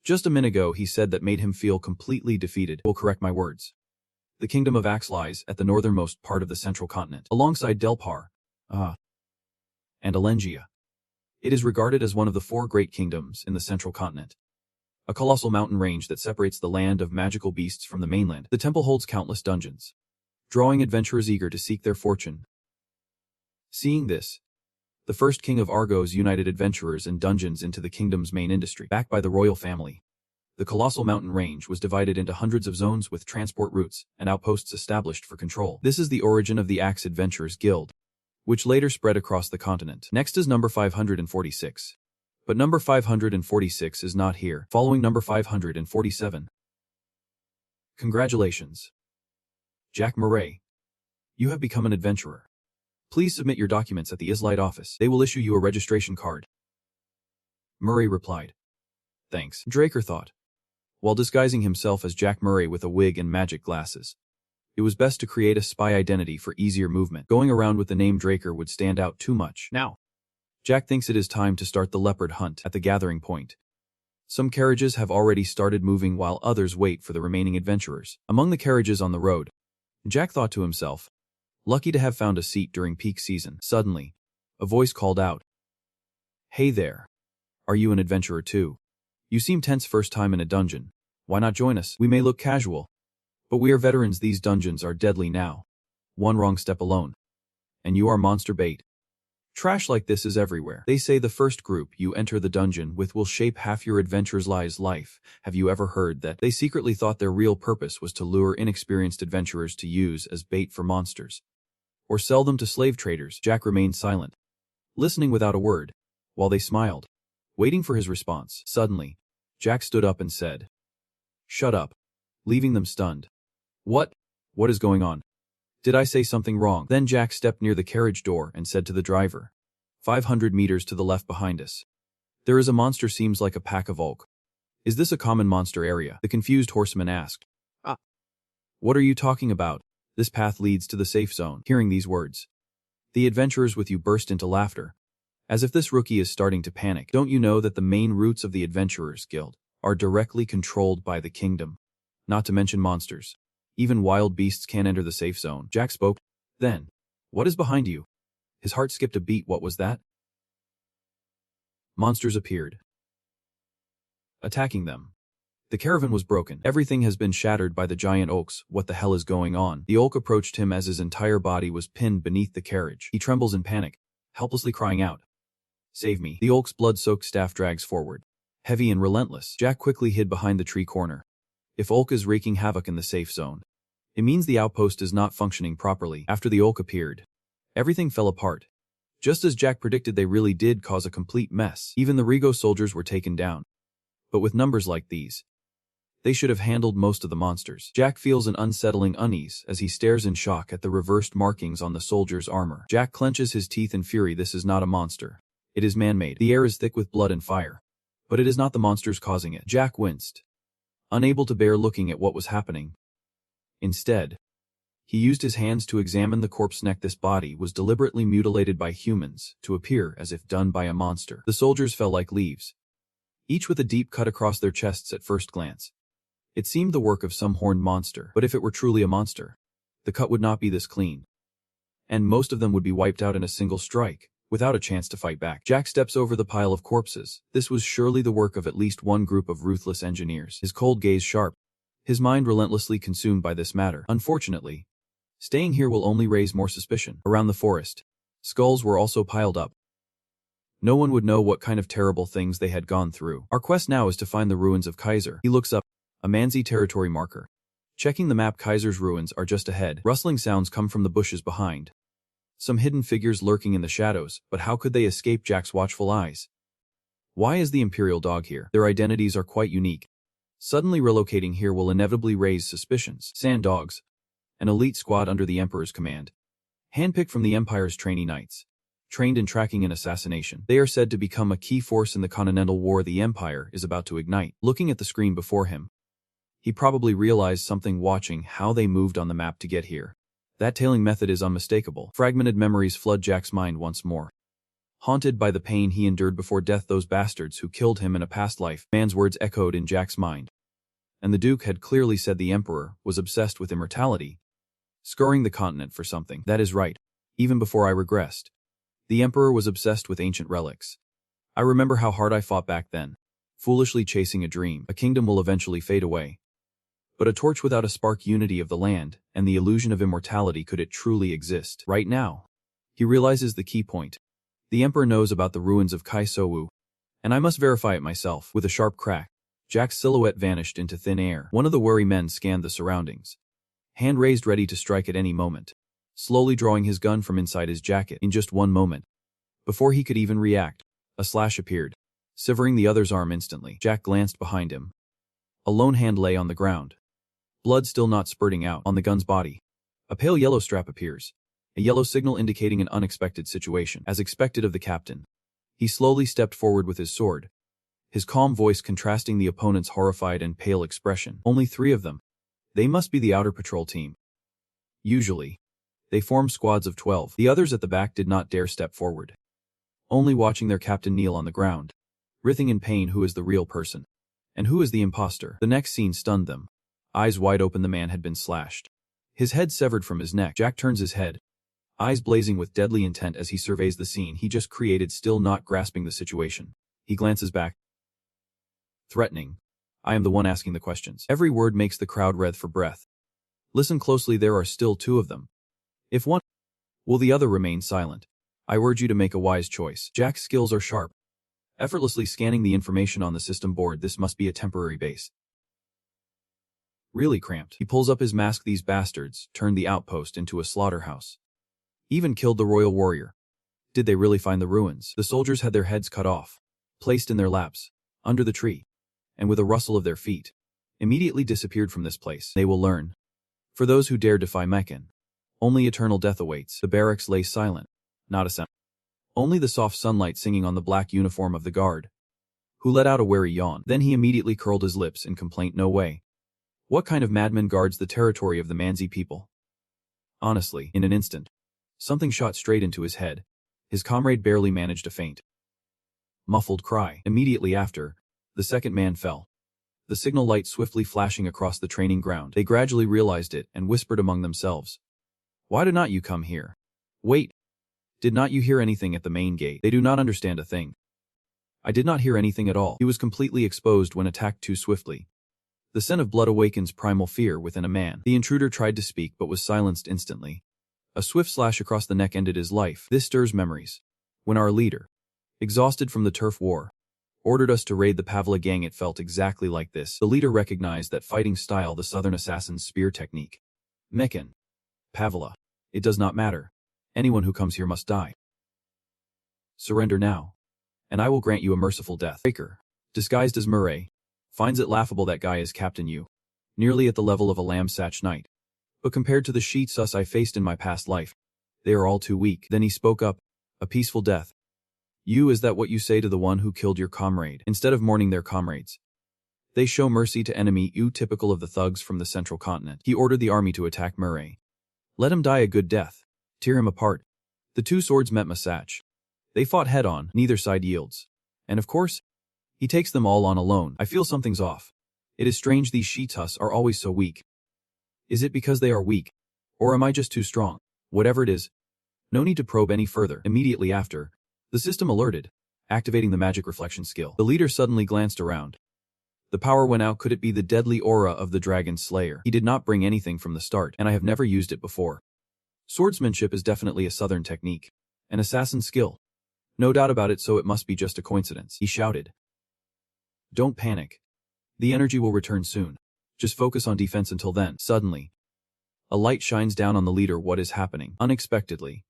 Just a minute ago he said that made him feel completely defeated. "Will correct my words. The kingdom of Axe lies at the northernmost part of the central continent, alongside Delpar and Alengia. It is regarded as one of the 4 great kingdoms in the central continent. A colossal mountain range that separates the land of magical beasts from the mainland. The temple holds countless dungeons, drawing adventurers eager to seek their fortune. Seeing this, the first king of Argos united adventurers and dungeons into the kingdom's main industry. Backed by the royal family, the colossal mountain range was divided into hundreds of zones with transport routes and outposts established for control. This is the origin of the Axe Adventurers Guild, which later spread across the continent. Next is number 546. But number 546 is not here, following number 547. Congratulations, Jack Murray. You have become an adventurer. Please submit your documents at the Islite office. They will issue you a registration card. Murray replied. Thanks. Draker thought, while disguising himself as Jack Murray with a wig and magic glasses. It was best to create a spy identity for easier movement. Going around with the name Draker would stand out too much. Now, Jack thinks it is time to start the leopard hunt at the gathering point. Some carriages have already started moving while others wait for the remaining adventurers. Among the carriages on the road, Jack thought to himself, lucky to have found a seat during peak season. Suddenly, a voice called out, Hey there. Are you an adventurer too? You seem tense first time in a dungeon. Why not join us? We may look casual, but we are veterans. These dungeons are deadly now. One wrong step alone, and you are monster bait. Trash like this is everywhere. They say the first group you enter the dungeon with will shape half your adventurer's life. Have you ever heard that? They secretly thought their real purpose was to lure inexperienced adventurers to use as bait for monsters, or sell them to slave traders. Jack remained silent, listening without a word, while they smiled, waiting for his response. Suddenly, Jack stood up and said, Shut up, leaving them stunned. What is going on? Did I say something wrong? Then Jack stepped near the carriage door and said to the driver, 500 meters to the left behind us. There is a monster seems like a pack of elk. Is this a common monster area? The confused horseman asked. What are you talking about? This path leads to the safe zone. Hearing these words, the adventurers with you burst into laughter, as if this rookie is starting to panic. Don't you know that the main routes of the Adventurers Guild are directly controlled by the kingdom? Not to mention monsters. Even wild beasts can't enter the safe zone. Jack spoke. Then, what is behind you? His heart skipped a beat. What was that? Monsters appeared, attacking them. The caravan was broken. Everything has been shattered by the giant oaks. What the hell is going on? The oak approached him as his entire body was pinned beneath the carriage. He trembles in panic, helplessly crying out, Save me. The oak's blood-soaked staff drags forward, heavy and relentless. Jack quickly hid behind the tree corner. If Olk is wreaking havoc in the safe zone, it means the outpost is not functioning properly. After the Olk appeared, everything fell apart. Just as Jack predicted, they really did cause a complete mess. Even the Rego soldiers were taken down. But with numbers like these, they should have handled most of the monsters. Jack feels an unsettling unease as he stares in shock at the reversed markings on the soldier's armor. Jack clenches his teeth in fury. This is not a monster. It is man-made. The air is thick with blood and fire. But it is not the monsters causing it. Jack winced, unable to bear looking at what was happening. Instead, he used his hands to examine the corpse neck. This body was deliberately mutilated by humans to appear as if done by a monster. The soldiers fell like leaves, each with a deep cut across their chests at first glance. It seemed the work of some horned monster, but if it were truly a monster, the cut would not be this clean, and most of them would be wiped out in a single strike, without a chance to fight back. Jack steps over the pile of corpses. This was surely the work of at least one group of ruthless engineers. His cold gaze sharp, his mind relentlessly consumed by this matter. Unfortunately, staying here will only raise more suspicion. Around the forest, skulls were also piled up. No one would know what kind of terrible things they had gone through. Our quest now is to find the ruins of Kaiser. He looks up, a Manzi territory marker. Checking the map, Kaiser's ruins are just ahead. Rustling sounds come from the bushes behind. Some hidden figures lurking in the shadows, but how could they escape Jack's watchful eyes? Why is the Imperial dog here? Their identities are quite unique. Suddenly relocating here will inevitably raise suspicions. Sand dogs, an elite squad under the Emperor's command, handpicked from the Empire's trainee knights, trained in tracking and assassination. They are said to become a key force in the Continental War the Empire is about to ignite. Looking at the screen before him, he probably realized something watching how they moved on the map to get here. That tailing method is unmistakable. Fragmented memories flood Jack's mind once more. Haunted by the pain he endured before death, those bastards who killed him in a past life. Man's words echoed in Jack's mind. and the Duke had clearly said the Emperor was obsessed with immortality, scouring the continent for something. That is right. Even before I regressed, the Emperor was obsessed with ancient relics. I remember how hard I fought back then, foolishly chasing a dream. A kingdom will eventually fade away, but a torch without a spark unity of the land and the illusion of immortality, could it truly exist? Right now, he realizes the key point. The Emperor knows about the ruins of Kaisowu, and I must verify it myself. With a sharp crack, Jack's silhouette vanished into thin air. One of the wary men scanned the surroundings, hand raised ready to strike at any moment, slowly drawing his gun from inside his jacket. In just one moment, before he could even react, a slash appeared, severing the other's arm instantly. Jack glanced behind him. A lone hand lay on the ground, blood still not spurting out. On the gun's body, a pale yellow strap appears, a yellow signal indicating an unexpected situation. As expected of the captain, he slowly stepped forward with his sword, his calm voice contrasting the opponent's horrified and pale expression. Only 3 of them. They must be the outer patrol team. Usually, they form squads of 12. The others at the back did not dare step forward, only watching their captain kneel on the ground, writhing in pain. Who is the real person, and who is the imposter? The next scene stunned them. Eyes wide open, the man had been slashed, his head severed from his neck. Jack turns his head, eyes blazing with deadly intent as he surveys the scene he just created, still not grasping the situation. He glances back, threatening. I am the one asking the questions. Every word makes the crowd writhe for breath. Listen closely, there are still 2 of them. If one, will the other remain silent? I urge you to make a wise choice. Jack's skills are sharp, effortlessly scanning the information on the system board. This must be a temporary base. Really cramped. He pulls up his mask. These bastards turned the outpost into a slaughterhouse. Even killed the royal warrior. Did they really find the ruins? The soldiers had their heads cut off, placed in their laps, under the tree, and with a rustle of their feet, immediately disappeared from this place. They will learn. For those who dare defy Meccan, only eternal death awaits. The barracks lay silent, not a sound. Only the soft sunlight singing on the black uniform of the guard, who let out a wary yawn. Then he immediately curled his lips in complaint. No way. What kind of madman guards the territory of the Manzi people? Honestly, in an instant, something shot straight into his head. His comrade barely managed a faint, muffled cry. Immediately after, the second man fell, the signal light swiftly flashing across the training ground. They gradually realized it and whispered among themselves. Why do not you come here? Wait. Did not you hear anything at the main gate? They do not understand a thing. I did not hear anything at all. He was completely exposed when attacked too swiftly. The scent of blood awakens primal fear within a man. The intruder tried to speak but was silenced instantly. A swift slash across the neck ended his life. This stirs memories. When our leader, exhausted from the turf war, ordered us to raid the Pavla gang, it felt exactly like this. The leader recognized that fighting style, the southern assassin's spear technique. Meccan, Pavla, it does not matter. Anyone who comes here must die. Surrender now, and I will grant you a merciful death. Breaker, disguised as Murray, finds it laughable that guy is Captain Yu, nearly at the level of a lamb-satch knight. But compared to the sheet sus I faced in my past life, they are all too weak. Then he spoke up. A peaceful death. You, is that what you say to the one who killed your comrade? Instead of mourning their comrades, they show mercy to enemy you, typical of the thugs from the central continent. He ordered the army to attack Murray. Let him die a good death. Tear him apart. The 2 swords met Masach. They fought head-on, neither side yields. And of course, he takes them all on alone. I feel something's off. It is strange these Shiitus are always so weak. Is it because they are weak? Or am I just too strong? Whatever it is, no need to probe any further. Immediately after, the system alerted, activating the magic reflection skill. The leader suddenly glanced around. The power went out. Could it be the deadly aura of the Dragon Slayer? He did not bring anything from the start, and I have never used it before. Swordsmanship is definitely a southern technique, an assassin's skill. No doubt about it, so it must be just a coincidence. He shouted. Don't panic. The energy will return soon. Just focus on defense until then. Suddenly, a light shines down on the leader. What is happening? Unexpectedly,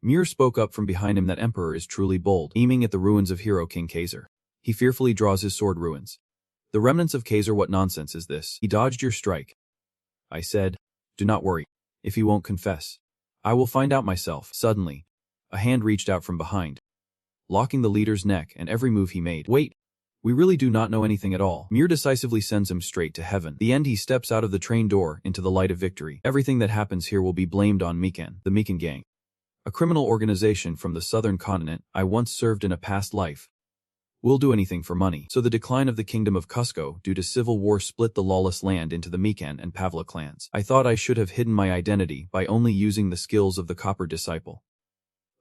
Muir spoke up from behind him. That emperor is truly bold. Aiming at the ruins of hero King Kaiser, he fearfully draws his sword. Ruins. The remnants of Kaiser. What nonsense is this? He dodged your strike. I said, do not worry. If he won't confess, I will find out myself. Suddenly, a hand reached out from behind, locking the leader's neck, and every move he made. Wait. We really do not know anything at all. Muir decisively sends him straight to heaven. The end, he steps out of the train door into the light of victory. Everything that happens here will be blamed on Mikan, the Mikan gang, a criminal organization from the southern continent I once served in a past life. We'll do anything for money. So the decline of the kingdom of Cusco due to civil war split the lawless land into the Mikan and Pavla clans. I thought I should have hidden my identity by only using the skills of the Copper Disciple.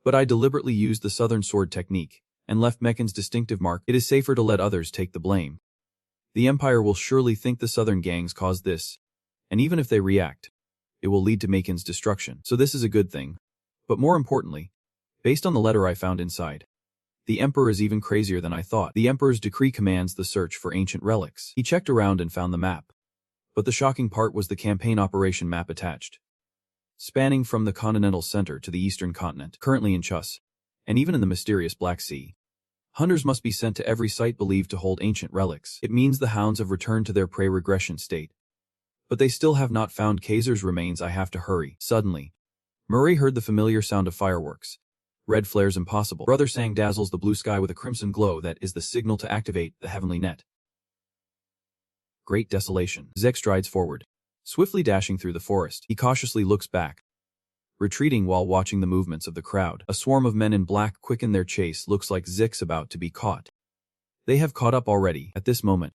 But I deliberately used the Southern Sword technique and left Meccan's distinctive mark. It is safer to let others take the blame. The Empire will surely think the Southern gangs caused this, and even if they react, it will lead to Macon's destruction. So this is a good thing. But more importantly, based on the letter I found inside, the Emperor is even crazier than I thought. The Emperor's decree commands the search for ancient relics. He checked around and found the map. But the shocking part was the campaign operation map attached. Spanning from the continental center to the eastern continent, currently in Chus, and even in the mysterious Black Sea. Hunters must be sent to every site believed to hold ancient relics. It means the hounds have returned to their prey regression state. But they still have not found Kaiser's remains. I have to hurry. Suddenly, Murray heard the familiar sound of fireworks. Red flares impossible. Brother Sang dazzles the blue sky with a crimson glow that is the signal to activate the heavenly net. Great desolation. Zek strides forward, swiftly dashing through the forest. He cautiously looks back, retreating while watching the movements of the crowd. A swarm of men in black quicken their chase. Looks like Zek's about to be caught. They have caught up already. At this moment,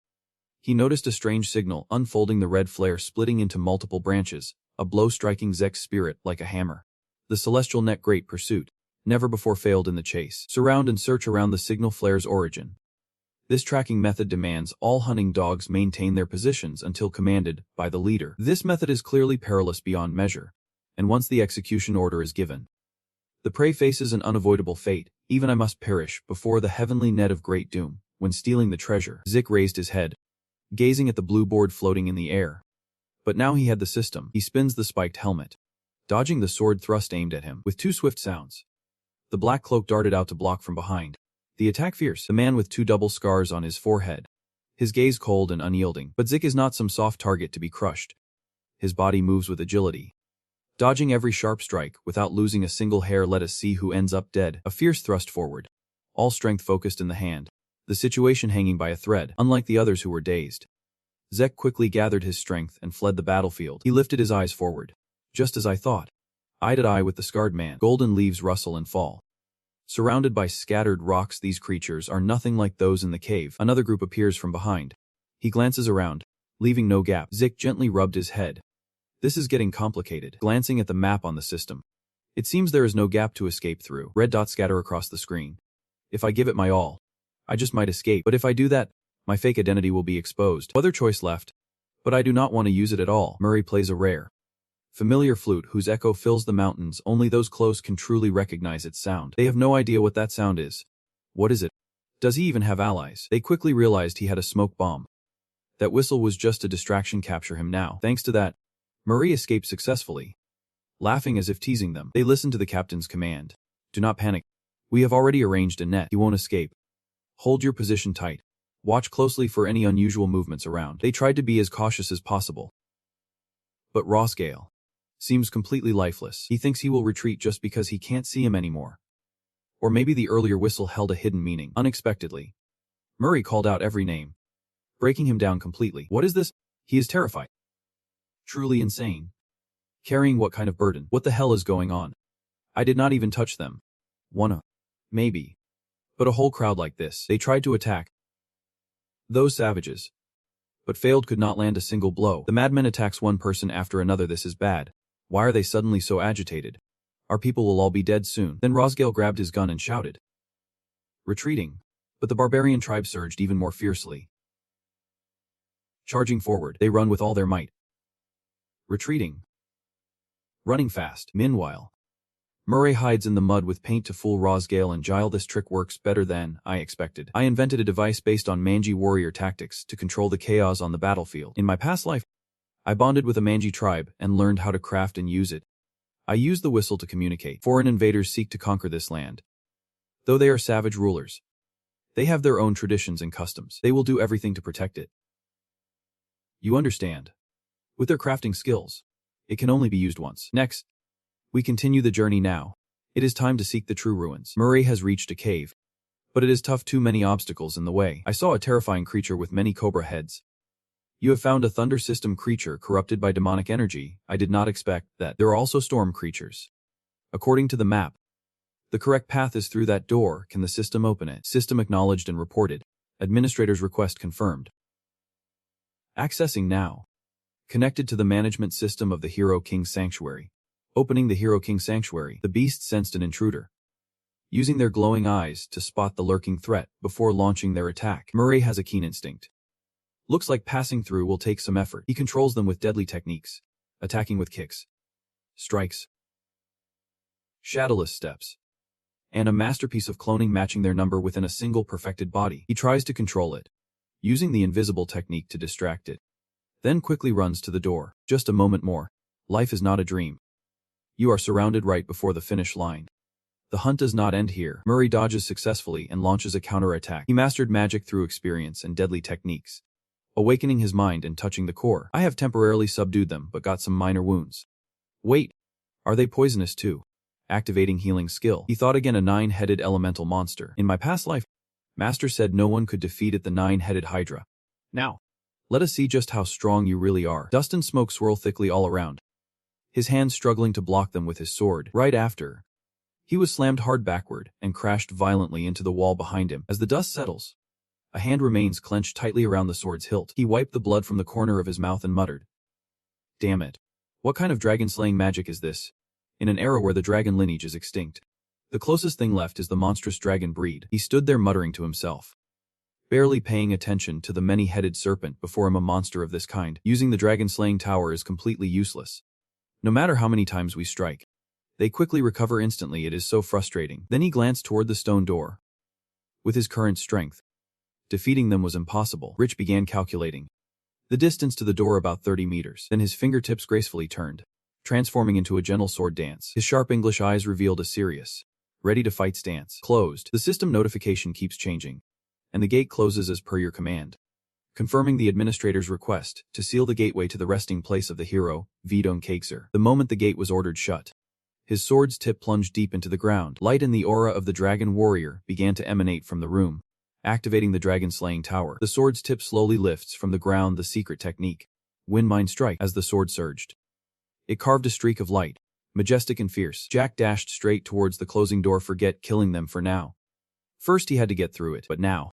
he noticed a strange signal unfolding, the red flare splitting into multiple branches, a blow striking Zek's spirit like a hammer. The celestial net. Great pursuit. Never before failed in the chase. Surround and search around the signal flare's origin. This tracking method demands all hunting dogs maintain their positions until commanded by the leader. This method is clearly perilous beyond measure, and once the execution order is given, the prey faces an unavoidable fate. Even I must perish before the heavenly net of great doom. When stealing the treasure, Zik raised his head, gazing at the blue board floating in the air. But now he had the system. He spins the spiked helmet, dodging the sword thrust aimed at him. With two swift sounds, the black cloak darted out to block from behind. The attack fierce. The man with two double scars on his forehead, his gaze cold and unyielding. But Zik is not some soft target to be crushed. His body moves with agility, dodging every sharp strike without losing a single hair. Let us see who ends up dead. A fierce thrust forward, all strength focused in the hand, the situation hanging by a thread. Unlike the others who were dazed, Zek quickly gathered his strength and fled the battlefield. He lifted his eyes forward. Just as I thought. Eye to eye with the scarred man. Golden leaves rustle and fall. Surrounded by scattered rocks, these creatures are nothing like those in the cave. Another group appears from behind. He glances around, leaving no gap. Zik gently rubbed his head. This is getting complicated. Glancing at the map on the system, it seems there is no gap to escape through. Red dots scatter across the screen. If I give it my all, I just might escape. But if I do that, my fake identity will be exposed. No other choice left. But I do not want to use it at all. Murray plays a rare, familiar flute whose echo fills the mountains. Only those close can truly recognize its sound. They have no idea what that sound is. What is it? Does he even have allies? They quickly realized he had a smoke bomb. That whistle was just a distraction. Capture him now. Thanks to that, Murray escaped successfully, laughing as if teasing them. They listened to the captain's command. Do not panic. We have already arranged a net. He won't escape. Hold your position tight. Watch closely for any unusual movements around. They tried to be as cautious as possible. But Rosgale seems completely lifeless. He thinks he will retreat just because he can't see him anymore. Or maybe the earlier whistle held a hidden meaning. Unexpectedly, Murray called out every name, breaking him down completely. What is this? He is terrified. Truly insane. Carrying what kind of burden? What the hell is going on? I did not even touch them. Maybe. But a whole crowd like this. They tried to attack those savages, but failed, could not land a single blow. The madman attacks one person after another. This is bad. Why are they suddenly so agitated? Our people will all be dead soon. Then Rosgale grabbed his gun and shouted, retreating. But the barbarian tribe surged even more fiercely. Charging forward, they run with all their might. Retreating. Running fast. Meanwhile, Murray hides in the mud with paint to fool Rosgale and Gile. This trick works better than I expected. I invented a device based on Manji warrior tactics to control the chaos on the battlefield. In my past life, I bonded with a Manji tribe and learned how to craft and use it. I use the whistle to communicate. Foreign invaders seek to conquer this land. Though they are savage rulers, they have their own traditions and customs. They will do everything to protect it. You understand? With their crafting skills, it can only be used once. Next, we continue the journey now. It is time to seek the true ruins. Murray has reached a cave, but it is tough. Too many obstacles in the way. I saw a terrifying creature with many cobra heads. You have found a thunder system creature corrupted by demonic energy. I did not expect that. There are also storm creatures. According to the map, The correct path is through that door. Can the system open it? System acknowledged and reported. Administrator's request confirmed. Accessing now. Connected to the management system of the Hero King Sanctuary. Opening the Hero King Sanctuary, the beast sensed an intruder. Using their glowing eyes to spot the lurking threat before launching their attack, Murray has a keen instinct. Looks like passing through will take some effort. He controls them with deadly techniques, attacking with kicks, strikes, shadowless steps, and a masterpiece of cloning matching their number within a single perfected body. He tries to control it, using the invisible technique to distract it, then quickly runs to the door. Just a moment more. Life is not a dream. You are surrounded right before the finish line. The hunt does not end here. Murray dodges successfully and launches a counterattack. He mastered magic through experience and deadly techniques, awakening his mind and touching the core. I have temporarily subdued them but got some minor wounds. Wait, are they poisonous too? Activating healing skill. He thought again, a 9-headed elemental monster. In my past life, Master said no one could defeat it, the 9-headed Hydra. Now, let us see just how strong you really are. Dust and smoke swirl thickly all around, his hands struggling to block them with his sword. Right after, he was slammed hard backward and crashed violently into the wall behind him. As the dust settles, a hand remains clenched tightly around the sword's hilt. He wiped the blood from the corner of his mouth and muttered, "Damn it. What kind of dragon-slaying magic is this? In an era where the dragon lineage is extinct, the closest thing left is the monstrous dragon breed." He stood there muttering to himself, barely paying attention to the many-headed serpent before him. A monster of this kind, using the dragon-slaying tower, is completely useless. No matter how many times we strike, they quickly recover instantly. It is so frustrating. Then he glanced toward the stone door. With his current strength, defeating them was impossible. Rich began calculating the distance to the door, about 30 meters. Then his fingertips gracefully turned, transforming into a gentle sword dance. His sharp English eyes revealed a serious, ready-to-fight stance. Closed. The system notification keeps changing, and the gate closes as per your command. Confirming the administrator's request to seal the gateway to the resting place of the hero, Vidong Kegser. The moment the gate was ordered shut, his sword's tip plunged deep into the ground. Light and the aura of the dragon warrior began to emanate from the room, activating the dragon-slaying tower. The sword's tip slowly lifts from the ground, the secret technique, Wind Mind Strike. As the sword surged, it carved a streak of light, majestic and fierce. Jack dashed straight towards the closing door. Forget killing them for now. First he had to get through it. But now,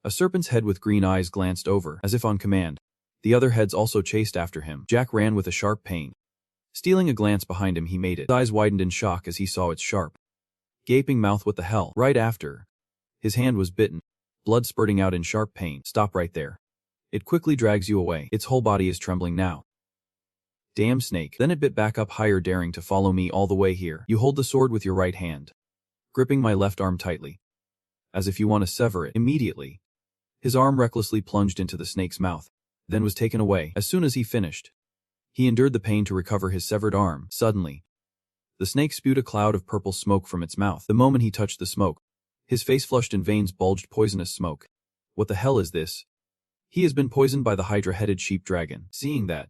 a serpent's head with green eyes glanced over, as if on command. The other heads also chased after him. Jack ran with a sharp pain. Stealing a glance behind him, he made it. His eyes widened in shock as he saw its sharp, gaping mouth. What the hell? Right after, his hand was bitten, blood spurting out in sharp pain. Stop right there. It quickly drags you away. Its whole body is trembling now. Damn snake. Then it bit back up higher, daring to follow me all the way here. You hold the sword with your right hand, gripping my left arm tightly, as if you want to sever it. Immediately, his arm recklessly plunged into the snake's mouth, then was taken away. As soon as he finished, he endured the pain to recover his severed arm. Suddenly, the snake spewed a cloud of purple smoke from its mouth. The moment he touched the smoke, his face flushed and veins bulged poisonous smoke. What the hell is this? He has been poisoned by the hydra-headed sheep dragon. Seeing that,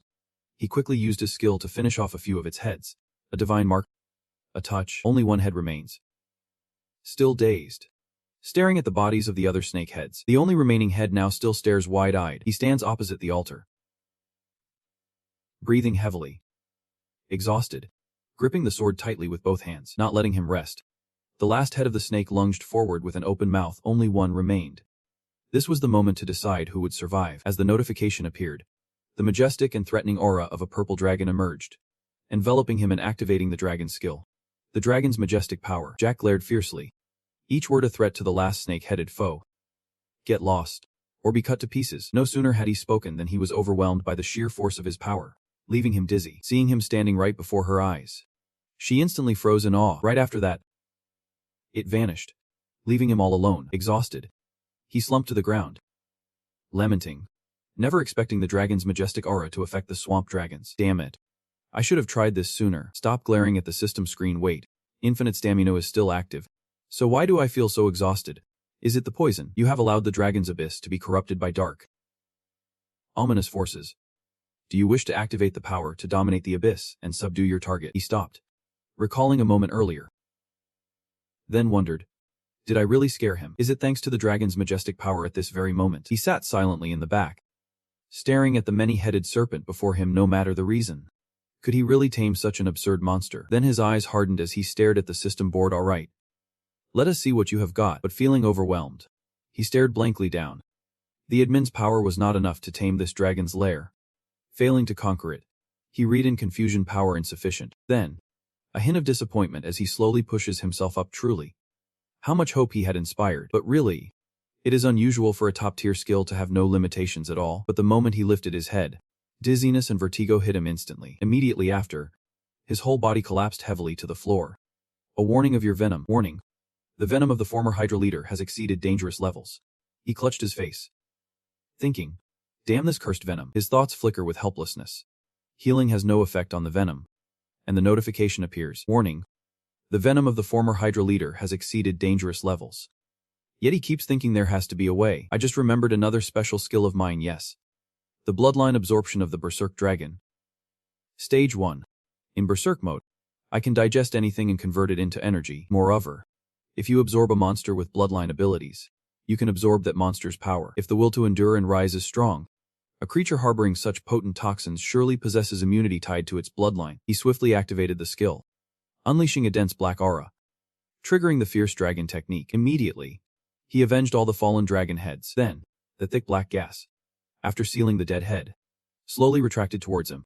he quickly used his skill to finish off a few of its heads. A divine mark. A touch. Only one head remains. Still dazed, staring at the bodies of the other snake heads. The only remaining head now still stares wide-eyed. He stands opposite the altar, breathing heavily, exhausted, gripping the sword tightly with both hands, not letting him rest. The last head of the snake lunged forward with an open mouth. Only one remained. This was the moment to decide who would survive. As the notification appeared, the majestic and threatening aura of a purple dragon emerged, enveloping him and activating the dragon's skill. The dragon's majestic power. Jack glared fiercely, each word a threat to the last snake-headed foe. Get lost, or be cut to pieces. No sooner had he spoken than he was overwhelmed by the sheer force of his power, leaving him dizzy. Seeing him standing right before her eyes, she instantly froze in awe. Right after that, it vanished, leaving him all alone. Exhausted, he slumped to the ground, lamenting, never expecting the dragon's majestic aura to affect the swamp dragons. Damn it. I should have tried this sooner. Stop glaring at the system screen. Wait. Infinite stamina is still active. So why do I feel so exhausted? Is it the poison? You have allowed the dragon's abyss to be corrupted by dark, ominous forces. Do you wish to activate the power to dominate the abyss and subdue your target? He stopped, recalling a moment earlier, then wondered, did I really scare him? Is it thanks to the dragon's majestic power at this very moment? He sat silently in the back, staring at the many-headed serpent before him. No matter the reason, could he really tame such an absurd monster? Then his eyes hardened as he stared at the system board. All right. Let us see what you have got, but feeling overwhelmed. He stared blankly down. The admin's power was not enough to tame this dragon's lair. Failing to conquer it, he read in confusion power insufficient. Then, a hint of disappointment as he slowly pushes himself up truly. How much hope he had inspired, but really, it is unusual for a top-tier skill to have no limitations at all, but the moment he lifted his head, dizziness and vertigo hit him instantly. Immediately after, his whole body collapsed heavily to the floor. A warning of your venom. Warning. The venom of the former Hydra leader has exceeded dangerous levels. He clutched his face, thinking, damn this cursed venom. His thoughts flicker with helplessness. Healing has no effect on the venom. And the notification appears. Warning. The venom of the former Hydra leader has exceeded dangerous levels. Yet he keeps thinking there has to be a way. I just remembered another special skill of mine, yes. The bloodline absorption of the Berserk Dragon. Stage 1. In Berserk mode, I can digest anything and convert it into energy. Moreover, if you absorb a monster with bloodline abilities, you can absorb that monster's power. If the will to endure and rise is strong, a creature harboring such potent toxins surely possesses immunity tied to its bloodline. He swiftly activated the skill, unleashing a dense black aura, triggering the fierce dragon technique. Immediately, he avenged all the fallen dragon heads. Then, the thick black gas, after sealing the dead head, slowly retracted towards him.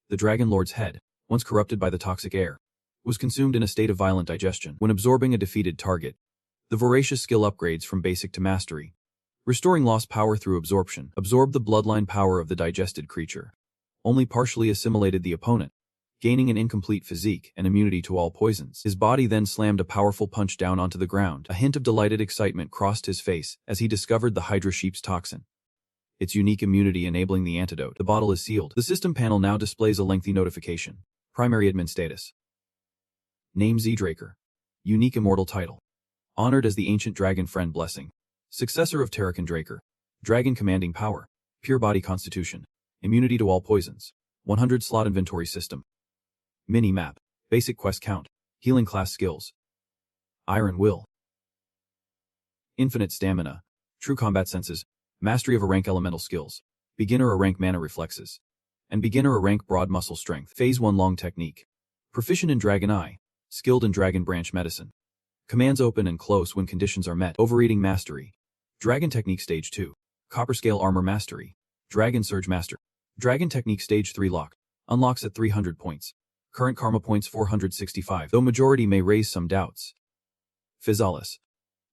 The Dragon Lord's head, once corrupted by the toxic air, was consumed in a state of violent digestion. When absorbing a defeated target, the voracious skill upgrades from basic to mastery, restoring lost power through absorption, absorbed the bloodline power of the digested creature, only partially assimilated the opponent, gaining an incomplete physique and immunity to all poisons. His body then slammed a powerful punch down onto the ground. A hint of delighted excitement crossed his face as he discovered the Hydra Sheep's toxin. Its unique immunity enabling the antidote. The bottle is sealed. The system panel now displays a lengthy notification. Primary admin status. Name Zdraker. Unique immortal title. Honored as the ancient dragon friend blessing. Successor of Terrakin Draker. Dragon commanding power. Pure body constitution. Immunity to all poisons. 100 slot inventory system. Mini-map. Basic quest count. Healing class skills. Iron Will. Infinite stamina. True combat senses. Mastery of a rank elemental skills. Beginner a rank mana reflexes. And beginner a rank broad muscle strength. Phase 1 long technique. Proficient in Dragon Eye. Skilled in Dragon Branch Medicine. Commands open and close when conditions are met. Overeating Mastery. Dragon Technique Stage 2. Copper Scale Armor Mastery. Dragon Surge Master. Dragon Technique Stage 3 locked. Unlocks at 300 points. Current Karma points 465, though majority may raise some doubts. Physalis.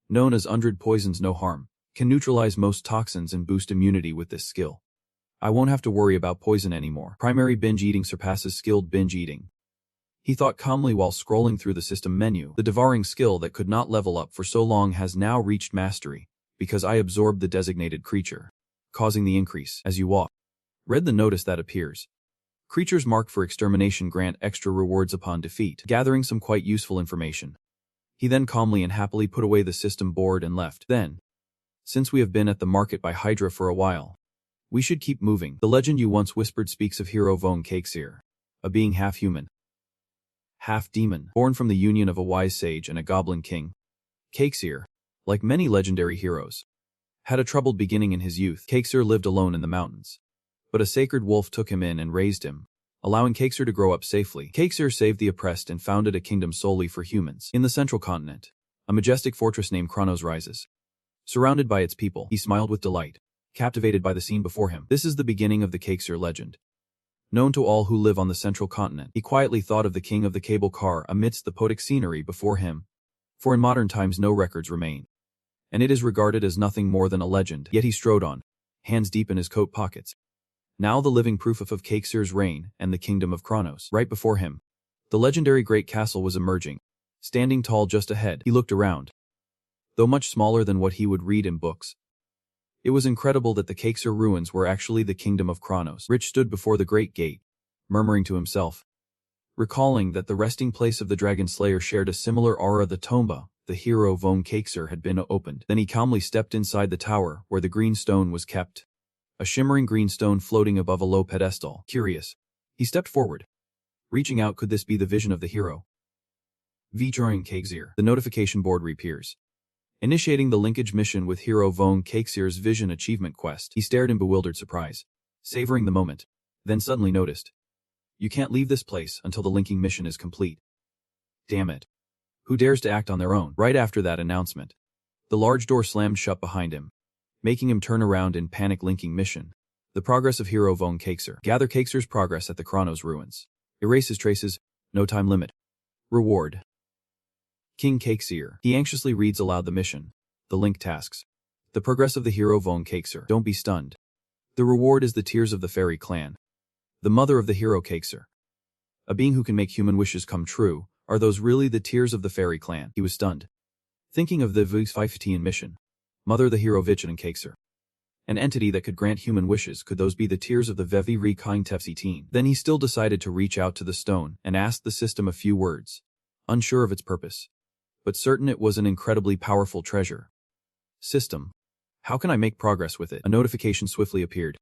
Known as 100 Poisons No Harm, can neutralize most toxins and boost immunity with this skill. I won't have to worry about poison anymore. Primary binge eating surpasses skilled binge eating. He thought calmly while scrolling through the system menu. The devouring skill that could not level up for so long has now reached mastery, because I absorbed the designated creature, causing the increase as you walk. Read the notice that appears. Creatures marked for extermination grant extra rewards upon defeat, gathering some quite useful information. He then calmly and happily put away the system board and left. Then, since we have been at the market by Hydra for a while, we should keep moving. The legend you once whispered speaks of hero Von Cakeseer, a being half-human, half-demon, born from the union of a wise sage and a goblin king. Cakeseer, like many legendary heroes, had a troubled beginning in his youth. Cakeseer lived alone in the mountains, but a sacred wolf took him in and raised him, allowing Cakeseer to grow up safely. Cakeseer saved the oppressed and founded a kingdom solely for humans. In the central continent, a majestic fortress named Kronos rises. Surrounded by its people, he smiled with delight, captivated by the scene before him. This is the beginning of the Cakeseer legend. Known to all who live on the central continent, he quietly thought of the king of the cable car amidst the poetic scenery before him, for in modern times no records remain, and it is regarded as nothing more than a legend. Yet he strode on, hands deep in his coat pockets. Now the living proof of Cakeseer's reign and the kingdom of Kronos. Right before him, the legendary Great Castle was emerging. Standing tall just ahead, he looked around. Though much smaller than what he would read in books, it was incredible that the Cakeseer ruins were actually the kingdom of Kronos. Rich stood before the great gate, murmuring to himself, recalling that the resting place of the Dragon Slayer shared a similar aura. The tomba, the hero Von Cakeseer, had been opened. Then he calmly stepped inside the tower where the green stone was kept. A shimmering green stone floating above a low pedestal. Curious, he stepped forward, reaching out. Could this be the vision of the hero? Featuring Cakeseer. The notification board reappears, initiating the linkage mission with hero Von Cakeseer's vision achievement quest. He stared in bewildered surprise, savoring the moment, then suddenly noticed. You can't leave this place until the linking mission is complete. Damn it. Who dares to act on their own? Right after that announcement, the large door slammed shut behind him, making him turn around in panic. Linking mission. The progress of hero von Kakser. Gather Kakser's progress at the Chronos ruins. Erase his traces. No time limit. Reward. King Kakser. He anxiously reads aloud the mission. The link tasks. The progress of the hero von Kakser. Don't be stunned. The reward is the tears of the fairy clan. The mother of the hero Kakser. A being who can make human wishes come true. Are those really the tears of the fairy clan? He was stunned. Thinking of the V15 mission. Mother the hero Vichen and Kakser. An entity that could grant human wishes. Could those be the tears of the Vevi Rekind Tefsi teen? Then he still decided to reach out to the stone and ask the system a few words. Unsure of its purpose, but certain it was an incredibly powerful treasure. System. How can I make progress with it? A notification swiftly appeared,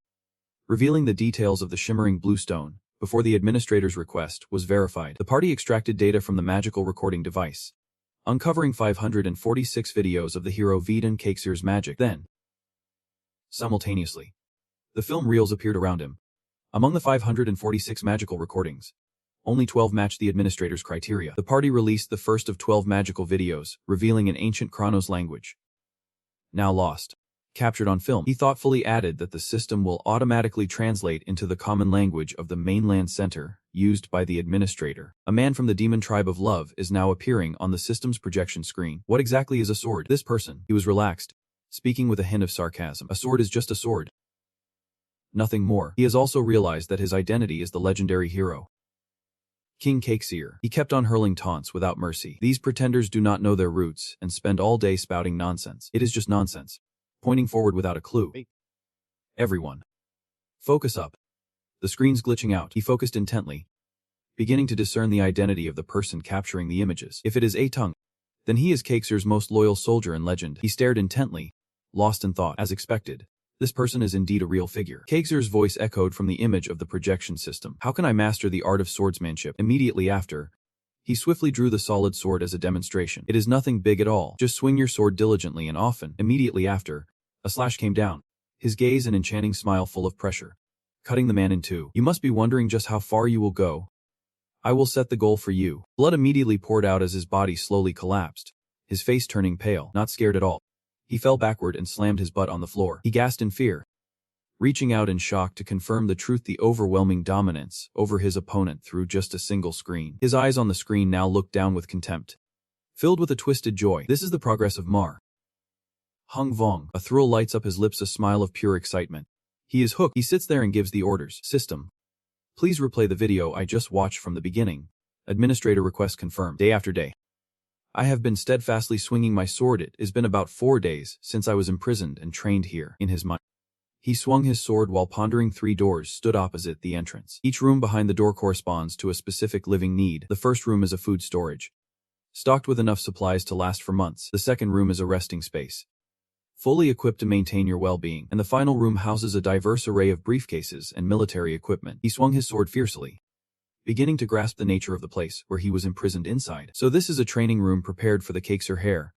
revealing the details of the shimmering blue stone. Before the administrator's request was verified, the party extracted data from the magical recording device, uncovering 546 videos of the hero Veden Kakser's magic. Then, simultaneously, the film reels appeared around him. Among the 546 magical recordings, only 12 matched the administrator's criteria. The party released the first of 12 magical videos, revealing an ancient Chronos language. Now lost. Captured on film. He thoughtfully added that the system will automatically translate into the common language of the mainland center, used by the administrator. A man from the demon tribe of love is now appearing on the system's projection screen. What exactly is a sword? This person. He was relaxed, speaking with a hint of sarcasm. A sword is just a sword. Nothing more. He has also realized that his identity is the legendary hero, King Kakser. He kept on hurling taunts without mercy. These pretenders do not know their roots and spend all day spouting nonsense. It is just nonsense. Pointing forward without a clue. Everyone. Focus up. The screen's glitching out. He focused intently, beginning to discern the identity of the person capturing the images. If it is Atung, then he is Kakser's most loyal soldier and legend. He stared intently, lost in thought. As expected, this person is indeed a real figure. Kakser's voice echoed from the image of the projection system. How can I master the art of swordsmanship? Immediately after, he swiftly drew the solid sword as a demonstration. It is nothing big at all. Just swing your sword diligently and often. Immediately after, a slash came down, his gaze an enchanting smile full of pressure, cutting the man in two. You must be wondering just how far you will go. I will set the goal for you. Blood immediately poured out as his body slowly collapsed, his face turning pale. Not scared at all. He fell backward and slammed his butt on the floor. He gasped in fear, reaching out in shock to confirm the truth, the overwhelming dominance over his opponent through just a single screen. His eyes on the screen now looked down with contempt, filled with a twisted joy. This is the progress of Mar Hung Vong. A thrill lights up his lips, a smile of pure excitement. He is hooked. He sits there and gives the orders. System. Please replay the video I just watched from the beginning. Administrator request confirmed. Day after day, I have been steadfastly swinging my sword. It has been about 4 days since I was imprisoned and trained here. In his mind, he swung his sword while pondering. 3 doors stood opposite the entrance. Each room behind the door corresponds to a specific living need. The first room is a food storage, stocked with enough supplies to last for months. The second room is a resting space, fully equipped to maintain your well-being. And the final room houses a diverse array of briefcases and military equipment. He swung his sword fiercely, beginning to grasp the nature of the place where he was imprisoned inside. So this is a training room prepared for the Kakser hair.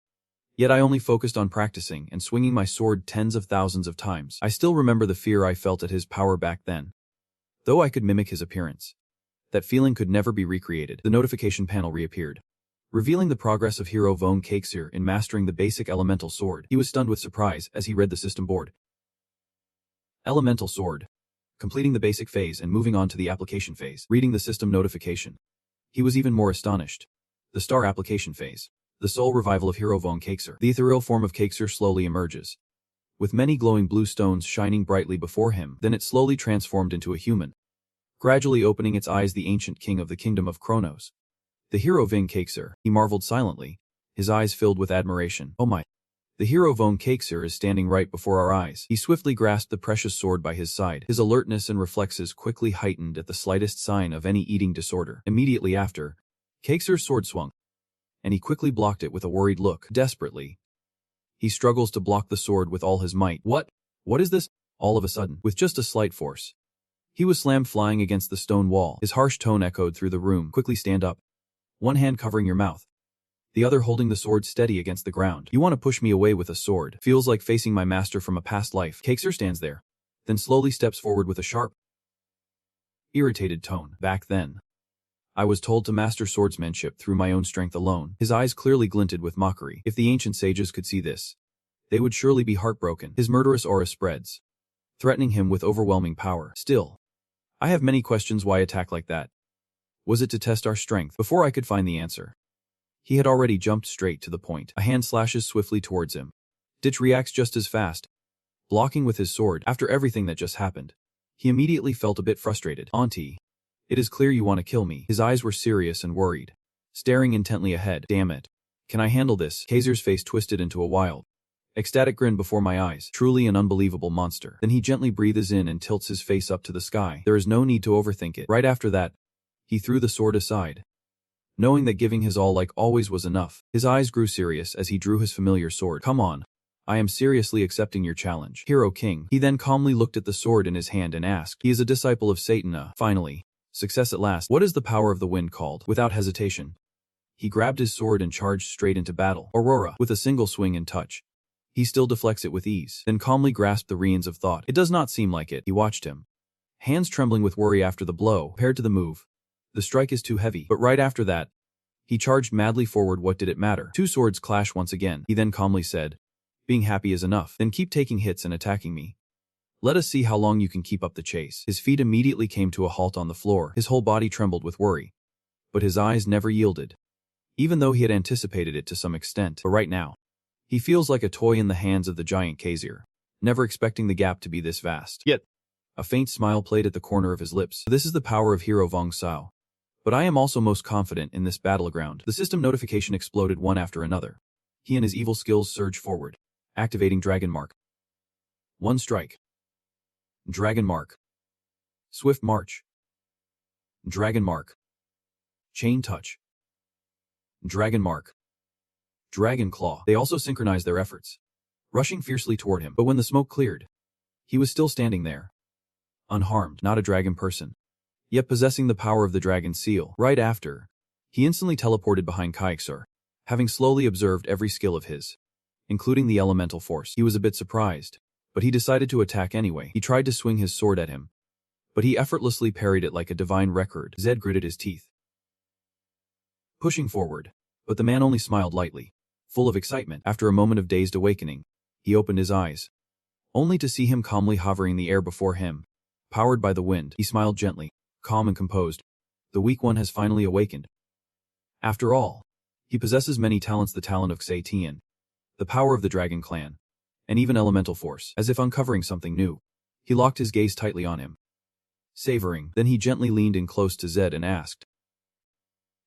Yet I only focused on practicing and swinging my sword tens of thousands of times. I still remember the fear I felt at his power back then. Though I could mimic his appearance, that feeling could never be recreated. The notification panel reappeared, revealing the progress of hero von Kakser in mastering the basic elemental sword. He was stunned with surprise as he read the system board. Elemental sword. Completing the basic phase and moving on to the application phase. Reading the system notification, he was even more astonished. The star application phase. The soul revival of hero von Kakser. The ethereal form of Kakser slowly emerges, with many glowing blue stones shining brightly before him. Then it slowly transformed into a human, gradually opening its eyes. The ancient king of the kingdom of Chronos, the hero von Kakser. He marveled silently, his eyes filled with admiration. Oh my! The hero von Kakser is standing right before our eyes. He swiftly grasped the precious sword by his side. His alertness and reflexes quickly heightened at the slightest sign of any eating disorder. Immediately after, Kakser's sword swung, and he quickly blocked it with a worried look. Desperately, he struggles to block the sword with all his might. What? What is this? All of a sudden, with just a slight force, he was slammed flying against the stone wall. His harsh tone echoed through the room. Quickly stand up. One hand covering your mouth, the other holding the sword steady against the ground. You want to push me away with a sword. Feels like facing my master from a past life. Kakser stands there, then slowly steps forward with a sharp, irritated tone. Back then, I was told to master swordsmanship through my own strength alone. His eyes clearly glinted with mockery. If the ancient sages could see this, they would surely be heartbroken. His murderous aura spreads, threatening him with overwhelming power. Still, I have many questions. Why attack like that? Was it to test our strength? Before I could find the answer, he had already jumped straight to the point. A hand slashes swiftly towards him. Ditch reacts just as fast, blocking with his sword. After everything that just happened, he immediately felt a bit frustrated. Auntie, it is clear you want to kill me. His eyes were serious and worried, staring intently ahead. Damn it. Can I handle this? Kaiser's face twisted into a wild, ecstatic grin before my eyes. Truly an unbelievable monster. Then he gently breathes in and tilts his face up to the sky. There is no need to overthink it. Right after that, he threw the sword aside, knowing that giving his all like always was enough. His eyes grew serious as he drew his familiar sword. Come on. I am seriously accepting your challenge, Hero King. He then calmly looked at the sword in his hand and asked. He is a disciple of Satan. Finally, success at last. What is the power of the wind called? Without hesitation, he grabbed his sword and charged straight into battle. Aurora, with a single swing and touch, he still deflects it with ease, then calmly grasped the reins of thought. It does not seem like it. He watched him, hands trembling with worry after the blow. Paired to the move, the strike is too heavy. But right after that, he charged madly forward. What did it matter? Two swords clash once again. He then calmly said, being happy is enough. Then keep taking hits and attacking me. Let us see how long you can keep up the chase. His feet immediately came to a halt on the floor. His whole body trembled with worry, but his eyes never yielded, even though he had anticipated it to some extent. But right now, he feels like a toy in the hands of the giant Kaiser, never expecting the gap to be this vast. Yet, a faint smile played at the corner of his lips. This is the power of Hero Vong Sao. But I am also most confident in this battleground. The system notification exploded one after another. He and his evil skills surged forward, activating Dragon Mark. One strike. Dragon Mark. Swift March. Dragon Mark. Chain Touch. Dragon Mark. Dragon Claw. They also synchronized their efforts, rushing fiercely toward him. But when the smoke cleared, he was still standing there, unharmed, not a dragon person, yet possessing the power of the dragon seal. Right after, he instantly teleported behind Kaiser, having slowly observed every skill of his, including the elemental force. He was a bit surprised, but he decided to attack anyway. He tried to swing his sword at him, but he effortlessly parried it like a divine record. Zed gritted his teeth, pushing forward, but the man only smiled lightly, full of excitement. After a moment of dazed awakening, he opened his eyes, only to see him calmly hovering in the air before him, powered by the wind. He smiled gently, calm and composed. The weak one has finally awakened. After all, he possesses many talents: the talent of Xie Tian, the power of the Dragon Clan, and even elemental force. As if uncovering something new, he locked his gaze tightly on him, savoring. Then he gently leaned in close to Zed and asked,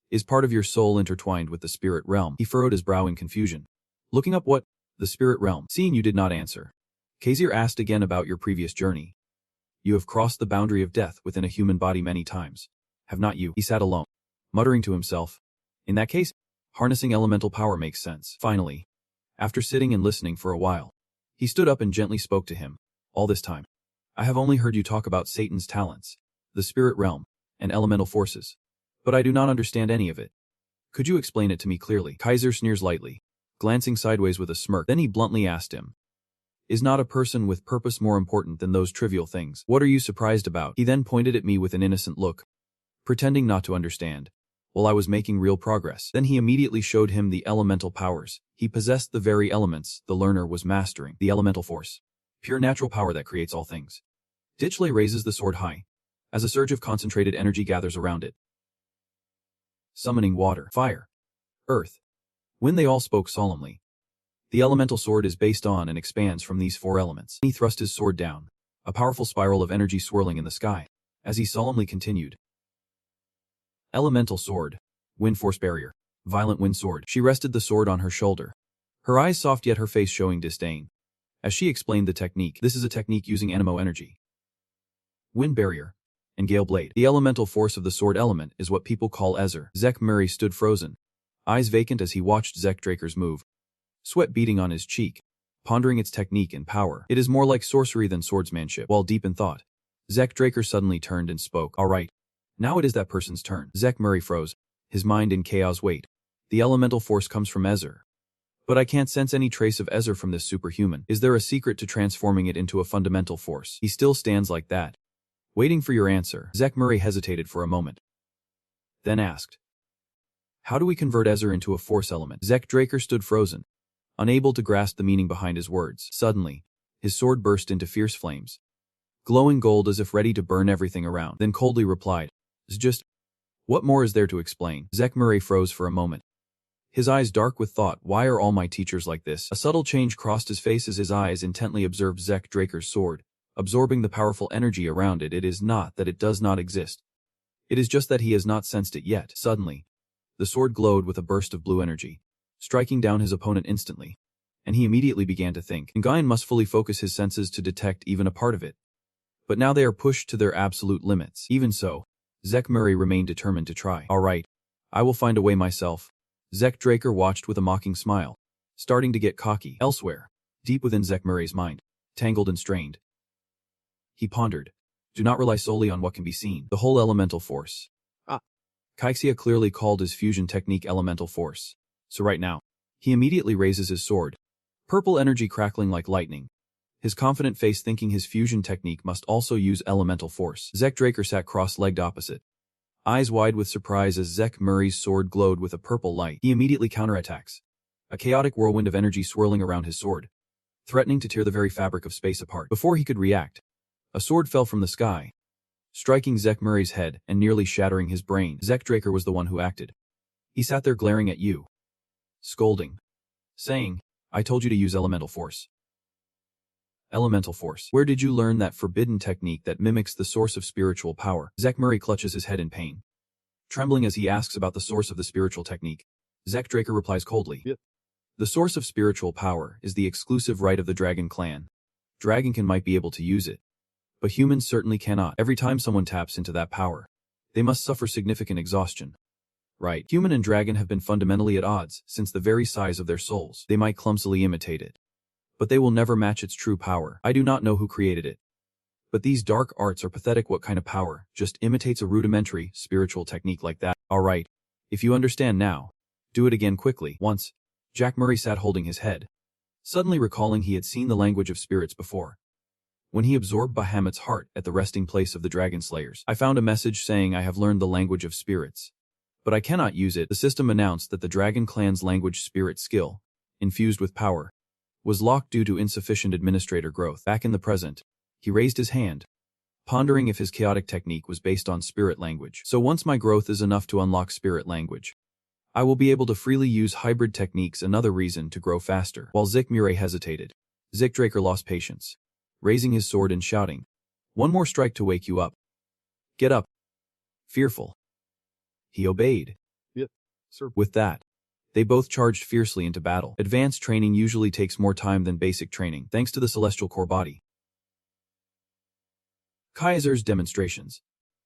is part of your soul intertwined with the spirit realm? He furrowed his brow in confusion, looking up. What? The spirit realm? Seeing you did not answer, Kaiser asked again about your previous journey. You have crossed the boundary of death within a human body many times, have not you? He sat alone, muttering to himself. In that case, harnessing elemental power makes sense. Finally, after sitting and listening for a while, he stood up and gently spoke to him. All this time, I have only heard you talk about Satan's talents, the spirit realm, and elemental forces, but I do not understand any of it. Could you explain it to me clearly? Kaiser sneers lightly, glancing sideways with a smirk. Then he bluntly asked him, is not a person with purpose more important than those trivial things? What are you surprised about? He then pointed at me with an innocent look, pretending not to understand, while I was making real progress. Then he immediately showed him the elemental powers. He possessed the very elements the learner was mastering. The elemental force, pure natural power that creates all things. Ditchley raises the sword high, as a surge of concentrated energy gathers around it, summoning water, fire, earth, wind. They all spoke solemnly. The elemental sword is based on and expands from these four elements. He thrust his sword down, a powerful spiral of energy swirling in the sky, as he solemnly continued. Elemental sword, wind force barrier, violent wind sword. She rested the sword on her shoulder, her eyes soft yet her face showing disdain, as she explained the technique. This is a technique using anemo energy, wind barrier, and gale blade. The elemental force of the sword element is what people call Ezer. Zek Murray stood frozen, eyes vacant as he watched Zek Draker's move, sweat beading on his cheek, pondering its technique and power. It is more like sorcery than swordsmanship. While deep in thought, Zek Draker suddenly turned and spoke. All right, now it is that person's turn. Zek Murray froze, his mind in chaos. Wait, the elemental force comes from Ezer, but I can't sense any trace of Ezer from this superhuman. Is there a secret to transforming it into a fundamental force? He still stands like that, waiting for your answer. Zek Murray hesitated for a moment, then asked, "How do we convert Ezer into a force element?" Zek Draker stood frozen, unable to grasp the meaning behind his words. Suddenly, his sword burst into fierce flames, glowing gold as if ready to burn everything around, then coldly replied, "It's just, what more is there to explain?" Zek Murray froze for a moment, his eyes dark with thought. Why are all my teachers like this? A subtle change crossed his face as his eyes intently observed Zek Draker's sword, absorbing the powerful energy around it. It is not that it does not exist. It is just that he has not sensed it yet. Suddenly, the sword glowed with a burst of blue energy, striking down his opponent instantly, and he immediately began to think. Nguyen must fully focus his senses to detect even a part of it. But now they are pushed to their absolute limits. Even so, Zek Murray remained determined to try. "All right, I will find a way myself." Zek Draker watched with a mocking smile, starting to get cocky. Elsewhere, deep within Zek Murray's mind, tangled and strained, he pondered, "Do not rely solely on what can be seen. The whole elemental force." Kaixia clearly called his fusion technique elemental force. So right now, he immediately raises his sword, purple energy crackling like lightning, his confident face thinking his fusion technique must also use elemental force. Zek Draker sat cross-legged opposite, eyes wide with surprise as Zek Murray's sword glowed with a purple light. He immediately counterattacks, a chaotic whirlwind of energy swirling around his sword, threatening to tear the very fabric of space apart. Before he could react, a sword fell from the sky, striking Zek Murray's head and nearly shattering his brain. Zek Draker was the one who acted. He sat there glaring at you, scolding, saying, "I told you to use elemental force." Elemental force. Where did you learn that forbidden technique that mimics the source of spiritual power? Zek Murray clutches his head in pain, trembling as he asks about the source of the spiritual technique. Zek Draker replies coldly, "The source of spiritual power is the exclusive right of the Dragon clan. Dragonkin might be able to use it, but humans certainly cannot. Every time someone taps into that power, they must suffer significant exhaustion. Right? Human and dragon have been fundamentally at odds since the very size of their souls. They might clumsily imitate it, but they will never match its true power. I do not know who created it, but these dark arts are pathetic. What kind of power just imitates a rudimentary spiritual technique like that? All right, if you understand now, do it again quickly." Once, Jack Murray sat holding his head, suddenly recalling he had seen the language of spirits before, when he absorbed Bahamut's heart at the resting place of the Dragon Slayers. "I found a message saying I have learned the language of spirits, but I cannot use it." The system announced that the Dragon clan's language spirit skill, infused with power, was locked due to insufficient administrator growth. Back in the present, he raised his hand, pondering if his chaotic technique was based on spirit language. "So once my growth is enough to unlock spirit language, I will be able to freely use hybrid techniques." Another reason to grow faster. While Zek Murray hesitated, Zek Draker lost patience, raising his sword and shouting, "One more strike to wake you up. Get up." Fearful, he obeyed. "Yep, sir." With that, they both charged fiercely into battle. Advanced training usually takes more time than basic training, thanks to the celestial core body, Kaiser's demonstrations,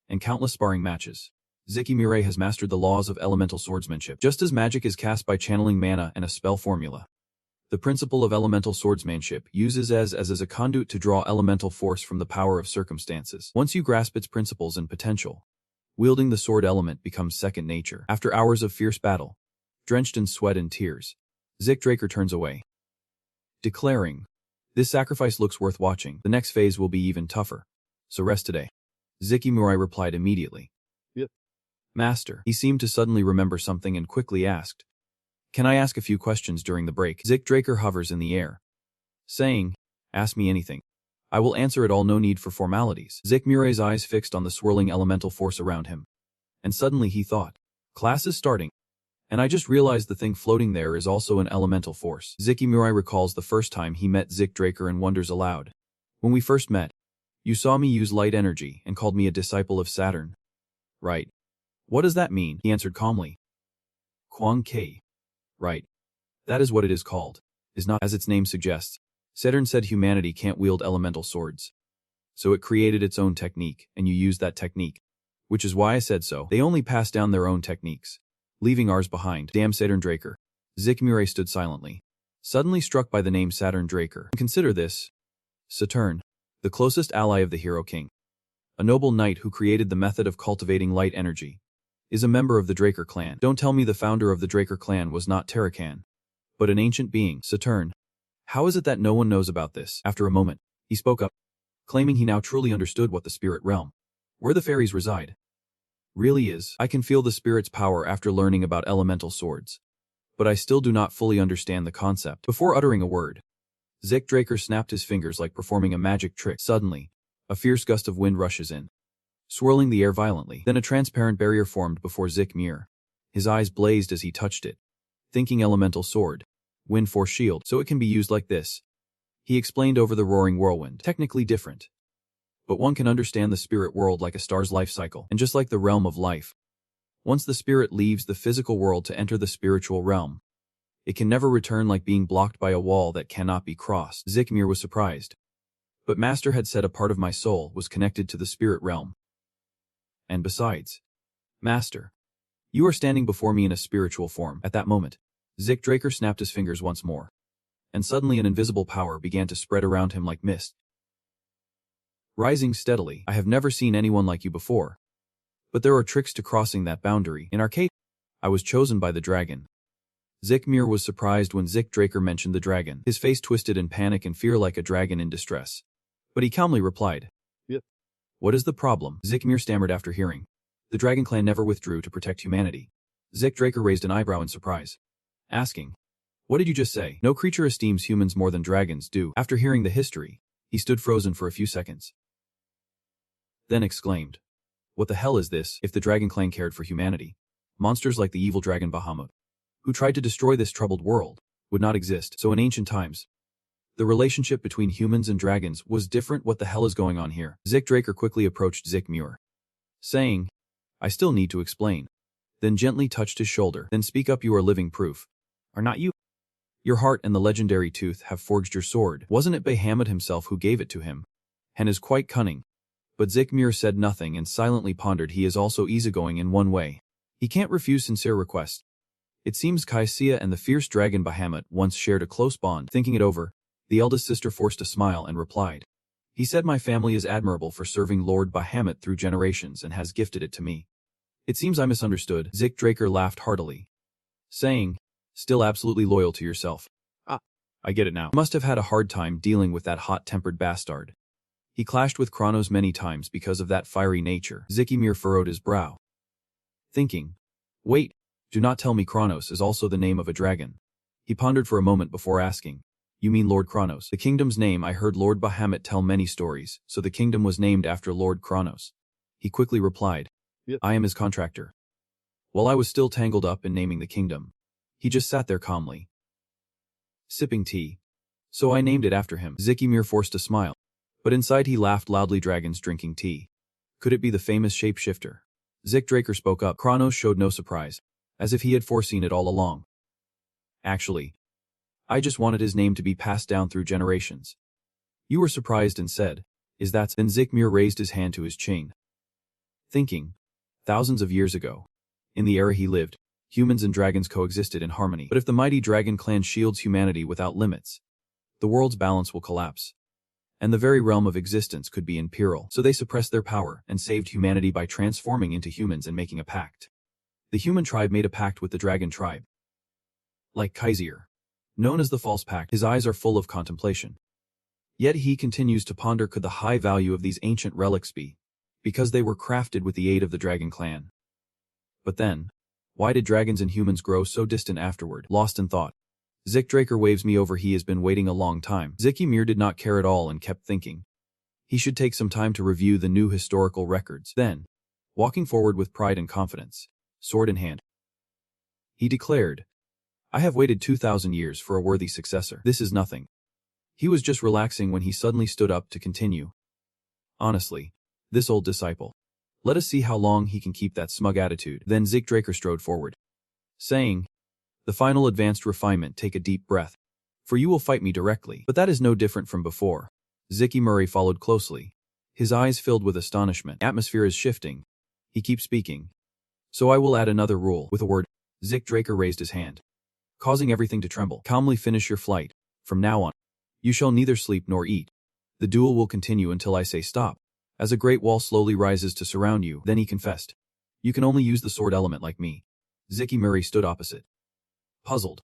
and countless sparring matches. Zeki Murray has mastered the laws of elemental swordsmanship. Just as magic is cast by channeling mana and a spell formula, the principle of elemental swordsmanship uses as a conduit to draw elemental force from the power of circumstances. Once you grasp its principles and potential, wielding the sword element becomes second nature. After hours of fierce battle, drenched in sweat and tears, Zek Draker turns away, declaring, "This sacrifice looks worth watching. The next phase will be even tougher, so rest today." Zeki Murray replied immediately, "Yep, Master." He seemed to suddenly remember something and quickly asked, "Can I ask a few questions during the break?" Zek Draker hovers in the air, saying, "Ask me anything. I will answer it all. No need for formalities." Zek Murray's eyes fixed on the swirling elemental force around him, and suddenly he thought, "Class is starting, and I just realized the thing floating there is also an elemental force." Zeki Murray recalls the first time he met Zek Draker and wonders aloud, "When we first met, you saw me use light energy and called me a disciple of Saturn, right? What does that mean?" He answered calmly, "Kwang Kei. Right. That is what it is called. Is not, as its name suggests. Saturn said humanity can't wield elemental swords, so it created its own technique, and you used that technique. Which is why I said so. They only passed down their own techniques, leaving ours behind." Damn Saturn Draker. Zek Murray stood silently, suddenly struck by the name Saturn Draker. Consider this. Saturn, the closest ally of the Hero King, a noble knight who created the method of cultivating light energy, is a member of the Draker clan. Don't tell me the founder of the Draker clan was not Terrakan, but an ancient being. Saturn. How is it that no one knows about this? After a moment, he spoke up, claiming he now truly understood what the spirit realm, where the fairies reside, Really is. I can feel the spirit's power after learning about elemental swords. But I still do not fully understand the concept. Before uttering a word, Zik Draker snapped his fingers like performing a magic trick. Suddenly, a fierce gust of wind rushes in, swirling the air violently. Then a transparent barrier formed before Zik Mir. His eyes blazed as he touched it. Thinking elemental sword. Wind force shield, so it can be used like this. He explained over the roaring whirlwind. Technically different. But one can understand the spirit world like a star's life cycle, and just like the realm of life. Once the spirit leaves the physical world to enter the spiritual realm, it can never return, like being blocked by a wall that cannot be crossed. Zik Mir was surprised. But Master had said a part of my soul was connected to the spirit realm. And besides, Master, you are standing before me in a spiritual form. At that moment, Zik Draker snapped his fingers once more, and suddenly an invisible power began to spread around him like mist. Rising steadily, I have never seen anyone like you before. But there are tricks to crossing that boundary. In our case, I was chosen by the dragon. Zik Mir was surprised when Zik Draker mentioned the dragon. His face twisted in panic and fear like a dragon in distress. But he calmly replied, "Yep. What is the problem?" Zik Mir stammered after hearing. The dragon clan never withdrew to protect humanity. Zik Draker raised an eyebrow in surprise, asking, "What did you just say?" No creature esteems humans more than dragons do. After hearing the history, he stood frozen for a few seconds. Then exclaimed, "What the hell is this?" If the dragon clan cared for humanity, monsters like the evil dragon Bahamut, who tried to destroy this troubled world, would not exist. So in ancient times, the relationship between humans and dragons was different. What the hell is going on here? Zik Draker quickly approached Zik Muir, saying, "I still need to explain." Then gently touched his shoulder. "Then speak up, you are living proof. Are not you? Your heart and the legendary tooth have forged your sword. Wasn't it Bahamut himself who gave it to him? And is quite cunning." But Zik Mir said nothing and silently pondered. He is also easygoing in one way. He can't refuse sincere requests. It seems Kaisia and the fierce dragon Bahamut once shared a close bond. Thinking it over, the eldest sister forced a smile and replied, "He said my family is admirable for serving Lord Bahamut through generations and has gifted it to me." It seems I misunderstood. Zik Draker laughed heartily, saying, "Still absolutely loyal to yourself. Ah, I get it now. You must have had a hard time dealing with that hot-tempered bastard. He clashed with Kronos many times because of that fiery nature." Zikimir furrowed his brow, thinking, "Wait, do not tell me Kronos is also the name of a dragon." He pondered for a moment before asking, "You mean Lord Kronos?" "The kingdom's name. I heard Lord Bahamut tell many stories, so the kingdom was named after Lord Kronos." He quickly replied, "Yep. I am his contractor." While I was still tangled up in naming the kingdom, he just sat there calmly, sipping tea. So I named it after him. Zikimir forced a smile, but inside he laughed loudly. Dragons drinking tea. Could it be the famous shapeshifter? Zik Draker spoke up. Kronos showed no surprise, as if he had foreseen it all along. "Actually, I just wanted his name to be passed down through generations." "You were surprised and said, is that?" Then Zikmir raised his hand to his chain, thinking, thousands of years ago, in the era he lived, humans and dragons coexisted in harmony. But if the mighty dragon clan shields humanity without limits, the world's balance will collapse, and the very realm of existence could be in peril. So they suppressed their power and saved humanity by transforming into humans and making a pact. The human tribe made a pact with the dragon tribe, like Kaiser, known as the False Pact. His eyes are full of contemplation. Yet he continues to ponder, could the high value of these ancient relics be because they were crafted with the aid of the dragon clan? But then, why did dragons and humans grow so distant afterward? Lost in thought, Zik Draker waves me over. He has been waiting a long time. Zikimir did not care at all and kept thinking he should take some time to review the new historical records. Then, walking forward with pride and confidence, sword in hand, he declared, "I have waited 2,000 years for a worthy successor. This is nothing." He was just relaxing when he suddenly stood up to continue. "Honestly, this old disciple. Let us see how long he can keep that smug attitude." Then Zik Draker strode forward, saying, "The final advanced refinement, take a deep breath, for you will fight me directly." But that is no different from before. Ziki Murray followed closely, his eyes filled with astonishment. "Atmosphere is shifting." He keeps speaking. "So I will add another rule." With a word, Zik Draker raised his hand, causing everything to tremble. "Calmly finish your flight. From now on, you shall neither sleep nor eat. The duel will continue until I say stop, as a great wall slowly rises to surround you." Then he confessed, "You can only use the sword element like me." Ziki Murray stood opposite, puzzled,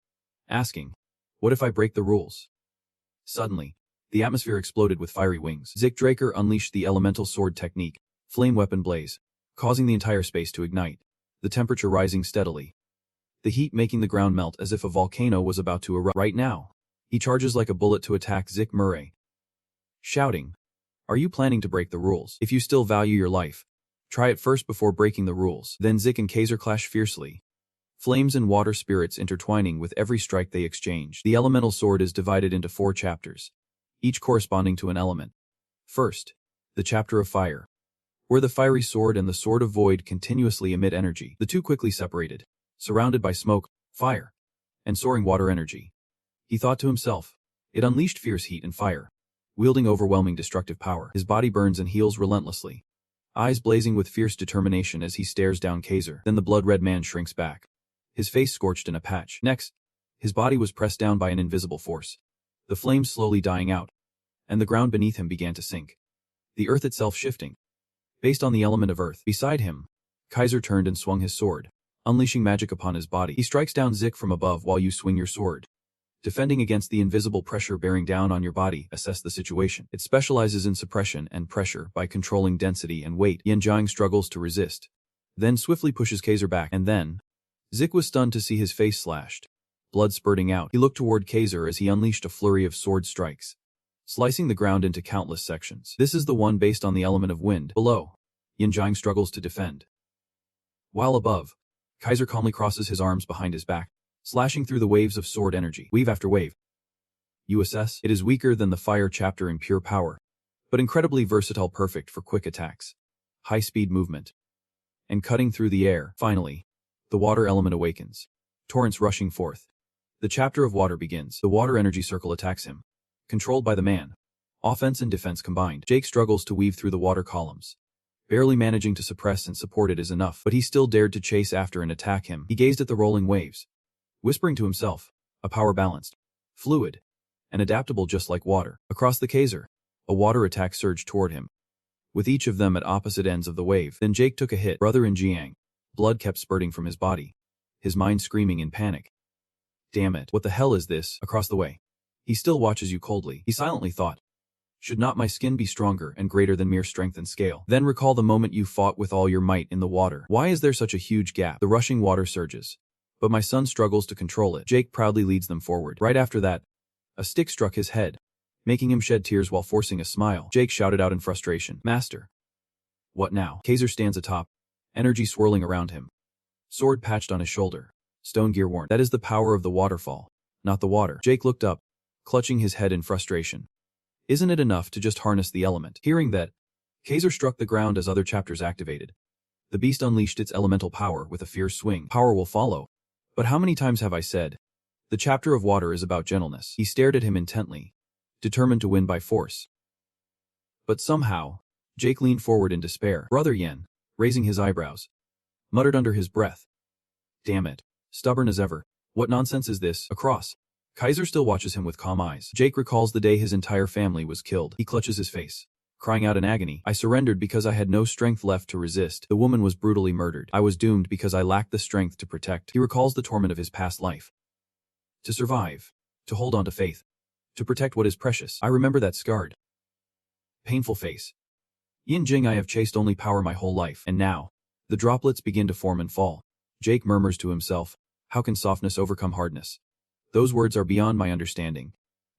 asking, "What if I break the rules?" Suddenly, the atmosphere exploded with fiery wings. Zik Draker unleashed the elemental sword technique, flame weapon blaze, causing the entire space to ignite, the temperature rising steadily. The heat making the ground melt as if a volcano was about to erupt. Right now, he charges like a bullet to attack Zik Murray, shouting, "Are you planning to break the rules? If you still value your life, try it first before breaking the rules." Then Zik and Kaiser clash fiercely, flames and water spirits intertwining with every strike they exchange. The elemental sword is divided into 4 chapters, each corresponding to an element. First, the chapter of fire, where the fiery sword and the sword of void continuously emit energy. The two quickly separated, surrounded by smoke, fire, and soaring water energy. He thought to himself, it unleashed fierce heat and fire, wielding overwhelming destructive power. His body burns and heals relentlessly, eyes blazing with fierce determination as he stares down Kaiser. Then the blood-red man shrinks back, his face scorched in a patch. Next, his body was pressed down by an invisible force, the flames slowly dying out, and the ground beneath him began to sink, the earth itself shifting, based on the element of earth. Beside him, Kaiser turned and swung his sword, unleashing magic upon his body. He strikes down Zik from above while you swing your sword, defending against the invisible pressure bearing down on your body. Assess the situation. It specializes in suppression and pressure by controlling density and weight. Yanjiang struggles to resist, then swiftly pushes Kaiser back, and then Zik was stunned to see his face slashed, blood spurting out. He looked toward Kaiser as he unleashed a flurry of sword strikes, slicing the ground into countless sections. This is the one based on the element of wind. Below, Yanjiang struggles to defend, while above, Kaiser calmly crosses his arms behind his back, slashing through the waves of sword energy, wave after wave. You assess, it is weaker than the fire chapter in pure power, but incredibly versatile, perfect for quick attacks, high-speed movement, and cutting through the air. Finally, the water element awakens, torrents rushing forth. The chapter of water begins. The water energy circle attacks him, controlled by the man, offense and defense combined. Jake struggles to weave through the water columns, barely managing to suppress and support it is enough, but he still dared to chase after and attack him. He gazed at the rolling waves, whispering to himself, a power balanced, fluid, and adaptable just like water. Across the Kaiser, a water attack surged toward him, with each of them at opposite ends of the wave. Then Jake took a hit. Brother in Jiang. Blood kept spurting from his body, his mind screaming in panic. Damn it, what the hell is this? Across the way, he still watches you coldly. He silently thought, should not my skin be stronger and greater than mere strength and scale? Then recall the moment you fought with all your might in the water. Why is there such a huge gap? The rushing water surges, but my son struggles to control it. Jake proudly leads them forward. Right after that, a stick struck his head, making him shed tears while forcing a smile. Jake shouted out in frustration, Master. What now? Kaiser stands atop, energy swirling around him, sword patched on his shoulder, stone gear worn. That is the power of the waterfall, not the water. Jake looked up, clutching his head in frustration. Isn't it enough to just harness the element? Hearing that, Kaiser struck the ground as other chapters activated. The beast unleashed its elemental power with a fierce swing. Power will follow. But how many times have I said, the chapter of water is about gentleness? He stared at him intently, determined to win by force. But somehow, Jake leaned forward in despair. Brother Yen, raising his eyebrows, muttered under his breath, damn it, stubborn as ever. What nonsense is this? Across, Kaiser still watches him with calm eyes. Jake recalls the day his entire family was killed. He clutches his face, crying out in agony. I surrendered because I had no strength left to resist. The woman was brutally murdered. I was doomed because I lacked the strength to protect. He recalls the torment of his past life. To survive, to hold on to faith, to protect what is precious. I remember that scarred, painful face. Yin Jing, I have chased only power my whole life, and now, the droplets begin to form and fall. Jake murmurs to himself, how can softness overcome hardness? Those words are beyond my understanding.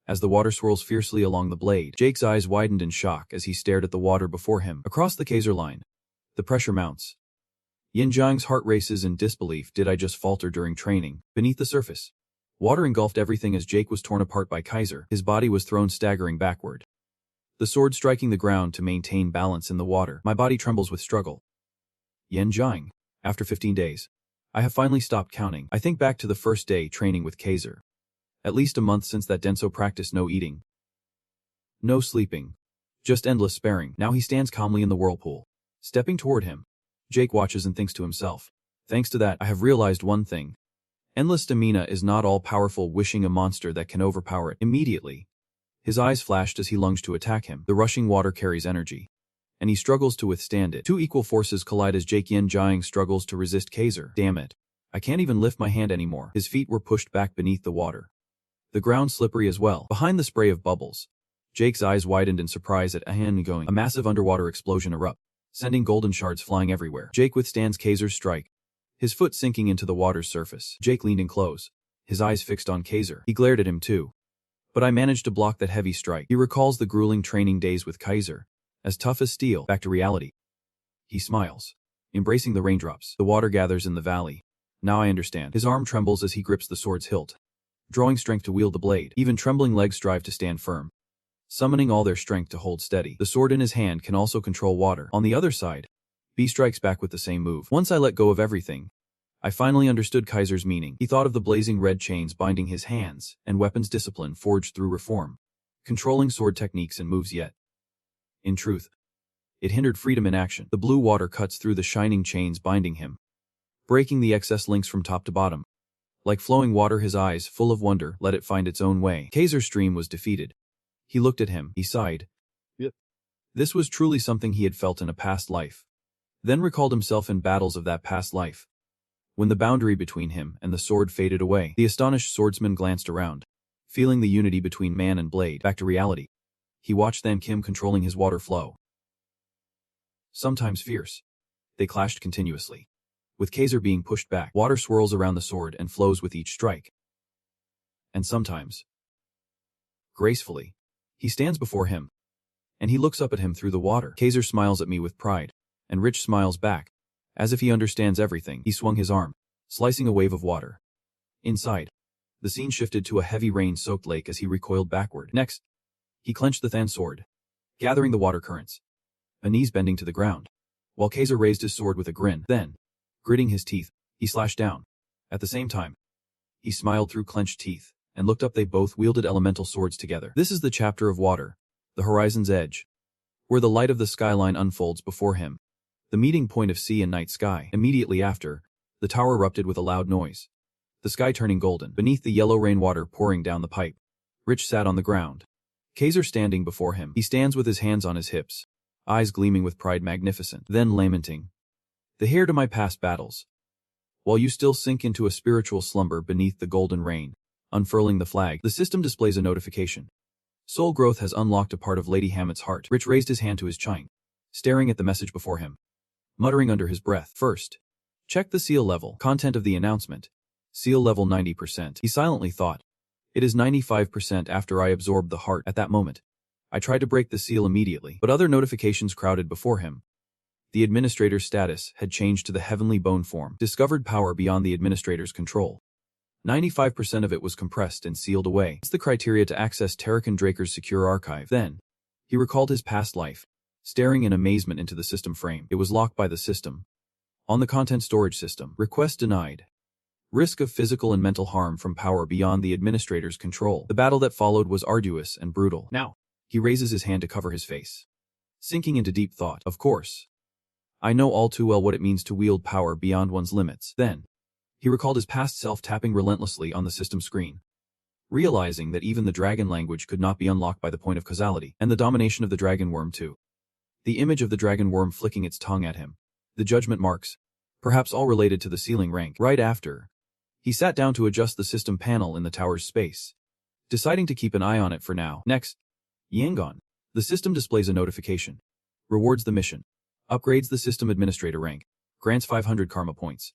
As the water swirls fiercely along the blade, Jake's eyes widened in shock as he stared at the water before him. Across the Kaiser line, the pressure mounts. Yin Jiang's heart races in disbelief. Did I just falter during training? Beneath the surface, water engulfed everything as Jake was torn apart by Kaiser. His body was thrown staggering backward, the sword striking the ground to maintain balance in the water. My body trembles with struggle. Yin Jiang. After 15 days, I have finally stopped counting. I think back to the first day training with Kaiser. At least a month since that Denso practice. No eating, no sleeping, just endless sparring. Now he stands calmly in the whirlpool, stepping toward him. Jake watches and thinks to himself, thanks to that, I have realized one thing. Endless stamina is not all-powerful, wishing a monster that can overpower it. Immediately, his eyes flashed as he lunged to attack him. The rushing water carries energy, and he struggles to withstand it. Two equal forces collide as Jake Yin Jiang struggles to resist Kaiser. Damn it. I can't even lift my hand anymore. His feet were pushed back beneath the water, the ground slippery as well. Behind the spray of bubbles, Jake's eyes widened in surprise at a hand going. A massive underwater explosion erupted. sending golden shards flying everywhere. Jake withstands Kaiser's strike, his foot sinking into the water's surface. Jake leaned in close, his eyes fixed on Kaiser. He glared at him too. But I managed to block that heavy strike. He recalls the grueling training days with Kaiser, as tough as steel. Back to reality. He smiles, embracing the raindrops. The water gathers in the valley. Now I understand. His arm trembles as he grips the sword's hilt, drawing strength to wield the blade. Even trembling legs strive to stand firm, summoning all their strength to hold steady. The sword in his hand can also control water. On the other side, B strikes back with the same move. Once I let go of everything, I finally understood Kaiser's meaning. He thought of the blazing red chains binding his hands, and weapons discipline forged through reform, controlling sword techniques and moves yet. In truth, it hindered freedom in action. The blue water cuts through the shining chains binding him, breaking the excess links from top to bottom. Like flowing water, his eyes, full of wonder, let it find its own way. Kaiser's stream was defeated. He looked at him. He sighed. Yep. This was truly something he had felt in a past life. Then recalled himself in battles of that past life. When the boundary between him and the sword faded away, the astonished swordsman glanced around, feeling the unity between man and blade. Back to reality. He watched Than Kim controlling his water flow. Sometimes fierce, they clashed continuously. With Kaiser being pushed back, water swirls around the sword and flows with each strike. And sometimes, gracefully, he stands before him, and he looks up at him through the water. Kaiser smiles at me with pride, and Rich smiles back, as if he understands everything. He swung his arm, slicing a wave of water. Inside, the scene shifted to a heavy rain-soaked lake as he recoiled backward. Next, he clenched the Than sword, gathering the water currents, a knees bending to the ground, while Kaiser raised his sword with a grin. Then, gritting his teeth, he slashed down. At the same time, he smiled through clenched teeth, and looked up. They both wielded elemental swords together. This is the chapter of water, the horizon's edge, where the light of the skyline unfolds before him, the meeting point of sea and night sky. Immediately after, the tower erupted with a loud noise, the sky turning golden. Beneath the yellow rainwater pouring down the pipe, Rich sat on the ground, Kaiser standing before him. He stands with his hands on his hips, eyes gleaming with pride, magnificent. Then lamenting, the heir to my past battles. While you still sink into a spiritual slumber beneath the golden rain, unfurling the flag, the system displays a notification. Soul growth has unlocked a part of Lady Hammett's heart. Rich raised his hand to his chin, staring at the message before him, muttering under his breath. First, check the seal level. Content of the announcement. Seal level 90%. He silently thought. It is 95% after I absorbed the heart. At that moment, I tried to break the seal immediately, but other notifications crowded before him. The administrator's status had changed to the heavenly bone form. Discovered power beyond the administrator's control. 95% of it was compressed and sealed away. It's the criteria to access Terrakin Draker's secure archive. Then, he recalled his past life, staring in amazement into the system frame. It was locked by the system. On the content storage system. Request denied. Risk of physical and mental harm from power beyond the administrator's control. The battle that followed was arduous and brutal. Now, he raises his hand to cover his face, sinking into deep thought. Of course, I know all too well what it means to wield power beyond one's limits. Then, he recalled his past self tapping relentlessly on the system screen, realizing that even the dragon language could not be unlocked by the point of causality, and the domination of the dragon worm too. The image of the dragon worm flicking its tongue at him, the judgment marks, perhaps all related to the ceiling rank. Right after, he sat down to adjust the system panel in the tower's space, deciding to keep an eye on it for now. Next, Yangon. The system displays a notification. Rewards the mission. Upgrades the system administrator rank. Grants 500 karma points.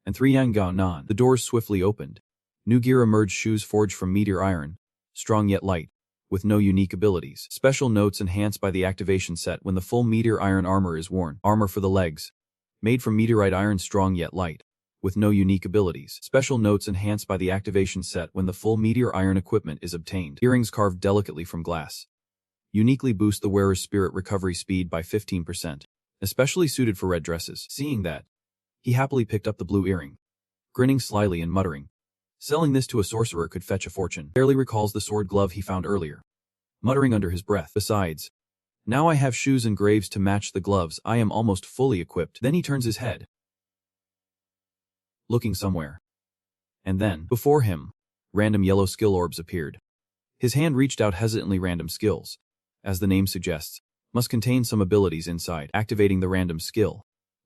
And 3 Yangon Non. The doors swiftly opened. New gear emerged, shoes forged from meteor iron, strong yet light, with no unique abilities. Special notes enhanced by the activation set when the full meteor iron armor is worn. Armor for the legs. Made from meteorite iron, strong yet light, with no unique abilities. Special notes enhanced by the activation set when the full meteor iron equipment is obtained. Earrings carved delicately from glass. Uniquely boost the wearer's spirit recovery speed by 15%, especially suited for red dresses. Seeing that, he happily picked up the blue earring, grinning slyly and muttering, selling this to a sorcerer could fetch a fortune. Barely recalls the sword glove he found earlier, muttering under his breath. Besides, now I have shoes and graves to match the gloves. I am almost fully equipped. Then he turns his head, looking somewhere. And then, before him, random yellow skill orbs appeared. His hand reached out hesitantly. Random skills, as the name suggests, must contain some abilities inside. Activating the random skill,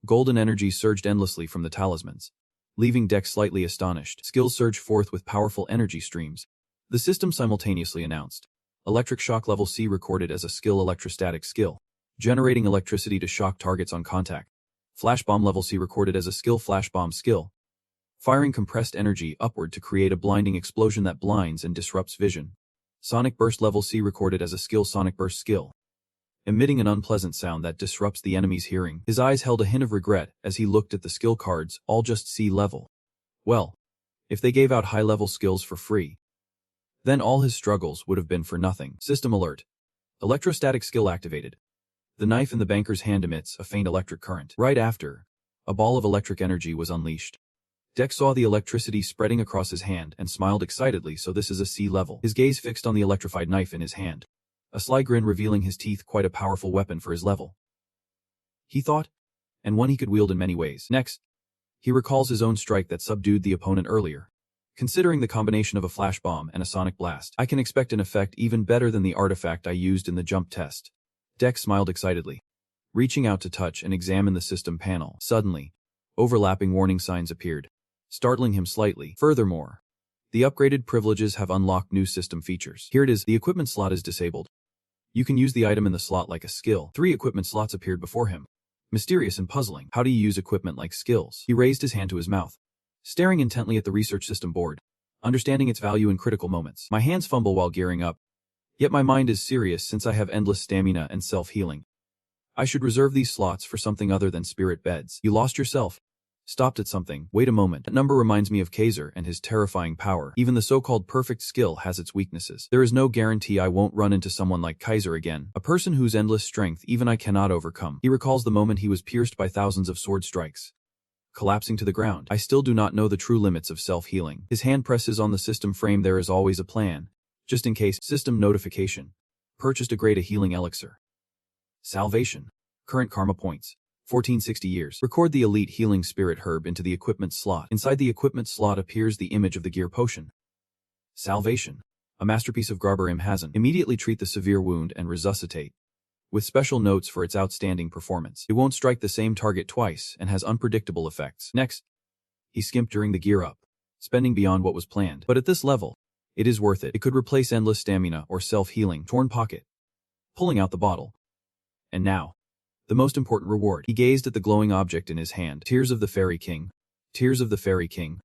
golden energy surged endlessly from the talismans, leaving Deck slightly astonished. Skills surged forth with powerful energy streams. The system simultaneously announced, electric shock level C recorded as a skill, electrostatic skill. Generating electricity to shock targets on contact. Flash bomb level C recorded as a skill. Flash bomb skill. Firing compressed energy upward to create a blinding explosion that blinds and disrupts vision. Sonic burst level C recorded as a skill. Sonic burst skill. Emitting an unpleasant sound that disrupts the enemy's hearing. His eyes held a hint of regret as he looked at the skill cards, all just C level. Well, if they gave out high-level skills for free, then all his struggles would have been for nothing. System alert. Electrostatic skill activated. The knife in the banker's hand emits a faint electric current. Right after, a ball of electric energy was unleashed. Dex saw the electricity spreading across his hand and smiled excitedly. So this is a C level. His gaze fixed on the electrified knife in his hand. A sly grin revealing his teeth. Quite a powerful weapon for his level, he thought, and one he could wield in many ways. Next, he recalls his own strike that subdued the opponent earlier. Considering the combination of a flash bomb and a sonic blast, I can expect an effect even better than the artifact I used in the jump test. Dex smiled excitedly, reaching out to touch and examine the system panel. Suddenly, overlapping warning signs appeared, startling him slightly. Furthermore, the upgraded privileges have unlocked new system features. Here it is. The equipment slot is disabled. You can use the item in the slot like a skill. 3 equipment slots appeared before him. Mysterious and puzzling. How do you use equipment like skills? He raised his hand to his mouth, staring intently at the research system board, understanding its value in critical moments. My hands fumble while gearing up, yet my mind is serious since I have endless stamina and self-healing. I should reserve these slots for something other than spirit beds. You lost yourself. Stopped at something. Wait a moment. That number reminds me of Kaiser and his terrifying power. Even the so-called perfect skill has its weaknesses. There is no guarantee I won't run into someone like Kaiser again, a person whose endless strength even I cannot overcome. He recalls the moment he was pierced by thousands of sword strikes, collapsing to the ground. I still do not know the true limits of self-healing. His hand presses on the system frame. There is always a plan, just in case. System notification. Purchased a grade A healing elixir. Salvation. Current karma points. 1460 years. Record the elite healing spirit herb into the equipment slot. Inside the equipment slot appears the image of the gear potion. Salvation. A masterpiece of Garber Imhazan. Immediately treat the severe wound and resuscitate, with special notes for its outstanding performance. It won't strike the same target twice and has unpredictable effects. Next, he skimped during the gear up, spending beyond what was planned. But at this level, it is worth it. It could replace endless stamina or self-healing. Torn pocket. Pulling out the bottle. And now, the most important reward. He gazed at the glowing object in his hand. Tears of the Fairy King. Tears of the Fairy King.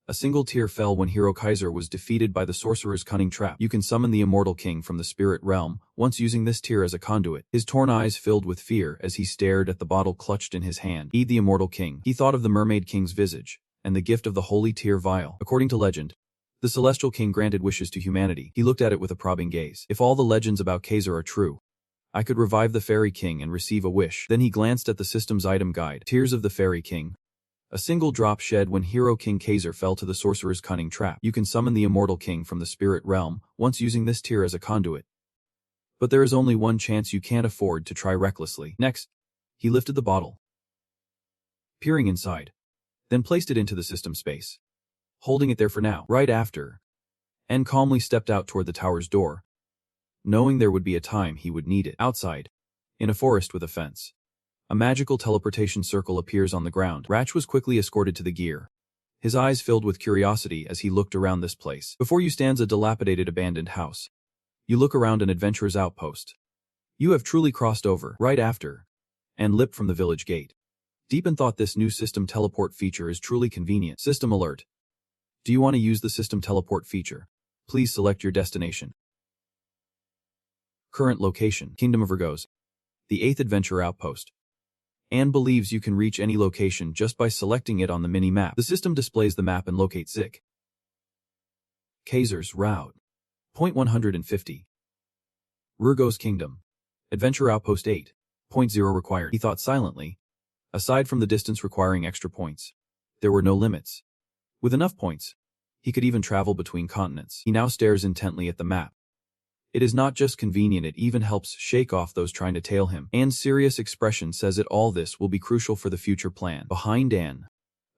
A single tear fell when Hero Kaiser was defeated by the sorcerer's cunning trap. You can summon the immortal king from the spirit realm, once using this tear as a conduit. His torn eyes filled with fear as he stared at the bottle clutched in his hand. The immortal king. He thought of the mermaid king's visage, and the gift of the holy tear vial. According to legend, the celestial king granted wishes to humanity. He looked at it with a probing gaze. If all the legends about Kaiser are true, I could revive the Fairy King and receive a wish. Then he glanced at the system's item guide. Tears of the Fairy King. A single drop shed when Hero King Kaiser fell to the sorcerer's cunning trap. You can summon the immortal king from the spirit realm, once using this tear as a conduit. But there is only one chance. You can't afford to try recklessly. Next, he lifted the bottle, peering inside, then placed it into the system space, holding it there for now. Right after, and calmly stepped out toward the tower's door, knowing there would be a time he would need it. Outside, in a forest with a fence, a magical teleportation circle appears on the ground. Ratch was quickly escorted to the gear, his eyes filled with curiosity as he looked around this place. Before you stands a dilapidated abandoned house. You look around an adventurer's outpost. You have truly crossed over. Right after, and leapt from the village gate. Deep in thought, this new system teleport feature is truly convenient. System alert. Do you want to use the system teleport feature? Please select your destination. Current location, Kingdom of Virgos. The 8th Adventure Outpost. Anne believes you can reach any location just by selecting it on the mini-map. The system displays the map and locates Zik. Kaiser's route. Point 150. Virgos Kingdom. Adventure Outpost 8. Point 0 required. He thought silently. Aside from the distance requiring extra points, there were no limits. With enough points, he could even travel between continents. He now stares intently at the map. It is not just convenient, it even helps shake off those trying to tail him. Anne's serious expression says that all this will be crucial for the future plan. Behind Anne,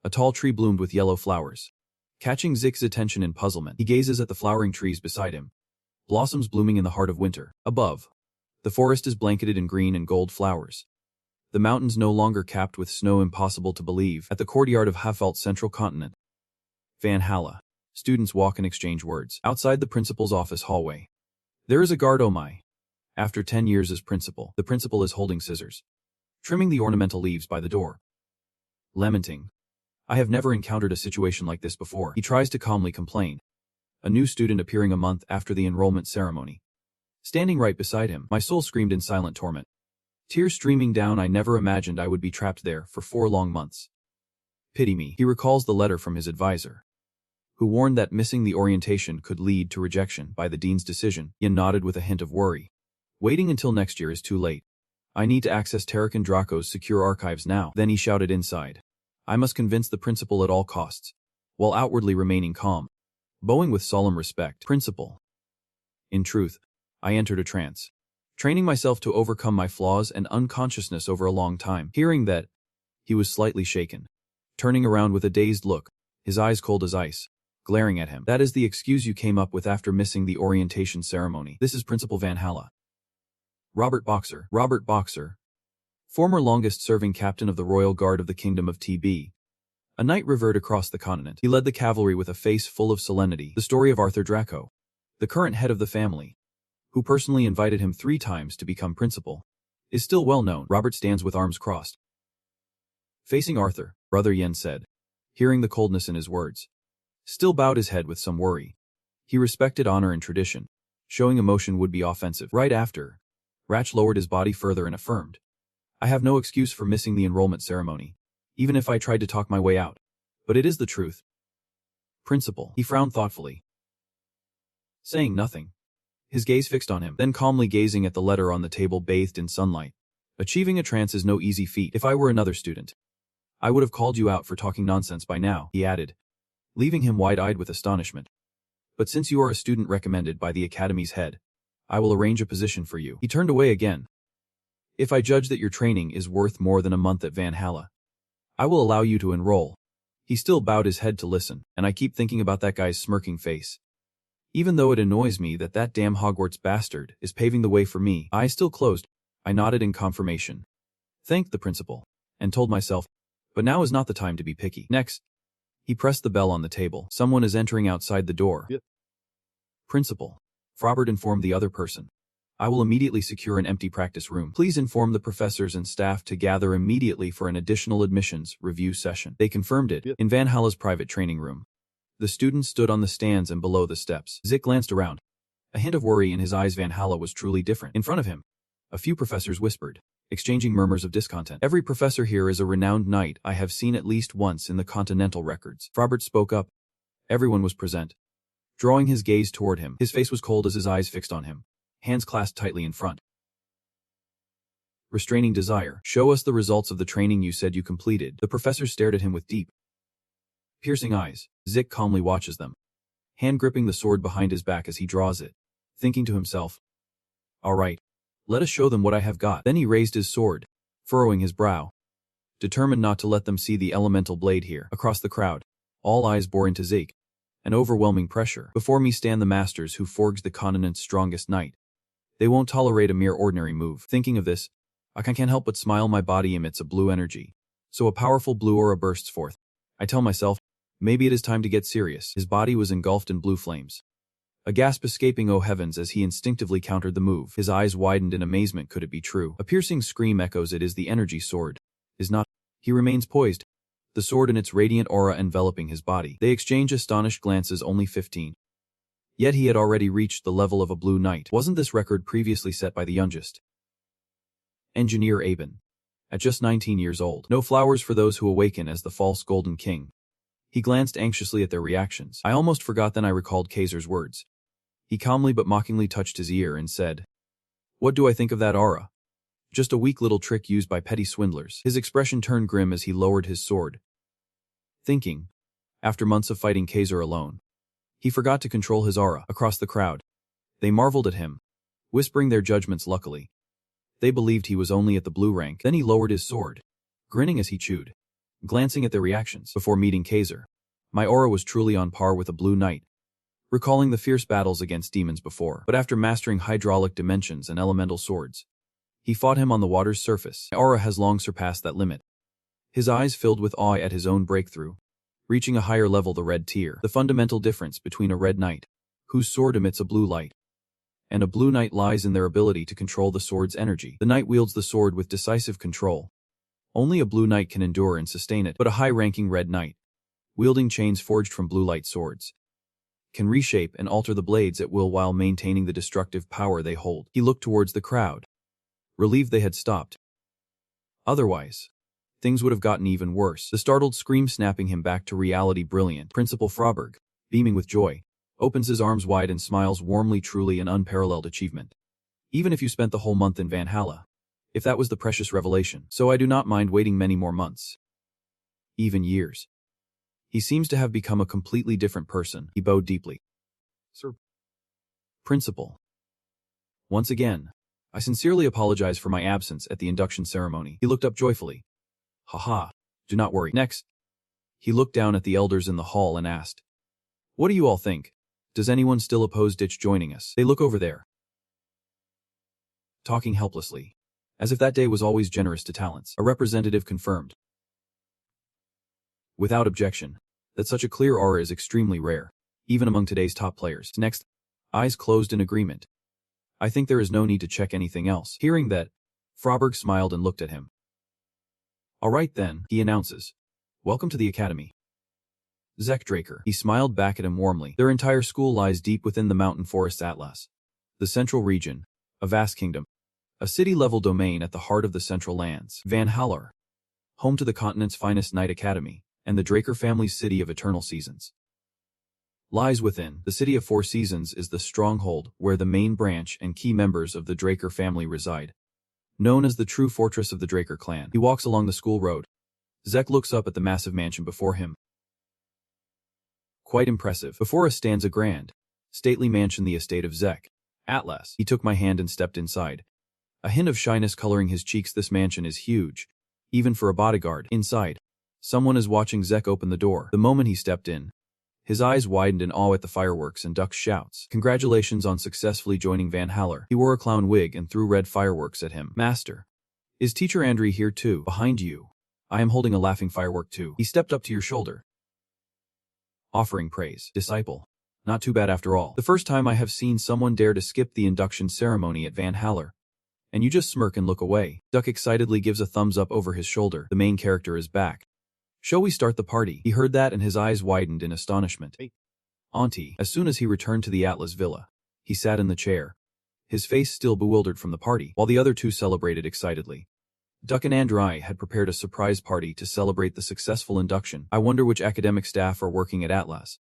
a tall tree bloomed with yellow flowers. Catching Zik's attention in puzzlement, he gazes at the flowering trees beside him, blossoms blooming in the heart of winter. Above, the forest is blanketed in green and gold flowers. The mountains no longer capped with snow, impossible to believe. At the courtyard of Hafelt Central Continent, Valhalla, students walk and exchange words. Outside the principal's office hallway, there is a guard. Oh my. After 10 years as principal, the principal is holding scissors, trimming the ornamental leaves by the door. Lamenting. I have never encountered a situation like this before. He tries to calmly complain. A new student appearing a month after the enrollment ceremony. Standing right beside him, my soul screamed in silent torment. Tears streaming down. I never imagined I would be trapped there for 4 long months. Pity me. He recalls the letter from his advisor, who warned that missing the orientation could lead to rejection by the dean's decision. Yin nodded with a hint of worry. Waiting until next year is too late. I need to access Tarek and Draco's secure archives now. Then he shouted inside. I must convince the principal at all costs, while outwardly remaining calm. Bowing with solemn respect. Principal. In truth, I entered a trance, training myself to overcome my flaws and unconsciousness over a long time. Hearing that, he was slightly shaken, turning around with a dazed look, his eyes cold as ice, glaring at him. That is the excuse you came up with after missing the orientation ceremony. This is Principal Van Halla. Robert Boxer, former longest-serving captain of the Royal Guard of the Kingdom of TB. A knight revered across the continent. He led the cavalry with a face full of solemnity. The story of Arthur Draco, the current head of the family, who personally invited him 3 times to become principal, is still well known. Robert stands with arms crossed, facing Arthur. Brother Yen said, hearing the coldness in his words. Still bowed his head with some worry. He respected honor and tradition. Showing emotion would be offensive. Right after, Ratch lowered his body further and affirmed, I have no excuse for missing the enrollment ceremony, even if I tried to talk my way out. But it is the truth. Principal. He frowned thoughtfully, saying nothing, his gaze fixed on him, then calmly gazing at the letter on the table bathed in sunlight. Achieving a trance is no easy feat. If I were another student, I would have called you out for talking nonsense by now, he added, leaving him wide-eyed with astonishment. But since you are a student recommended by the academy's head, I will arrange a position for you. He turned away again. If I judge that your training is worth more than a month at Van Halla, I will allow you to enroll. He still bowed his head to listen, and I keep thinking about that guy's smirking face. Even though it annoys me that that damn Hogwarts bastard is paving the way for me, eyes still closed, I nodded in confirmation, thanked the principal, and told myself, but now is not the time to be picky. Next, he pressed the bell on the table. Someone is entering outside the door. Yep. Principal. Robert informed the other person. I will immediately secure an empty practice room. Please inform the professors and staff to gather immediately for an additional admissions review session. They confirmed it. Yep. In Van Halla's private training room. The students stood on the stands and below the steps. Zick glanced around, a hint of worry in his eyes. Van Halla was truly different. In front of him, a few professors whispered, exchanging murmurs of discontent. Every professor here is a renowned knight I have seen at least once in the continental records. Robert spoke up. Everyone was present, drawing his gaze toward him. His face was cold as his eyes fixed on him, hands clasped tightly in front. Restraining desire. Show us the results of the training you said you completed. The professor stared at him with deep, piercing eyes. Zick calmly watches them, hand gripping the sword behind his back as he draws it, thinking to himself, all right, let us show them what I have got. Then he raised his sword, furrowing his brow, determined not to let them see the elemental blade here. Across the crowd, all eyes bore into Zick. An overwhelming pressure. Before me stand the masters who forged the continent's strongest knight. They won't tolerate a mere ordinary move. Thinking of this, I can't help but smile. My body emits a blue energy, so a powerful blue aura bursts forth. I tell myself, maybe it is time to get serious. His body was engulfed in blue flames, a gasp escaping oh heavens as he instinctively countered the move. His eyes widened in amazement. Could it be true? A piercing scream echoes. It is the energy sword. Is not. He remains poised, the sword and its radiant aura enveloping his body. They exchange astonished glances. Only 15. Yet he had already reached the level of a blue knight. Wasn't this record previously set by the youngest engineer Aben, at just 19 years old? No flowers for those who awaken as the false Golden King. He glanced anxiously at their reactions. I almost forgot. Then I recalled Kaiser's words. He calmly but mockingly touched his ear and said, what do I think of that aura? Just a weak little trick used by petty swindlers. His expression turned grim as he lowered his sword, thinking, after months of fighting Kaiser alone, he forgot to control his aura. Across the crowd, they marveled at him, whispering their judgments. Luckily, they believed he was only at the blue rank. Then he lowered his sword, grinning as he chewed, glancing at their reactions. Before meeting Kaiser, my aura was truly on par with a blue knight, recalling the fierce battles against demons before. But after mastering hydraulic dimensions and elemental swords, he fought him on the water's surface. My aura has long surpassed that limit. His eyes filled with awe at his own breakthrough, reaching a higher level. The red tier. The fundamental difference between a red knight, whose sword emits a blue light, and a blue knight lies in their ability to control the sword's energy. The knight wields the sword with decisive control. Only a blue knight can endure and sustain it, but a high-ranking red knight, wielding chains forged from blue light swords, can reshape and alter the blades at will while maintaining the destructive power they hold. He looked towards the crowd, relieved they had stopped. Otherwise, things would have gotten even worse. The startled scream snapping him back to reality. Brilliant. Principal Froberg, beaming with joy, opens his arms wide and smiles warmly. Truly an unparalleled achievement. Even if you spent the whole month in Valhalla, if that was the precious revelation. So I do not mind waiting many more months. Even years. He seems to have become a completely different person. He bowed deeply. Sir. Principal. Once again, I sincerely apologize for my absence at the induction ceremony. He looked up joyfully. Haha, do not worry. Next, he looked down at the elders in the hall and asked, what do you all think? Does anyone still oppose Ditch joining us? They look over there, talking helplessly, as if that day was always generous to talents. A representative confirmed, without objection, that such a clear aura is extremely rare, even among today's top players. Next, eyes closed in agreement. I think there is no need to check anything else. Hearing that, Froberg smiled and looked at him. All right then, he announces. Welcome to the academy. Zek Draker. He smiled back at him warmly. Their entire school lies deep within the mountain forest Atlas, the central region, a vast kingdom, a city-level domain at the heart of the central lands. Valhalla, home to the continent's finest knight academy, and the Draker family's city of eternal seasons. Lies within. The city of four seasons is the stronghold where the main branch and key members of the Draker family reside, known as the true fortress of the Draker clan. He walks along the school road. Zek looks up at the massive mansion before him. Quite impressive. Before us stands a grand, stately mansion, the estate of Zek Atlas. He took my hand and stepped inside, a hint of shyness coloring his cheeks. This mansion is huge, even for a bodyguard. Inside, someone is watching Zek open the door. The moment he stepped in, his eyes widened in awe at the fireworks and Duck's shouts. Congratulations on successfully joining Valhalla. He wore a clown wig and threw red fireworks at him. Master, is teacher Andre here too? Behind you, I am holding a laughing firework too. He stepped up to your shoulder, offering praise. Disciple, not too bad after all. The first time I have seen someone dare to skip the induction ceremony at Valhalla, and you just smirk and look away. Duck excitedly gives a thumbs up over his shoulder. The main character is back. Shall we start the party? He heard that and his eyes widened in astonishment. Hey, Auntie. As soon as he returned to the Atlas villa, he sat in the chair, his face still bewildered from the party, while the other two celebrated excitedly. Duck and Andrai had prepared a surprise party to celebrate the successful induction. I wonder which academic staff are working at Atlas.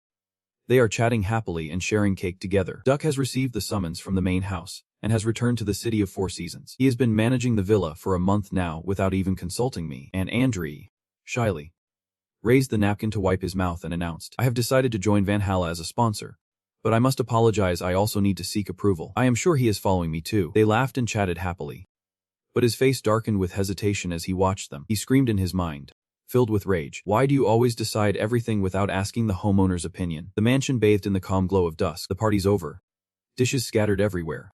They are chatting happily and sharing cake together. Duck has received the summons from the main house and has returned to the city of four seasons. He has been managing the villa for a month now without even consulting me. And Andri, shyly, raised the napkin to wipe his mouth and announced, I have decided to join Valhalla as a sponsor, but I must apologize. I also need to seek approval. I am sure he is following me too. They laughed and chatted happily, but his face darkened with hesitation as he watched them. He screamed in his mind, filled with rage. Why do you always decide everything without asking the homeowner's opinion? The mansion bathed in the calm glow of dusk. The party's over. Dishes scattered everywhere.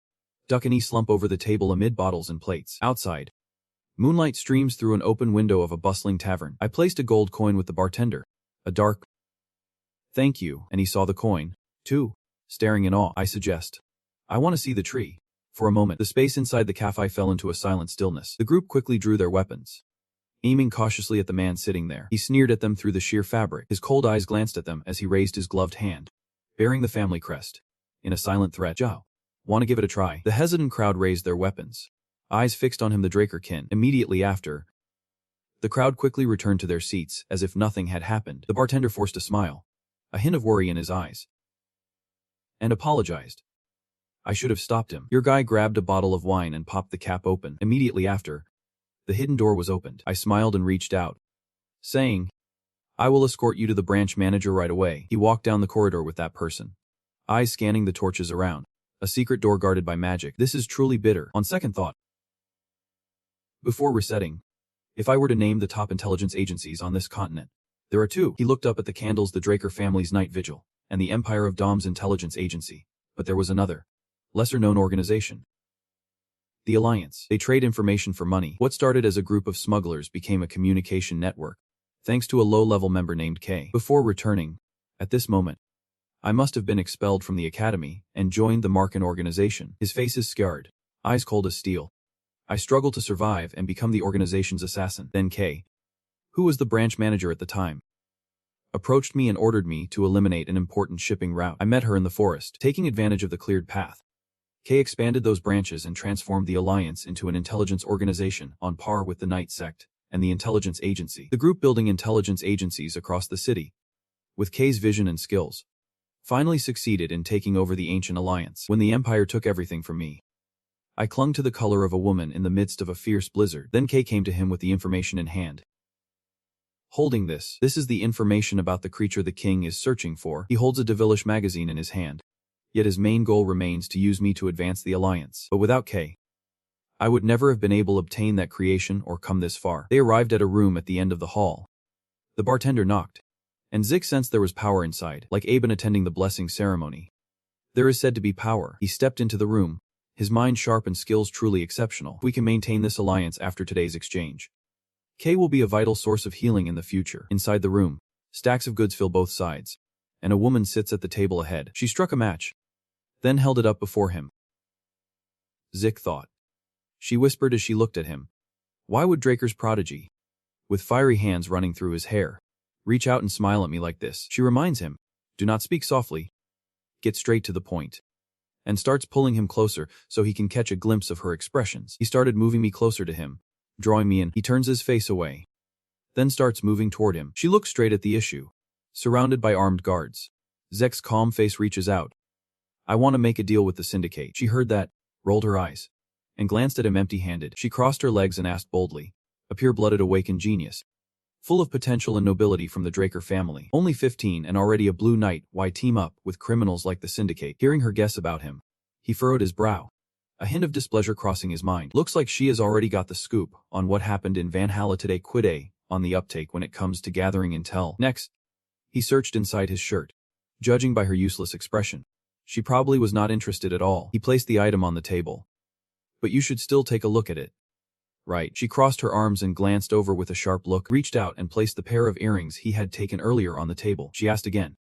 Duck and he slump over the table amid bottles and plates. Outside, moonlight streams through an open window of a bustling tavern. I placed a gold coin with the bartender. A dark thank you, and he saw the coin, too, staring in awe. I suggest, I want to see the tree. For a moment, the space inside the cafe fell into a silent stillness. The group quickly drew their weapons, aiming cautiously at the man sitting there. He sneered at them through the sheer fabric. His cold eyes glanced at them as he raised his gloved hand, bearing the family crest, in a silent threat. Zhao, want to give it a try? The hesitant crowd raised their weapons, eyes fixed on him. The Draker kin. Immediately after, the crowd quickly returned to their seats as if nothing had happened. The bartender forced a smile, a hint of worry in his eyes, and apologized. I should have stopped him. Your guy grabbed a bottle of wine and popped the cap open. Immediately after, the hidden door was opened. I smiled and reached out, saying, I will escort you to the branch manager right away. He walked down the corridor with that person, eyes scanning the torches around. A secret door guarded by magic. This is truly bitter. On second thought, before resetting, if I were to name the top intelligence agencies on this continent, there are two. He looked up at the candles, the Draker family's night vigil, and the Empire of Dom's intelligence agency. But there was another, lesser-known organization. The Alliance. They trade information for money. What started as a group of smugglers became a communication network, thanks to a low-level member named K. Before returning, at this moment, I must have been expelled from the academy and joined the Markin organization. His face is scarred, eyes cold as steel. I struggle to survive and become the organization's assassin. Then K, who was the branch manager at the time, approached me and ordered me to eliminate an important shipping route. I met her in the forest, taking advantage of the cleared path. K expanded those branches and transformed the Alliance into an intelligence organization on par with the Night Sect and the Intelligence Agency, the group building intelligence agencies across the city. With K's vision and skills, finally succeeded in taking over the ancient alliance. When the Empire took everything from me, I clung to the color of a woman in the midst of a fierce blizzard. Then K came to him with the information in hand. Holding this is the information about the creature the king is searching for. He holds a devilish magazine in his hand. Yet his main goal remains to use me to advance the alliance. But without K, I would never have been able to obtain that creation or come this far. They arrived at a room at the end of the hall. The bartender knocked, and Zik sensed there was power inside, like Aben attending the blessing ceremony. There is said to be power. He stepped into the room, his mind sharp and skills truly exceptional. We can maintain this alliance after today's exchange. K will be a vital source of healing in the future. Inside the room, stacks of goods fill both sides, and a woman sits at the table ahead. She struck a match, then held it up before him. Zik thought. She whispered as she looked at him. Why would Draker's prodigy, with fiery hands running through his hair, reach out and smile at me like this? She reminds him, do not speak softly. Get straight to the point. And starts pulling him closer so he can catch a glimpse of her expressions. He started moving me closer to him, drawing me in. He turns his face away, then starts moving toward him. She looks straight at the issue, surrounded by armed guards. Zek's calm face reaches out. I want to make a deal with the syndicate. She heard that, rolled her eyes, and glanced at him empty-handed. She crossed her legs and asked boldly, a pure-blooded awakened genius, full of potential and nobility from the Draker family. Only 15 and already a blue knight, why team up with criminals like the syndicate? Hearing her guess about him, he furrowed his brow, a hint of displeasure crossing his mind. Looks like she has already got the scoop on what happened in Valhalla today. Quid on the uptake when it comes to gathering intel. Next, he searched inside his shirt. Judging by her useless expression, she probably was not interested at all. He placed the item on the table. But you should still take a look at it. Right. She crossed her arms and glanced over with a sharp look, reached out and placed the pair of earrings he had taken earlier on the table. She asked again,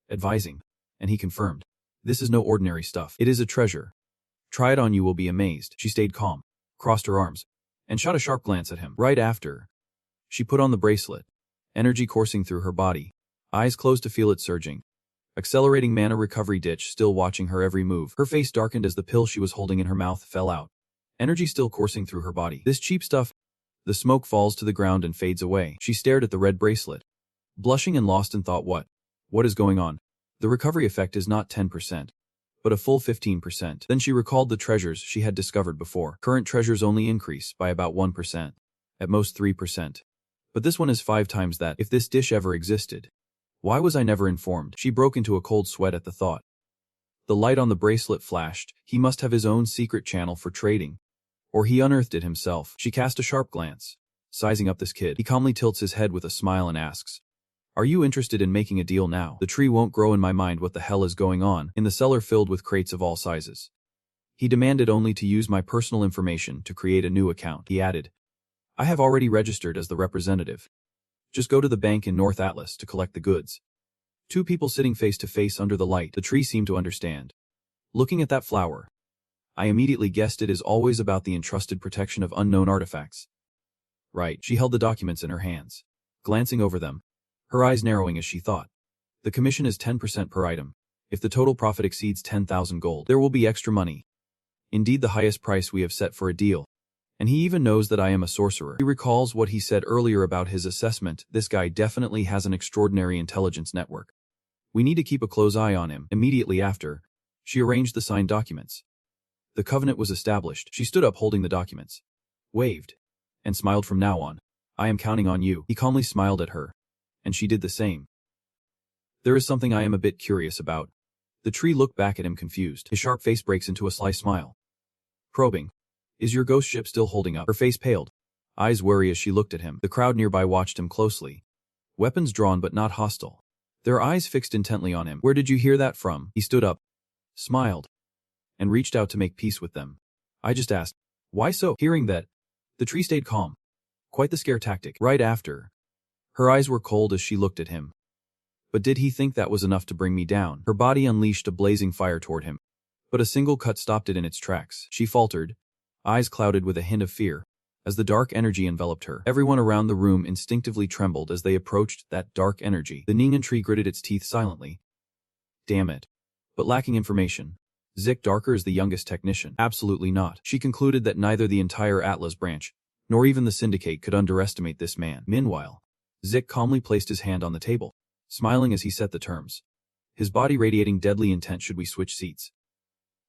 advising, and he confirmed. This is no ordinary stuff. It is a treasure. Try it on, you will be amazed. She stayed calm, crossed her arms, and shot a sharp glance at him. Right after, she put on the bracelet, energy coursing through her body, eyes closed to feel it surging. Accelerating mana recovery ditch still watching her every move. Her face darkened as the pill she was holding in her mouth fell out. Energy still coursing through her body. This cheap stuff. The smoke falls to the ground and fades away. She stared at the red bracelet, blushing and lost in thought. What is going on? The recovery effect is not 10%, but a full 15%. Then she recalled the treasures she had discovered before. Current treasures only increase by about 1%, at most 3%. But this one is 5 times that. If this dish ever existed, why was I never informed? She broke into a cold sweat at the thought. The light on the bracelet flashed. He must have his own secret channel for trading, or he unearthed it himself. She cast a sharp glance, sizing up this kid. He calmly tilts his head with a smile and asks, are you interested in making a deal now? The tree won't grow in my mind. What the hell is going on? In the cellar filled with crates of all sizes. He demanded only to use my personal information to create a new account. He added, I have already registered as the representative. Just go to the bank in North Atlas to collect the goods. 2 people sitting face to face under the light. The tree seemed to understand. Looking at that flower, I immediately guessed it is always about the entrusted protection of unknown artifacts. Right. She held the documents in her hands, glancing over them, her eyes narrowing as she thought. The commission is 10% per item. If the total profit exceeds 10,000 gold, there will be extra money. Indeed, the highest price we have set for a deal. And he even knows that I am a sorcerer. He recalls what he said earlier about his assessment. This guy definitely has an extraordinary intelligence network. We need to keep a close eye on him. Immediately after, she arranged the signed documents. The covenant was established. She stood up holding the documents, waved, and smiled. From now on, I am counting on you. He calmly smiled at her, and she did the same. There is something I am a bit curious about. The tree looked back at him confused. His sharp face breaks into a sly smile. Probing. Is your ghost ship still holding up? Her face paled, eyes wary as she looked at him. The crowd nearby watched him closely, weapons drawn but not hostile, their eyes fixed intently on him. Where did you hear that from? He stood up, smiled, and reached out to make peace with them. I just asked. Why so? Hearing that, the tree stayed calm. Quite the scare tactic. Right after, her eyes were cold as she looked at him. But did he think that was enough to bring me down? Her body unleashed a blazing fire toward him. But a single cut stopped it in its tracks. She faltered, eyes clouded with a hint of fear, as the dark energy enveloped her. Everyone around the room instinctively trembled as they approached that dark energy. The Ningen tree gritted its teeth silently. Damn it. But lacking information. Zik Darker is the youngest technician. Absolutely not. She concluded that neither the entire Atlas branch, nor even the syndicate could underestimate this man. Meanwhile, Zik calmly placed his hand on the table, smiling as he set the terms. His body radiating deadly intent should we switch seats.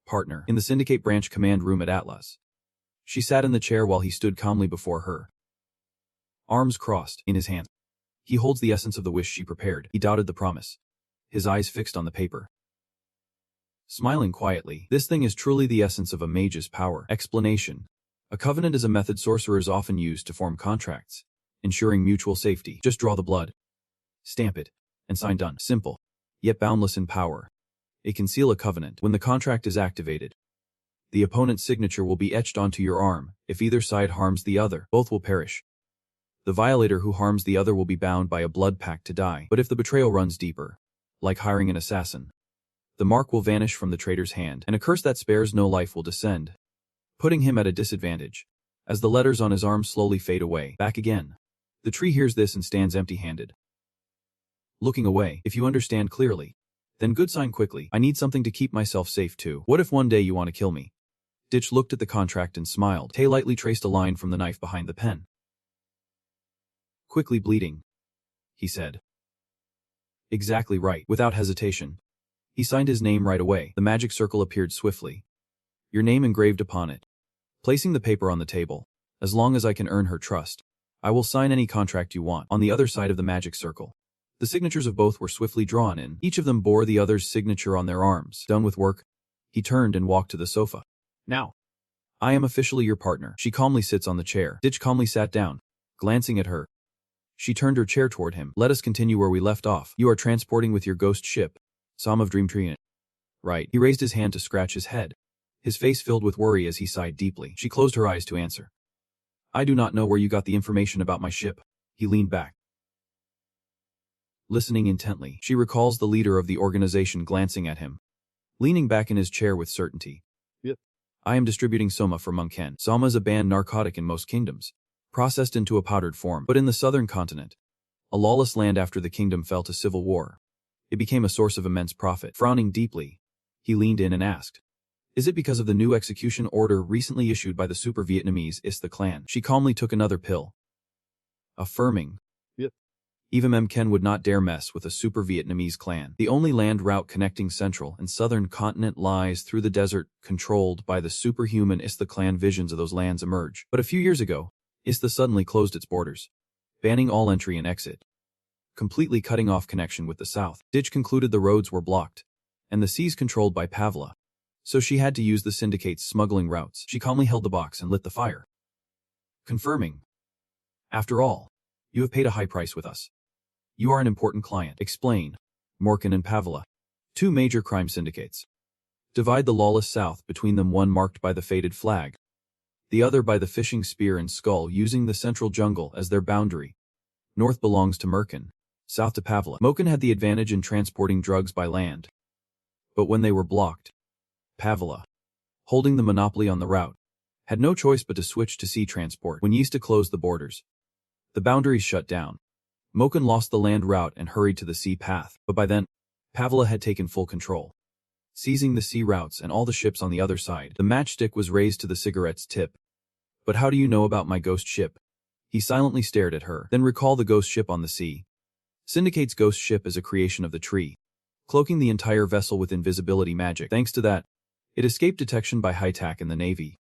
Partner. In the syndicate branch command room at Atlas. She sat in the chair while he stood calmly before her. Arms crossed, in his hands. He holds the essence of the wish she prepared. He doubted the promise. His eyes fixed on the paper. Smiling quietly, this thing is truly the essence of a mage's power. Explanation. A covenant is a method sorcerers often use to form contracts, ensuring mutual safety. Just draw the blood, stamp it, and sign done. Simple, yet boundless in power. It can seal a covenant. When the contract is activated, the opponent's signature will be etched onto your arm. If either side harms the other, both will perish. The violator who harms the other will be bound by a blood pact to die. But if the betrayal runs deeper, like hiring an assassin, the mark will vanish from the traitor's hand, and a curse that spares no life will descend, putting him at a disadvantage. As the letters on his arm slowly fade away, back again. The tree hears this and stands empty-handed, looking away. If you understand clearly, then good, sign quickly. I need something to keep myself safe too. What if one day you want to kill me? Ditch looked at the contract and smiled. Tay lightly traced a line from the knife behind the pen. Quickly bleeding, he said. Exactly right. Without hesitation, he signed his name right away. The magic circle appeared swiftly, your name engraved upon it. Placing the paper on the table, as long as I can earn her trust, I will sign any contract you want. On the other side of the magic circle, the signatures of both were swiftly drawn in. Each of them bore the other's signature on their arms. Done with work, he turned and walked to the sofa. Now, I am officially your partner. She calmly sits on the chair. Ditch calmly sat down, glancing at her. She turned her chair toward him. Let us continue where we left off. You are transporting with your ghost ship, Som of Dream Tree. Right. He raised his hand to scratch his head, his face filled with worry as he sighed deeply. She closed her eyes to answer. I do not know where you got the information about my ship. He leaned back, listening intently. She recalls the leader of the organization glancing at him, leaning back in his chair with certainty. Yep. I am distributing Soma for Munken. Soma is a banned narcotic in most kingdoms, processed into a powdered form. But in the southern continent, a lawless land after the kingdom fell to civil war, it became a source of immense profit. Frowning deeply, he leaned in and asked, is it because of the new execution order recently issued by the super Vietnamese Is the clan? She calmly took another pill, affirming, yep. Even Memken would not dare mess with a super Vietnamese clan. The only land route connecting central and southern continent lies through the desert, controlled by the superhuman Is the clan. Visions of those lands emerge. But a few years ago, Is the suddenly closed its borders, banning all entry and exit, completely cutting off connection with the south. Ditch concluded the roads were blocked, and the seas controlled by Pavla, so she had to use the syndicate's smuggling routes. She calmly held the box and lit the fire, confirming, after all, you have paid a high price with us. You are an important client. Explain. Morkan and Pavla, two major crime syndicates, divide the lawless south between them, one marked by the faded flag, the other by the fishing spear and skull, using the central jungle as their boundary. North belongs to Merkin, south to Pavla. Moken had the advantage in transporting drugs by land, but when they were blocked, Pavla, holding the monopoly on the route, had no choice but to switch to sea transport. When Yista closed the borders, the boundaries shut down. Moken lost the land route and hurried to the sea path, but by then, Pavla had taken full control, seizing the sea routes and all the ships on the other side. The matchstick was raised to the cigarette's tip. But how do you know about my ghost ship? He silently stared at her. Then recall the ghost ship on the sea. Syndicate's ghost ship is a creation of the tree, cloaking the entire vessel with invisibility magic. Thanks to that, it escaped detection by High-Tac and the Navy,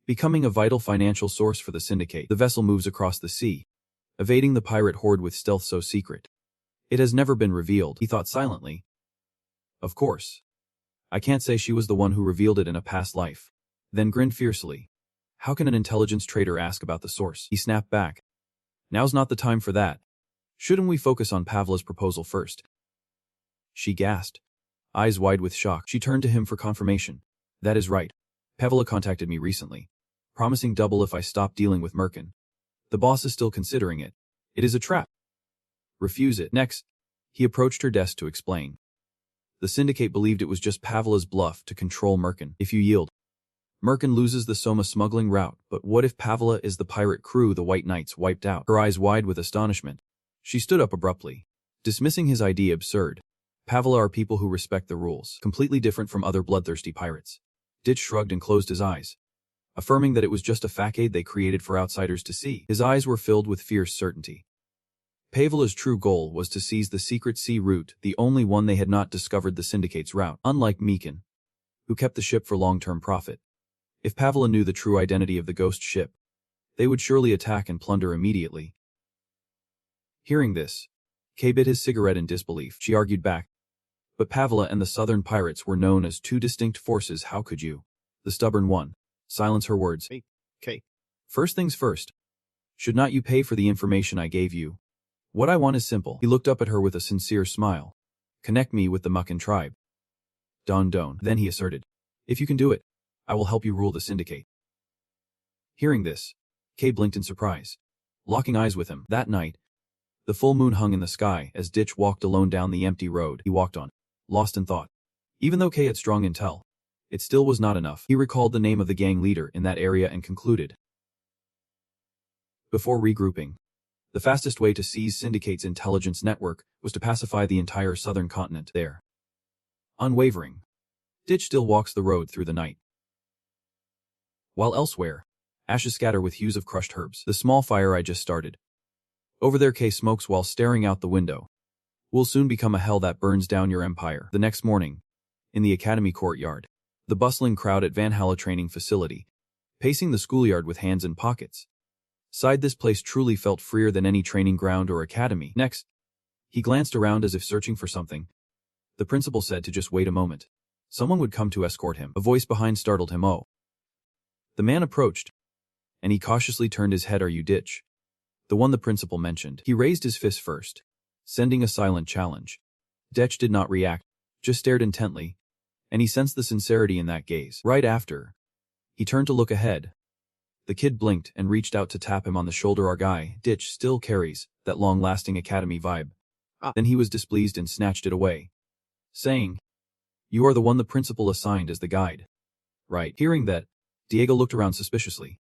becoming a vital financial source for the syndicate. The vessel moves across the sea, evading the pirate horde with stealth so secret it has never been revealed. He thought silently. Of course, I can't say she was the one who revealed it in a past life. Then grinned fiercely. How can an intelligence trader ask about the source? He snapped back. Now's not the time for that. Shouldn't we focus on Pavla's proposal first? She gasped, eyes wide with shock. She turned to him for confirmation. That is right. Pavla contacted me recently, promising double if I stop dealing with Merkin. The boss is still considering it. It is a trap. Refuse it. Next, He approached her desk to explain. The syndicate believed it was just Pavla's bluff to control Merkin. If you yield, Merkin loses the Soma smuggling route, but what if Pavla is the pirate crew the White Knights wiped out? Her eyes wide with astonishment. She stood up abruptly, dismissing his idea absurd. Pavla are people who respect the rules, completely different from other bloodthirsty pirates. Ditch shrugged and closed his eyes, affirming that it was just a facade they created for outsiders to see. His eyes were filled with fierce certainty. Pavla's true goal was to seize the secret sea route, the only one they had not discovered the syndicate's route, unlike Meekin, who kept the ship for long-term profit. If Pavla knew the true identity of the ghost ship, they would surely attack and plunder immediately. Hearing this, Kay bit his cigarette in disbelief. She argued back. But Pavla and the southern pirates were known as two distinct forces. How could you, the stubborn one, silence her words? Hey, Kay. First things first. Should not you pay for the information I gave you? What I want is simple. He looked up at her with a sincere smile. Connect me with the Muckin tribe. Don. Then he asserted. If you can do it, I will help you rule the syndicate. Hearing this, Kay blinked in surprise, locking eyes with him. That night, the full moon hung in the sky as Ditch walked alone down the empty road he walked on, lost in thought. Even though Kay had strong intel, it still was not enough. He recalled the name of the gang leader in that area and concluded. Before regrouping, the fastest way to seize Syndicate's intelligence network was to pacify the entire southern continent there. Unwavering, Ditch still walks the road through the night. While elsewhere, ashes scatter with hues of crushed herbs. The small fire I just started. Over there Kay smokes while staring out the window. Will soon become a hell that burns down your empire. The next morning, in the academy courtyard, the bustling crowd at Valhalla training facility, pacing the schoolyard with hands in pockets. Sighed, this place truly felt freer than any training ground or academy. Next, he glanced around as if searching for something. The principal said to just wait a moment. Someone would come to escort him. A voice behind startled him. Oh. The man approached, and he cautiously turned his head. Are you Ditch? The one the principal mentioned. He raised his fist first, sending a silent challenge. Ditch did not react, just stared intently, and he sensed the sincerity in that gaze. Right after, he turned to look ahead. The kid blinked and reached out to tap him on the shoulder. Our guy, Ditch, still carries that long-lasting academy vibe. Then he was displeased and snatched it away, saying, You are the one the principal assigned as the guide. Right. Hearing that, Diego looked around suspiciously.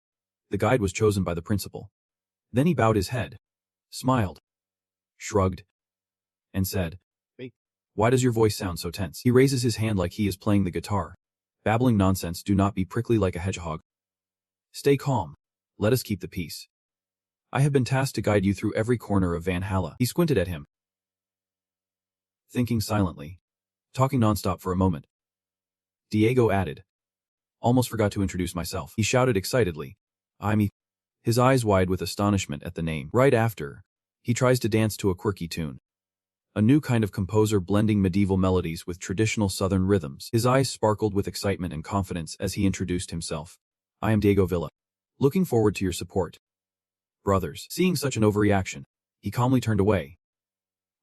The guide was chosen by the principal. Then he bowed his head, smiled, shrugged, and said, Hey. Why does your voice sound so tense? He raises his hand like he is playing the guitar. Babbling nonsense. Do not be prickly like a hedgehog. Stay calm. Let us keep the peace. I have been tasked to guide you through every corner of Valhalla. He squinted at him, thinking silently, talking nonstop for a moment. Diego added, Almost forgot to introduce myself. He shouted excitedly. I'm his eyes wide with astonishment at the name. Right after, he tries to dance to a quirky tune. A new kind of composer blending medieval melodies with traditional southern rhythms. His eyes sparkled with excitement and confidence as he introduced himself. I am Diego Villa. Looking forward to your support. Brothers. Seeing such an overreaction, he calmly turned away.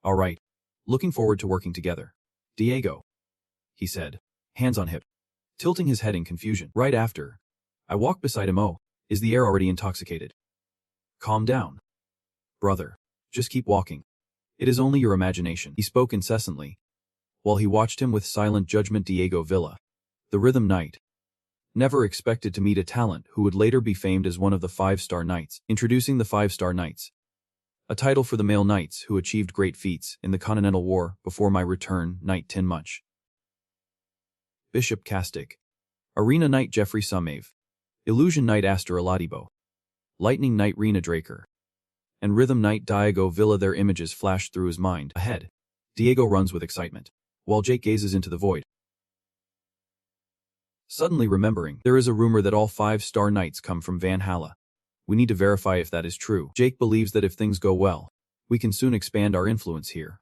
All right. Looking forward to working together. Diego, he said, hands on hip, tilting his head in confusion. Right after, I walked beside him. Oh, is the air already intoxicated? Calm down. Brother, just keep walking. It is only your imagination. He spoke incessantly, while he watched him with silent judgment. Diego Villa, the Rhythm Knight, never expected to meet a talent who would later be famed as one of the 5-star knights. Introducing the 5-star knights, a title for the male knights who achieved great feats in the Continental War before my return. Knight Tinmuch, Bishop Castic, Arena Knight Jeffrey Sumave, Illusion Knight Aster Aladibo, Lightning Knight Rena Draker, and Rhythm Knight Diego Villa. Their images flashed through his mind. Ahead, Diego runs with excitement, while Jake gazes into the void. Suddenly remembering, there is a rumor that all 5-star knights come from Valhalla. We need to verify if that is true. Jake believes that if things go well, we can soon expand our influence here.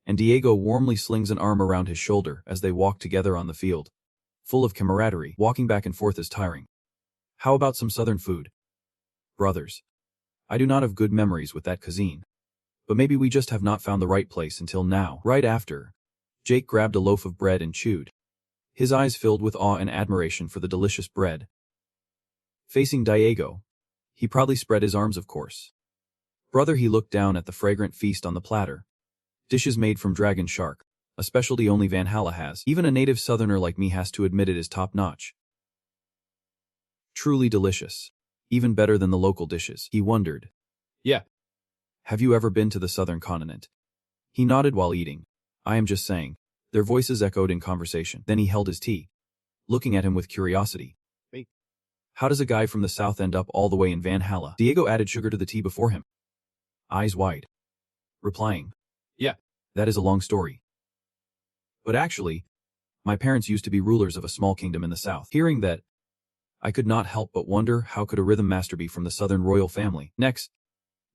And Diego warmly slings an arm around his shoulder as they walk together on the field, full of camaraderie. Walking back and forth is tiring. How about some southern food? Brothers, I do not have good memories with that cuisine. But maybe we just have not found the right place until now. Right after, Jake grabbed a loaf of bread and chewed, his eyes filled with awe and admiration for the delicious bread. Facing Diego, he proudly spread his arms. Of course. Brother, he looked down at the fragrant feast on the platter, Dishes made from dragon shark, a specialty only Valhalla has. Even a native southerner like me has to admit it is top-notch. Truly delicious. Even better than the local dishes, he wondered. Yeah. Have you ever been to the southern continent? He nodded while eating. I am just saying. Their voices echoed in conversation. Then he held his tea, looking at him with curiosity. Wait. How does a guy from the south end up all the way in Valhalla? Diego added sugar to the tea before him, eyes wide, replying, yeah, that is a long story. But actually, my parents used to be rulers of a small kingdom in the south. Hearing that, I could not help but wonder how could a rhythm master be from the southern royal family. Next,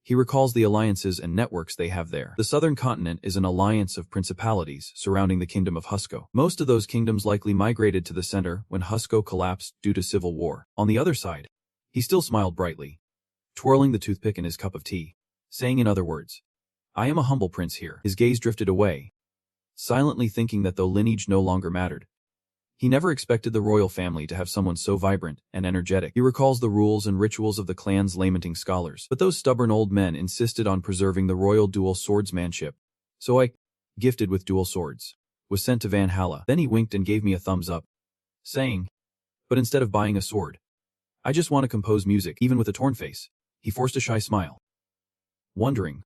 he recalls the alliances and networks they have there. The southern continent is an alliance of principalities surrounding the kingdom of Husko. Most of those kingdoms likely migrated to the center when Husko collapsed due to civil war. On the other side, he still smiled brightly, twirling the toothpick in his cup of tea, saying in other words, I am a humble prince here. His gaze drifted away, silently thinking that though lineage no longer mattered, he never expected the royal family to have someone so vibrant and energetic. He recalls the rules and rituals of the clan's lamenting scholars, but those stubborn old men insisted on preserving the royal dual swordsmanship. So I, gifted with dual swords, was sent to Valhalla. Then he winked and gave me a thumbs up, saying, but instead of buying a sword, I just want to compose music. Even with a torn face, he forced a shy smile, wondering,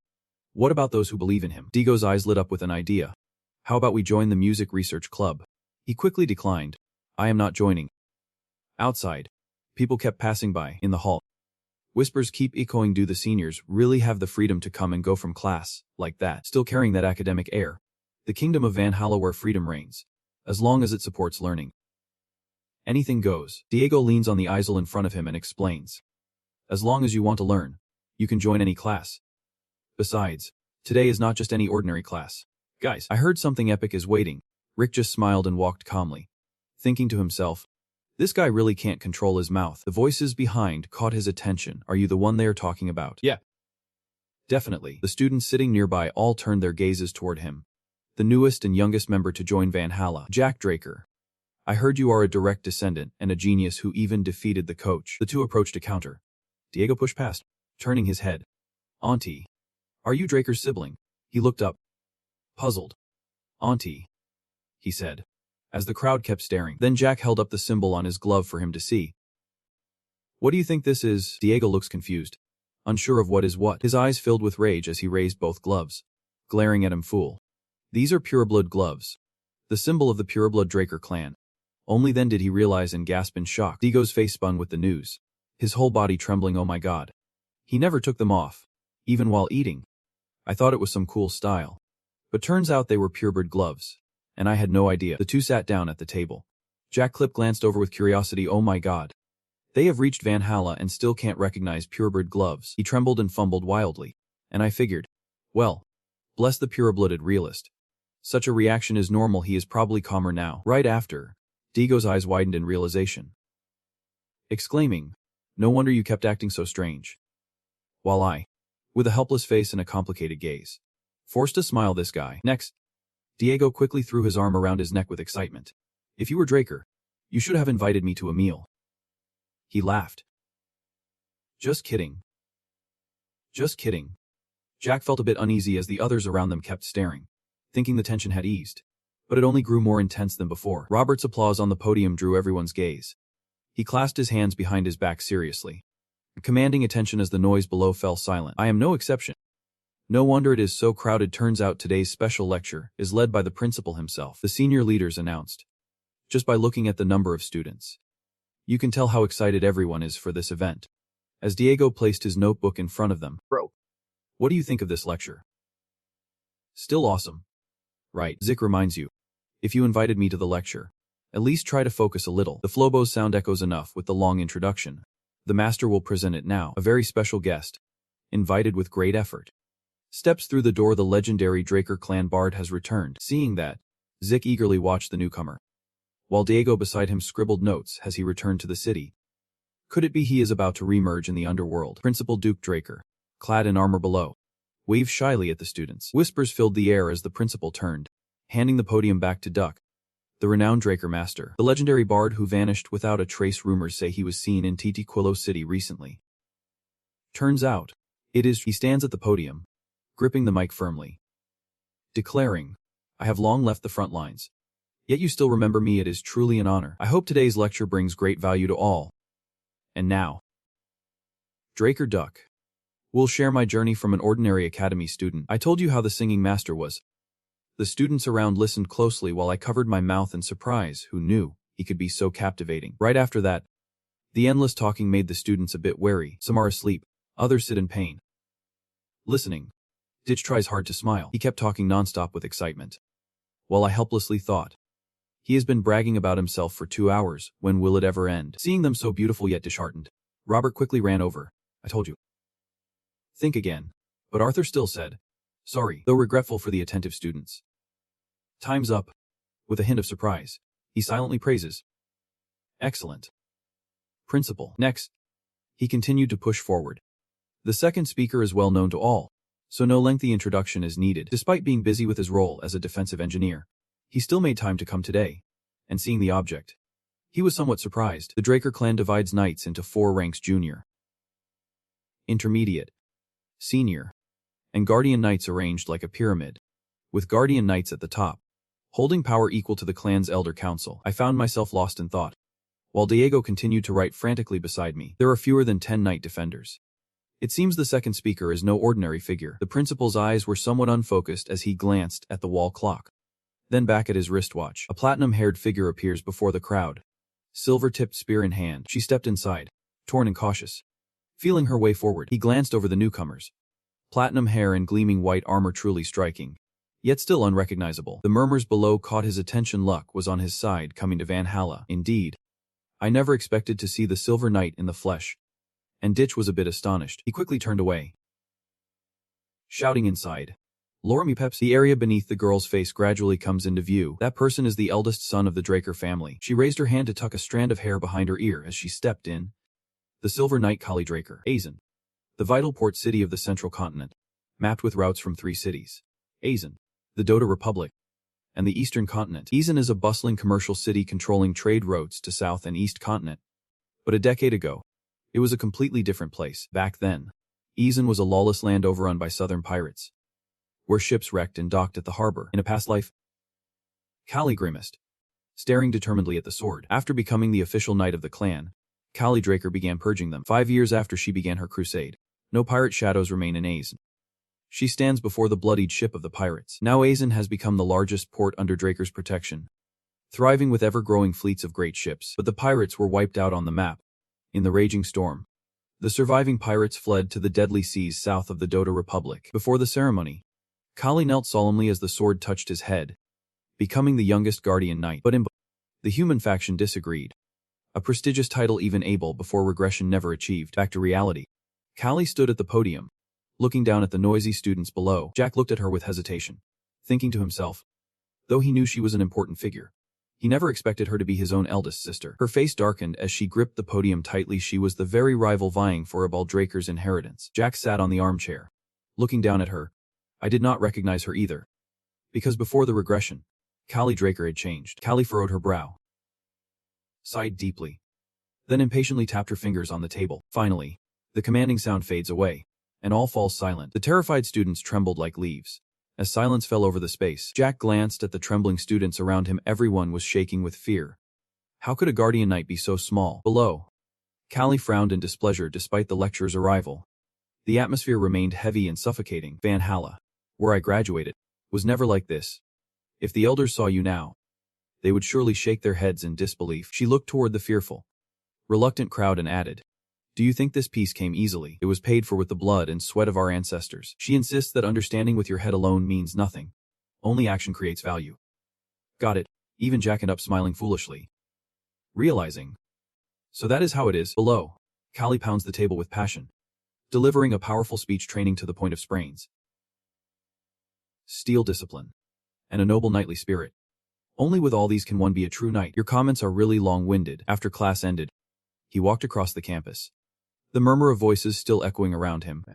what about those who believe in him? Diego's eyes lit up with an idea. How about we join the music research club? He quickly declined. I am not joining. Outside, people kept passing by. In the hall, whispers keep echoing. Do the seniors really have the freedom to come and go from class like that? Still carrying that academic air. The kingdom of Valhalla where freedom reigns, as long as it supports learning. Anything goes. Diego leans on the easel in front of him and explains. As long as you want to learn, you can join any class. Besides, today is not just any ordinary class. Guys, I heard something epic is waiting. Rick just smiled and walked calmly, thinking to himself, this guy really can't control his mouth. The voices behind caught his attention. Are you the one they are talking about? Yeah. Definitely. The students sitting nearby all turned their gazes toward him. The newest and youngest member to join Valhalla, Jack Draker. I heard you are a direct descendant and a genius who even defeated the coach. The two approached to counter. Diego pushed past, turning his head. Auntie. Are you Draker's sibling? He looked up, puzzled. Auntie, he said, as the crowd kept staring. Then Jack held up the symbol on his glove for him to see. What do you think this is? Diego looks confused, unsure of what is what. His eyes filled with rage as he raised both gloves, glaring at him. Fool. These are pureblood gloves, the symbol of the pureblood Draker clan. Only then did he realize and gasp in shock. Diego's face spun with the news, his whole body trembling. Oh my god. He never took them off, even while eating. I thought it was some cool style, but turns out they were pureblood gloves. And I had no idea. The two sat down at the table. Jack Clip glanced over with curiosity. Oh my god. They have reached Valhalla and still can't recognize pureblood gloves. He trembled and fumbled wildly. And I figured, well, bless the pure-blooded realist. Such a reaction is normal. He is probably calmer now. Right after, Diego's eyes widened in realization, exclaiming, no wonder you kept acting so strange. While I, with a helpless face and a complicated gaze, forced to smile. This guy. Next, Diego quickly threw his arm around his neck with excitement. If you were Draker, you should have invited me to a meal. He laughed. Just kidding. Just kidding. Jack felt a bit uneasy as the others around them kept staring, thinking the tension had eased. But it only grew more intense than before. Robert's applause on the podium drew everyone's gaze. He clasped his hands behind his back seriously, commanding attention as the noise below fell silent. I am no exception. No wonder it is so crowded. Turns out today's special lecture is led by the principal himself, the senior leaders announced. Just by looking at the number of students, you can tell how excited everyone is for this event. As Diego placed his notebook in front of them. Bro, what do you think of this lecture? Still awesome. Right, Zik reminds you. If you invited me to the lecture, at least try to focus a little. The Flobo's sound echoes enough with the long introduction. The master will present it now. A very special guest, invited with great effort, steps through the door. The legendary Draker clan bard has returned. Seeing that, Zik eagerly watched the newcomer, while Diego beside him scribbled notes as he returned to the city. Could it be he is about to remerge in the underworld? Principal Duke Draker, clad in armor below, waved shyly at the students. Whispers filled the air as the principal turned, handing the podium back to Duck, the renowned Draker master. The legendary bard who vanished without a trace. Rumors say he was seen in Titiquillo City recently. Turns out, it is. He stands at the podium, gripping the mic firmly, declaring, "I have long left the front lines. Yet you still remember me. It is truly an honor. I hope today's lecture brings great value to all." And now, Draker Duck will share my journey from an ordinary academy student. I told you how the singing master was. The students around listened closely while I covered my mouth in surprise. Who knew he could be so captivating? Right after that, the endless talking made the students a bit wary. Some are asleep, others sit in pain. Listening, Ditch tries hard to smile. He kept talking nonstop with excitement, while I helplessly thought, he has been bragging about himself for 2 hours. When will it ever end? Seeing them so beautiful yet disheartened, Robert quickly ran over. "I told you. Think again." But Arthur still said, "Sorry," though regretful for the attentive students. "Time's up." With a hint of surprise, he silently praises, "Excellent, Principal." Next, he continued to push forward. The second speaker is well known to all, so no lengthy introduction is needed. Despite being busy with his role as a defensive engineer, he still made time to come today, and seeing the object, he was somewhat surprised. The Draker clan divides knights into 4 ranks: junior, intermediate, senior, and guardian knights, arranged like a pyramid, with guardian knights at the top, holding power equal to the clan's elder council. I found myself lost in thought, while Diego continued to write frantically beside me. There are fewer than 10 knight defenders. It seems the second speaker is no ordinary figure. The principal's eyes were somewhat unfocused as he glanced at the wall clock, then back at his wristwatch. A platinum-haired figure appears before the crowd, silver-tipped spear in hand. She stepped inside, torn and cautious. Feeling her way forward, he glanced over the newcomers. Platinum hair and gleaming white armor, truly striking, yet still unrecognizable. The murmurs below caught his attention. Luck was on his side, coming to Valhalla. Indeed, I never expected to see the Silver Knight in the flesh, and Ditch was a bit astonished. He quickly turned away, shouting inside, "Lormi Peps!" The area beneath the girl's face gradually comes into view. That person is the eldest son of the Draker family. She raised her hand to tuck a strand of hair behind her ear as she stepped in. The Silver Knight Kali Draker. Azen, the vital port city of the central continent, mapped with routes from 3 cities: Azen, the Dota Republic, and the eastern continent. Azen is a bustling commercial city controlling trade routes to south and east continent. But a decade ago, it was a completely different place. Back then, Azen was a lawless land overrun by southern pirates, where ships wrecked and docked at the harbor. In a past life, Kali grimaced, staring determinedly at the sword. After becoming the official knight of the clan, Kali Draker began purging them. 5 years after she began her crusade, no pirate shadows remain in Azen. She stands before the bloodied ship of the pirates. Now Azen has become the largest port under Draker's protection, thriving with ever-growing fleets of great ships. But the pirates were wiped out on the map. In the raging storm, the surviving pirates fled to the deadly seas south of the Dota Republic. Before the ceremony, Kali knelt solemnly as the sword touched his head, becoming the youngest guardian knight. But the human faction disagreed. A prestigious title even able before regression never achieved. Back to reality, Kali stood at the podium, looking down at the noisy students below. Jack looked at her with hesitation, thinking to himself, though he knew she was an important figure, he never expected her to be his own eldest sister. Her face darkened as she gripped the podium tightly. She was the very rival vying for Abal Draker's inheritance. Jack sat on the armchair, looking down at her. I did not recognize her either, because before the regression, Kali Draker had changed. Kali furrowed her brow, sighed deeply, then impatiently tapped her fingers on the table. Finally, the commanding sound fades away, and all falls silent. The terrified students trembled like leaves. As silence fell over the space, Jack glanced at the trembling students around him. Everyone was shaking with fear. How could a guardian knight be so small? Below, Kali frowned in displeasure. Despite the lecturer's arrival, the atmosphere remained heavy and suffocating. Valhalla, where I graduated, was never like this. If the elders saw you now, they would surely shake their heads in disbelief. She looked toward the fearful, reluctant crowd and added, "Do you think this peace came easily? It was paid for with the blood and sweat of our ancestors." She insists that understanding with your head alone means nothing. Only action creates value. Got it. Even Jack ended up smiling foolishly, realizing. So that is how it is. Below, Kali pounds the table with passion, delivering a powerful speech training to the point of sprains. Steel discipline, and a noble knightly spirit. Only with all these can one be a true knight. Your comments are really long-winded. After class ended, he walked across the campus, the murmur of voices still echoing around him.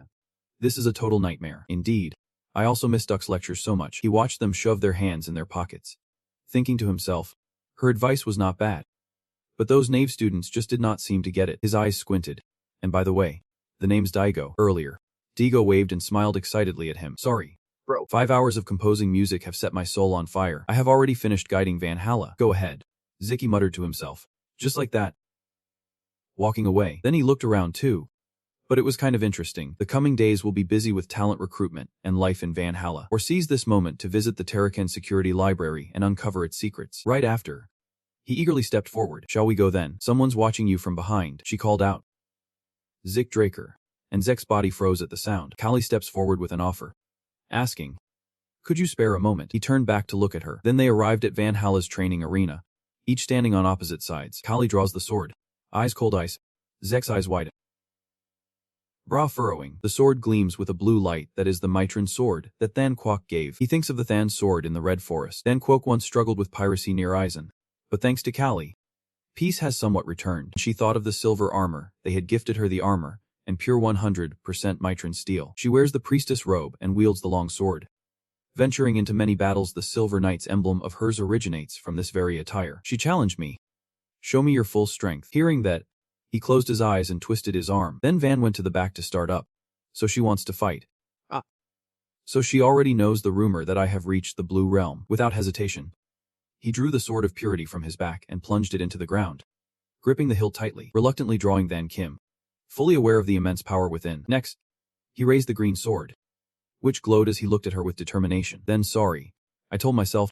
This is a total nightmare. Indeed, I also miss Duck's lectures so much. He watched them shove their hands in their pockets, thinking to himself, her advice was not bad. But those knave students just did not seem to get it. His eyes squinted. And by the way, the name's Daigo. Earlier, Digo waved and smiled excitedly at him. Sorry, Bro. 5 hours of composing music have set my soul on fire. I have already finished guiding Valhalla. Go ahead. Ziki muttered to himself. Just like that. Walking away. Then he looked around too. But it was kind of interesting. The coming days will be busy with talent recruitment and life in Valhalla. Or seize this moment to visit the Terrakan Security Library and uncover its secrets. Right after. He eagerly stepped forward. Shall we go then? Someone's watching you from behind, she called out. Zik Draker. And Zek's body froze at the sound. Kali steps forward with an offer. Asking. Could you spare a moment? He turned back to look at her. Then they arrived at Valhalla's training arena. Each standing on opposite sides. Kali draws the sword. Eyes cold ice. Zek's eyes wide. Brow furrowing. The sword gleams with a blue light that is the Mitran sword that Than Kwok gave. He thinks of the Than sword in the Red Forest. Than Kwok once struggled with piracy near Eisen. But thanks to Kali, peace has somewhat returned. She thought of the silver armor. They had gifted her the armor, and pure 100% Mitran steel. She wears the priestess robe and wields the long sword. Venturing into many battles, the Silver Knight's emblem of hers originates from this very attire. She challenged me. Show me your full strength. Hearing that, he closed his eyes and twisted his arm. Then Van went to the back to start up. So she wants to fight. So she already knows the rumor that I have reached the Blue Realm. Without hesitation, he drew the sword of purity from his back and plunged it into the ground, gripping the hilt tightly, reluctantly drawing Van Kim, fully aware of the immense power within. Next, he raised the green sword, which glowed as he looked at her with determination. Then sorry, I told myself,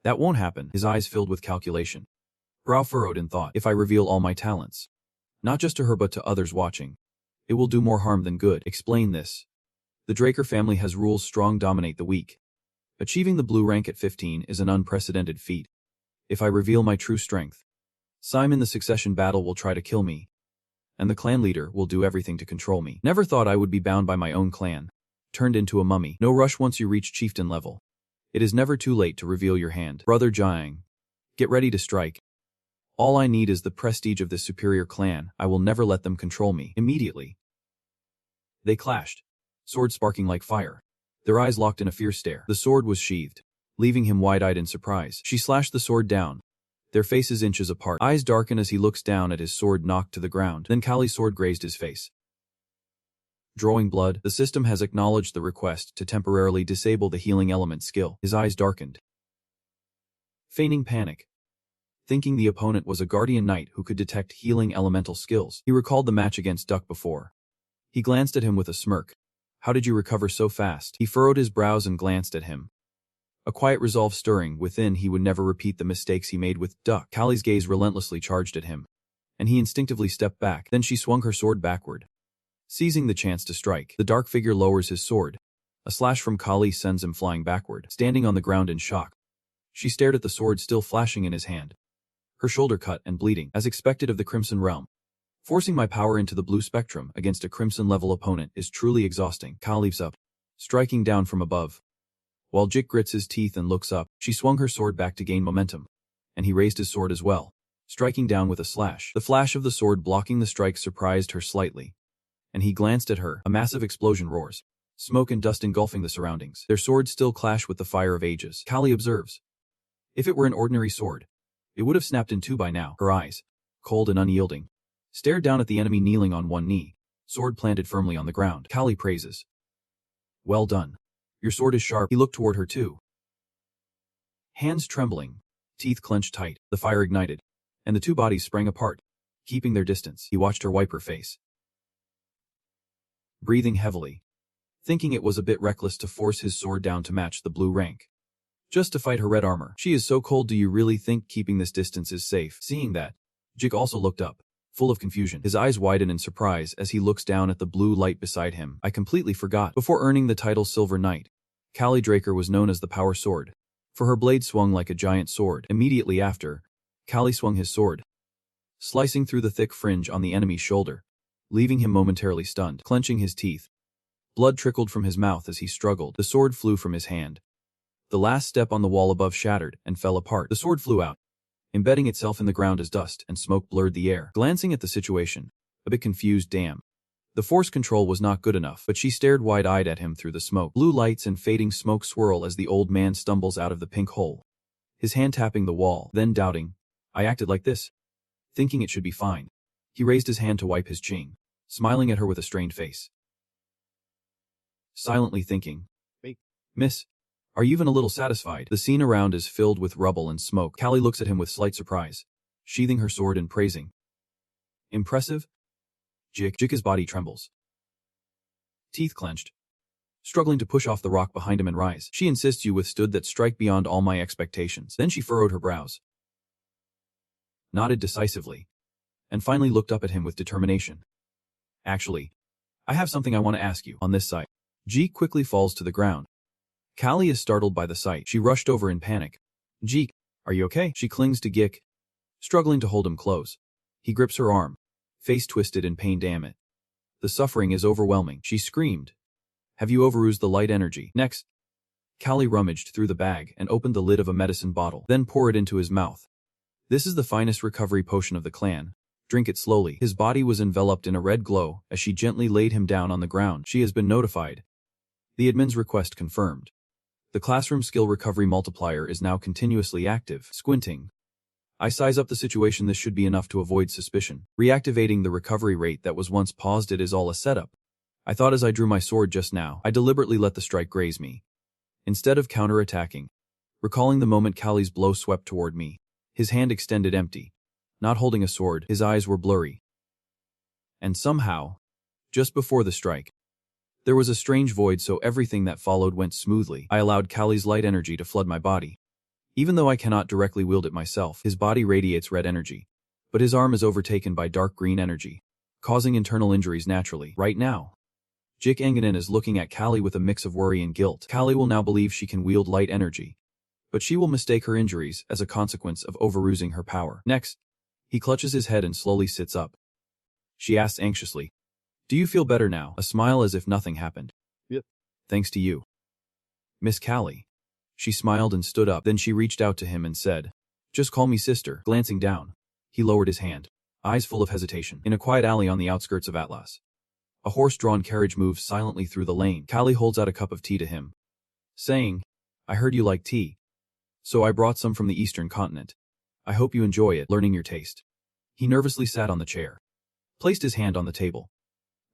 that won't happen. His eyes filled with calculation. Brow furrowed in thought. If I reveal all my talents, not just to her but to others watching, it will do more harm than good. Explain this. The Draker family has rules: strong dominate the weak. Achieving the blue rank at 15 is an unprecedented feat. If I reveal my true strength, Simon the succession battle will try to kill me, and the clan leader will do everything to control me. Never thought I would be bound by my own clan, turned into a mummy. No rush once you reach chieftain level. It is never too late to reveal your hand. Brother Jiang, get ready to strike. All I need is the prestige of this superior clan. I will never let them control me. Immediately, they clashed, swords sparking like fire. Their eyes locked in a fierce stare. The sword was sheathed, leaving him wide-eyed in surprise. She slashed the sword down, their faces inches apart. Eyes darken as he looks down at his sword knocked to the ground. Then Kali's sword grazed his face, drawing blood. The system has acknowledged the request to temporarily disable the healing element skill. His eyes darkened, feigning panic. Thinking the opponent was a guardian knight who could detect healing elemental skills. He recalled the match against Duck before. He glanced at him with a smirk. How did you recover so fast? He furrowed his brows and glanced at him, a quiet resolve stirring within. He would never repeat the mistakes he made with Duck. Kali's gaze relentlessly charged at him, and he instinctively stepped back. Then she swung her sword backward, seizing the chance to strike. The dark figure lowers his sword. A slash from Kali sends him flying backward. Standing on the ground in shock, she stared at the sword still flashing in his hand, her shoulder cut and bleeding. As expected of the Crimson Realm, forcing my power into the blue spectrum against a Crimson-level opponent is truly exhausting. Kali leaps up, striking down from above. While Jik grits his teeth and looks up, she swung her sword back to gain momentum, and he raised his sword as well, striking down with a slash. The flash of the sword blocking the strike surprised her slightly, and he glanced at her. A massive explosion roars, smoke and dust engulfing the surroundings. Their swords still clash with the fire of ages. Kali observes. If it were an ordinary sword, it would have snapped in two by now. Her eyes, cold and unyielding, stared down at the enemy kneeling on one knee, sword planted firmly on the ground. Kali praises. Well done. Your sword is sharp. He looked toward her too, hands trembling, teeth clenched tight. The fire ignited, and the two bodies sprang apart, keeping their distance. He watched her wipe her face, breathing heavily, thinking it was a bit reckless to force his sword down to match the blue rank, just to fight her red armor. She is so cold. Do you really think keeping this distance is safe? Seeing that, Jik also looked up, full of confusion. His eyes widen in surprise as he looks down at the blue light beside him. I completely forgot. Before earning the title Silver Knight, Kali Draker was known as the Power Sword, for her blade swung like a giant sword. Immediately after, Kali swung his sword, slicing through the thick fringe on the enemy's shoulder, leaving him momentarily stunned. Clenching his teeth, blood trickled from his mouth as he struggled. The sword flew from his hand. The last step on the wall above shattered and fell apart. The sword flew out, embedding itself in the ground as dust and smoke blurred the air. Glancing at the situation, a bit confused. Damn. The force control was not good enough, but she stared wide-eyed at him through the smoke. Blue lights and fading smoke swirl as the old man stumbles out of the pink hole, his hand tapping the wall. Then doubting, I acted like this, thinking it should be fine. He raised his hand to wipe his chin, smiling at her with a strained face, silently thinking, Miss, are you even a little satisfied? The scene around is filled with rubble and smoke. Callie looks at him with slight surprise, sheathing her sword and praising. Impressive? Jik's body trembles. Teeth clenched, struggling to push off the rock behind him and rise. She insists you withstood that strike beyond all my expectations. Then she furrowed her brows, nodded decisively, and finally looked up at him with determination. Actually, I have something I want to ask you on this side. Jik quickly falls to the ground. Callie is startled by the sight. She rushed over in panic. Jik, are you okay? She clings to Gik, struggling to hold him close. He grips her arm, face twisted in pain. Damn it. The suffering is overwhelming. She screamed. Have you overused the light energy? Next. Callie rummaged through the bag and opened the lid of a medicine bottle, then poured it into his mouth. This is the finest recovery potion of the clan. Drink it slowly. His body was enveloped in a red glow as she gently laid him down on the ground. She has been notified. The admin's request confirmed. The classroom skill recovery multiplier is now continuously active. Squinting, I size up the situation. This should be enough to avoid suspicion. Reactivating the recovery rate that was once paused. It is all a setup. I thought as I drew my sword just now. I deliberately let the strike graze me, instead of counterattacking. Recalling the moment Callie's blow swept toward me, his hand extended empty, not holding a sword. His eyes were blurry. And somehow, just before the strike, there was a strange void, so everything that followed went smoothly. I allowed Callie's light energy to flood my body. Even though I cannot directly wield it myself, his body radiates red energy, but his arm is overtaken by dark green energy, causing internal injuries naturally. Right now, Jik Enganin is looking at Callie with a mix of worry and guilt. Callie will now believe she can wield light energy, but she will mistake her injuries as a consequence of overusing her power. Next, he clutches his head and slowly sits up. She asks anxiously, do you feel better now? A smile as if nothing happened. Yep. Thanks to you, Miss Callie. She smiled and stood up. Then she reached out to him and said, just call me sister. Glancing down, he lowered his hand, eyes full of hesitation. In a quiet alley on the outskirts of Atlas, a horse-drawn carriage moves silently through the lane. Callie holds out a cup of tea to him, saying, I heard you like tea, so I brought some from the eastern continent. I hope you enjoy it. Learning your taste. He nervously sat on the chair, placed his hand on the table,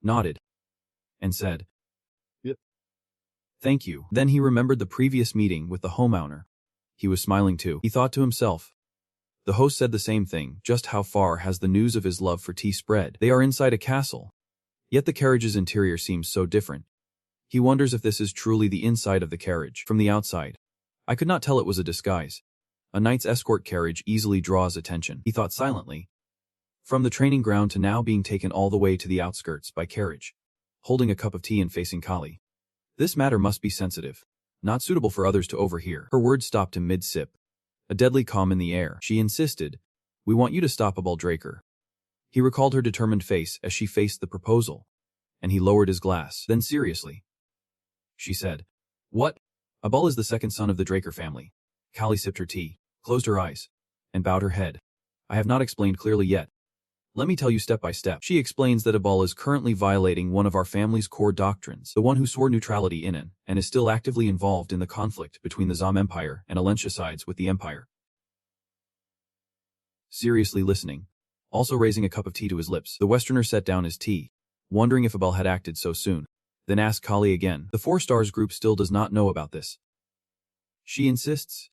nodded, and said, Yep. Thank you. Then he remembered the previous meeting with the homeowner. He was smiling too. He thought to himself. The host said the same thing. Just how far has the news of his love for tea spread? They are inside a castle, yet the carriage's interior seems so different. He wonders if this is truly the inside of the carriage. From the outside, I could not tell it was a disguise. A knight's escort carriage easily draws attention, he thought silently. From the training ground to now being taken all the way to the outskirts by carriage, holding a cup of tea and facing Callie. This matter must be sensitive, not suitable for others to overhear. Her words stopped him mid-sip, a deadly calm in the air. She insisted, we want you to stop Abul Draker. He recalled her determined face as she faced the proposal, and he lowered his glass. Then seriously, she said, what? Abul is the second son of the Draker family. Callie sipped her tea, closed her eyes, and bowed her head. I have not explained clearly yet. Let me tell you step by step. She explains that Abul is currently violating one of our family's core doctrines, the one who swore neutrality in it, and is still actively involved in the conflict between the Zom Empire and Alentia sides with the Empire. Seriously listening, also raising a cup of tea to his lips, the Westerner set down his tea, wondering if Abul had acted so soon, then asked Callie again. The Four Stars group still does not know about this. She insists.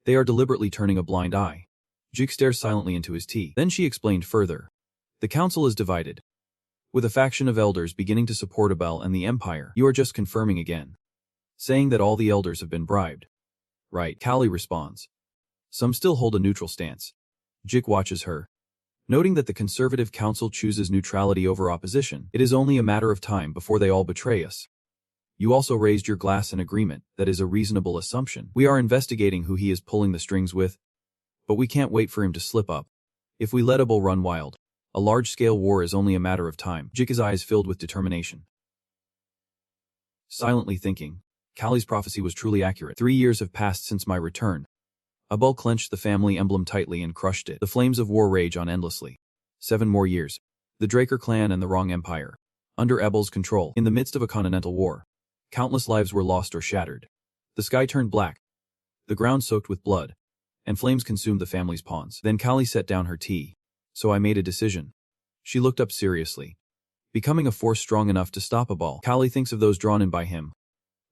They are deliberately turning a blind eye. Jik stares silently into his tea. Then she explained further. The council is divided, with a faction of elders beginning to support Abul and the Empire. You are just confirming again, saying that all the elders have been bribed. Right, Callie responds. Some still hold a neutral stance. Jik watches her, noting that the conservative council chooses neutrality over opposition. It is only a matter of time before they all betray us. You also raised your glass in agreement. That is a reasonable assumption. We are investigating who he is pulling the strings with, but we can't wait for him to slip up. If we let Abul run wild, a large-scale war is only a matter of time. Jik's eyes filled with determination. Silently thinking, Callie's prophecy was truly accurate. 3 years have passed since my return. Abul clenched the family emblem tightly and crushed it. The flames of war rage on endlessly. 7 more years. The Draker clan and the Wrong Empire, under Abul's control, in the midst of a continental war. Countless lives were lost or shattered. The sky turned black, the ground soaked with blood, and flames consumed the family's pawns. Then Callie set down her tea. So I made a decision. She looked up seriously. Becoming a force strong enough to stop Abul. Callie thinks of those drawn in by him,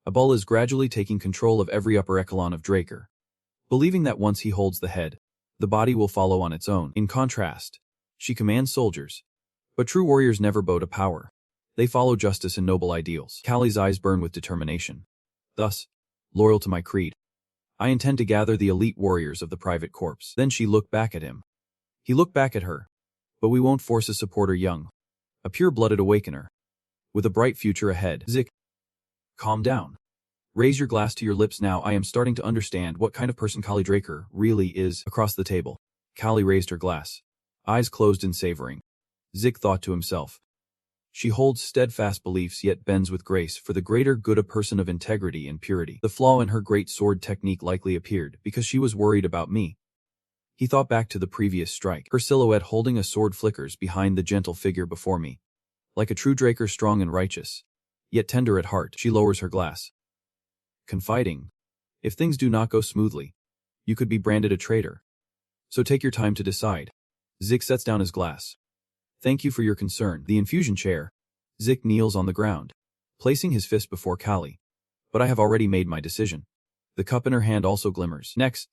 A bull is gradually taking control of every upper echelon of Draker, believing that once he holds the head, the body will follow on its own. In contrast, she commands soldiers. But true warriors never bow to power. They follow justice and noble ideals. Kali's eyes burn with determination. Thus, loyal to my creed, I intend to gather the elite warriors of the private corps. Then she looked back at him. He looked back at her. But we won't force a supporter young. A pure-blooded awakener. With a bright future ahead. Zik. Calm down. Raise your glass to your lips now. I am starting to understand what kind of person Kali Draker really is. Across the table, Kali raised her glass, eyes closed and savoring. Zik thought to himself. She holds steadfast beliefs yet bends with grace for the greater good, a person of integrity and purity. The flaw in her great sword technique likely appeared because she was worried about me. He thought back to the previous strike. Her silhouette holding a sword flickers behind the gentle figure before me. Like a true Draker, strong and righteous, yet tender at heart. She lowers her glass. Confiding. If things do not go smoothly, you could be branded a traitor. So take your time to decide. Zik sets down his glass. Thank you for your concern. The infusion chair. Zik kneels on the ground, placing his fist before Kali. But I have already made my decision. The cup in her hand also glimmers. Next,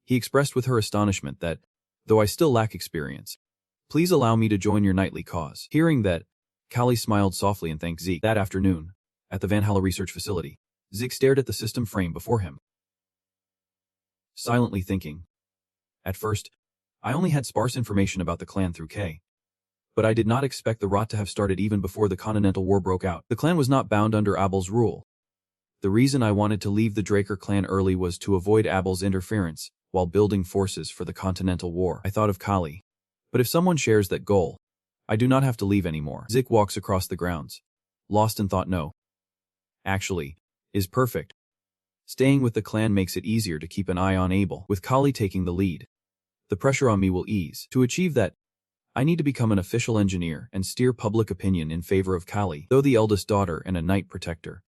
he expressed with her astonishment that, though I still lack experience, please allow me to join your knightly cause. Hearing that, Kali smiled softly and thanked Zik. That afternoon, at the Valhalla research facility, Zik stared at the system frame before him, silently thinking. At first, I only had sparse information about the clan through K. But I did not expect the rot to have started even before the Continental War broke out. The clan was not bound under Abel's rule. The reason I wanted to leave the Draker clan early was to avoid Abel's interference while building forces for the Continental War. I thought of Kali. But if someone shares that goal, I do not have to leave anymore. Zik walks across the grounds, lost in thought. No. Actually, is perfect. Staying with the clan makes it easier to keep an eye on Abel. With Kali taking the lead, the pressure on me will ease. To achieve that, I need to become an official engineer and steer public opinion in favor of Kali. Though the eldest daughter and a knight protector,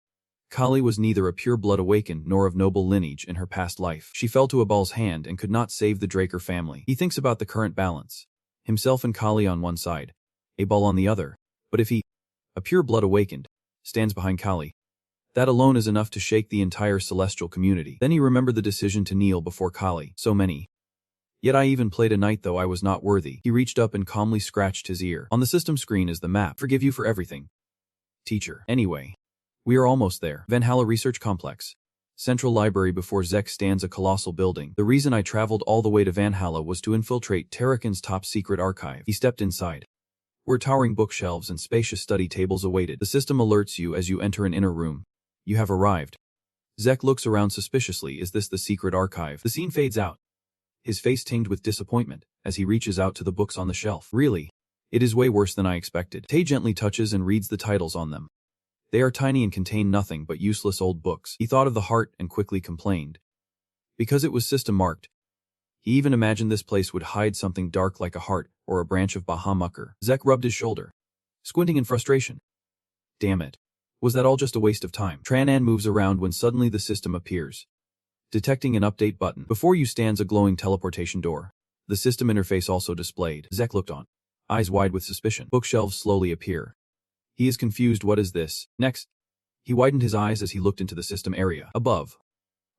Kali was neither a pure blood awakened nor of noble lineage in her past life. She fell to Abal's hand and could not save the Draker family. He thinks about the current balance. Himself and Kali on one side, Abal on the other. But if he, a pure blood awakened, stands behind Kali, that alone is enough to shake the entire celestial community. Then he remembered the decision to kneel before Kali. So many. Yet I even played a knight though I was not worthy. He reached up and calmly scratched his ear. On the system screen is the map. Forgive you for everything, teacher. Anyway, we are almost there. Valhalla Research Complex. Central Library. Before Zek stands a colossal building. The reason I traveled all the way to Valhalla was to infiltrate Tarakan's top secret archive. He stepped inside, where towering bookshelves and spacious study tables awaited. The system alerts you as you enter an inner room. You have arrived. Zek looks around suspiciously. Is this the secret archive? The scene fades out, his face tinged with disappointment, as he reaches out to the books on the shelf. Really? It is way worse than I expected. Tay gently touches and reads the titles on them. They are tiny and contain nothing but useless old books. He thought of the heart and quickly complained. Because it was system marked. He even imagined this place would hide something dark like a heart or a branch of Bahamukar. Zek rubbed his shoulder, squinting in frustration. Damn it. Was that all just a waste of time? Tranan moves around when suddenly the system appears, detecting an update button. Before you stands a glowing teleportation door. The system interface also displayed. Zek looked on, eyes wide with suspicion. Bookshelves slowly appear. He is confused. What is this? Next, he widened his eyes as he looked into the system area. Above,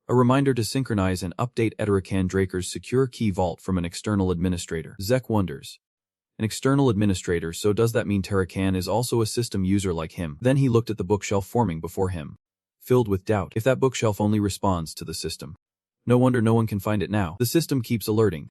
a reminder to synchronize and update Eterakan Draker's secure key vault from an external administrator. Zek wonders. An external administrator, so does that mean Tarakan is also a system user like him? Then he looked at the bookshelf forming before him, filled with doubt. If that bookshelf only responds to the system, no wonder no one can find it now. The system keeps alerting.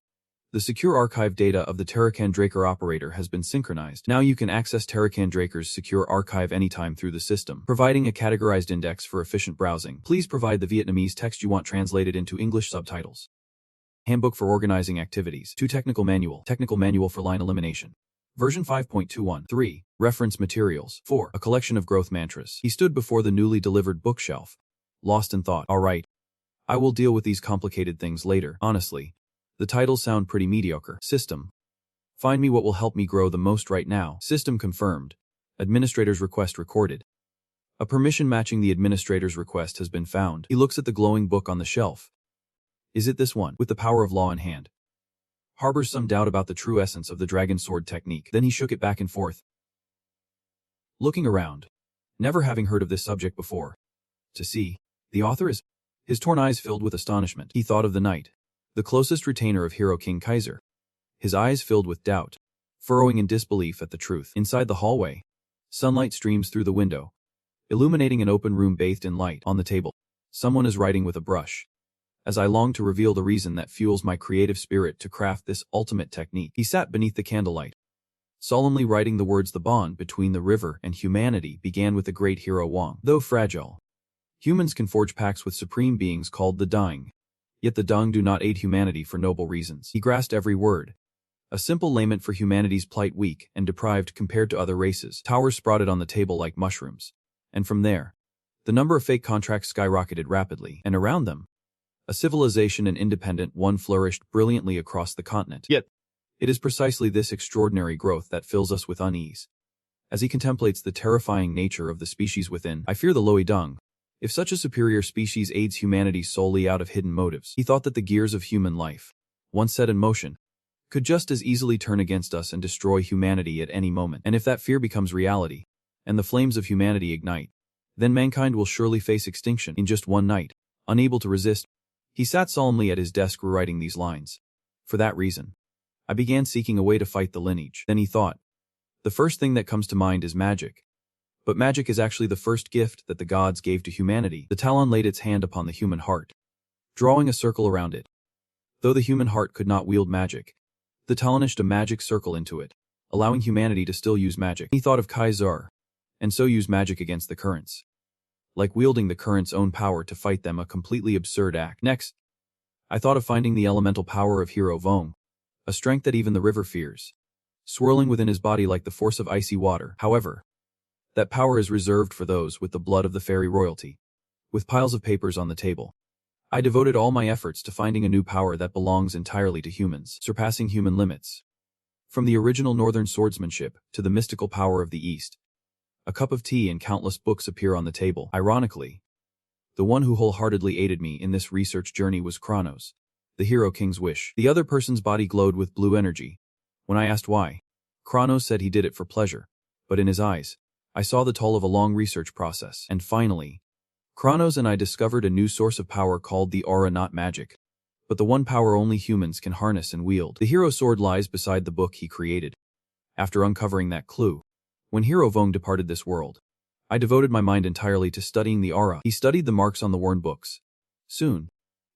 The secure archive data of the Tarakan Draker operator has been synchronized. Now you can access Tarakan Draker's secure archive anytime through the system, providing a categorized index for efficient browsing. Please provide the Vietnamese text you want translated into English subtitles. Handbook for Organizing Activities. 2 Technical Manual for Line Elimination. Version 5.21. 3. Reference Materials. 4. A collection of growth mantras. He stood before the newly delivered bookshelf, lost in thought. Alright. I will deal with these complicated things later. Honestly, the titles sound pretty mediocre. System. Find me what will help me grow the most right now. System confirmed. Administrator's request recorded. A permission matching the administrator's request has been found. He looks at the glowing book on the shelf. Is it this one, with the power of law in hand? Harbors some doubt about the true essence of the dragon sword technique. Then he shook it back and forth, looking around, never having heard of this subject before. To see. The author is. His torn eyes filled with astonishment. He thought of the knight, the closest retainer of hero King Kaiser. His eyes filled with doubt, furrowing in disbelief at the truth. Inside the hallway, sunlight streams through the window, illuminating an open room bathed in light. On the table, someone is writing with a brush. As I long to reveal the reason that fuels my creative spirit to craft this ultimate technique, he sat beneath the candlelight, solemnly writing the words. The bond between the river and humanity began with the great hero Wang. Though fragile, humans can forge pacts with supreme beings called the Dang. Yet the Dang do not aid humanity for noble reasons. He grasped every word. A simple lament for humanity's plight, weak and deprived compared to other races. Towers sprouted on the table like mushrooms. And from there, the number of fake contracts skyrocketed rapidly. And around them, a civilization and independent one flourished brilliantly across the continent. Yet, it is precisely this extraordinary growth that fills us with unease. As he contemplates the terrifying nature of the species within, I fear the Loi Dung. If such a superior species aids humanity solely out of hidden motives, he thought that the gears of human life, once set in motion, could just as easily turn against us and destroy humanity at any moment. And if that fear becomes reality, and the flames of humanity ignite, then mankind will surely face extinction in just one night. Unable to resist, he sat solemnly at his desk rewriting these lines. For that reason, I began seeking a way to fight the lineage. Then he thought, the first thing that comes to mind is magic. But magic is actually the first gift that the gods gave to humanity. The Talon laid its hand upon the human heart, drawing a circle around it. Though the human heart could not wield magic, the Talon etched a magic circle into it, allowing humanity to still use magic. He thought of Kaiser, and so use magic against the currents. Like wielding the current's own power to fight them, a completely absurd act. Next, I thought of finding the elemental power of Hero Vong, a strength that even the river fears, swirling within his body like the force of icy water. However, that power is reserved for those with the blood of the fairy royalty. With piles of papers on the table, I devoted all my efforts to finding a new power that belongs entirely to humans, surpassing human limits. From the original northern swordsmanship to the mystical power of the East, a cup of tea and countless books appear on the table. Ironically, the one who wholeheartedly aided me in this research journey was Kronos, the Hero King's wish. The other person's body glowed with blue energy. When I asked why, Kronos said he did it for pleasure, but in his eyes, I saw the toll of a long research process. And finally, Kronos and I discovered a new source of power called the aura, not magic, but the one power only humans can harness and wield. The hero sword lies beside the book he created. After uncovering that clue, when Hero Vong departed this world, I devoted my mind entirely to studying the aura. He studied the marks on the worn books. Soon,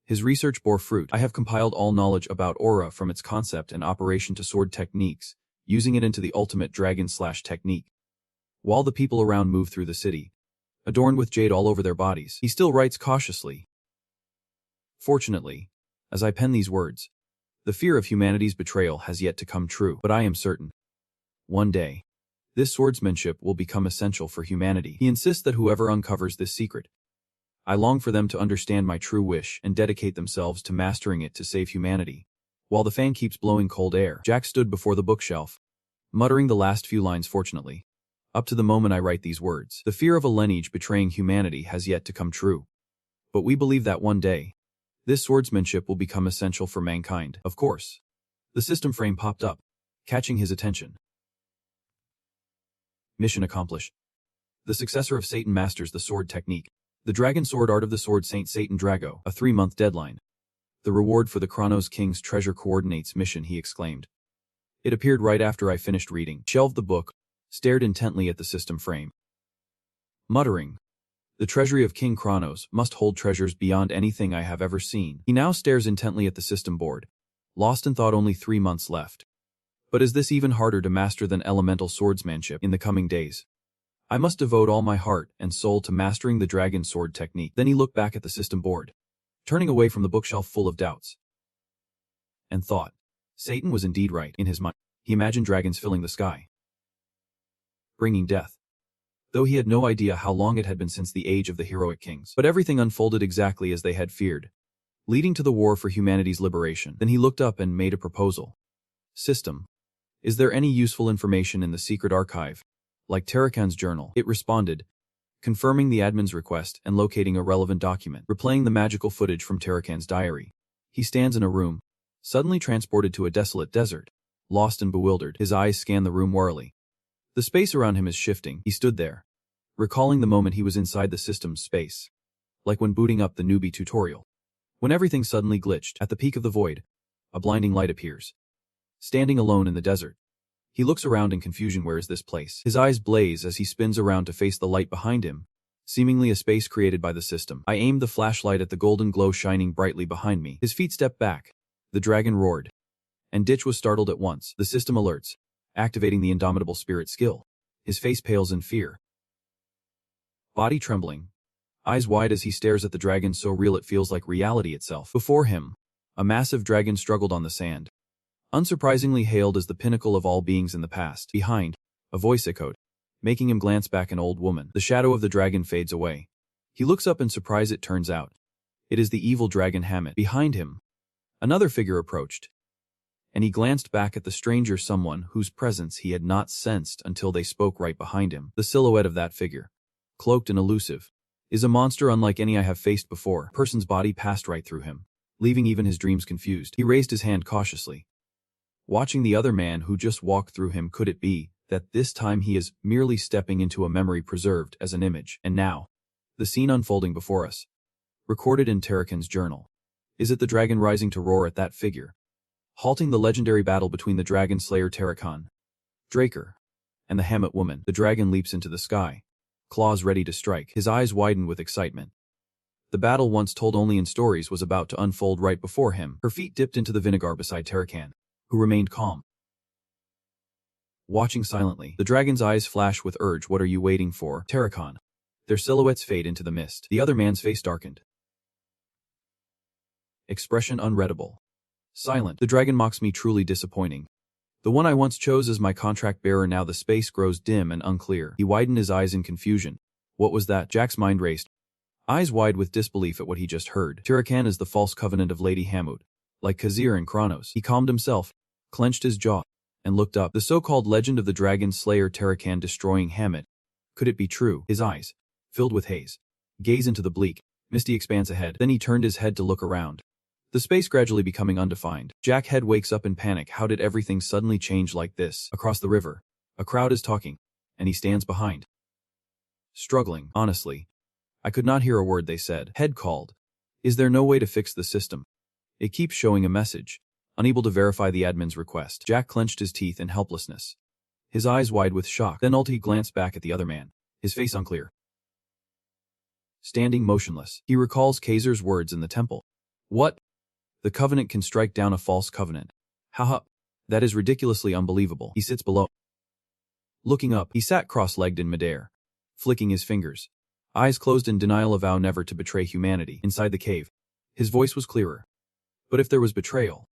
his research bore fruit. I have compiled all knowledge about aura from its concept and operation to sword techniques, using it into the ultimate dragon/technique. While the people around move through the city, adorned with jade all over their bodies, he still writes cautiously. Fortunately, as I pen these words, the fear of humanity's betrayal has yet to come true. But I am certain, one day, this swordsmanship will become essential for humanity. He insists that whoever uncovers this secret, I long for them to understand my true wish and dedicate themselves to mastering it to save humanity. While the fan keeps blowing cold air, Jack stood before the bookshelf, muttering the last few lines. Fortunately, up to the moment I write these words, the fear of a lineage betraying humanity has yet to come true. But we believe that one day, this swordsmanship will become essential for mankind. Of course, the system frame popped up, catching his attention. Mission accomplished. The successor of Satan masters the sword technique. The dragon sword art of the sword Saint Satan Drago. A 3-month deadline. The reward for the Kronos King's treasure coordinates mission, he exclaimed. It appeared right after I finished reading, shelved the book, stared intently at the system frame. Muttering, the treasury of King Kronos must hold treasures beyond anything I have ever seen. He now stares intently at the system board, lost in thought. Only 3 months left. But is this even harder to master than elemental swordsmanship in the coming days? I must devote all my heart and soul to mastering the dragon sword technique. Then he looked back at the system board, turning away from the bookshelf full of doubts, and thought, Satan was indeed right. In his mind, he imagined dragons filling the sky, bringing death, though he had no idea how long it had been since the age of the heroic kings. But everything unfolded exactly as they had feared, leading to the war for humanity's liberation. Then he looked up and made a proposal. System, is there any useful information in the secret archive, like Tarakan's journal? It responded, confirming the admin's request and locating a relevant document, replaying the magical footage from Tarakan's diary. He stands in a room, suddenly transported to a desolate desert. Lost and bewildered, his eyes scan the room warily. The space around him is shifting. He stood there, recalling the moment he was inside the system's space. like when booting up the newbie tutorial. When everything suddenly glitched, at the peak of the void, a blinding light appears. Standing alone in the desert, he looks around in confusion. Where is this place? His eyes blaze as he spins around to face the light behind him, seemingly a space created by the system. I aimed the flashlight at the golden glow shining brightly behind me. His feet stepped back. The dragon roared. And Ditch was startled at once. The system alerts, activating the indomitable spirit skill. His face pales in fear. Body trembling. Eyes wide as he stares at the dragon so real it feels like reality itself. Before him, a massive dragon struggled on the sand. Unsurprisingly hailed as the pinnacle of all beings in the past. Behind, a voice echoed, making him glance back. An old woman. The shadow of the dragon fades away. He looks up in surprise. It turns out, it is the evil dragon Hammett. Behind him, another figure approached, and he glanced back at the stranger, someone whose presence he had not sensed until they spoke right behind him. The silhouette of that figure, cloaked and elusive, is a monster unlike any I have faced before. A person's body passed right through him, leaving even his dreams confused. He raised his hand cautiously, watching the other man who just walked through him. Could it be that this time he is merely stepping into a memory preserved as an image? And now, the scene unfolding before us, recorded in Tarakan's journal. Is it the dragon rising to roar at that figure, halting the legendary battle between the dragon slayer Tarakan, Draker, and the Hammett woman? The dragon leaps into the sky, claws ready to strike. His eyes widen with excitement. The battle once told only in stories was about to unfold right before him. Her feet dipped into the vinegar beside Tarakan, who remained calm, watching silently. The dragon's eyes flash with urge. What are you waiting for, Tarakan? Their silhouettes fade into the mist. The other man's face darkened, expression unreadable. Silent. The dragon mocks me. Truly disappointing. The one I once chose as my contract bearer. Now the space grows dim and unclear. He widened his eyes in confusion. What was that? Jack's mind raced, eyes wide with disbelief at what he just heard. Tarakan is the false covenant of Lady Hammut, like Khazir and Kronos. He calmed himself, clenched his jaw, and looked up. The so-called legend of the dragon slayer Tarakan destroying Hammett. Could it be true? His eyes, filled with haze, gaze into the bleak, misty expanse ahead. Then he turned his head to look around, the space gradually becoming undefined. Jack Head wakes up in panic. How did everything suddenly change like this? Across the river, a crowd is talking, and he stands behind, struggling. Honestly, I could not hear a word they said. Head called. Is there no way to fix the system? It keeps showing a message, unable to verify the admin's request. Jack clenched his teeth in helplessness, his eyes wide with shock. Then he glanced back at the other man, his face unclear, standing motionless. He recalls Khazir's words in the temple. What? The covenant can strike down a false covenant. Haha. That is ridiculously unbelievable. He sits below. Looking up, he sat cross-legged in midair, flicking his fingers, eyes closed in denial. A vow never to betray humanity. Inside the cave, his voice was clearer. But if there was betrayal,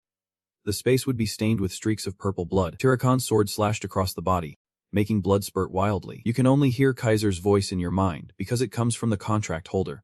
the space would be stained with streaks of purple blood. Tarakan's sword slashed across the body, making blood spurt wildly. You can only hear Kaiser's voice in your mind because it comes from the contract holder.